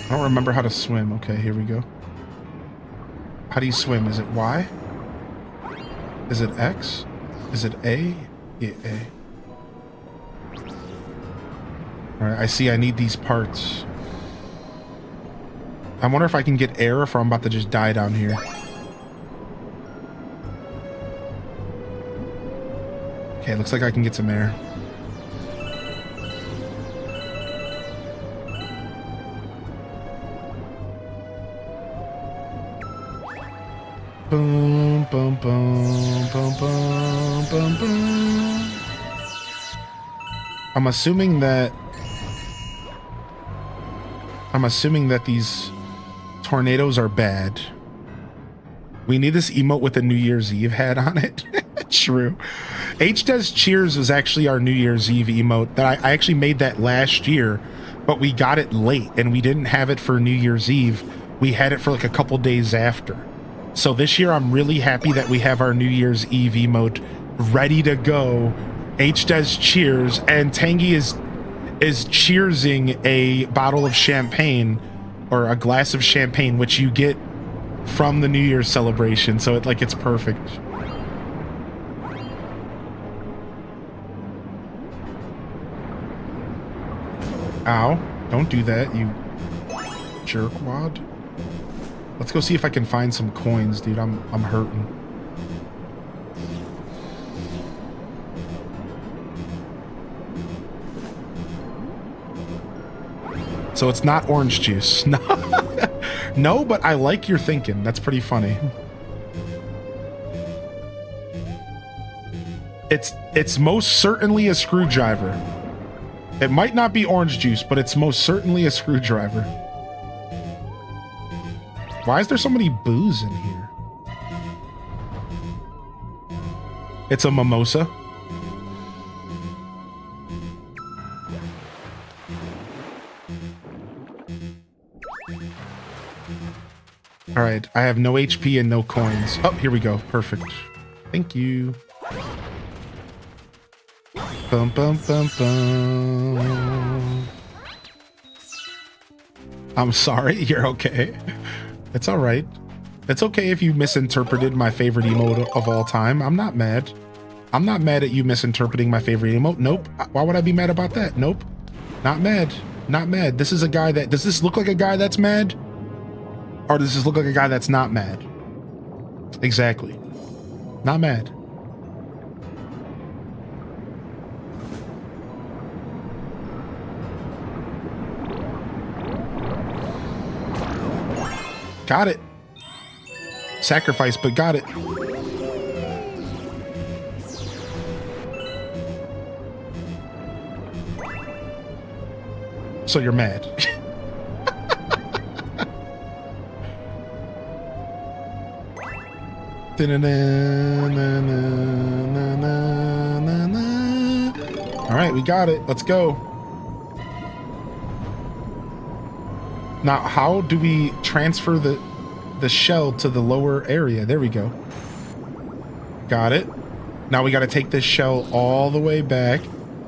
I don't remember how to swim. Okay, here we go. How do you swim? Is it Y? Is it X? Is it A? Yeah, A. Alright, I see I need these parts. I wonder if I can get air if I'm about to just die down here. Okay, looks like I can get some air. Boom, boom, boom, boom, boom, boom, boom. I'm assuming that these tornadoes are bad. We need this emote with a New Year's Eve hat on it. True. H Does Cheers was actually our New Year's Eve emote that I actually made that last year, but we got it late and we didn't have it for New Year's Eve. We had it for like a couple days after. So this year, I'm really happy that we have our New Year's Eve emote ready to go. H Does Cheers, and Tangy is cheersing a bottle of champagne or a glass of champagne, which you get from the New Year's celebration. So it's perfect. Ow! Don't do that, you jerkwad. Let's go see if I can find some coins, dude. I'm hurting. So it's not orange juice. No, but I like your thinking. That's pretty funny. It's most certainly a screwdriver. It might not be orange juice, but it's most certainly a screwdriver. Why is there so many boos in here? It's a mimosa. All right, I have no HP and no coins. Oh, here we go. Perfect. Thank you. Bum, bum, bum, bum. I'm sorry. You're okay. It's all right. It's okay if you misinterpreted my favorite emote of all time. I'm not mad. I'm not mad at you misinterpreting my favorite emote. Nope. Why would I be mad about that? Nope. Not mad. Not mad. This is a guy that... Does this look like a guy that's mad? Or does this look like a guy that's not mad? Exactly. Not mad. Got it. Sacrifice, but got it. So you're mad. All right, we got it. Let's go. Now, how do we transfer the shell to the lower area? There we go. Got it. Now we got to take this shell all the way back.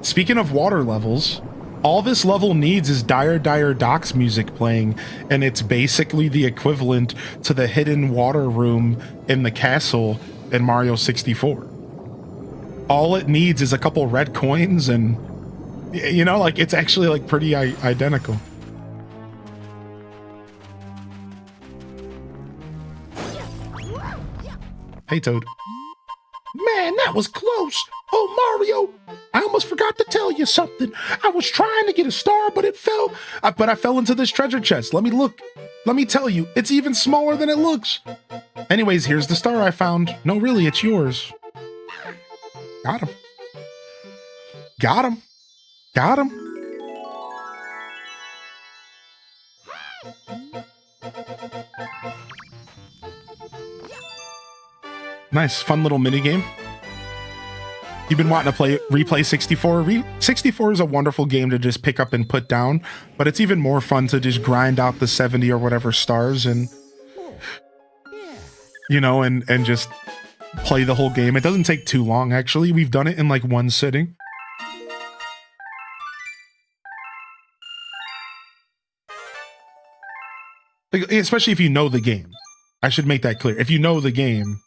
Speaking of water levels, all this level needs is Dire Dire Docks music playing, and it's basically the equivalent to the hidden water room in the castle in Mario 64. All it needs is a couple red coins, and you know, like, it's actually like pretty identical. Hey, Toad. Man, that was close. Oh, Mario, I almost forgot to tell you something. I was trying to get a star, but it fell. But I fell into this treasure chest. Let me look. Let me tell you, it's even smaller than it looks. Anyways, here's the star I found. No, really, it's yours. Got him. Got him. Got him. Nice, fun little mini game. You've been wanting to replay 64. 64 is a wonderful game to just pick up and put down, but it's even more fun to just grind out the 70 or whatever stars and, you know, and just play the whole game. It doesn't take too long, actually. We've done it in like one sitting. Especially if you know the game. I should make that clear. If you know the game,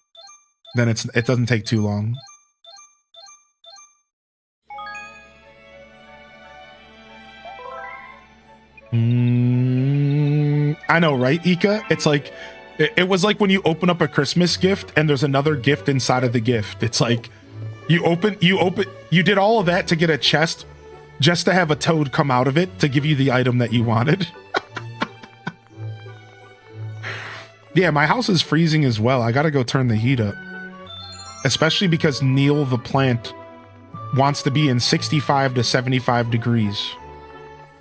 then it doesn't take too long. I know, right, Ika? It's like, it was like when you open up a Christmas gift and there's another gift inside of the gift. It's like, you did all of that to get a chest just to have a toad come out of it to give you the item that you wanted. Yeah, my house is freezing as well. I gotta go turn the heat up. Especially because Neil the plant wants to be in 65 to 75 degrees.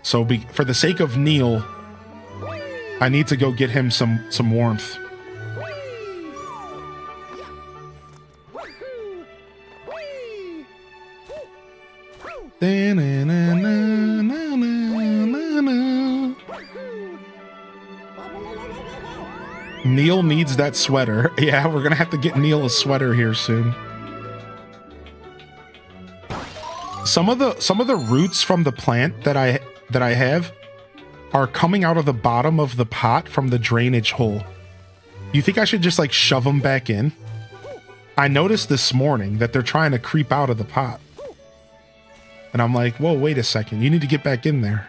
So for the sake of Neil, I need to go get him some warmth. Neil needs that sweater. Yeah, we're gonna have to get Neil a sweater here soon. Some of the roots from the plant that I have are coming out of the bottom of the pot from the drainage hole. You think I should just like shove them back in? I noticed this morning that they're trying to creep out of the pot. And I'm like, whoa, wait a second. You need to get back in there.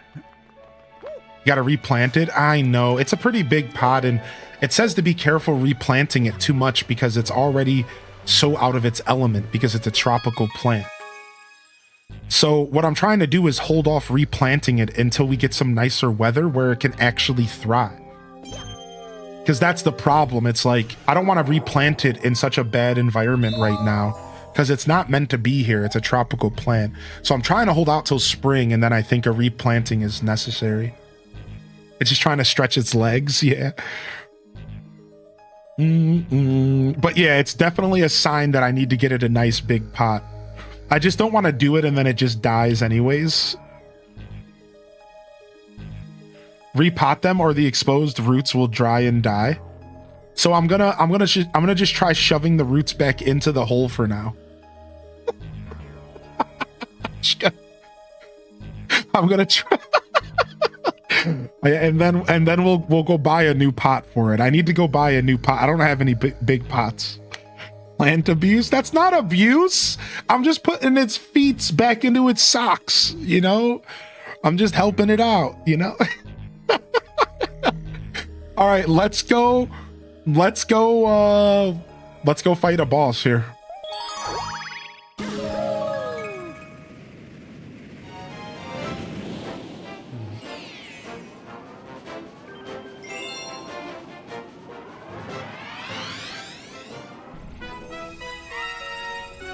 You gotta replant it? I know. It's a pretty big pot, and it says to be careful replanting it too much because it's already so out of its element because it's a tropical plant. So what I'm trying to do is hold off replanting it until we get some nicer weather where it can actually thrive. Because that's the problem. It's like, I don't want to replant it in such a bad environment right now because it's not meant to be here. It's a tropical plant. So I'm trying to hold out till spring, and then I think a replanting is necessary. It's just trying to stretch its legs. Yeah. But yeah, it's definitely a sign that I need to get it a nice big pot. I just don't want to do it and then it just dies anyways. Repot them or the exposed roots will dry and die. So I'm gonna just try shoving the roots back into the hole for now. I'm gonna try. and then we'll go buy a new pot for it. I need to go buy a new pot. I don't have any big pots. Plant abuse? That's not abuse. I'm just putting its feet back into its socks, you know? I'm just helping it out, you know? All right, let's go fight a boss here.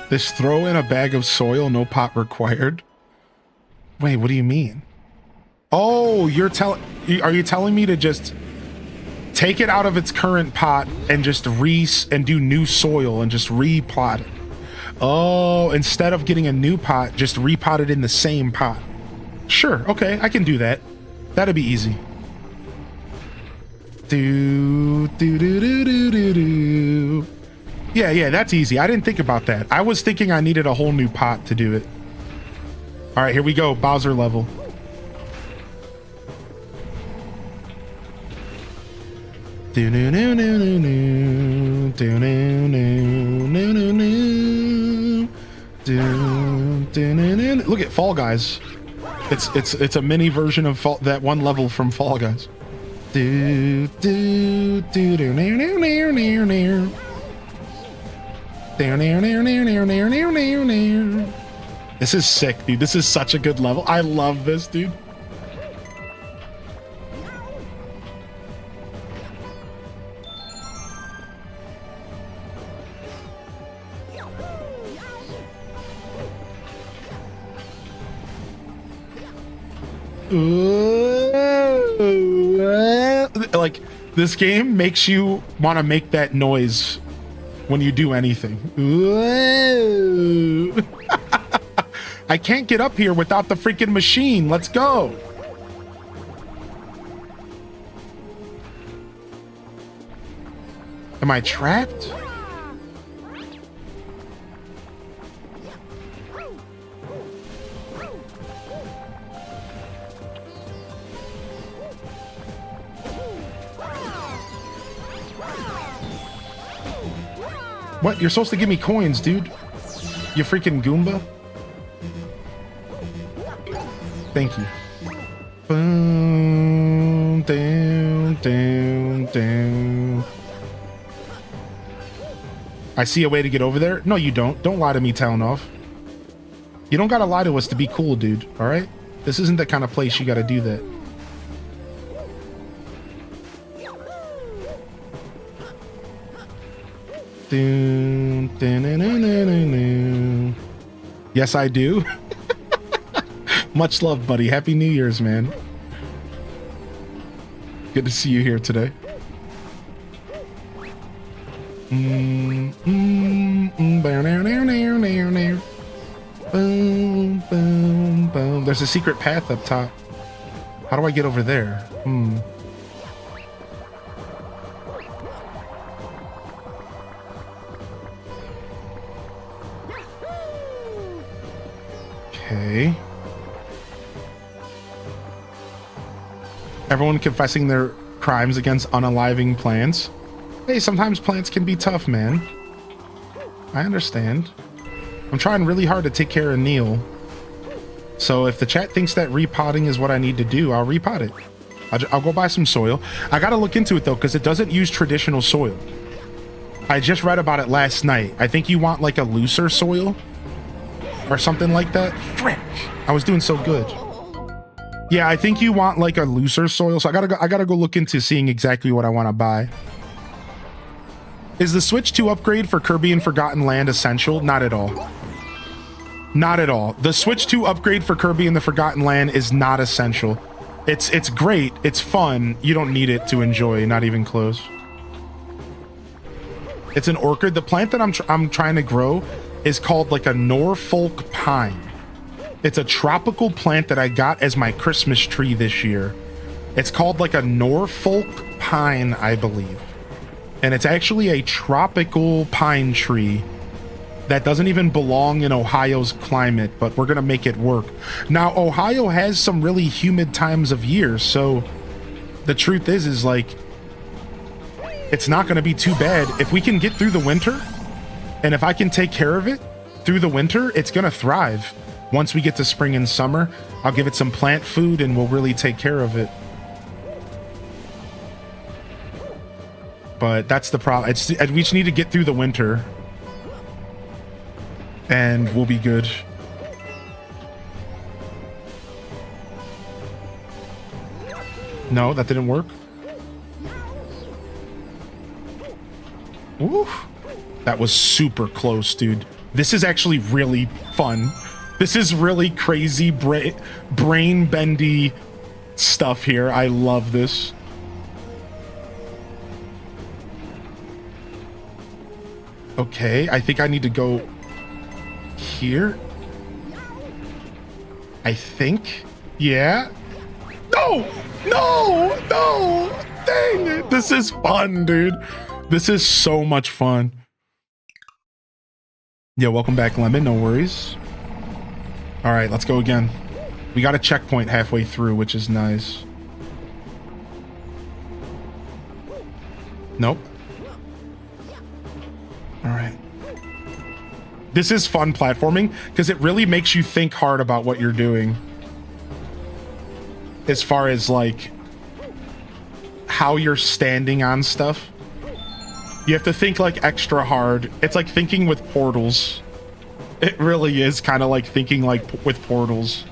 This throw in a bag of soil, no pot required. Wait, what do you mean? Oh, are you telling me to just take it out of its current pot and just do new soil and just replot it? Oh, instead of getting a new pot, just repot it in the same pot. Sure, okay, I can do that. That'd be easy. Yeah, that's easy. I didn't think about that. I was thinking I needed a whole new pot to do it. All right, here we go. Bowser level. Look at Fall Guys. It's a mini version of that one level from Fall Guys. This is sick, dude. This is such a good level. I love this, dude. Like, this game makes you want to make that noise when you do anything. I can't get up here without the freaking machine. Let's go. Am I trapped? What? You're supposed to give me coins, dude. You freaking Goomba. Thank you. Boom, down, down, down. I see a way to get over there. No, you don't. Don't lie to me, Town Off. You don't gotta lie to us to be cool, dude. All right? This isn't the kind of place you gotta do that. Yes, I do. Much love, buddy. Happy New Year's, man. Good to see you here today. Boom, boom, boom. There's a secret path up top. How do I get over there? Okay. Everyone confessing their crimes against unaliving plants. Hey, sometimes plants can be tough, man. I understand. I'm trying really hard to take care of Neil. So if the chat thinks that repotting is what I need to do, I'll repot it. I'll go buy some soil. I gotta look into it though, because it doesn't use traditional soil. I just read about it last night. I think you want like a looser soil or something like that. Frick! I was doing so good. Yeah, I think you want like a looser soil. So I gotta go look into seeing exactly what I want to buy. Is the Switch 2 upgrade for Kirby and Forgotten Land essential? Not at all. Not at all. The Switch 2 upgrade for Kirby and the Forgotten Land is not essential. It's great. It's fun. You don't need it to enjoy. Not even close. It's an orchid. The plant that I'm trying to grow is called like a Norfolk pine. It's a tropical plant that I got as my Christmas tree this year. It's called like a Norfolk pine, I believe. And it's actually a tropical pine tree that doesn't even belong in Ohio's climate, but we're gonna make it work. Now, Ohio has some really humid times of year, so the truth is like, it's not gonna be too bad. If we can get through the winter, and if I can take care of it through the winter, it's gonna thrive. Once we get to spring and summer, I'll give it some plant food and we'll really take care of it. But that's the problem. We just need to get through the winter and we'll be good. No, that didn't work. Ooh, that was super close, dude. This is actually really fun. This is really crazy brain bendy stuff here. I love this. Okay, I think I need to go here. I think. Yeah. No! No! No! Dang it! This is fun, dude. This is so much fun. Yeah, welcome back, Lemon. No worries. All right, let's go again. We got a checkpoint halfway through, which is nice. Nope. All right. This is fun platforming because it really makes you think hard about what you're doing. As far as like how you're standing on stuff. You have to think like extra hard. It's like thinking with portals. It really is kind of like thinking like with portals.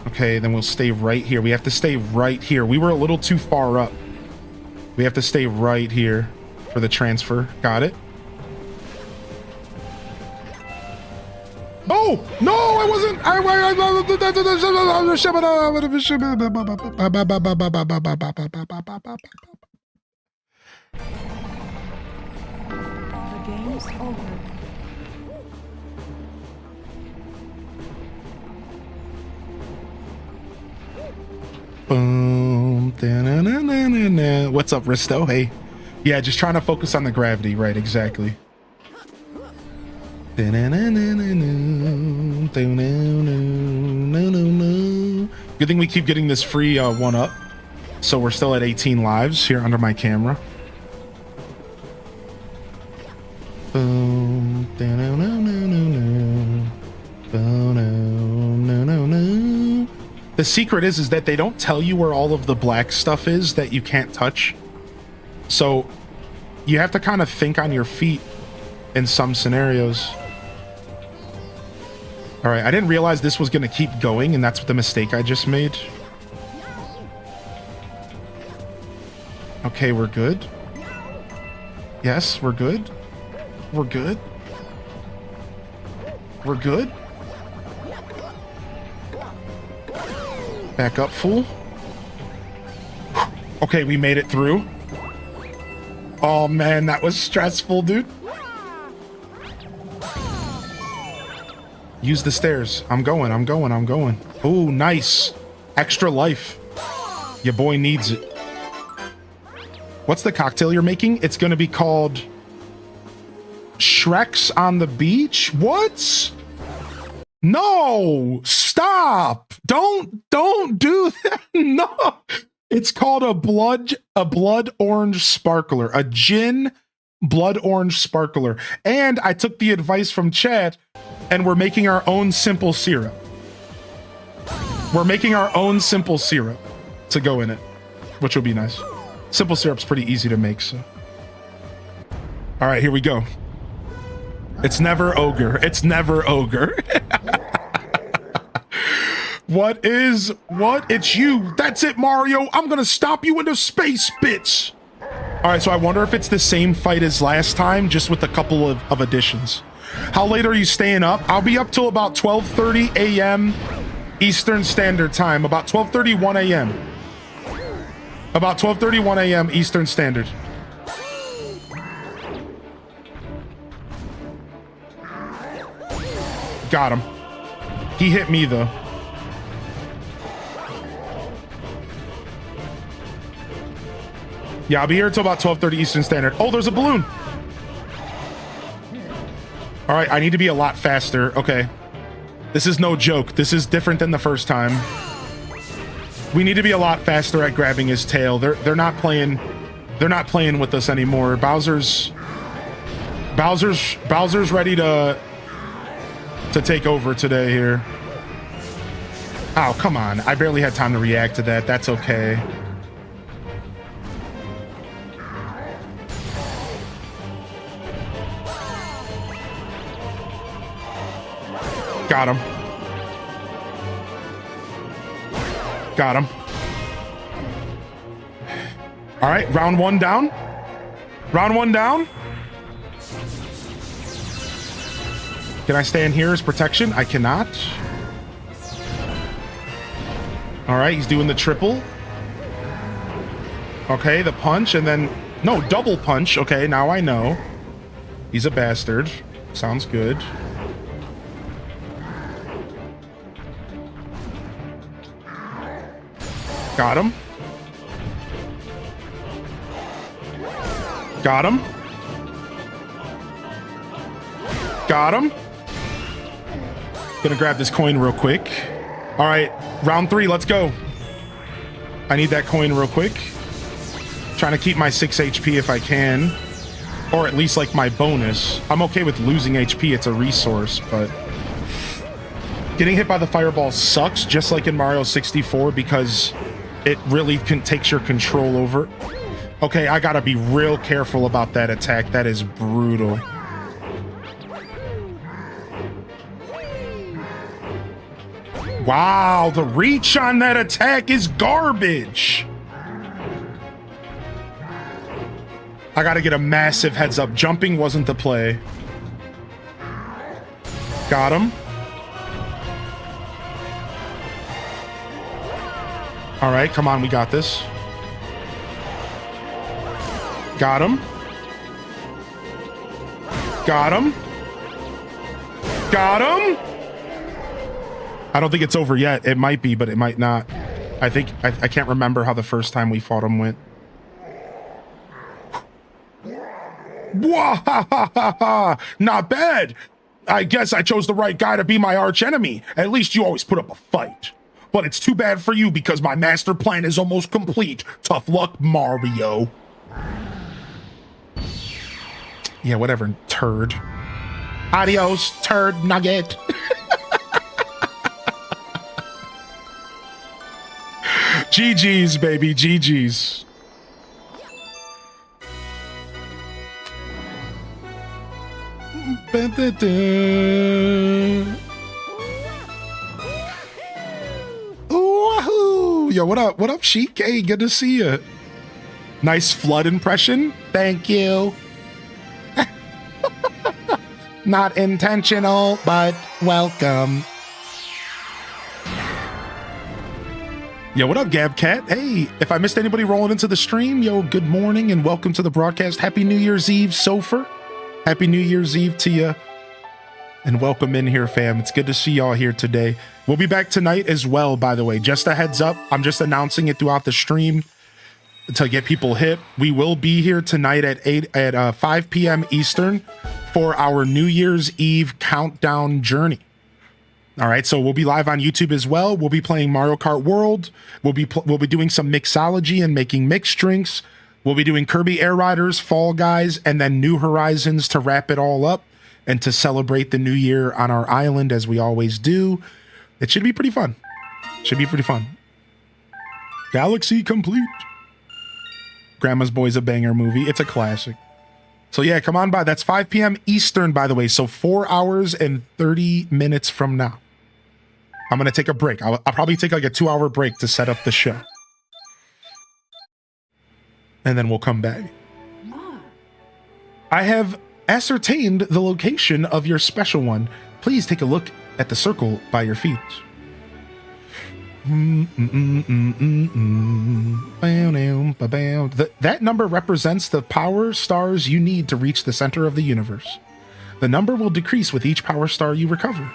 Okay, then we'll stay right here. We have to stay right here. We were a little too far up. We have to stay right here for the transfer. Got it. Oh, no, I wasn't. The game's over. Boom. Da-na-na-na-na-na. What's up, Risto? Hey. Yeah, just trying to focus on the gravity. Right, exactly. Da-na-na-na-na-na. Da-na-na-na-na-na. Good thing we keep getting this free one up. So we're still at 18 lives here under my camera. Boom. Da-na-na-na-na-na. Bo-no-no-no-no. The secret is that they don't tell you where all of the black stuff is that you can't touch. So you have to kind of think on your feet in some scenarios. All right, I didn't realize this was going to keep going, and that's the mistake I just made. Okay, we're good. Yes, we're good. We're good. We're good. Back up, fool. Okay, we made it through. Oh man, that was stressful, dude. Use the stairs. I'm going. Oh, nice. Extra life. Your boy needs it. What's the cocktail you're making? It's going to be called Shrek's on the Beach? What? No! Stop! Don't do that. No. It's called a blood orange sparkler. A gin blood orange sparkler. And I took the advice from chat and we're making our own simple syrup. We're making our own simple syrup to go in it, which will be nice. Simple syrup's pretty easy to make, so. All right, here we go. It's never ogre. It's never ogre. What? It's you. That's it, Mario. I'm gonna stop you into space, bitch. All right, so I wonder if it's the same fight as last time, just with a couple of additions. How late are you staying up? I'll be up till about 12:30 a.m. Eastern Standard Time. About 12:31 a.m. About 12:31 a.m. Eastern Standard. Got him. He hit me, though. Yeah, I'll be here until about 12:30 Eastern Standard. Oh, there's a balloon. All right, I need to be a lot faster. Okay. This is no joke. This is different than the first time. We need to be a lot faster at grabbing his tail. They're not playing with us anymore. Bowser's ready to take over today here. Oh, come on. I barely had time to react to that. That's okay. Got him. Got him. All right, round one down. Round one down. Can I stay in here as protection? I cannot. All right, he's doing the triple. Okay, the punch, and then... No, double punch. Okay, now I know. He's a bastard. Sounds good. Got him. Got him. Got him. Gonna grab this coin real quick. All right, round 3, let's go. I need that coin real quick. Trying to keep my 6 HP if I can. Or at least like my bonus. I'm okay with losing HP, it's a resource, but... Getting hit by the fireball sucks, just like in Mario 64, because it really takes your control over. Okay, I gotta be real careful about that attack. That is brutal. Wow, the reach on that attack is garbage. I gotta get a massive heads up. Jumping wasn't the play. Got him. All right, come on, we got this. Got him. Got him. Got him. I don't think it's over yet. It might be, but it might not. I think I can't remember how the first time we fought him went. Wahahaha! Not bad. I guess I chose the right guy to be my arch enemy. At least you always put up a fight. But it's too bad for you because my master plan is almost complete. Tough luck, Mario. Yeah, whatever, turd. Adios, turd nugget. GG's, baby, GG's. Wahoo! Yo, what up? What up, Sheik? Hey, good to see you. Nice flood impression. Thank you. Not intentional, but welcome. Yo, what up, Gabcat? Hey, if I missed anybody rolling into the stream, yo, good morning and welcome to the broadcast. Happy New Year's Eve, Sofer. Happy New Year's Eve to you. And welcome in here, fam. It's good to see y'all here today. We'll be back tonight as well, by the way. Just a heads up. I'm just announcing it throughout the stream to get people hip. We will be here tonight at 5 p.m. Eastern for our New Year's Eve countdown journey. All right, so we'll be live on YouTube as well. We'll be playing Mario Kart World. We'll be doing some mixology and making mixed drinks. We'll be doing Kirby Air Riders, Fall Guys, and then New Horizons to wrap it all up and to celebrate the new year on our island as we always do. It should be pretty fun. Should be pretty fun. Galaxy complete. Grandma's Boy's a banger movie. It's a classic. So yeah, come on by. That's 5 p.m. Eastern, by the way. So 4 hours and 30 minutes from now. I'm going to take a break. I'll probably take like a 2-hour break to set up the show. And then we'll come back. I have ascertained the location of your special one. Please take a look at the circle by your feet. That number represents the power stars you need to reach the center of the universe. The number will decrease with each power star you recover.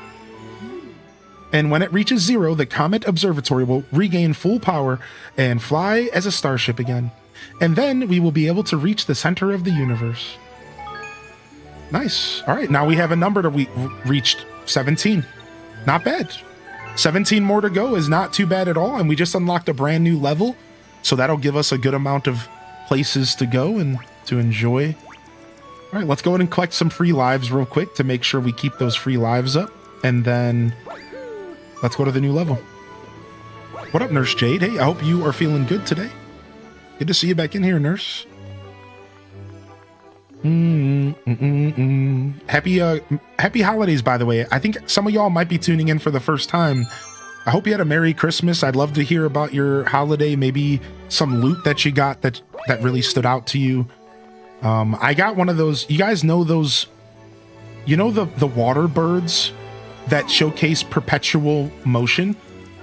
And when it reaches 0, the Comet Observatory will regain full power and fly as a starship again. And then we will be able to reach the center of the universe. Nice. All right, now we have a number we reached 17. Not bad. 17 more to go is not too bad at all, and we just unlocked a brand new level, so that'll give us a good amount of places to go and to enjoy. All right, let's go ahead and collect some free lives real quick to make sure we keep those free lives up, and then let's go to the new level. What up, Nurse Jade? Hey, I hope you are feeling good today. Good to see you back in here, Nurse. Happy holidays, by the way. I think some of y'all might be tuning in for the first time. I hope you had a Merry Christmas. I'd love to hear about your holiday, maybe some loot that you got that really stood out to you. I got one of those, you guys know those, you know the water birds that showcase perpetual motion?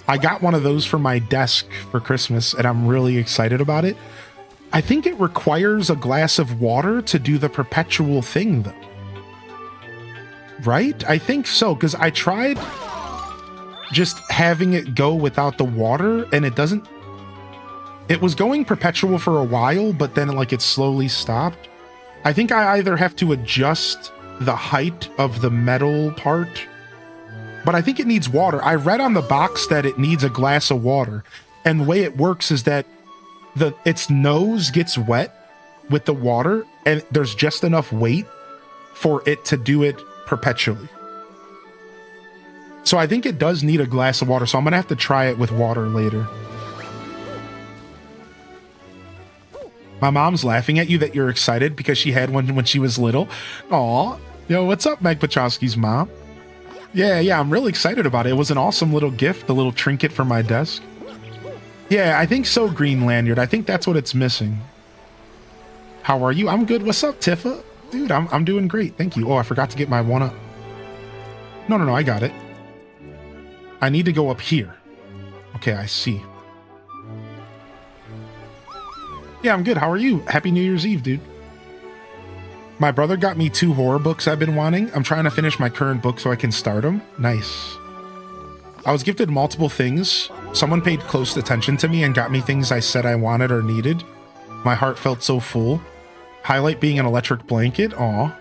I got one of those for my desk for Christmas, and I'm really excited about it. I think it requires a glass of water to do the perpetual thing, though. Right? I think so, because I tried just having it go without the water, and it doesn't... It was going perpetual for a while, but then like it slowly stopped. I think I either have to adjust the height of the metal part, but I think it needs water. I read on the box that it needs a glass of water, and the way it works is that its nose gets wet with the water, and there's just enough weight for it to do it perpetually. So I think it does need a glass of water, so I'm gonna have to try it with water later. My mom's laughing at you that you're excited because she had one when she was little. Aw. Yo, what's up, Meg Pachowski's mom? Yeah, I'm really excited about it. It was an awesome little gift, a little trinket for my desk. Yeah, I think so, Green Lanyard. I think that's what it's missing. How are you? I'm good. What's up, Tifa? Dude, I'm doing great. Thank you. Oh, I forgot to get my one up. No, I got it. I need to go up here. Okay, I see. Yeah, I'm good. How are you? Happy New Year's Eve, dude. My brother got me 2 horror books I've been wanting. I'm trying to finish my current book so I can start them. Nice. I was gifted multiple things. Someone paid close attention to me and got me things I said I wanted or needed. My heart felt so full. Highlight being an electric blanket. Aw.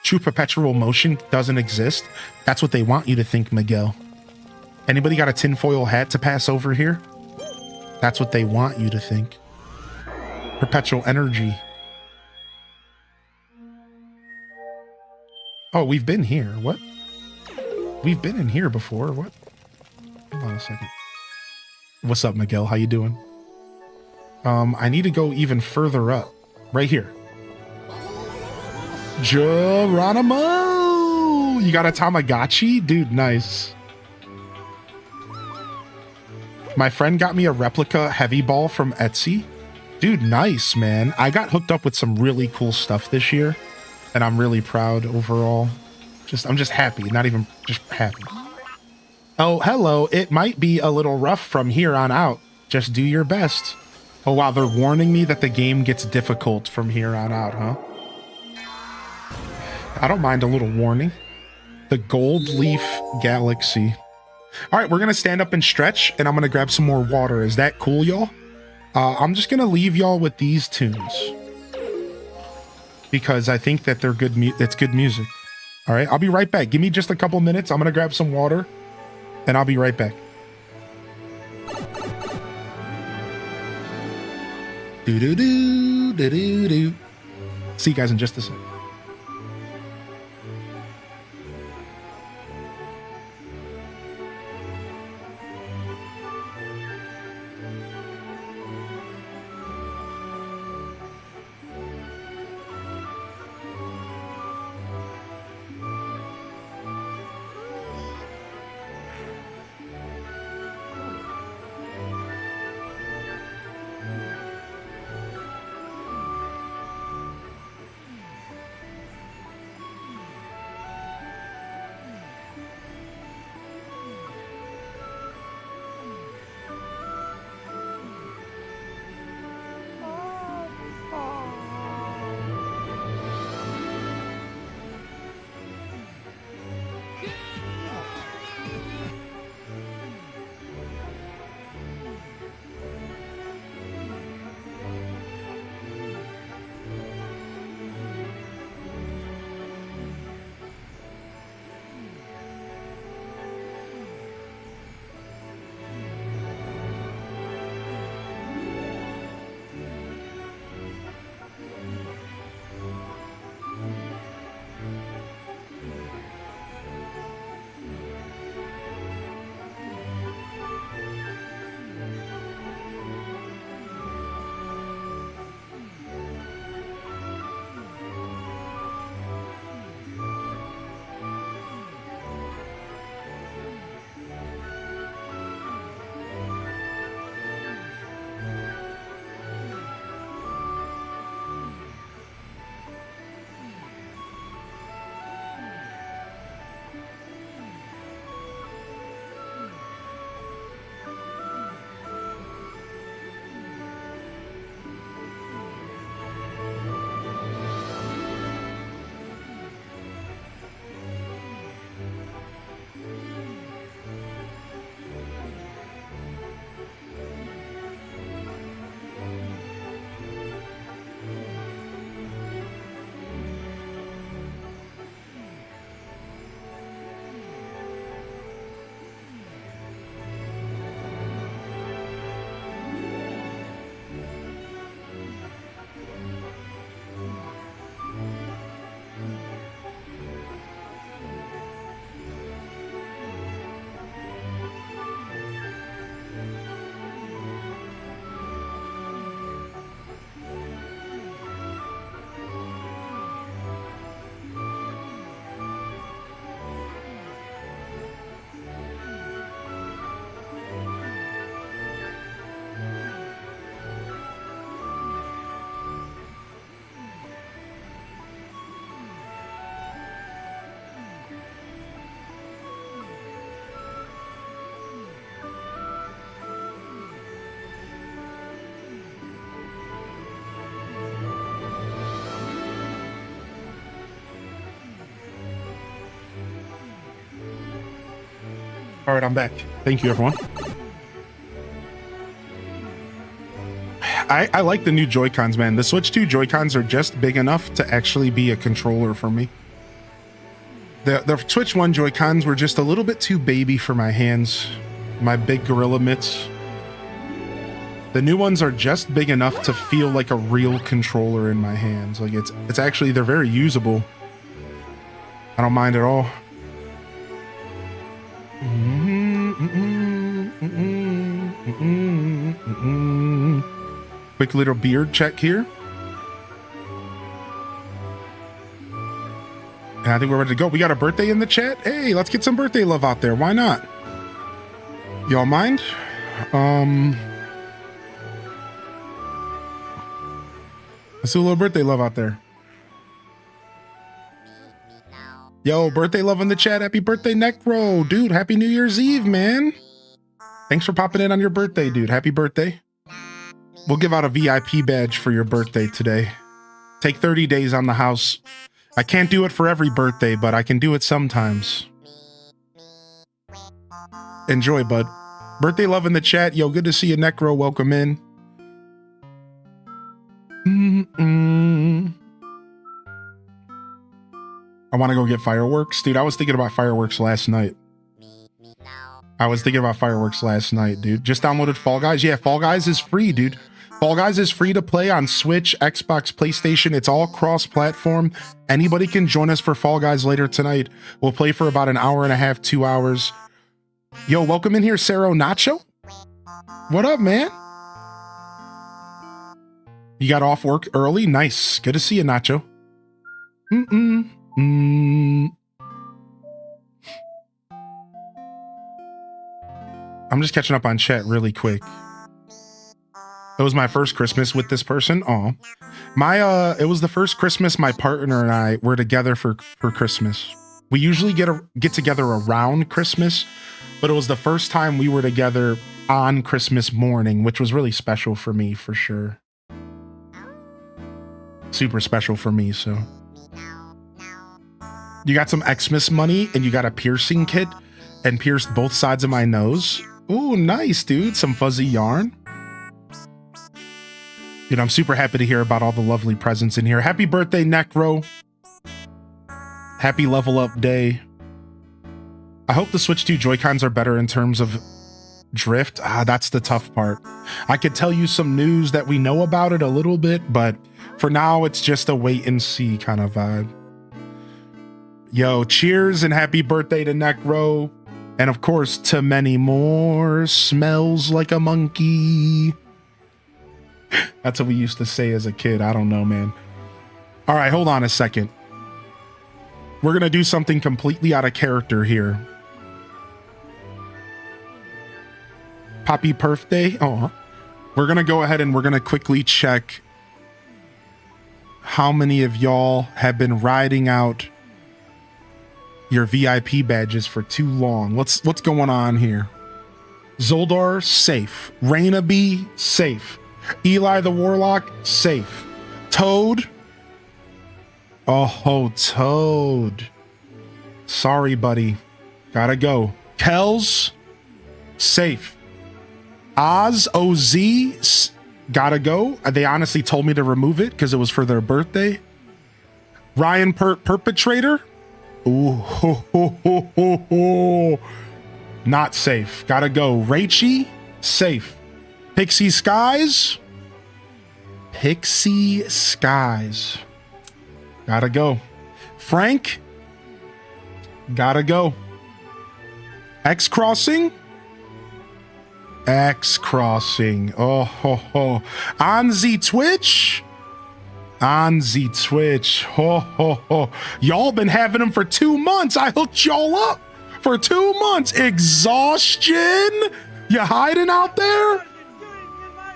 True perpetual motion doesn't exist. That's what they want you to think, Miguel. Anybody got a tinfoil hat to pass over here? That's what they want you to think. Perpetual energy. Oh, we've been here. What? We've been in here before. What? Hold on a second. What's up, Miguel? How you doing? I need to go even further up. Right here. Geronimo! You got a Tamagotchi? Dude, nice. My friend got me a replica heavy ball from Etsy. Dude, nice, man. I got hooked up with some really cool stuff this year, and I'm really proud overall. I'm just happy, not even just happy. Oh, hello. It might be a little rough from here on out. Just do your best. Oh, wow. They're warning me that the game gets difficult from here on out, huh? I don't mind a little warning. The Gold Leaf Galaxy. All right, we're going to stand up and stretch, and I'm going to grab some more water. Is that cool, y'all? I'm just going to leave y'all with these tunes because I think that they're good. It's good music. All right, I'll be right back. Give me just a couple minutes. I'm going to grab some water, and I'll be right back. Do-do-do, do-do-do. See you guys in just a sec. All right, I'm back. Thank you, everyone. I like the new Joy-Cons, man. The Switch 2 Joy-Cons are just big enough to actually be a controller for me. The Switch 1 Joy-Cons were just a little bit too baby for my hands, my big gorilla mitts. The new ones are just big enough to feel like a real controller in my hands. Like it's actually, they're very usable. I don't mind at all. Quick little beard check here. And I think we're ready to go. We got a birthday in the chat. Hey, let's get some birthday love out there. Why not? Y'all mind? Let's do a little birthday love out there. Yo, birthday love in the chat. Happy birthday, Necro. Dude, happy New Year's Eve, man. Thanks for popping in on your birthday, dude. Happy birthday. We'll give out a VIP badge for your birthday today. Take 30 days on the house. I can't do it for every birthday, but I can do it sometimes. Enjoy, bud. Birthday love in the chat. Yo, good to see you, Necro. Welcome in. I want to go get fireworks. Dude, I was thinking about fireworks last night. Dude. Just downloaded Fall Guys. Yeah, Fall Guys is free, dude. Fall Guys is free to play on Switch, Xbox, PlayStation. It's all cross-platform. Anybody can join us for Fall Guys later tonight. We'll play for about an hour and a half, 2 hours. Yo, welcome in here, Sarah Nacho. What up, man? You got off work early? Nice. Good to see you, Nacho. I'm just catching up on chat really quick. It was my first Christmas with this person. Oh, it was the first Christmas my partner and I were together for Christmas. We usually get together around Christmas, but it was the first time we were together on Christmas morning, which was really special for me, for sure. Super special for me. So you got some Xmas money and you got a piercing kit and pierced both sides of my nose. Ooh, nice, dude. Some fuzzy yarn. Dude, I'm super happy to hear about all the lovely presents in here. Happy birthday, Necro. Happy level up day. I hope the Switch 2 Joy-Cons are better in terms of drift. That's the tough part. I could tell you some news that we know about it a little bit, but for now, it's just a wait and see kind of vibe. Yo, cheers and happy birthday to Necro. And of course, to many more. Smells like a monkey. That's what we used to say as a kid. I don't know, man. All right, hold on a second. We're going to do something completely out of character here. Poppy birthday. Oh, we're going to go ahead and we're going to quickly check how many of y'all have been riding out your VIP badges for too long. What's going on here? Zoldar, safe. Raina B, safe. Eli the Warlock, safe. Toad. Oh, Toad. Sorry, buddy. Gotta go. Kells, safe. Oz, OZ, gotta go. They honestly told me to remove it because it was for their birthday. Ryan Perpetrator. Ooh, ho, ho, ho, ho, ho. Not safe. Gotta go. Raichi, safe. Pixie Skies. Pixie Skies. Gotta go. Frank. Gotta go. X Crossing. X Crossing. Oh, ho, ho. Anzi Twitch. Anzi Twitch. Ho, ho, ho. Y'all been having them for 2 months. I hooked y'all up for 2 months. Exhaustion. You hiding out there?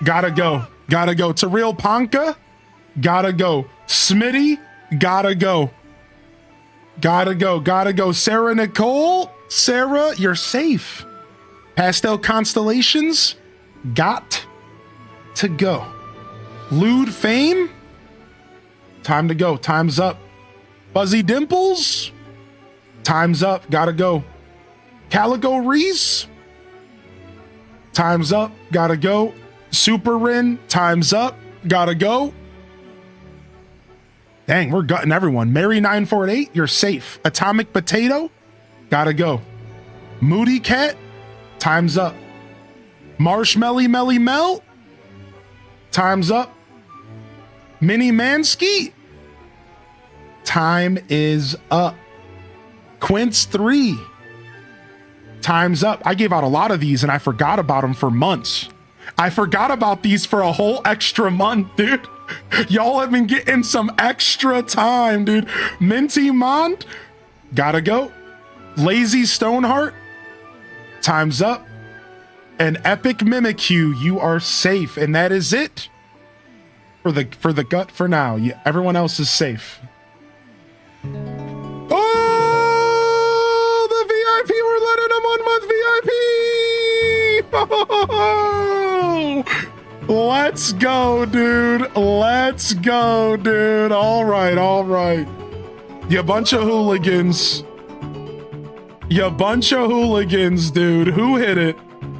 Gotta go. Gotta go. Taril Panka. Gotta go. Smitty. Gotta go. Gotta go. Gotta go. Sarah Nicole. Sarah, you're safe. Pastel Constellations. Got to go. Lewd Fame. Time to go. Time's up. Fuzzy Dimples. Time's up. Gotta go. Calico Reese, time's up, gotta go. Super Rin, time's up, gotta go. Dang, we're gutting everyone. Mary948, you're safe. Atomic Potato, gotta go. Moody Cat, time's up. Marshmelly Melly Mel, time's up. Mini Mansky, time is up. Quince 3, time's up. I gave out a lot of these and I forgot about them for months. I forgot about these for a whole extra month, dude. Y'all have been getting some extra time, dude. Minty Mond, gotta go. Lazy Stoneheart, time's up. And Epic Mimikyu, you are safe. And that is it for the gut for now. Yeah, everyone else is safe. Oh, the VIP, we're letting them 1 month VIP. Let's go, dude. Let's go, dude. All right. You bunch of hooligans. Dude. Who hit it?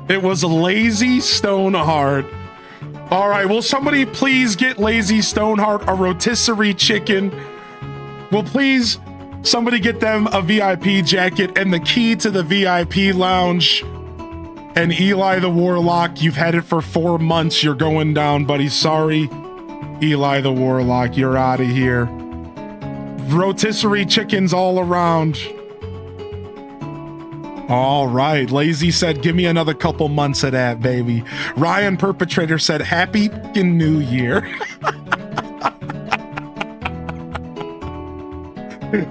It was Lazy Stoneheart. All right, will somebody please get Lazy Stoneheart a rotisserie chicken? Will please somebody get them a VIP jacket and the key to the VIP lounge? And Eli the Warlock, you've had it for 4 months. You're going down, buddy. Sorry, Eli the Warlock, you're out of here. Rotisserie chickens all around. All right, Lazy said, give me another couple months of that, baby. Ryan Perpetrator said, Happy f***ing New Year.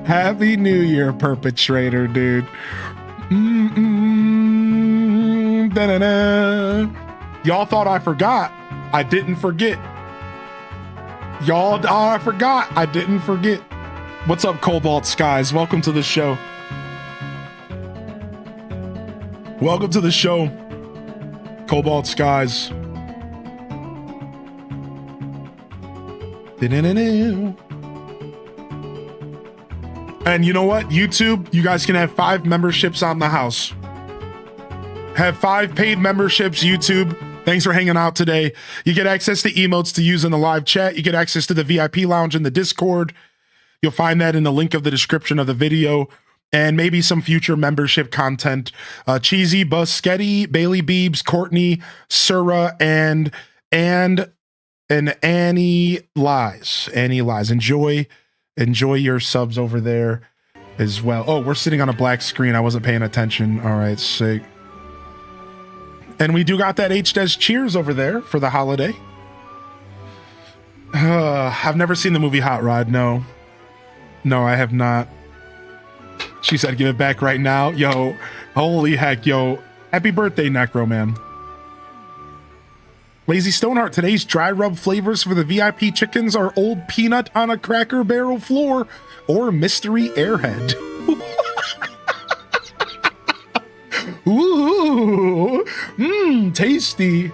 Happy New Year, Perpetrator, dude. Da-da-da. Y'all thought I forgot. I didn't forget. Y'all thought I forgot. I didn't forget. What's up, Cobalt Skies? Welcome to the show. Welcome to the show, Cobalt Skies. And you know what? YouTube, you guys can have 5 memberships on the house. Have 5 paid memberships, YouTube. Thanks for hanging out today. You get access to emotes to use in the live chat. You get access to the VIP lounge in the Discord. You'll find that in the link of the description of the video. And maybe some future membership content. Cheesy, Buschetti, Bailey Beebs, Courtney, Sura, and Annie Lies. Annie Lies. Enjoy your subs over there as well. Oh, we're sitting on a black screen. I wasn't paying attention. All right, sick. And we do got that HDes cheers over there for the holiday. I've never seen the movie Hot Rod. No, I have not. She said, give it back right now. Yo, holy heck, yo. Happy birthday, Necro Man. Lazy Stoneheart, today's dry rub flavors for the VIP chickens are old peanut on a Cracker Barrel floor or mystery airhead. Ooh, tasty.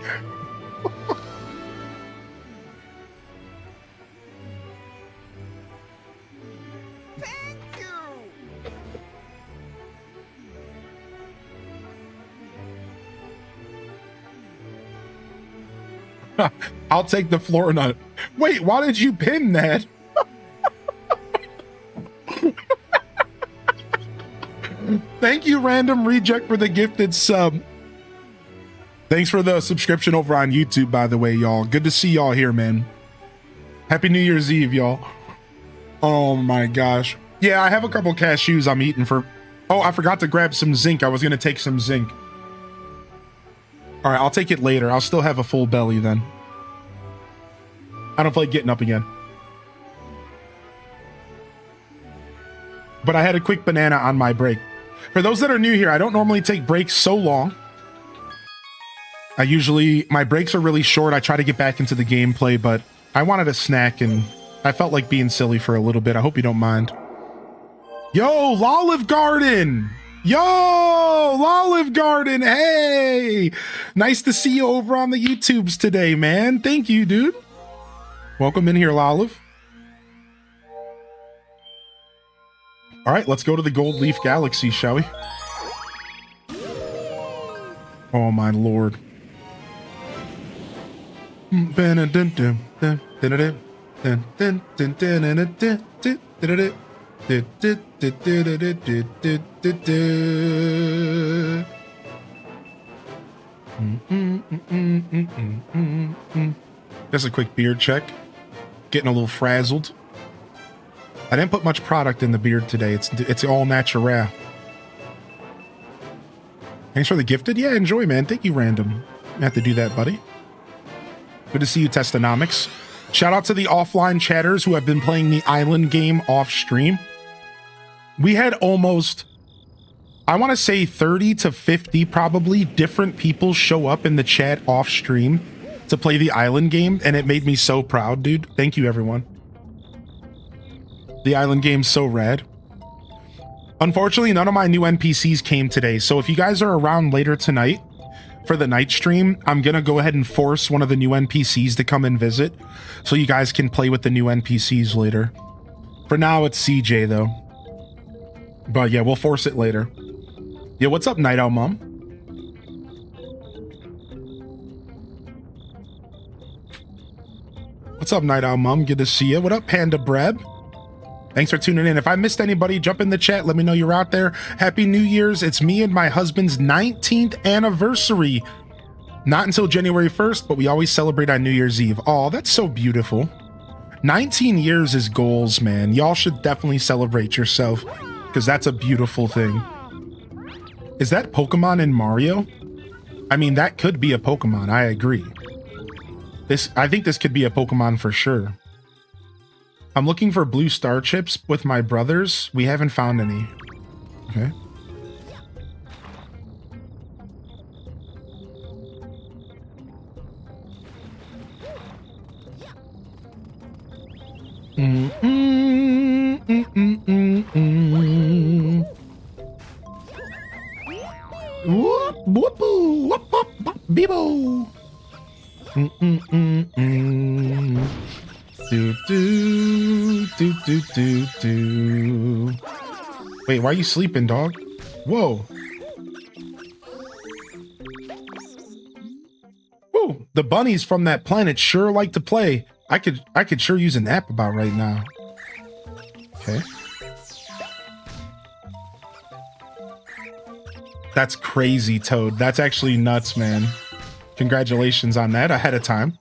I'll take the floor nut. Wait, why did you pin that? Thank you, Random Reject, for the gifted sub. Thanks for the subscription over on YouTube, by the way, y'all. Good to see y'all here, man. Happy New Year's Eve, y'all. Oh my gosh. Yeah, I have a couple cashews I'm eating for... Oh, I forgot to grab some zinc. I was going to take some zinc. All right, I'll take it later. I'll still have a full belly then. I don't feel like getting up again. But I had a quick banana on my break. For those that are new here, I don't normally take breaks so long. My breaks are really short. I try to get back into the gameplay, but I wanted a snack and I felt like being silly for a little bit. I hope you don't mind. Yo, Lolive Garden! Yo, Lolive Garden, hey! Nice to see you over on the YouTubes today, man. Thank you, dude. Welcome in here, Lolive. All right, let's go to the Gold Leaf Galaxy, shall we? Oh my lord. Just a quick beard check. Getting a little frazzled. I didn't put much product in the beard today. It's all natural. Thanks for the gifted. Yeah, enjoy, man. Thank you, Random. I have to do that, buddy. Good to see you, Testonomics. Shout out to the offline chatters who have been playing the island game off stream. We had almost, I want to say 30 to 50 probably different people show up in the chat off stream to play the island game, and it made me so proud, dude. Thank you, everyone. The island game's so rad. Unfortunately, none of my new NPCs came today, so if you guys are around later tonight for the night stream, I'm gonna go ahead and force one of the new NPCs to come and visit so you guys can play with the new NPCs later. For now, it's CJ, though. But yeah, we'll force it later. Yeah, what's up, Night Owl Mom? What's up, Night Owl Mom? Good to see you. What up, Panda Breb? Thanks for tuning in. If I missed anybody, jump in the chat. Let me know you're out there. Happy New Year's. It's me and my husband's 19th anniversary. Not until January 1st, but we always celebrate on New Year's Eve. Oh, that's so beautiful. 19 years is goals, man. Y'all should definitely celebrate yourself because that's a beautiful thing. Is that Pokemon in Mario? I mean, that could be a Pokemon. I agree. I think this could be a Pokemon for sure. I'm looking for blue star chips with my brothers. We haven't found any. Okay. Whoop, whoop, whoop, whoop, whoop, Bebo. Do. Wait, why are you sleeping, dog? Whoa. Whoa, the bunnies from that planet sure like to play. I could sure use a nap about right now. Okay. That's crazy, Toad. That's actually nuts, man. Congratulations on that ahead of time.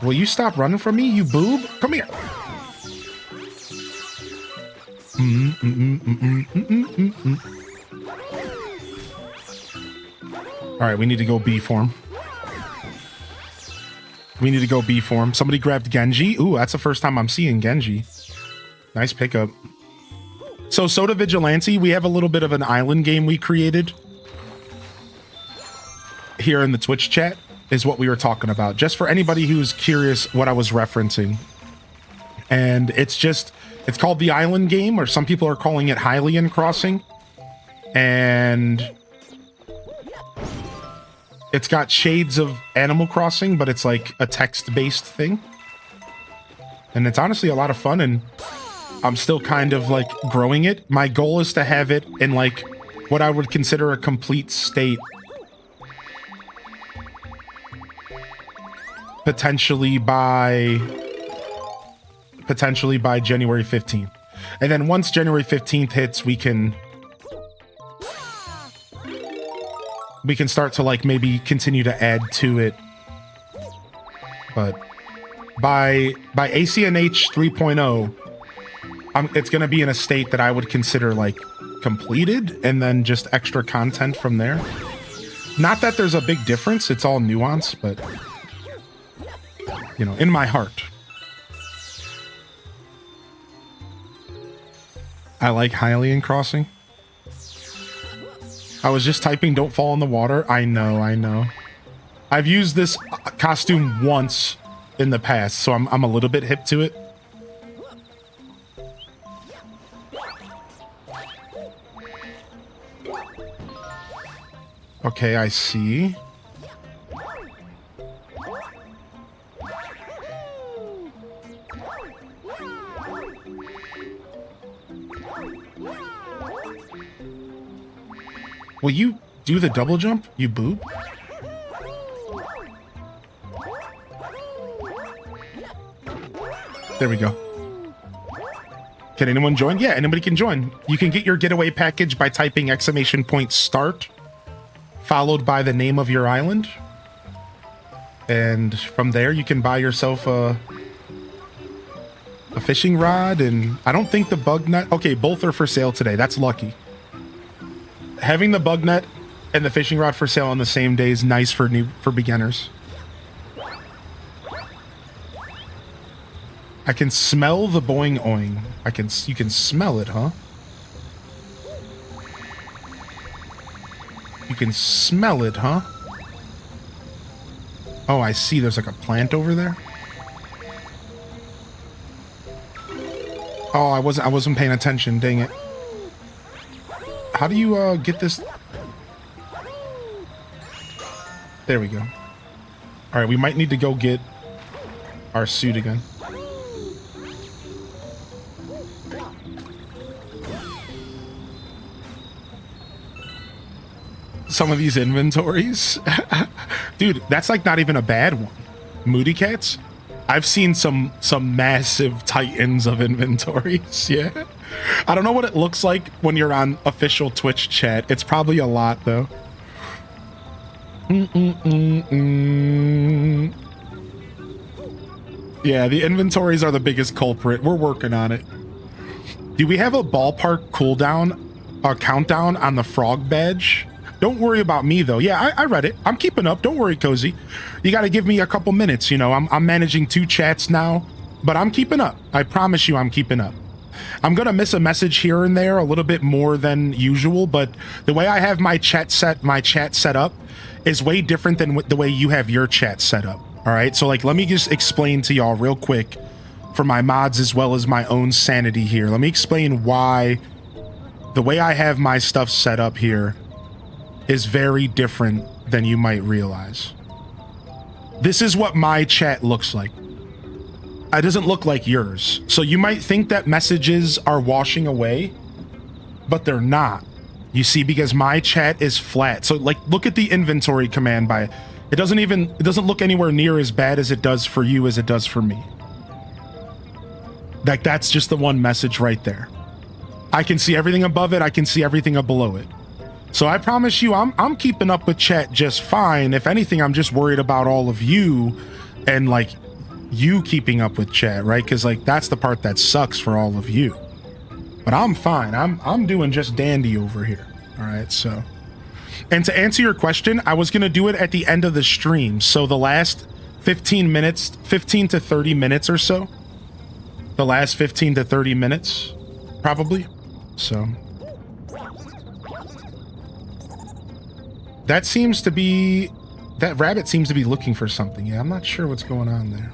Will you stop running from me, you boob? Come here. All right, we need to go B form. Somebody grabbed Genji. Ooh, that's the first time I'm seeing Genji. Nice pickup. So Soda Vigilante, we have a little bit of an island game we created here in the Twitch chat. Is what we were talking about, just for anybody who's curious what I was referencing. And it's called the Island Game, or some people are calling it Hylian Crossing. And it's got shades of Animal Crossing, but it's like a text-based thing. And it's honestly a lot of fun, and I'm still kind of like growing it. My goal is to have it in like what I would consider a complete state potentially by January 15th. And then once January 15th hits, we can start to like maybe continue to add to it. But by ACNH 3.0, it's going to be in a state that I would consider like completed, and then just extra content from there. Not that there's a big difference, it's all nuance, but you know, in my heart. I like Hylian Crossing. I was just typing don't fall in the water. I know. I've used this costume once in the past, so I'm a little bit hip to it. Okay, I see. Will you Do the double jump, you boob. There we go. Can anyone join? Yeah, anybody can join. You can get your getaway package by typing !start, followed by the name of your island. And from there, you can buy yourself a fishing rod, and I don't think the bug net... Okay, both are for sale today. That's lucky. Having the bug net and the fishing rod for sale on the same day is nice for beginners. I can smell the boing oing. You can smell it, huh? You can smell it, huh? Oh, I see. There's like a plant over there. Oh, I wasn't paying attention. Dang it. How do you get this? There we go. All right, we might need to go get our suit again. Some of these inventories. Dude, that's like not even a bad one. Moody Cats? I've seen some massive titans of inventories. Yeah. I don't know what it looks like when you're on official Twitch chat. It's probably a lot though. Yeah, the inventories are the biggest culprit. We're working on it. Do we have a ballpark cooldown, a countdown on the frog badge? Don't worry about me though. Yeah, I read it. I'm keeping up. Don't worry, Cozy. You got to give me a couple minutes. You know, I'm managing 2 chats now, but I'm keeping up. I promise you I'm keeping up. I'm going to miss a message here and there a little bit more than usual, but the way I have my chat set up is way different than the way you have your chat set up. All right. So like, let me just explain to y'all real quick for my mods as well as my own sanity here. Let me explain why the way I have my stuff set up here is very different than you might realize. This is what my chat looks like. It doesn't look like yours. So you might think that messages are washing away, but they're not. You see, because my chat is flat. So like, look at the inventory command by it. It doesn't look anywhere near as bad as it does for you as it does for me. Like, that's just the one message right there. I can see everything above it. I can see everything below it. So I promise you, I'm keeping up with chat just fine. If anything, I'm just worried about all of you and like you keeping up with chat, right? Because like that's the part that sucks for all of you. But I'm fine. I'm doing just dandy over here. All right. So, and to answer your question, I was gonna do it at the end of the stream. So the last 15 to 30 minutes or so. The last 15 to 30 minutes, probably. So. That rabbit seems to be looking for something. Yeah, I'm not sure what's going on there.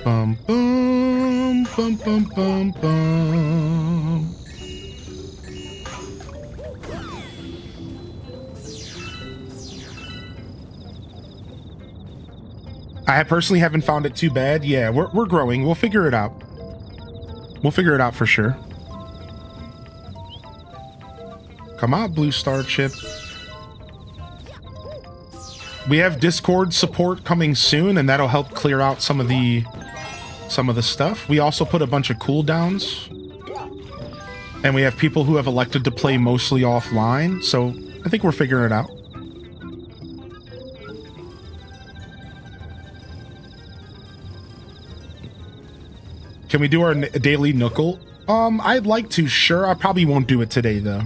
Bum, bum, bum, bum, bum, bum. I personally haven't found it too bad. Yeah, we're growing. We'll figure it out. We'll figure it out for sure. Come on, Blue Star Chip. We have Discord support coming soon, and that'll help clear out some of the stuff. We also put a bunch of cooldowns. And we have people who have elected to play mostly offline, so I think we're figuring it out. Can we do our daily Noogle? I'd like to, sure. I probably won't do it today, though.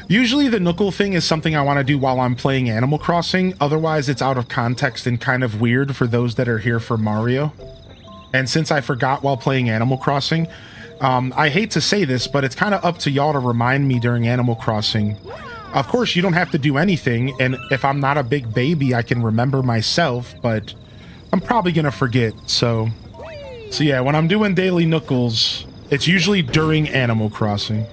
Usually the Noogle thing is something I want to do while I'm playing Animal Crossing. Otherwise, it's out of context and kind of weird for those that are here for Mario. And since I forgot while playing Animal Crossing, I hate to say this, but it's kind of up to y'all to remind me during Animal Crossing. Of course, you don't have to do anything, and if I'm not a big baby, I can remember myself, but I'm probably going to forget, so yeah, when I'm doing daily Nookles, it's usually during Animal Crossing.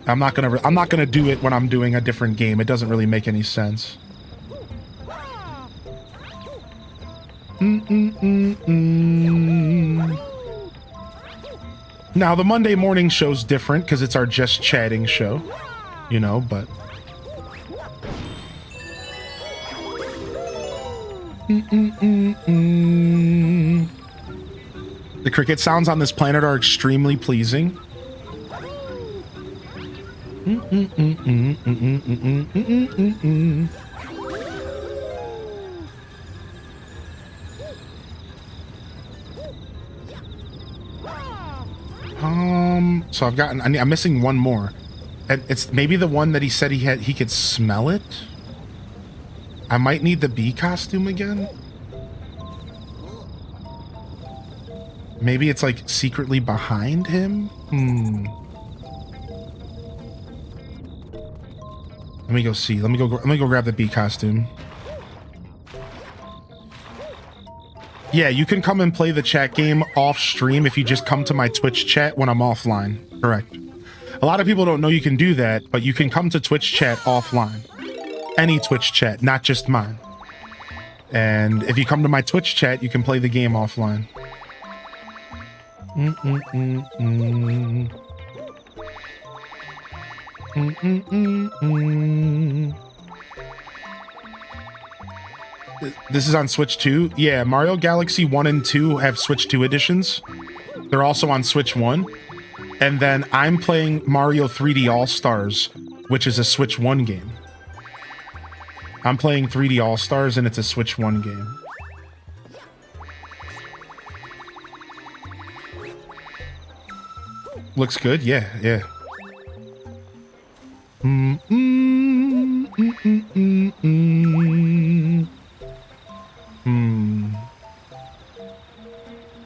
I'm not gonna do it when I'm doing a different game. It doesn't really make any sense. Now, the Monday morning show's different because it's our just chatting show, you know, but... The cricket sounds on this planet are extremely pleasing. So I've gotten, I'm missing one more. And it's maybe the one that he said he could smell it. I might need the bee costume again. Maybe it's like secretly behind him. Let me go see. Let me go grab the bee costume. Yeah, you can come and play the chat game off stream if you just come to my Twitch chat when I'm offline. Correct. A lot of people don't know you can do that, but you can come to Twitch chat offline. Any Twitch chat, not just mine. And if you come to my Twitch chat, you can play the game offline. This is on Switch 2. Yeah, Mario Galaxy 1 and 2 have Switch 2 editions. They're also on Switch 1. And then I'm playing Mario 3D All-Stars, which is a Switch 1 game. I'm playing 3D All-Stars and it's a Switch 1 game. Looks good? Yeah, yeah.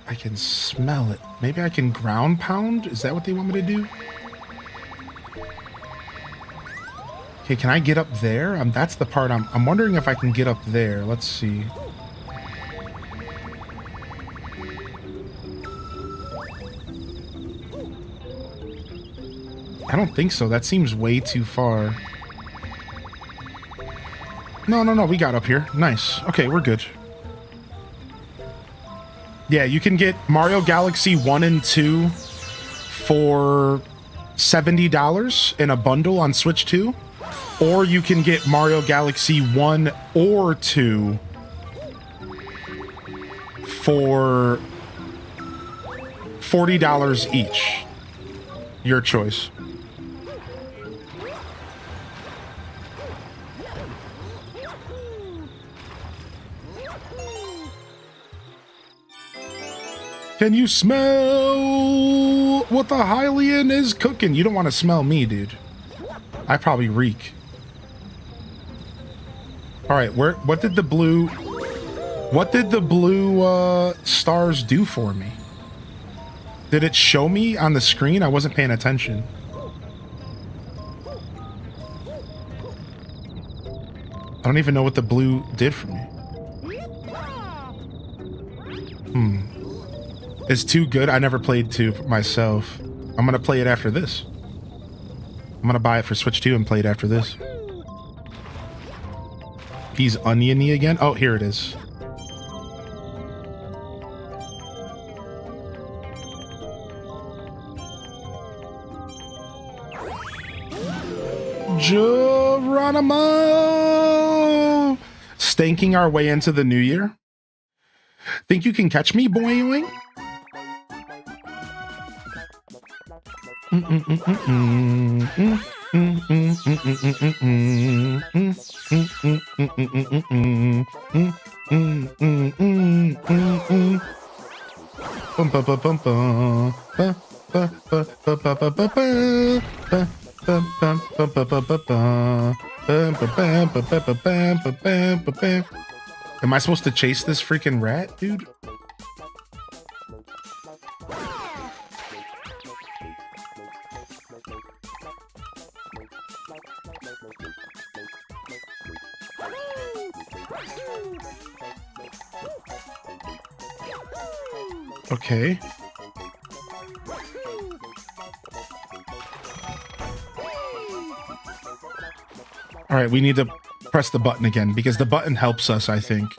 I can smell it. Maybe I can ground pound? Is that what they want me to do? Okay, can I get up there? That's the part I'm wondering if I can get up there. Let's see. I don't think so. That seems way too far. No, we got up here. Nice. Okay, we're good. Yeah, you can get Mario Galaxy 1 and 2 for $70 in a bundle on Switch 2. Or you can get Mario Galaxy 1 or 2 for $40 each. Your choice. Can you smell what the Hylian is cooking? You don't want to smell me, dude. I probably reek. All right, what did the blue stars do for me? Did it show me on the screen? I wasn't paying attention. I don't even know what the blue did for me. It's too good. I never played 2 myself. I'm gonna play it after this. I'm gonna buy it for Switch 2 and play it after this. He's oniony again. Oh, here it is. Geronimo! Stanking our way into the new year. Think you can catch me, boing? Am I supposed to chase this freaking rat, dude? Okay. All right, we need to press the button again because the button helps us, I think.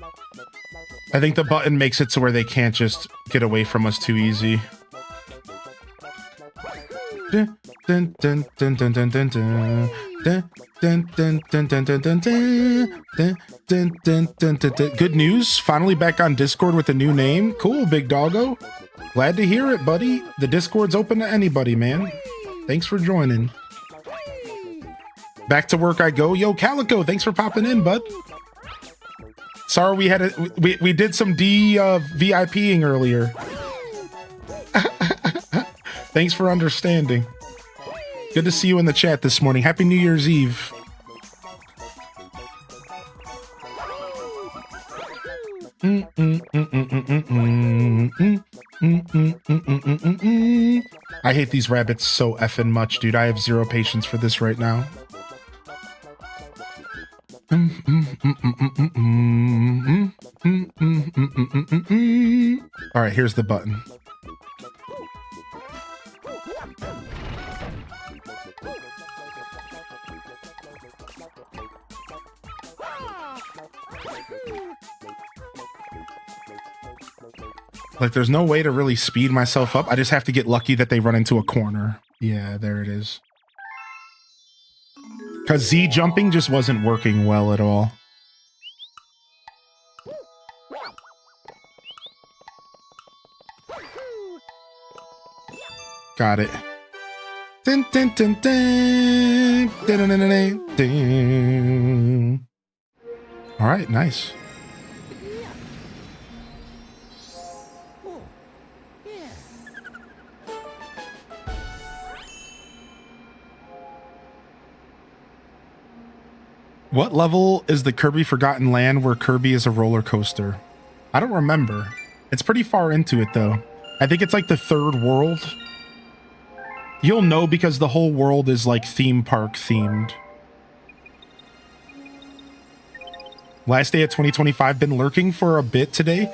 I think the button makes it to where they can't just get away from us too easy. Dun, dun, dun, dun, dun, dun, dun, dun. Dun, dun, dun, dun, dun, dun, dun, dun. Dun, dun, dun, dun, dun, dun. Good news, finally back on Discord with a new name. Cool, big doggo. Glad to hear it, buddy. The Discord's open to anybody, man. Thanks for joining. Back to work I go. Yo, Calico, thanks for popping in, bud. Sorry we had we did some VIPing earlier. Thanks for understanding. Good to see you in the chat this morning. Happy New Year's Eve. I hate these rabbits so effing much, dude. I have zero patience for this right now. All right, here's the button. Like, there's no way to really speed myself up. I just have to get lucky that they run into a corner. Yeah, there it is. Because Z jumping just wasn't working well at all. Got it. Dun, dun, dun, dun. Dun, dun, dun, dun, dun. All right, nice. What level is the Kirby Forgotten Land where Kirby is a roller coaster? I don't remember. It's pretty far into it though. I think it's like the third world. You'll know because the whole world is like theme park themed. Last day of 2025, been lurking for a bit today,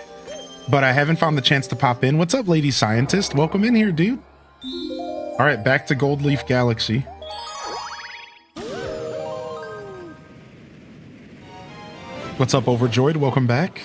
but I haven't found the chance to pop in. What's up, Lady Scientist? Welcome in here, dude. All right, back to Gold Leaf Galaxy. What's up, Overjoyed? Welcome back.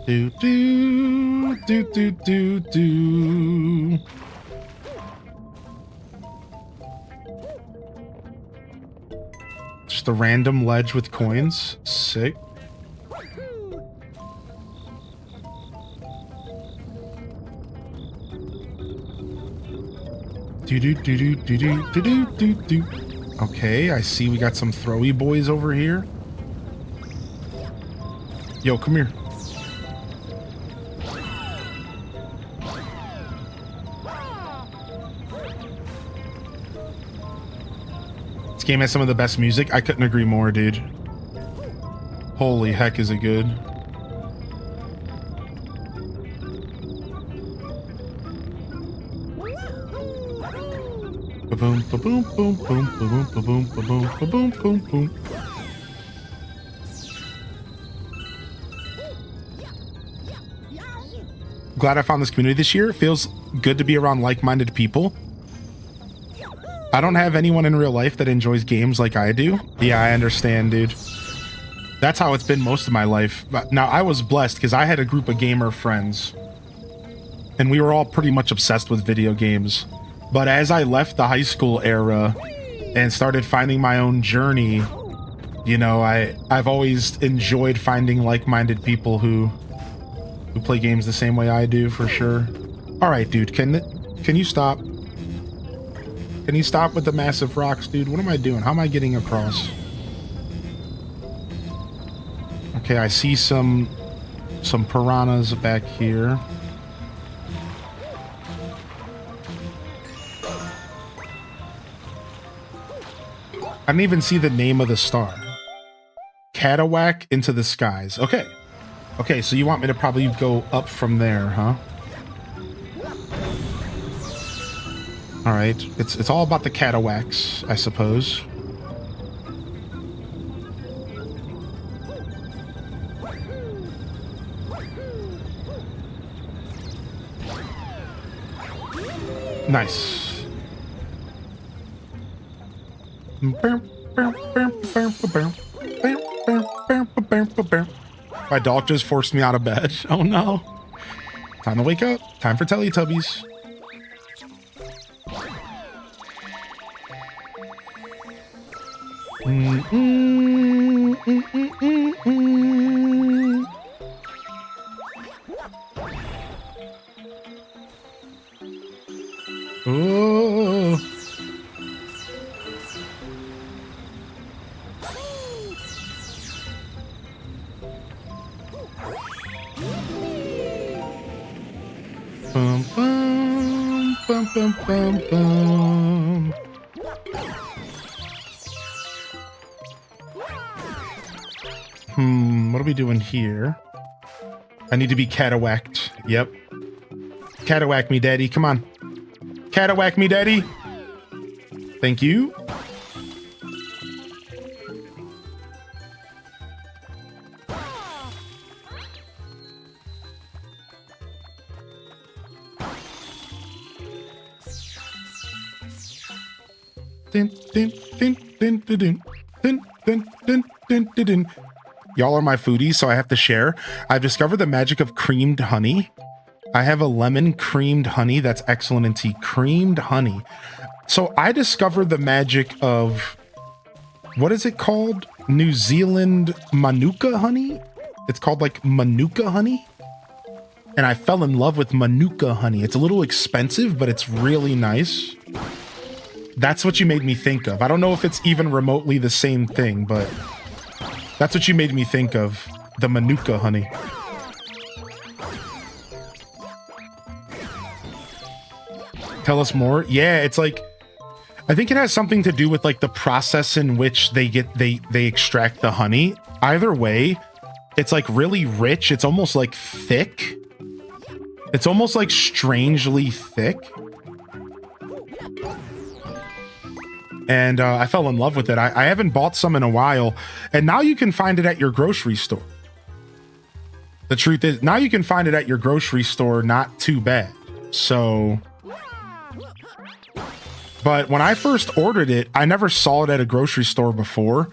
Do do do do do do. Just a random ledge with coins. Sick. Do do do do do do do do do. Okay, I see we got some throwy boys over here. Yo, come here. This game has some of the best music. I couldn't agree more, dude. Holy heck, is it good. Ba-boom, ba-boom, boom, boom, ba-boom, ba-boom, ba-boom, ba-boom, boom, boom. Glad I found this community this year. It feels good to be around like-minded people. I don't have anyone in real life that enjoys games like I do. Yeah, I understand, dude. That's how it's been most of my life. Now, I was blessed because I had a group of gamer friends. And we were all pretty much obsessed with video games. But as I left the high school era and started finding my own journey, you know, I've always enjoyed finding like-minded people who play games the same way I do, for sure. All right, dude, can you stop? Can you stop with the massive rocks, dude? What am I doing? How am I getting across? Okay, I see some piranhas back here. I didn't even see the name of the star. Catawak into the skies. Okay. Okay, so you want me to probably go up from there, huh? All right, it's all about the Catawax, I suppose. Nice. My dog just forced me out of bed. Oh no. Time to wake up. Time for Teletubbies. Oh. Bum, bum, bum, bum, bum, bum. What are we doing here? I need to be catawacked. Yep. Catawack me, daddy. Come on. Catawack me, daddy. Thank you. Din, din, din, din, din, din, din, din, din, din, din, din. Y'all are my foodies, so I have to share. I've discovered the magic of creamed honey. I have a lemon creamed honey that's excellent in tea. Creamed honey. So I discovered the magic of, what is it called? New Zealand Manuka honey? It's called like Manuka honey. And I fell in love with Manuka honey. It's a little expensive, but it's really nice. That's what you made me think of. I don't know if it's even remotely the same thing, but that's what you made me think of. The Manuka honey. Tell us more. Yeah, it's like, I think it has something to do with like the process in which they extract the honey. Either way, it's like really rich. It's almost like thick. It's almost like strangely thick. And I fell in love with it. I haven't bought some in a while. And now you can find it at your grocery store. The truth is, now you can find it at your grocery store, not too bad. So, but when I first ordered it, I never saw it at a grocery store before.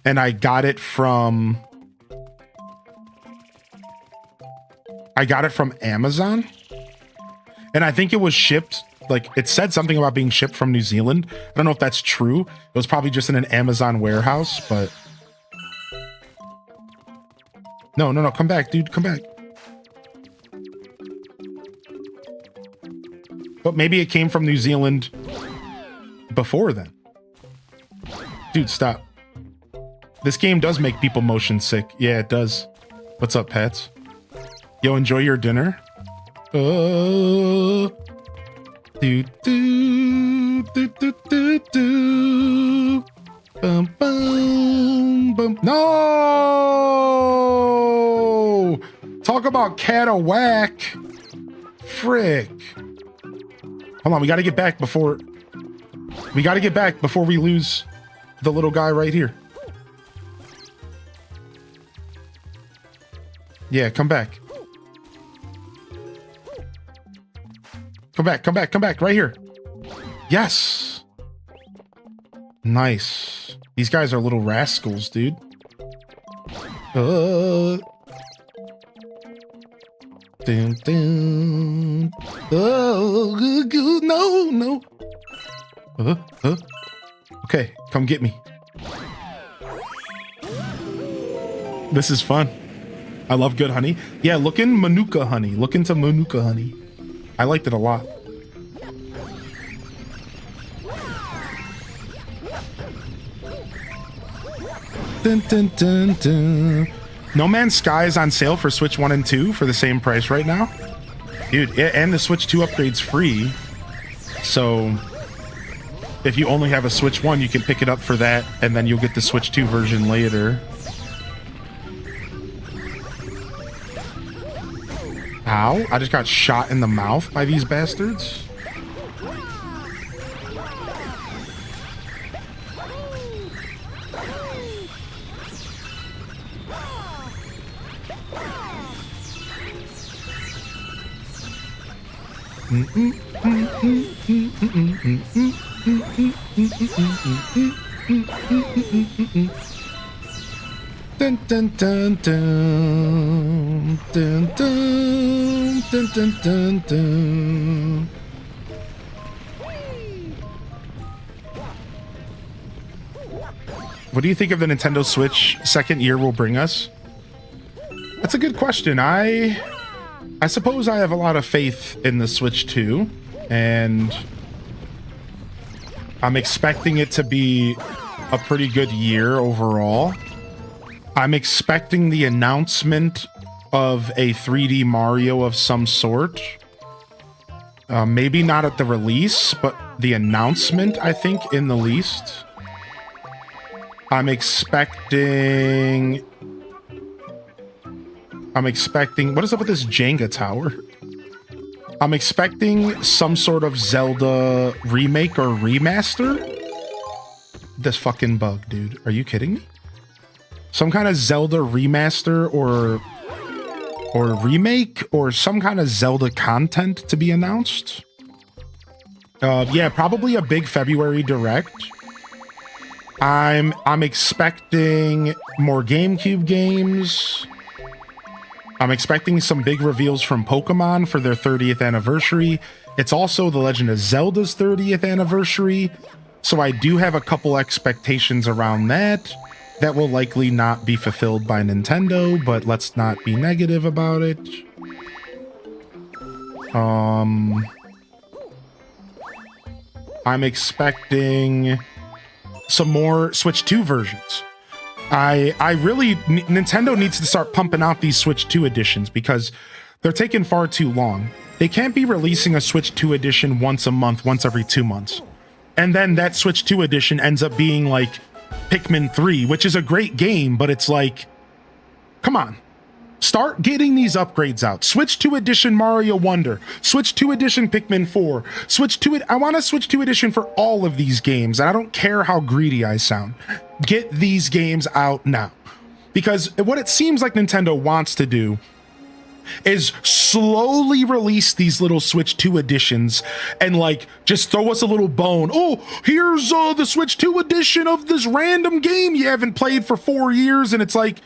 And I got it from Amazon. And I think it was shipped, like it said something about being shipped from New Zealand. I don't know if that's true. It was probably just in an Amazon warehouse, but no, come back, dude, come back. But maybe it came from New Zealand before then. Dude, stop. This game does make people motion sick. Yeah, it does. What's up, Pats? Yo, enjoy your dinner. Do do do do do do. Bum bum bum. No! Talk about catawack. Frick. Hold on, we gotta get back before we lose the little guy right here. Yeah, come back. Come back, right here. Yes. Nice. These guys are little rascals, dude. Dun, dun. Oh, no. Okay, come get me. This is fun. I love good honey. Yeah, look in Manuka honey. Look into Manuka honey. I liked it a lot. Dun, dun, dun, dun. No Man's Sky is on sale for Switch 1 and 2 for the same price right now. Dude, and the Switch 2 upgrade's free. So if you only have a Switch 1, you can pick it up for that, and then you'll get the Switch 2 version later. Ow, I just got shot in the mouth by these bastards. Dun dun dun dun dun dun dun dun dun dun. What do you think of the Nintendo Switch second year will bring us? That's a good question. I suppose I have a lot of faith in the Switch 2, and I'm expecting it to be a pretty good year overall. I'm expecting the announcement of a 3D Mario of some sort. Maybe not at the release, but the announcement, I think, in the least. I'm expecting... What is up with this Jenga tower? I'm expecting some sort of Zelda remake or remaster. This fucking bug, dude. Are you kidding me? Some kind of Zelda remaster or remake or some kind of Zelda content to be announced. Yeah, probably a big February direct. I'm expecting more GameCube games. I'm expecting some big reveals from Pokemon for their 30th anniversary. It's also The Legend of Zelda's 30th anniversary. So I do have a couple expectations around that will likely not be fulfilled by Nintendo, but let's not be negative about it. I'm expecting some more Switch 2 versions. Nintendo needs to start pumping out these Switch 2 editions because they're taking far too long. They can't be releasing a Switch 2 edition once a month, once every 2 months. And then that Switch 2 edition ends up being like Pikmin 3, which is a great game, but it's like, come on. Start getting these upgrades out. Switch 2 edition Mario Wonder. Switch 2 edition Pikmin 4. I want a Switch 2 edition for all of these games, and I don't care how greedy I sound. Get these games out now. Because what it seems like Nintendo wants to do is slowly release these little Switch 2 editions and like just throw us a little bone. Oh, here's the Switch 2 edition of this random game you haven't played for 4 years, and it's like,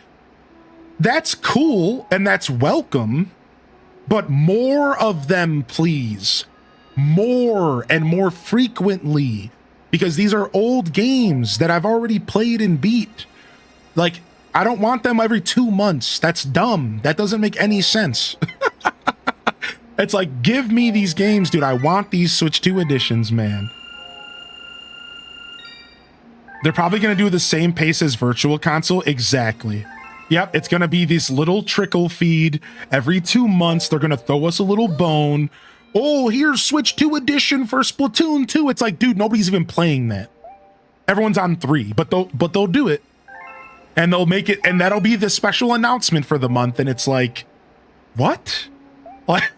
that's cool and that's welcome, but more of them, please. More and more frequently, because these are old games that I've already played and beat. Like, I don't want them every 2 months. That's dumb. That doesn't make any sense. It's like, give me these games, dude. I want these Switch 2 editions, man. They're probably going to do the same pace as Virtual Console. Exactly. Yep, it's going to be this little trickle feed. Every 2 months, they're going to throw us a little bone. Oh, here's Switch 2 edition for Splatoon 2. It's like, dude, nobody's even playing that. Everyone's on 3, but they'll do it. And they'll make it, and that'll be the special announcement for the month. And it's like, what? Like,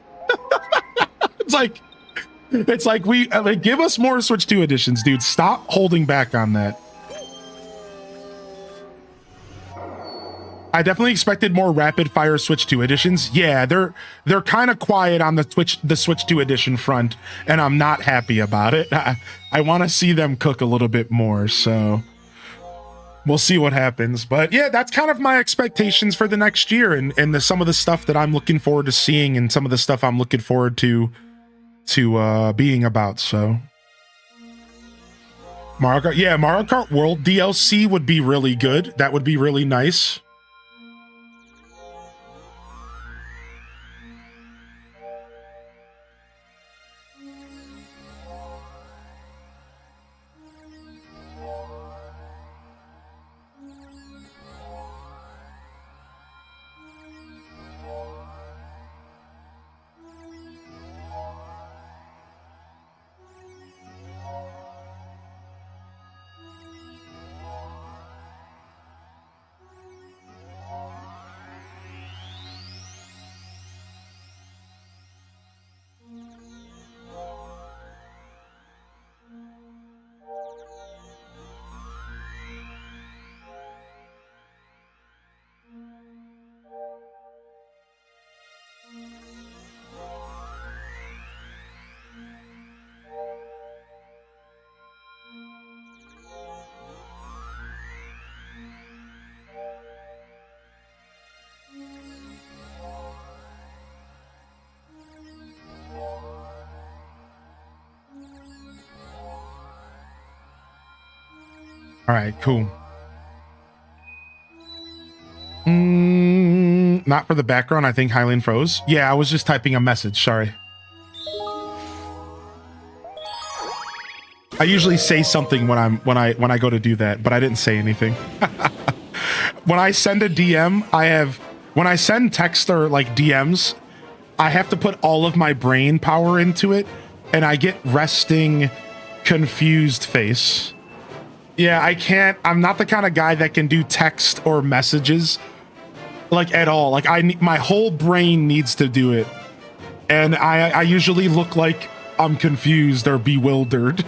it's like give us more Switch 2 editions, dude. Stop holding back on that. I definitely expected more rapid fire Switch 2 editions. Yeah, they're kind of quiet on the Switch 2 edition front, and I'm not happy about it. I want to see them cook a little bit more, so we'll see what happens. But yeah, that's kind of my expectations for the next year, and some of the stuff that I'm looking forward to seeing, and some of the stuff I'm looking forward to being about. So Mario Kart World DLC would be really good. That would be really nice. All right, cool. Not for the background. I think Hylian froze. Yeah, I was just typing a message. Sorry. I usually say something when I go to do that, but I didn't say anything. When I send a DM, when I send text or like DMs, I have to put all of my brain power into it, and I get resting, confused face. Yeah, I can't. I'm not the kind of guy that can do text or messages like at all. Like my whole brain needs to do it, and I usually look like I'm confused or bewildered.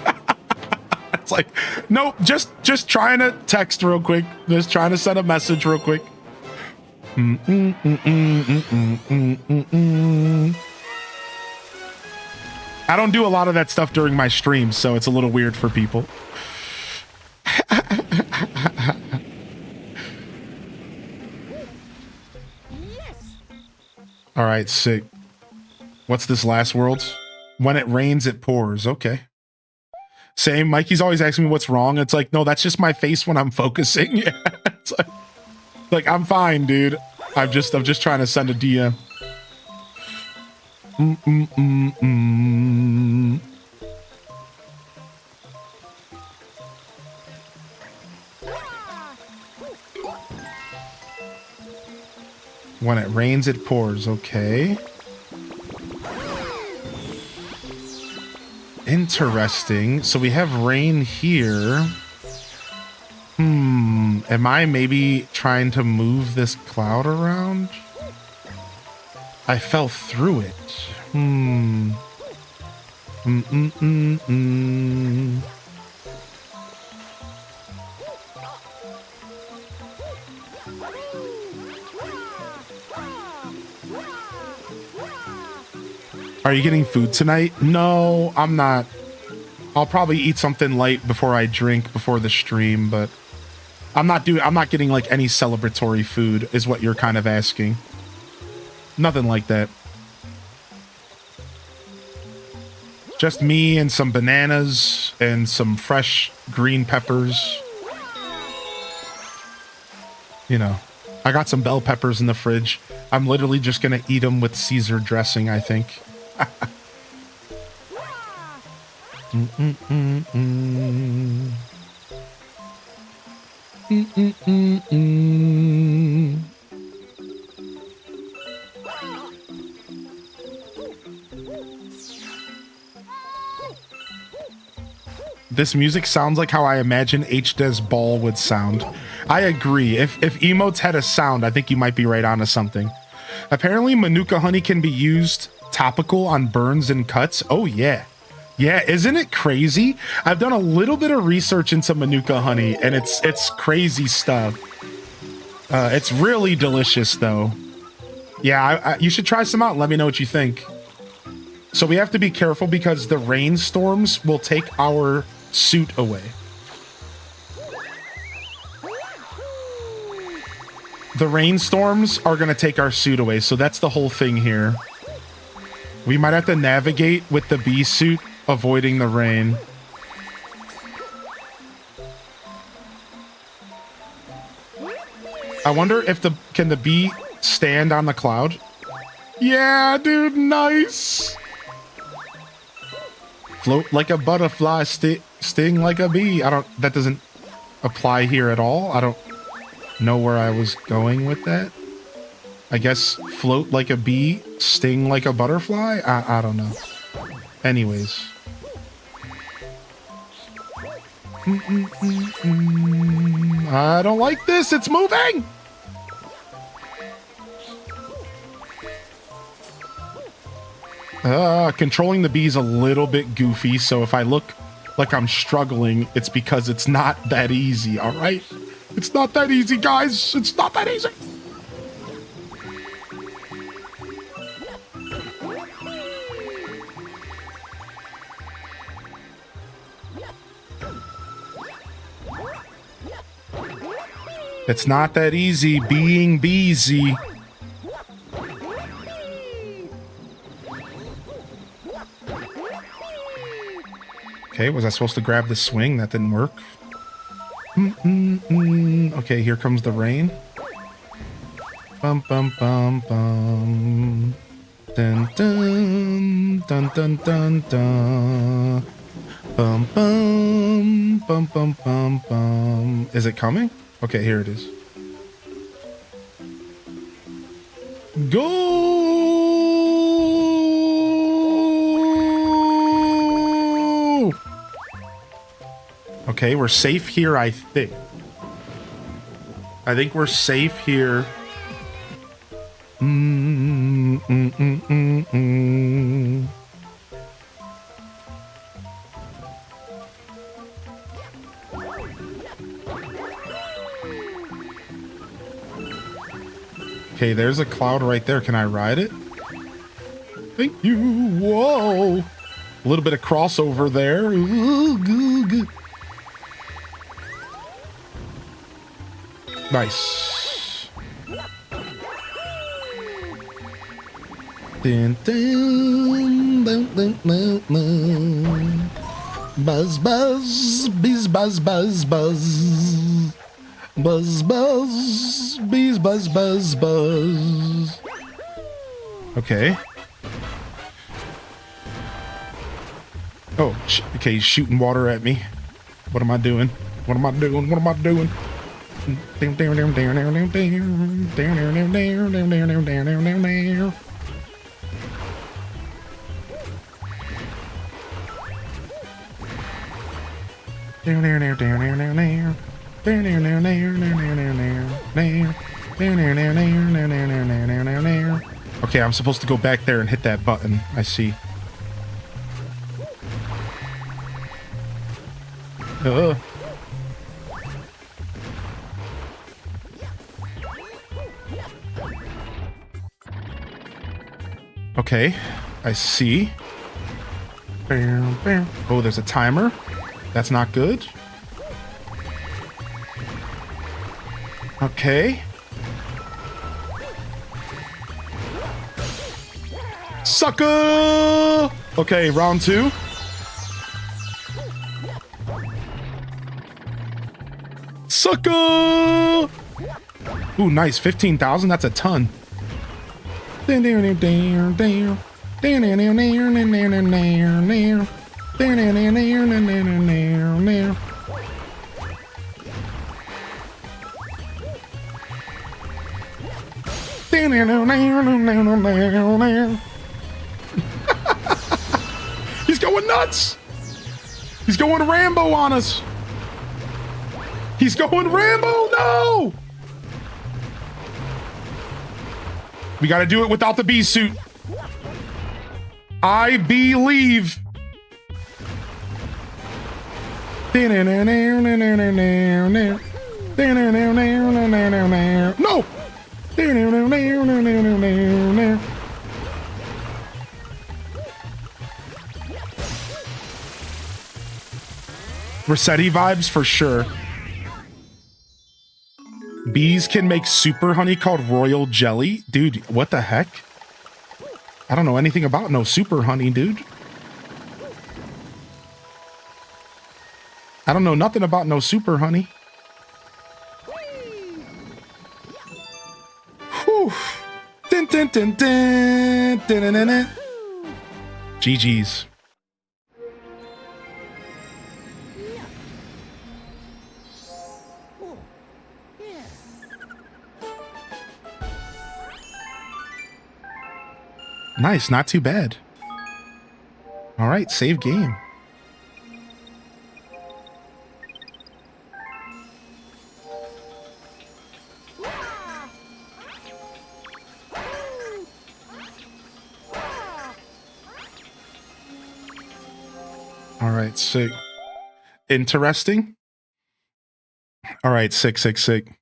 It's like, nope, just trying to text real quick, just trying to send a message real quick. I don't do a lot of that stuff during my streams, so it's a little weird for people. All right, sick. What's this last world? When it rains, it pours. Okay. Same. Mikey's always asking me what's wrong. It's like, no, that's just my face when I'm focusing. Yeah. It's like I'm fine, dude. I'm just trying to send a DM. When it rains, it pours. Okay. Interesting. So we have rain here. Am I maybe trying to move this cloud around? I fell through it. Are you getting food tonight? No, I'm not. I'll probably eat something light before I drink before the stream, but I'm not getting like any celebratory food is what you're kind of asking. Nothing like that. Just me and some bananas and some fresh green peppers. You know, I got some bell peppers in the fridge. I'm literally just gonna eat them with Caesar dressing, I think. This music sounds like how I imagine HDE's ball would sound. I agree. If emotes had a sound, I think you might be right onto something. Apparently, Manuka honey can be used topical on burns and cuts. Oh, yeah. Yeah, isn't it crazy? I've done a little bit of research into Manuka honey, and it's crazy stuff. It's really delicious, though. Yeah, you should try some out and let me know what you think. So we have to be careful because the rainstorms will take our suit away. The rainstorms are going to take our suit away, so that's the whole thing here. We might have to navigate with the bee suit, avoiding the rain. I wonder if can the bee stand on the cloud? Yeah, dude, nice. Float like a butterfly, sting like a bee. That doesn't apply here at all. I don't know where I was going with that. I guess float like a bee, sting like a butterfly? I don't know. Anyways. I don't like this. It's moving. Controlling the bees a little bit goofy, so if I look like I'm struggling, it's because it's not that easy, all right? It's not that easy, guys. It's not that easy. It's not that easy being beesy. Okay, was I supposed to grab the swing? That didn't work. Okay, here comes the rain. Bum bum bum bum. Dun dun dun dun dun dun. Bum bum bum bum bum bum. Is it coming? Okay, here it is. Go! Okay, we're safe here, I think. I think we're safe here. Okay, there's a cloud right there. Can I ride it? Thank you. Whoa. A little bit of crossover there. Nice. Dun, dun, dun, dun, dun, dun. Buzz, buzz, bees, buzz, buzz, buzz. Buzz, buzz, bees, buzz, buzz, buzz. Okay. Oh, okay, he's shooting water at me. What am I doing? What am I doing? What am I doing? Okay, I'm supposed to go back there and hit that button. I see. Okay, I see. Oh, there's a timer. That's not good. Okay. Sucker! Okay, round 2. Sucker! Ooh, nice. 15,000. That's a ton. He's going nuts. He's going Rambo on us. He's going Rambo. No. We got to do it without the bee suit. I believe. No. Resetti vibes for sure. Bees can make super honey called royal jelly. Dude, what the heck? I don't know anything about no super honey, dude. I don't know nothing about no super honey. Whew. Dun, dun, dun, dun, dun, dun, dun, dun. GG's. Nice, not too bad. All right, save game. All right, sick. Interesting. All right, sick, sick, sick.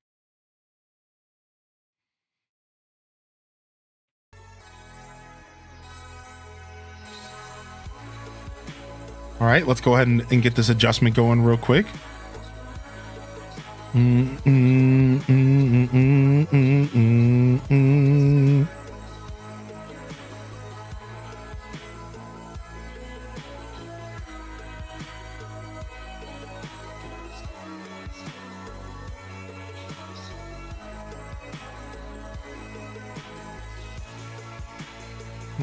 All right, let's go ahead and get this adjustment going real quick.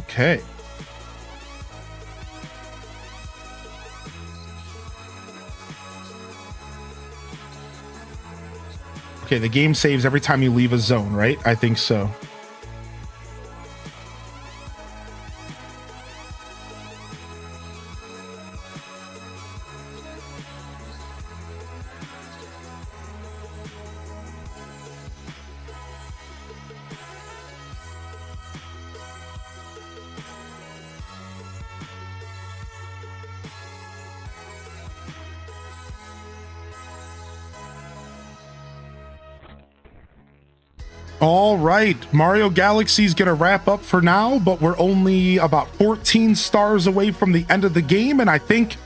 Okay. Okay, the game saves every time you leave a zone, right? I think so. All right, Mario Galaxy's gonna wrap up for now, but we're only about 14 stars away from the end of the game, and I think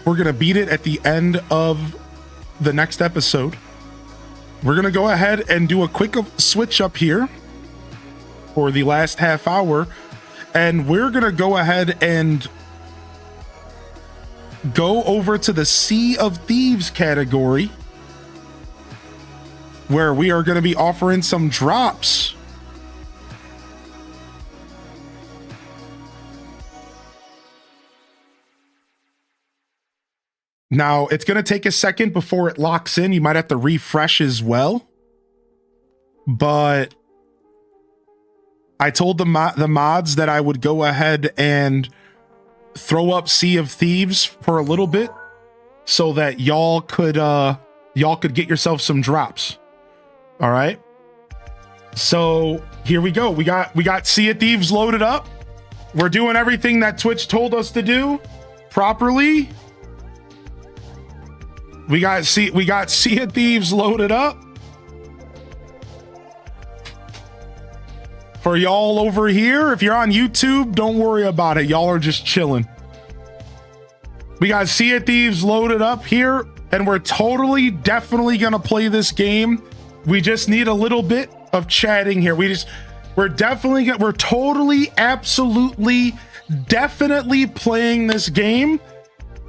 we're gonna beat it at the end of the next episode. We're gonna go ahead and do a quick switch up here for the last half hour, and we're gonna go ahead and go over to the Sea of Thieves category, where we are going to be offering some drops. Now, it's going to take a second before it locks in. You might have to refresh as well. But I told the mods that I would go ahead and throw up Sea of Thieves for a little bit so that y'all could get yourself some drops. All right, so here we go. We got Sea of Thieves loaded up. We're doing everything that Twitch told us to do properly. We got Sea of Thieves loaded up for y'all over here. If you're on YouTube, don't worry about it. Y'all are just chilling. We got Sea of Thieves loaded up here, and we're totally, definitely gonna play this game. We just need a little bit of chatting here. We're totally, absolutely, definitely playing this game.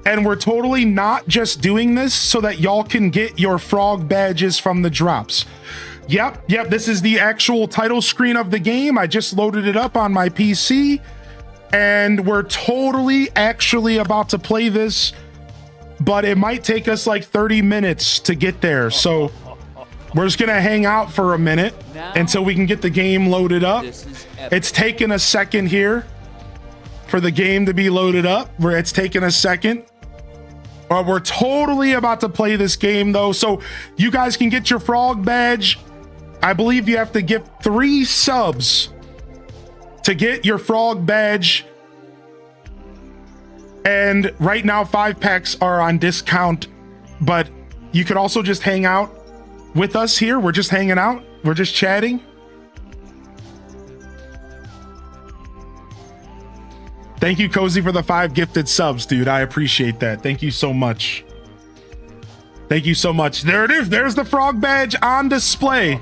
And we're totally not just doing this so that y'all can get your frog badges from the drops. Yep, this is the actual title screen of the game. I just loaded it up on my PC. And we're totally actually about to play this, but it might take us like 30 minutes to get there. So we're just gonna hang out for a minute until we can get the game loaded up. It's taking a second here for the game to be loaded up. It's taking a second. We're totally about to play this game though, so you guys can get your frog badge. I believe you have to give 3 subs to get your frog badge. And right now 5 packs are on discount, but you could also just hang out with us here. We're just hanging out. We're just chatting. Thank you, Cozy, for the 5 gifted subs, dude. I appreciate that. Thank you so much. Thank you so much. There it is. There's the frog badge on display.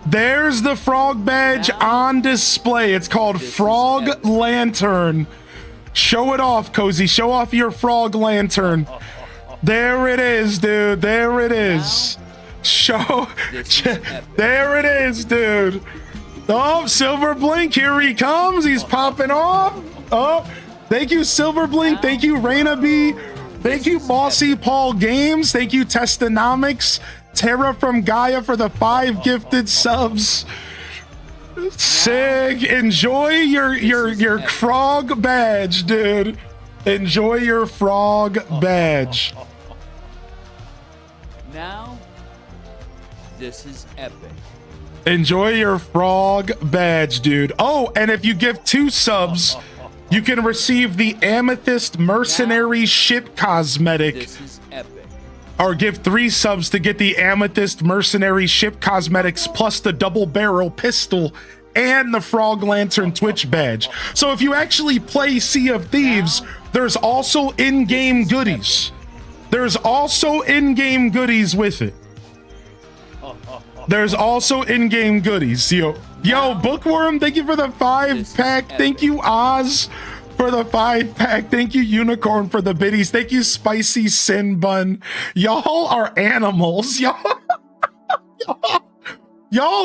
There's the frog badge on display. It's called Frog Lantern. Show it off, Cozy. Show off your frog lantern. There it is, dude. There it is. There it is, dude. Oh, Silver Blink, here he comes. He's popping off. Oh, thank you, Silver Blink. Thank you, Raina B. Thank you, Bossy Paul Games. Thank you, Testonomics. Terra from Gaia for the 5 gifted subs. Sig, enjoy your frog badge, dude. Enjoy your frog badge. Now, this is epic. Enjoy your frog badge, dude. Oh, and if you give 2 subs, you can receive the Amethyst Mercenary Ship Cosmetic. This is epic. Or give 3 subs to get the Amethyst Mercenary Ship Cosmetics plus the double barrel pistol and the Frog Lantern Twitch badge. So if you actually play Sea of Thieves, there's also in-game goodies. There's also in-game goodies with it. There's also in-game goodies. Yo, Bookworm, thank you for the 5-pack. Thank you, Oz, for the 5-pack. Thank you, Unicorn, for the biddies. Thank you, Spicy Sin Bun. Y'all are animals. Y'all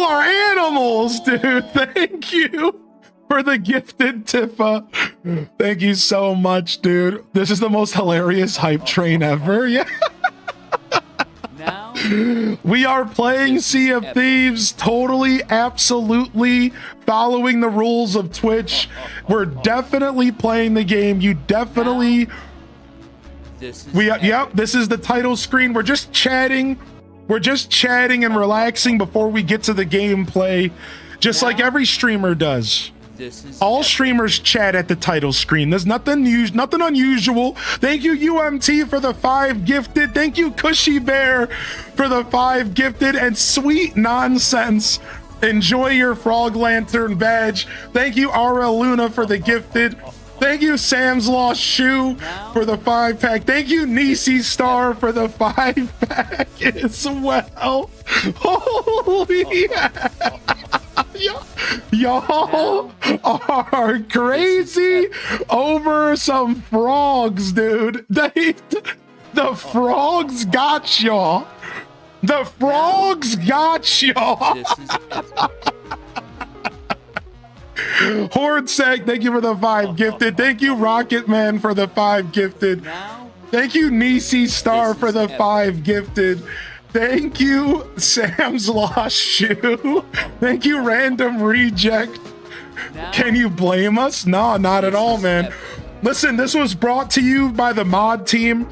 are animals, dude. Thank you. for the gifted Tifa. Thank you so much, dude. This is the most hilarious hype train ever. Yeah. Now, We are playing Sea of Thieves, totally, absolutely following the rules of Twitch. We're definitely playing the game. You definitely, this is yep, this is the title screen. We're just chatting. We're just chatting and relaxing before we get to the gameplay, just like every streamer does. This is All streamers chat at the title screen. There's nothing unusual. Thank you, UMT, for the 5 gifted. Thank you, Cushy Bear, for the 5 gifted. And Sweet Nonsense, enjoy your Frog Lantern badge. Thank you, RL Luna, for the gifted. Thank you, Sam's Lost Shoe, for the 5-pack. Thank you, Nisi Star, for the 5-pack as well. Holy Y'all are crazy over some frogs, dude. The frogs got y'all. The frogs got y'all. this is epic. Horde Sec, thank you for the 5 gifted. Thank you, Rocket Man, for the 5 gifted. Now, Thank you, Nisi Star, This for is the epic. 5 gifted. Thank you, Sam's Lost Shoe. Thank you, Random Reject. now, Can you blame us? No, not at all, man. Listen, this was brought to you by the mod team.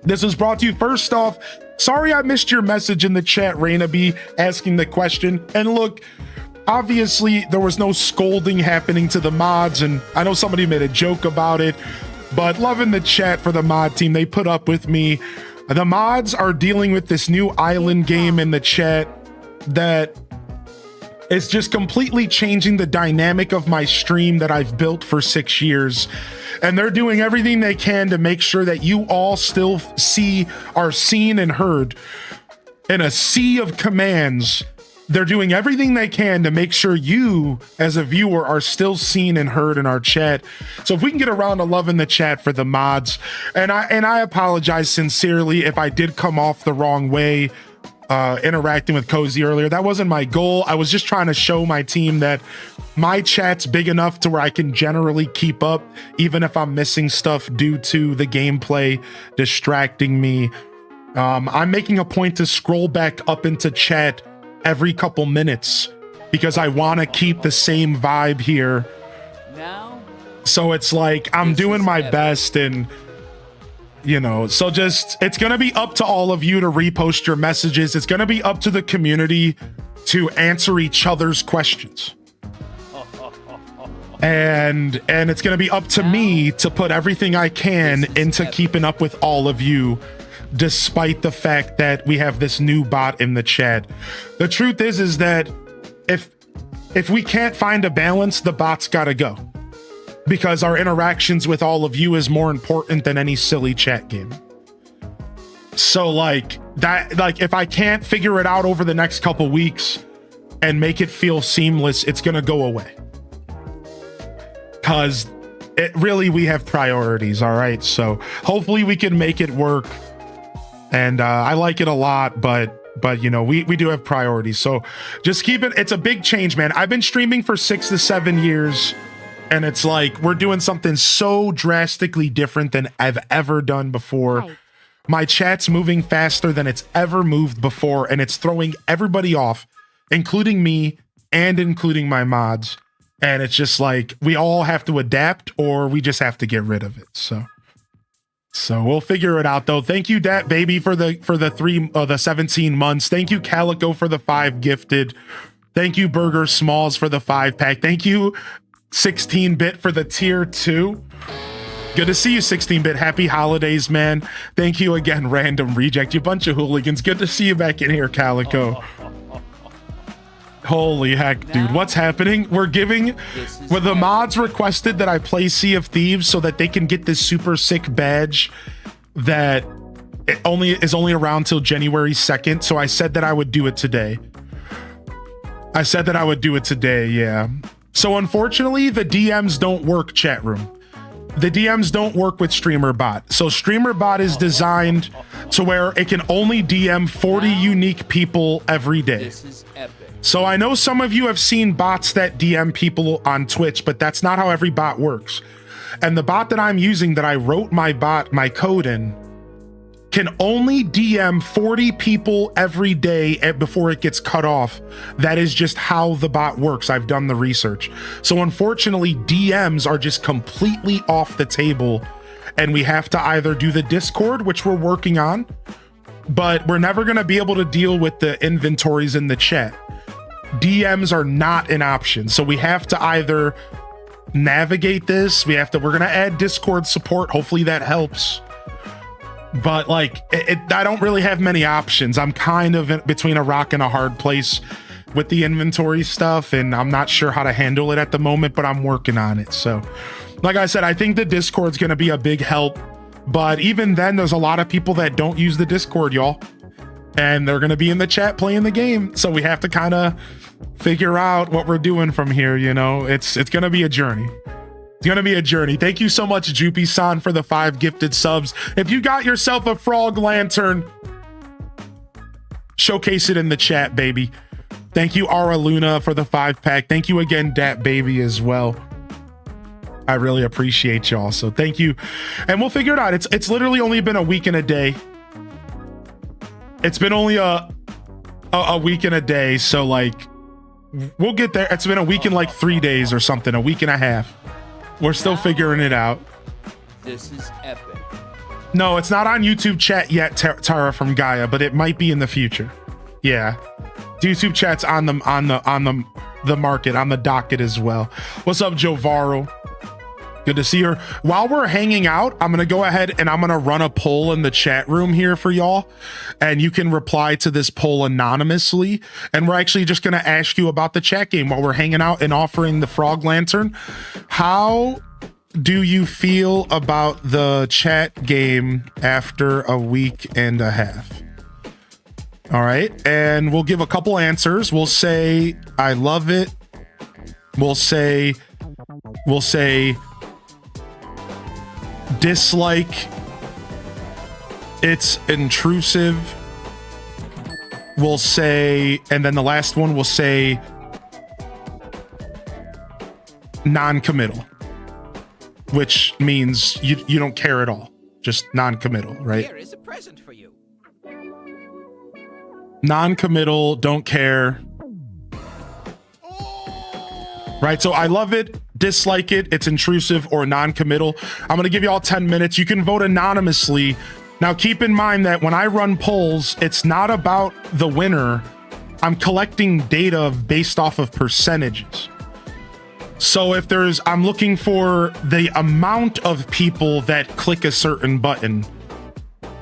This was brought to you first off. Sorry I missed your message in the chat, Raina B, asking the question. And look, obviously there was no scolding happening to the mods, and I know somebody made a joke about it, but loving the chat for the mod team. They put up with me. The mods are dealing with this new island game in the chat that is just completely changing the dynamic of my stream that I've built for 6 years. And they're doing everything they can to make sure that you all still are seen and heard. In a sea of commands, they're doing everything they can to make sure you, as a viewer, are still seen and heard in our chat. So if we can get around to loving the chat for the mods, and I apologize sincerely if I did come off the wrong way interacting with Cozy earlier. That wasn't my goal. I was just trying to show my team that my chat's big enough to where I can generally keep up, even if I'm missing stuff due to the gameplay distracting me. I'm making a point to scroll back up into chat every couple minutes because I want to keep the same vibe here. now, So it's like I'm This doing is my epic. best, and so just it's gonna be up to all of you to repost your messages. It's gonna be up to the community to answer each other's questions. And it's gonna be up to me to put everything I can This is into epic. keeping up with all of you, despite the fact that we have this new bot in the chat. The truth is that if we can't find a balance, the bot's gotta go. Because our interactions with all of you is more important than any silly chat game. So like if I can't figure it out over the next couple weeks and make it feel seamless, it's gonna go away. Cause we have priorities, all right? So hopefully we can make it work. And I like it a lot, but we do have priorities. So just keep it. It's a big change, man. I've been streaming for 6 to 7 years. And it's like we're doing something so drastically different than I've ever done before. Right. My chat's moving faster than it's ever moved before, and it's throwing everybody off, including me and including my mods. And it's just like we all have to adapt, or we just have to get rid of it. So we'll figure it out, though. Thank you, Dat Baby, for the 17 months. Thank you, Calico, for the 5 gifted. Thank you, Burger Smalls, for the 5-pack. Thank you, 16-bit, for the tier 2. Good to see you, 16-bit. Happy holidays, man. Thank you again, Random Reject. You bunch of hooligans. Good to see you back in here, Calico. Holy heck, dude. What's happening? We're giving... This is Well, the epic. mods requested that I play Sea of Thieves so that they can get this super sick badge that is only around till January 2nd. So I said that I would do it today. Yeah. So unfortunately, the DMs don't work, chat room. The DMs don't work with StreamerBot. So StreamerBot is designed to where it can only DM 40 unique people every day. this is epic. So I know some of you have seen bots that DM people on Twitch, but that's not how every bot works. And the bot that I'm using, that I wrote my code in, can only DM 40 people every day before it gets cut off. That is just how the bot works. I've done the research. So unfortunately, DMs are just completely off the table, and we have to either do the Discord, which we're working on, but we're never going to be able to deal with the inventories in the chat. DMs are not an option. So we have to either navigate this. We're going to add Discord support. Hopefully that helps. But like, I don't really have many options. I'm kind of between a rock and a hard place with the inventory stuff, and I'm not sure how to handle it at the moment, but I'm working on it. So like I said, I think the Discord's going to be a big help, but even then there's a lot of people that don't use the Discord, y'all, and they're going to be in the chat playing the game. So we have to kind of figure out what we're doing from here. You know, it's going to be a journey. It's going to be a journey. Thank you so much, Jupi-san, for the 5 gifted subs. If you got yourself a frog lantern, showcase it in the chat, baby. Thank you, Ara Luna, for the 5-pack. Thank you again, Dat Baby, as well. I really appreciate y'all. So thank you. And we'll figure it out. It's literally only been a week and a day. It's been only a week and a day. So like, we'll get there. It's been a week and like 3 days or something, a week and a half. We're still figuring it out. This is epic. No, it's not on YouTube chat yet, Tara from Gaia, but it might be in the future. Yeah. YouTube chat's on the market, on the docket as well. What's up, Jovaro? Good to see her. While we're hanging out, I'm going to go ahead and I'm going to run a poll in the chat room here for y'all. And you can reply to this poll anonymously. And we're actually just going to ask you about the chat game while we're hanging out and offering the frog lantern. How do you feel about the chat game after a week and a half? All right. And we'll give a couple answers. We'll say, I love it. We'll say dislike, it's intrusive. We'll say, and then the last one will say non-committal, which means you don't care at all, just non-committal, right? Here is a present for you. Non-committal, don't care. Right, so I love it, dislike it, it's intrusive, or non-committal. I'm going to give you all 10 minutes. You can vote anonymously. Now, keep in mind that when I run polls, it's not about the winner. I'm collecting data based off of percentages. So if I'm looking for the amount of people that click a certain button.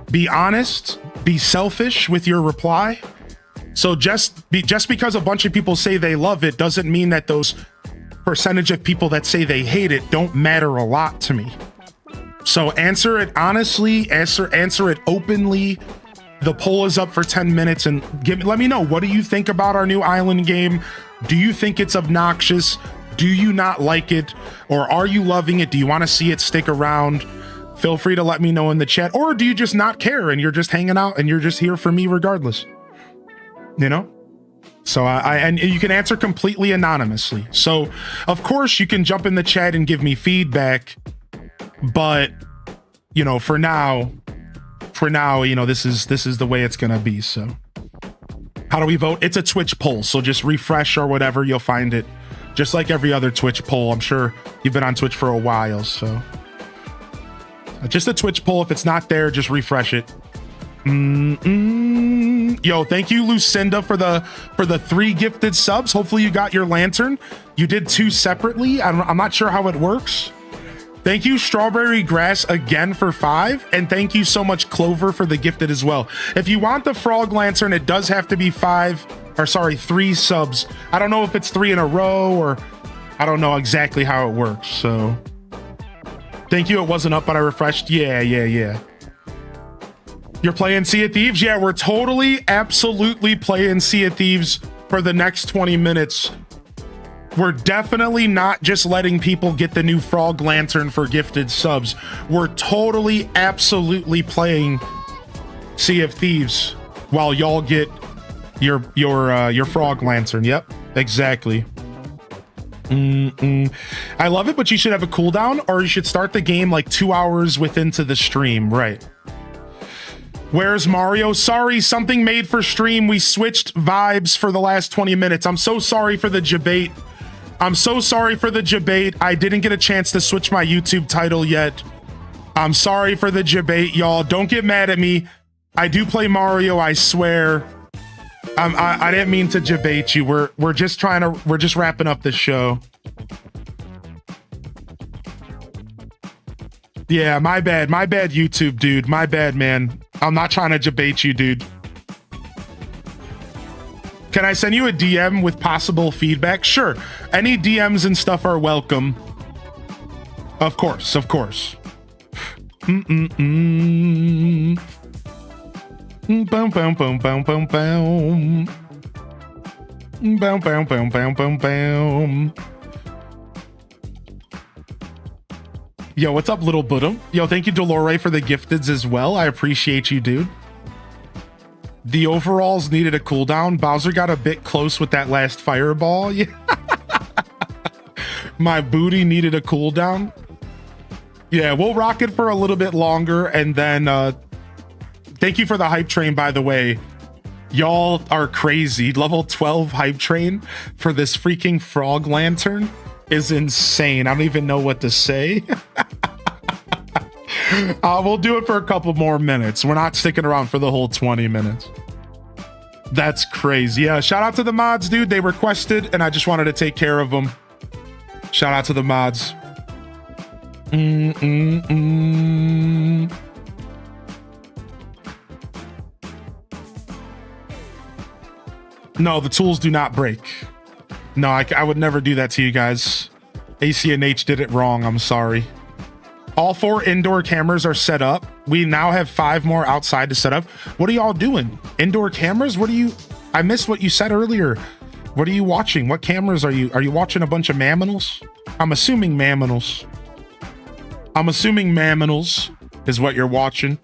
Be honest, be selfish with your reply. So just because a bunch of people say they love it doesn't mean that those percentage of people that say they hate it don't matter a lot to me. So answer it honestly, answer it openly. The poll is up for 10 minutes, and let me know, what do you think about our new island game? Do you think it's obnoxious? Do you not like it? Or are you loving it? Do you want to see it stick around? Feel free to let me know in the chat. Or do you just not care and you're just hanging out and you're just here for me regardless? You know? So and you can answer completely anonymously. So of course you can jump in the chat and give me feedback, but you know, for now, you know, this is the way it's gonna be. So how do we vote? It's a Twitch poll, so just refresh or whatever, you'll find it. Just like every other Twitch poll. I'm sure you've been on Twitch for a while, so just a Twitch poll. If it's not there, just refresh it. Yo, thank you, Lucinda, for the 3 gifted subs. Hopefully you got your lantern. You did 2 separately. I'm not sure how it works. Thank you, Strawberry Grass, again for 5, and thank you so much, Clover, for the gifted as well. If you want the frog lantern, it does have to be 3 subs. I don't know if it's 3 in a row, or I don't know exactly how it works. So thank you. It wasn't up, but I refreshed. Yeah. You're playing Sea of Thieves? Yeah, we're totally, absolutely playing Sea of Thieves for the next 20 minutes. We're definitely not just letting people get the new frog lantern for gifted subs. We're totally, absolutely playing Sea of Thieves while y'all get Your frog lantern. Yep, exactly. I love it, but you should have a cooldown, or you should start the game like 2 hours into the stream, right? Where's Mario? Sorry, something made for stream. We switched vibes for the last 20 minutes. I'm so sorry for the debate. I'm so sorry for the debate. I didn't get a chance to switch my YouTube title yet. I'm sorry for the debate, y'all. Don't get mad at me. I do play Mario, I swear. I didn't mean to debate you. We're just wrapping up this show. Yeah, my bad, YouTube dude. My bad, man. I'm not trying to debate you, dude. Can I send you a DM with possible feedback? Sure. Any DMs and stuff are welcome. Of course. Boom, boom, boom, boom, boom, boom. Boom, boom, boom, boom, boom, boom. Yo, what's up, little Buddha? Yo, thank you, Dolore, for the gifteds as well. I appreciate you, dude. The overalls needed a cooldown. Bowser got a bit close with that last fireball. Yeah. My booty needed a cooldown. Yeah, we'll rock it for a little bit longer, and then thank you for the hype train, by the way. Y'all are crazy. Level 12 hype train for this freaking frog lantern is insane. I don't even know what to say. We'll do it for a couple more minutes. We're not sticking around for the whole 20 minutes. That's crazy. Yeah, shout out to the mods, dude. They requested, and I just wanted to take care of them. Shout out to the mods. No, the tools do not break. No, I would never do that to you guys. ACNH did it wrong. I'm sorry. All 4 indoor cameras are set up. We now have 5 more outside to set up. What are y'all doing? Indoor cameras? What are you... I missed what you said earlier. What are you watching? What cameras are you... Are you watching a bunch of Mamminals? I'm assuming Mamminals. I'm assuming Mamminals is what you're watching.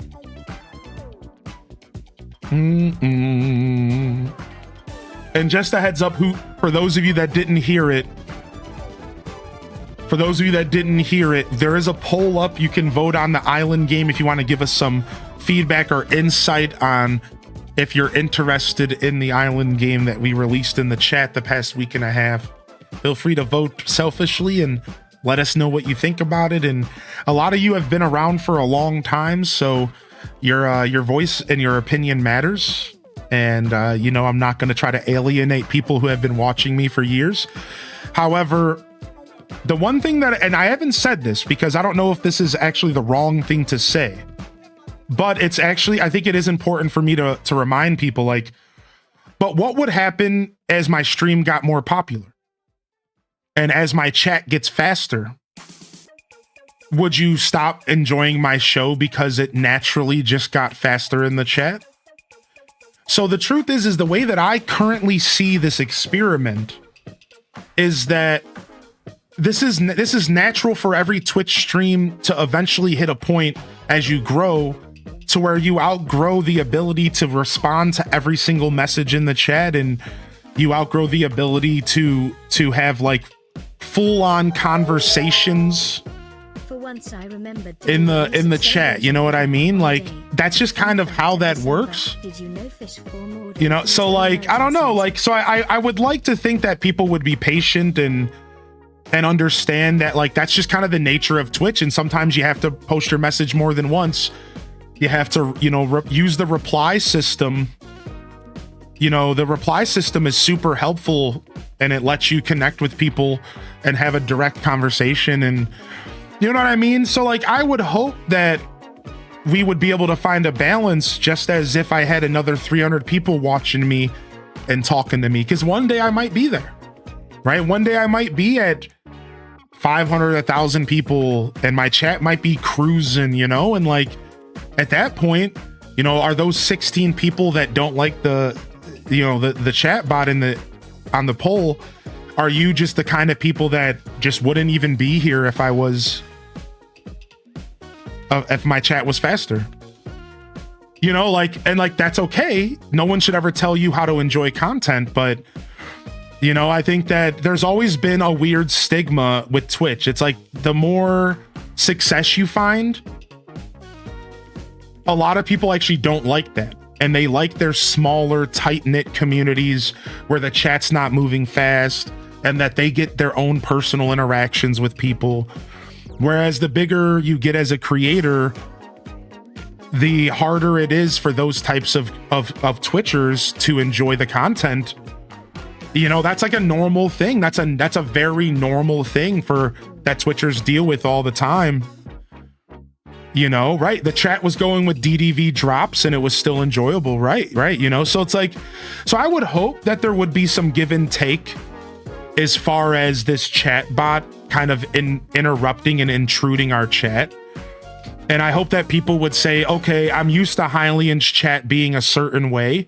And just a heads up, for those of you that didn't hear it, there is a poll up. You can vote on the island game if you want to give us some feedback or insight on if you're interested in the island game that we released in the chat the past week and a half. Feel free to vote selfishly and let us know what you think about it. And a lot of you have been around for a long time, so your voice and your opinion matters. And you know, I'm not going to try to alienate people who have been watching me for years. However, the one thing that, and I haven't said this because I don't know if this is actually the wrong thing to say, but it's actually, I think it is important for me to remind people, like, but what would happen as my stream got more popular and as my chat gets faster? Would you stop enjoying my show because it naturally just got faster in the chat? So the truth is the way that I currently see this experiment is that this is natural for every Twitch stream to eventually hit a point as you grow to where you outgrow the ability to respond to every single message in the chat, and you outgrow the ability to have like full-on conversations For once I remembered in the chat. You know what I mean? Like, that's just kind of how that works. Did you know fish form You know, so like, I don't know, like, so I would like to think that people would be patient and understand that, like, that's just kind of the nature of Twitch. And sometimes you have to post your message more than once. You have to, you know, use the reply system. You know, the reply system is super helpful, and it lets you connect with people and have a direct conversation. And you know what I mean? So like, I would hope that we would be able to find a balance, just as if I had another 300 people watching me and talking to me, because one day I might be there, right? One day I might be at 500, 1,000 people, and my chat might be cruising, you know? And like, at that point, you know, are those 16 people that don't like the chat bot on the poll, are you just the kind of people that just wouldn't even be here if if my chat was faster? You know, like, and like, that's okay. No one should ever tell you how to enjoy content, but you know, I think that there's always been a weird stigma with Twitch. It's like the more success you find, a lot of people actually don't like that. And they like their smaller, tight-knit communities where the chat's not moving fast and that they get their own personal interactions with people. Whereas the bigger you get as a creator, the harder it is for those types of Twitchers to enjoy the content. You know, that's like a normal thing. That's a very normal thing for that Twitchers deal with all the time. You know, right? The chat was going with DDV drops and it was still enjoyable, right? You know, so it's like, so I would hope that there would be some give and take as far as this chat bot kind of interrupting and intruding our chat. And I hope that people would say, okay, I'm used to Hylian's chat being a certain way,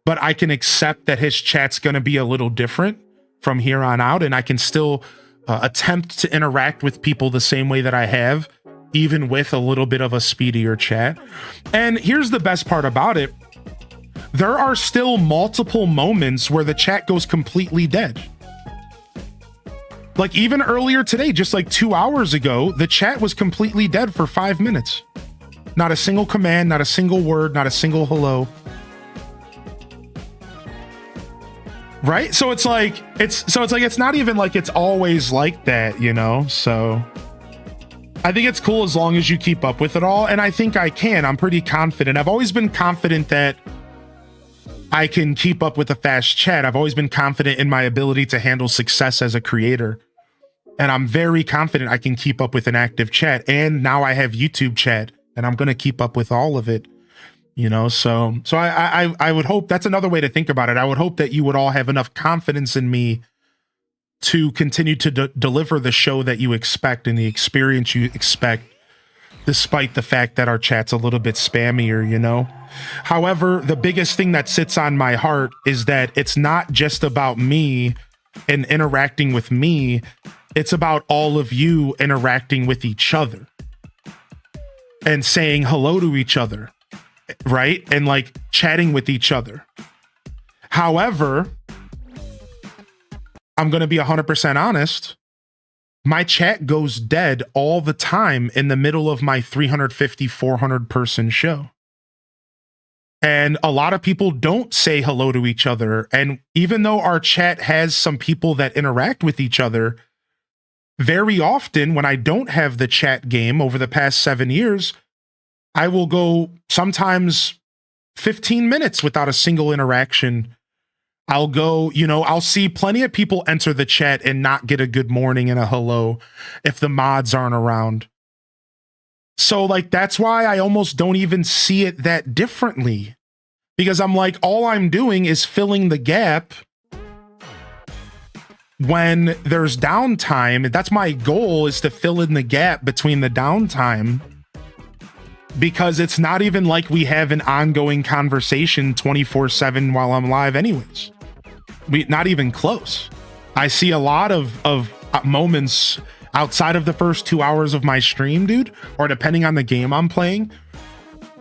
but I can accept that his chat's going to be a little different from here on out. And I can still attempt to interact with people the same way that I have, even with a little bit of a speedier chat. And here's the best part about it. There are still multiple moments where the chat goes completely dead. Like even earlier today, just like 2 hours ago, the chat was completely dead for 5 minutes. Not a single command, not a single word, not a single hello. Right? So it's like, it's not even like it's always like that, you know? So I think it's cool as long as you keep up with it all. And I think I can. I'm pretty confident. I've always been confident that I can keep up with a fast chat. I've always been confident in my ability to handle success as a creator. And I'm very confident I can keep up with an active chat. And now I have YouTube chat and I'm going to keep up with all of it. You know, so I would hope that's another way to think about it. I would hope that you would all have enough confidence in me to continue to deliver the show that you expect and the experience you expect, despite the fact that our chat's a little bit spammier, you know? However, the biggest thing that sits on my heart is that it's not just about me and interacting with me. It's about all of you interacting with each other and saying hello to each other. Right? And like chatting with each other. However, I'm going to be 100% honest. My chat goes dead all the time in the middle of my 350, 400 person show. And a lot of people don't say hello to each other. And even though our chat has some people that interact with each other, very often when I don't have the chat game over the past 7 years, I will go sometimes 15 minutes without a single interaction. I'll go, you know, I'll see plenty of people enter the chat and not get a good morning and a hello if the mods aren't around. So like, that's why I almost don't even see it that differently, because I'm like, all I'm doing is filling the gap when there's downtime. That's my goal, is to fill in the gap between the downtime. Because it's not even like we have an ongoing conversation 24/7 while I'm live anyways. Not even close. I see a lot of moments outside of the first 2 hours of my stream, dude, or depending on the game I'm playing,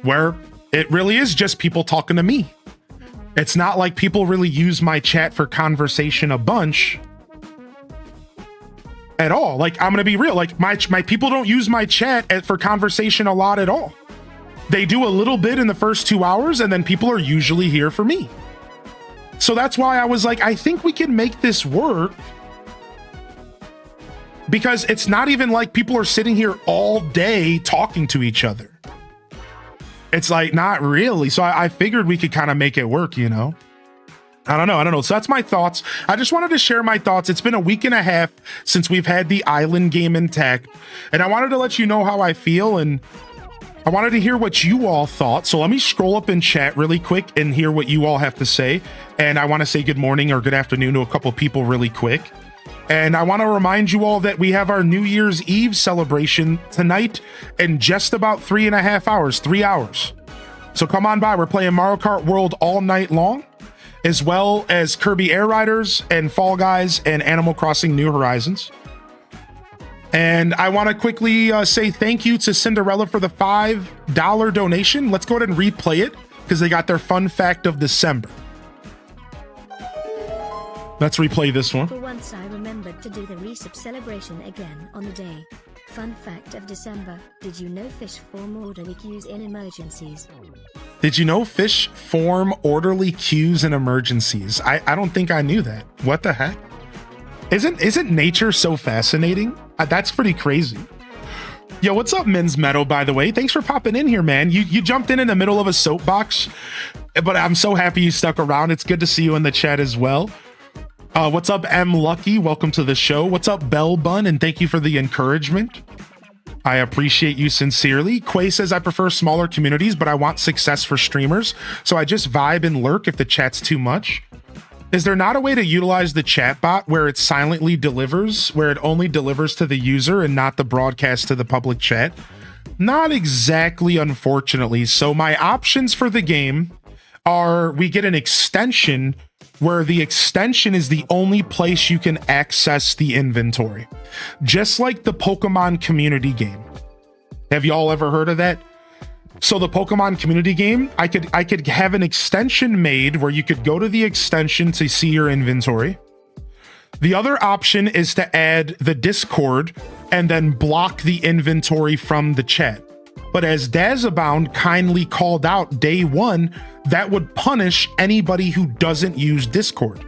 where it really is just people talking to me. It's not like people really use my chat for conversation a bunch at all. Like, I'm gonna be real, like my people don't use my chat for conversation a lot at all. They do a little bit in the first 2 hours, and then people are usually here for me. So that's why I was like, I think we can make this work, because it's not even like people are sitting here all day talking to each other. It's like, not really. So I figured we could kind of make it work, you know? I don't know. So that's my thoughts. I just wanted to share my thoughts. It's been a week and a half since we've had the island game intact, and I wanted to let you know how I feel, and I wanted to hear what you all thought. So let me scroll up in chat really quick and hear what you all have to say. And I want to say good morning or good afternoon to a couple people really quick. And I want to remind you all that we have our New Year's Eve celebration tonight in just about 3.5 hours, 3 hours. So come on by. We're playing Mario Kart World all night long, as well as Kirby Air Riders and Fall Guys and Animal Crossing New Horizons. And I want to quickly say thank you to Cinderella for the $5 donation. Let's go ahead and replay it because they got their fun fact of December. Let's replay this one. For once I remembered to do the resub celebration again on the day. Fun fact of December, did you know fish form orderly queues in emergencies? Did you know fish form orderly queues in emergencies? I don't think I knew that. What the heck? Isn't nature so fascinating? That's pretty crazy. Yo, what's up, Men's Meadow, by the way? Thanks for popping in here, man. You jumped in the middle of a soapbox, but I'm so happy you stuck around. It's good to see you in the chat as well. What's up, M Lucky? Welcome to the show. What's up, Bell Bun? And thank you for the encouragement. I appreciate you sincerely. Quay says, I prefer smaller communities, but I want success for streamers. So I just vibe and lurk if the chat's too much. Is there not a way to utilize the chat bot where it silently delivers, where it only delivers to the user and not the broadcast to the public chat? Not exactly, unfortunately. So my options for the game are we get an extension where the extension is the only place you can access the inventory. Just like the Pokemon community game. Have y'all ever heard of that? So the Pokemon community game, I could have an extension made where you could go to the extension to see your inventory. The other option is to add the Discord and then block the inventory from the chat. But as Dazabound kindly called out day one, that would punish anybody who doesn't use Discord.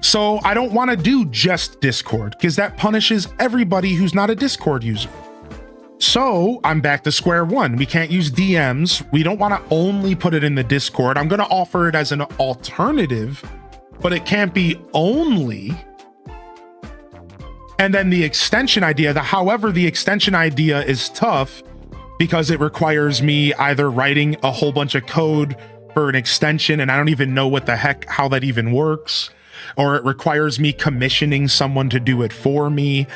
So I don't want to do just Discord because that punishes everybody who's not a Discord user. So I'm back to square one. We can't use DMs. We don't want to only put it in the Discord. I'm going to offer it as an alternative, but it can't be only. And then the extension idea, however, the extension idea is tough because it requires me either writing a whole bunch of code for an extension, and I don't even know what the heck, how that even works, or it requires me commissioning someone to do it for me.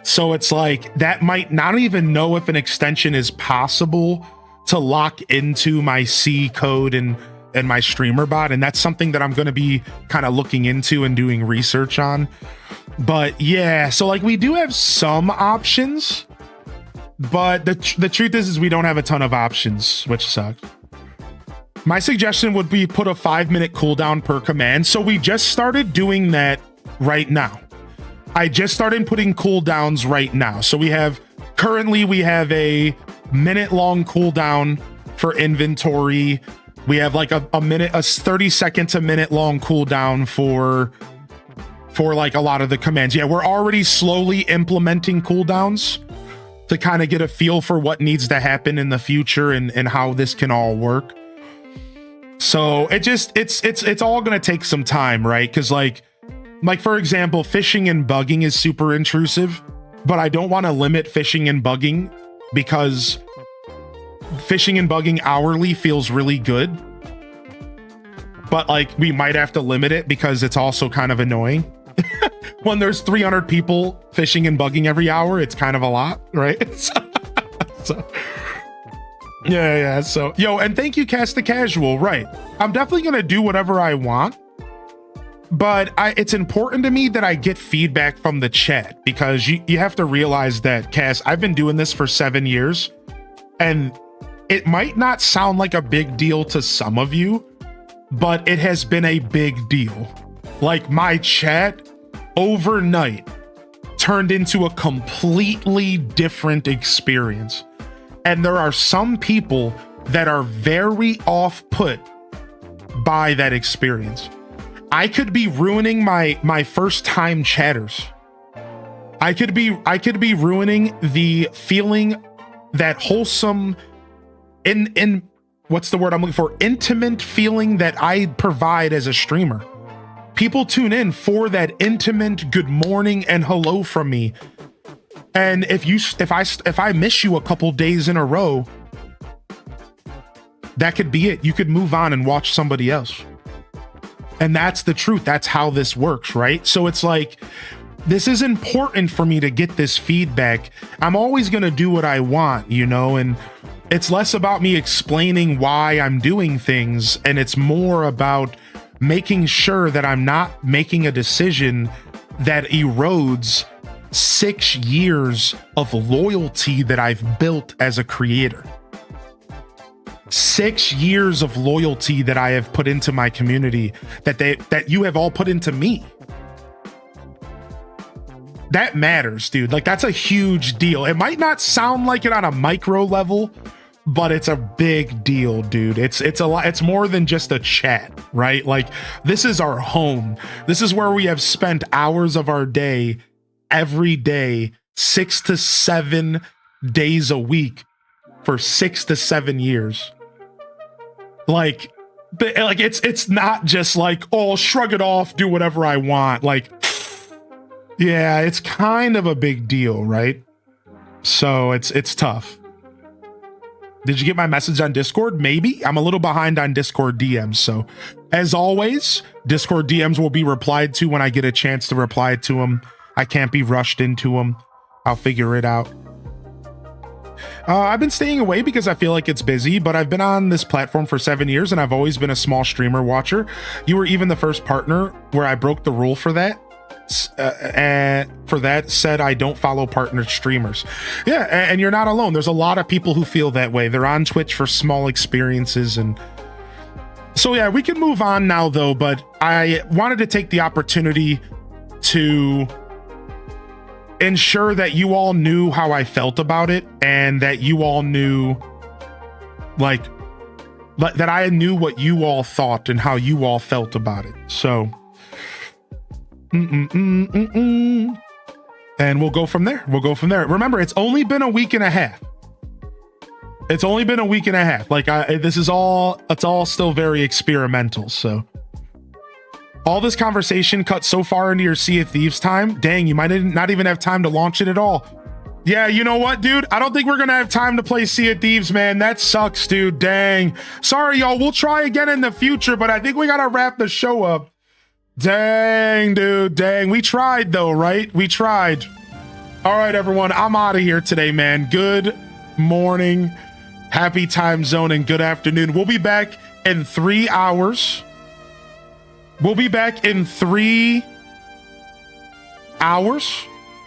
So it's like that might not even know if an extension is possible to lock into my C code and my streamer bot. And that's something that I'm going to be kind of looking into and doing research on. But yeah, so like we do have some options, but the truth is we don't have a ton of options, which sucks. My suggestion would be put a 5-minute cooldown per command. So we just started doing that right now. I just started putting cooldowns right now. So currently we have a minute-long cooldown for inventory. We have like a 30 second to minute-long cooldown for like a lot of the commands. Yeah, we're already slowly implementing cooldowns to kind of get a feel for what needs to happen in the future and how this can all work. So it's all gonna take some time, right? Because like for example, fishing and bugging is super intrusive, but I don't want to limit fishing and bugging because fishing and bugging hourly feels really good. But like we might have to limit it because it's also kind of annoying. When there's 300 people fishing and bugging every hour, it's kind of a lot, right? So yeah. So yo, and thank you, Cast the Casual. Right, I'm definitely gonna do whatever I want. But it's important to me that I get feedback from the chat because you have to realize that, Cass, I've been doing this for 7 years and it might not sound like a big deal to some of you, but it has been a big deal. Like my chat overnight turned into a completely different experience. And there are some people that are very off-put by that experience. I could be ruining my first time chatters. I could be ruining the feeling, that wholesome in what's the word I'm looking for? Intimate feeling that I provide as a streamer. People tune in for that intimate good morning and hello from me. And if I miss you a couple days in a row, that could be it. You could move on and watch somebody else. And that's the truth. That's how this works, right? So it's like, this is important for me to get this feedback. I'm always going to do what I want, and it's less about me explaining why I'm doing things. And it's more about making sure that I'm not making a decision that erodes 6 years of loyalty that I've built as a creator. 6 years of loyalty that I have put into my community, that you have all put into me. That matters, dude. Like, that's a huge deal. It might not sound like it on a micro level, but it's a big deal, dude. It's a lot. It's more than just a chat, right? Like, this is our home. This is where we have spent hours of our day every day, 6 to 7 days a week for 6 to 7 years. Like it's not just like, oh, shrug it off, do whatever I want. Like, yeah, it's kind of a big deal, right? So it's tough. Did you get my message on Discord? Maybe. I'm a little behind on Discord DMs. So as always, Discord DMs will be replied to when I get a chance to reply to them. I can't be rushed into them. I'll figure it out. I've been staying away because I feel like it's busy, but I've been on this platform for 7 years and I've always been a small streamer watcher. You were even the first partner where I broke the rule for that. Said I don't follow partnered streamers. Yeah, and you're not alone. There's a lot of people who feel that way. They're on Twitch for small experiences. And so, yeah, we can move on now, though, but I wanted to take the opportunity to ensure that you all knew how I felt about it, and that you all knew, like that I knew what you all thought and how you all felt about it. So and we'll go from there. Remember, it's only been a week and a half. Like, it's all still very experimental. So all this conversation cut so far into your Sea of Thieves time. Dang, you might not even have time to launch it at all. Yeah, you know what, dude? I don't think we're gonna have time to play Sea of Thieves, man. That sucks, dude. Dang. Sorry, y'all. We'll try again in the future, but I think we gotta wrap the show up. Dang, dude. Dang. We tried, though, right? We tried. All right, everyone. I'm out of here today, man. Good morning, happy time zone, and good afternoon. We'll be back in 3 hours.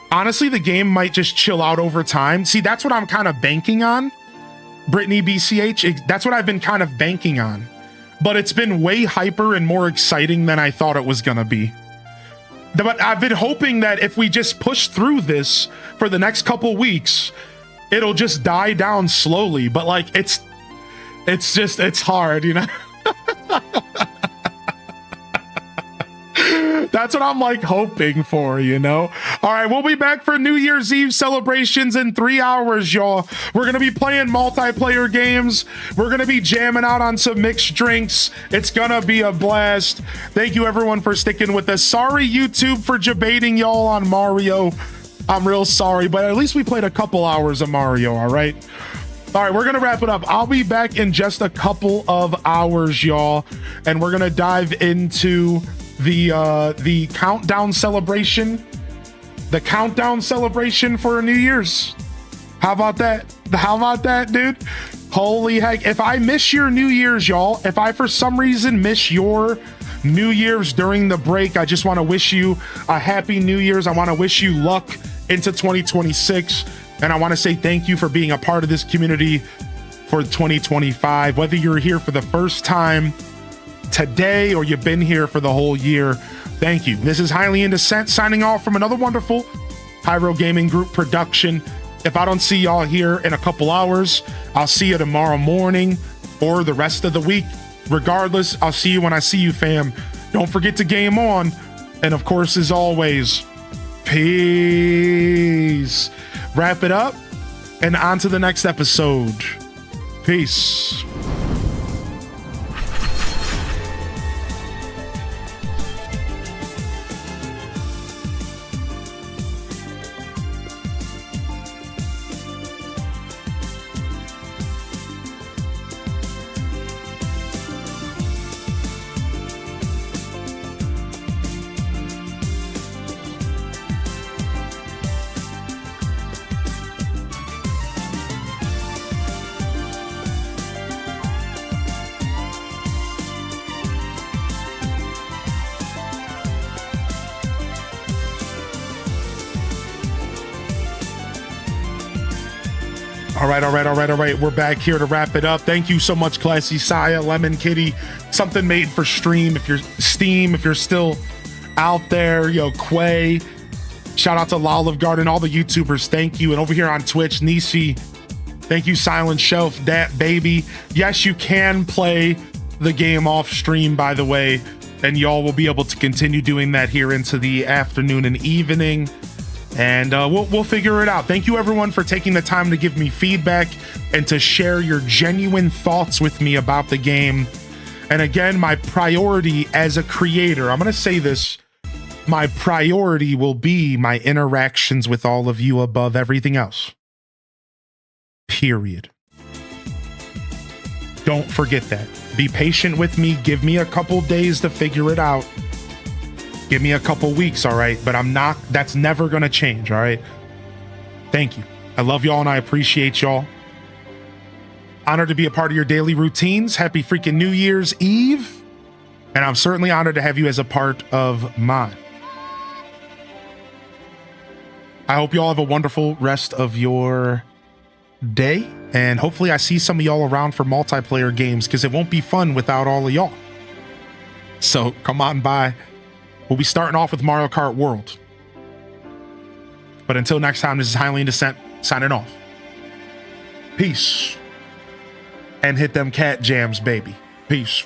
Honestly, the game might just chill out over time. See, that's what I'm kind of banking on. Brittany BCH, that's what I've been kind of banking on. But it's been way hyper and more exciting than I thought it was going to be. But I've been hoping that if we just push through this for the next couple weeks, it'll just die down slowly. But like, it's hard, you know? That's what I'm like hoping for, you know? All right, we'll be back for New Year's Eve celebrations in 3 hours, y'all. We're going to be playing multiplayer games. We're going to be jamming out on some mixed drinks. It's going to be a blast. Thank you, everyone, for sticking with us. Sorry, YouTube, for debating y'all on Mario. I'm real sorry, but at least we played a couple hours of Mario, all right? All right, we're going to wrap it up. I'll be back in just a couple of hours, y'all, and we're going to dive into the countdown celebration. The countdown celebration for New Year's. How about that, dude? Holy heck. If I miss your New Year's, y'all, if I for some reason miss your New Year's during the break, I just want to wish you a happy New Year's. I want to wish you luck into 2026. And I want to say thank you for being a part of this community for 2025. Whether you're here for the first time today or you've been here for the whole year, thank you. This is Highly in Descent signing off from another wonderful Pyro Gaming Group production. If I don't see y'all here in a couple hours, I'll see you tomorrow morning or the rest of the week. Regardless, I'll see you when I see you, fam. Don't forget to game on. And of course, as always, peace. Wrap it up and on to the next episode. Peace. All right. We're back here to wrap it up. Thank you so much, Classy Saya, Lemon Kitty, Something Made for Stream. If you're still out there, yo, Quay. Shout out to Olive Garden, all the YouTubers. Thank you. And over here on Twitch, Nisi. Thank you, Silent Shelf, Dat Baby. Yes, you can play the game off stream, by the way, and y'all will be able to continue doing that here into the afternoon and evening. And we'll figure it out. Thank you, everyone, for taking the time to give me feedback and to share your genuine thoughts with me about the game. And again, my priority as a creator, I'm going to say this, my priority will be my interactions with all of you above everything else. Period. Don't forget that. Be patient with me. Give me a couple days to figure it out. Give me a couple weeks, all right? But that's never gonna change, all right? Thank you. I love y'all and I appreciate y'all. Honored to be a part of your daily routines. Happy freaking New Year's Eve. And I'm certainly honored to have you as a part of mine. I hope y'all have a wonderful rest of your day. And hopefully I see some of y'all around for multiplayer games, because it won't be fun without all of y'all. So come on by. We'll be starting off with Mario Kart World. But until next time, this is Hylian Descent signing off. Peace. And hit them cat jams, baby. Peace.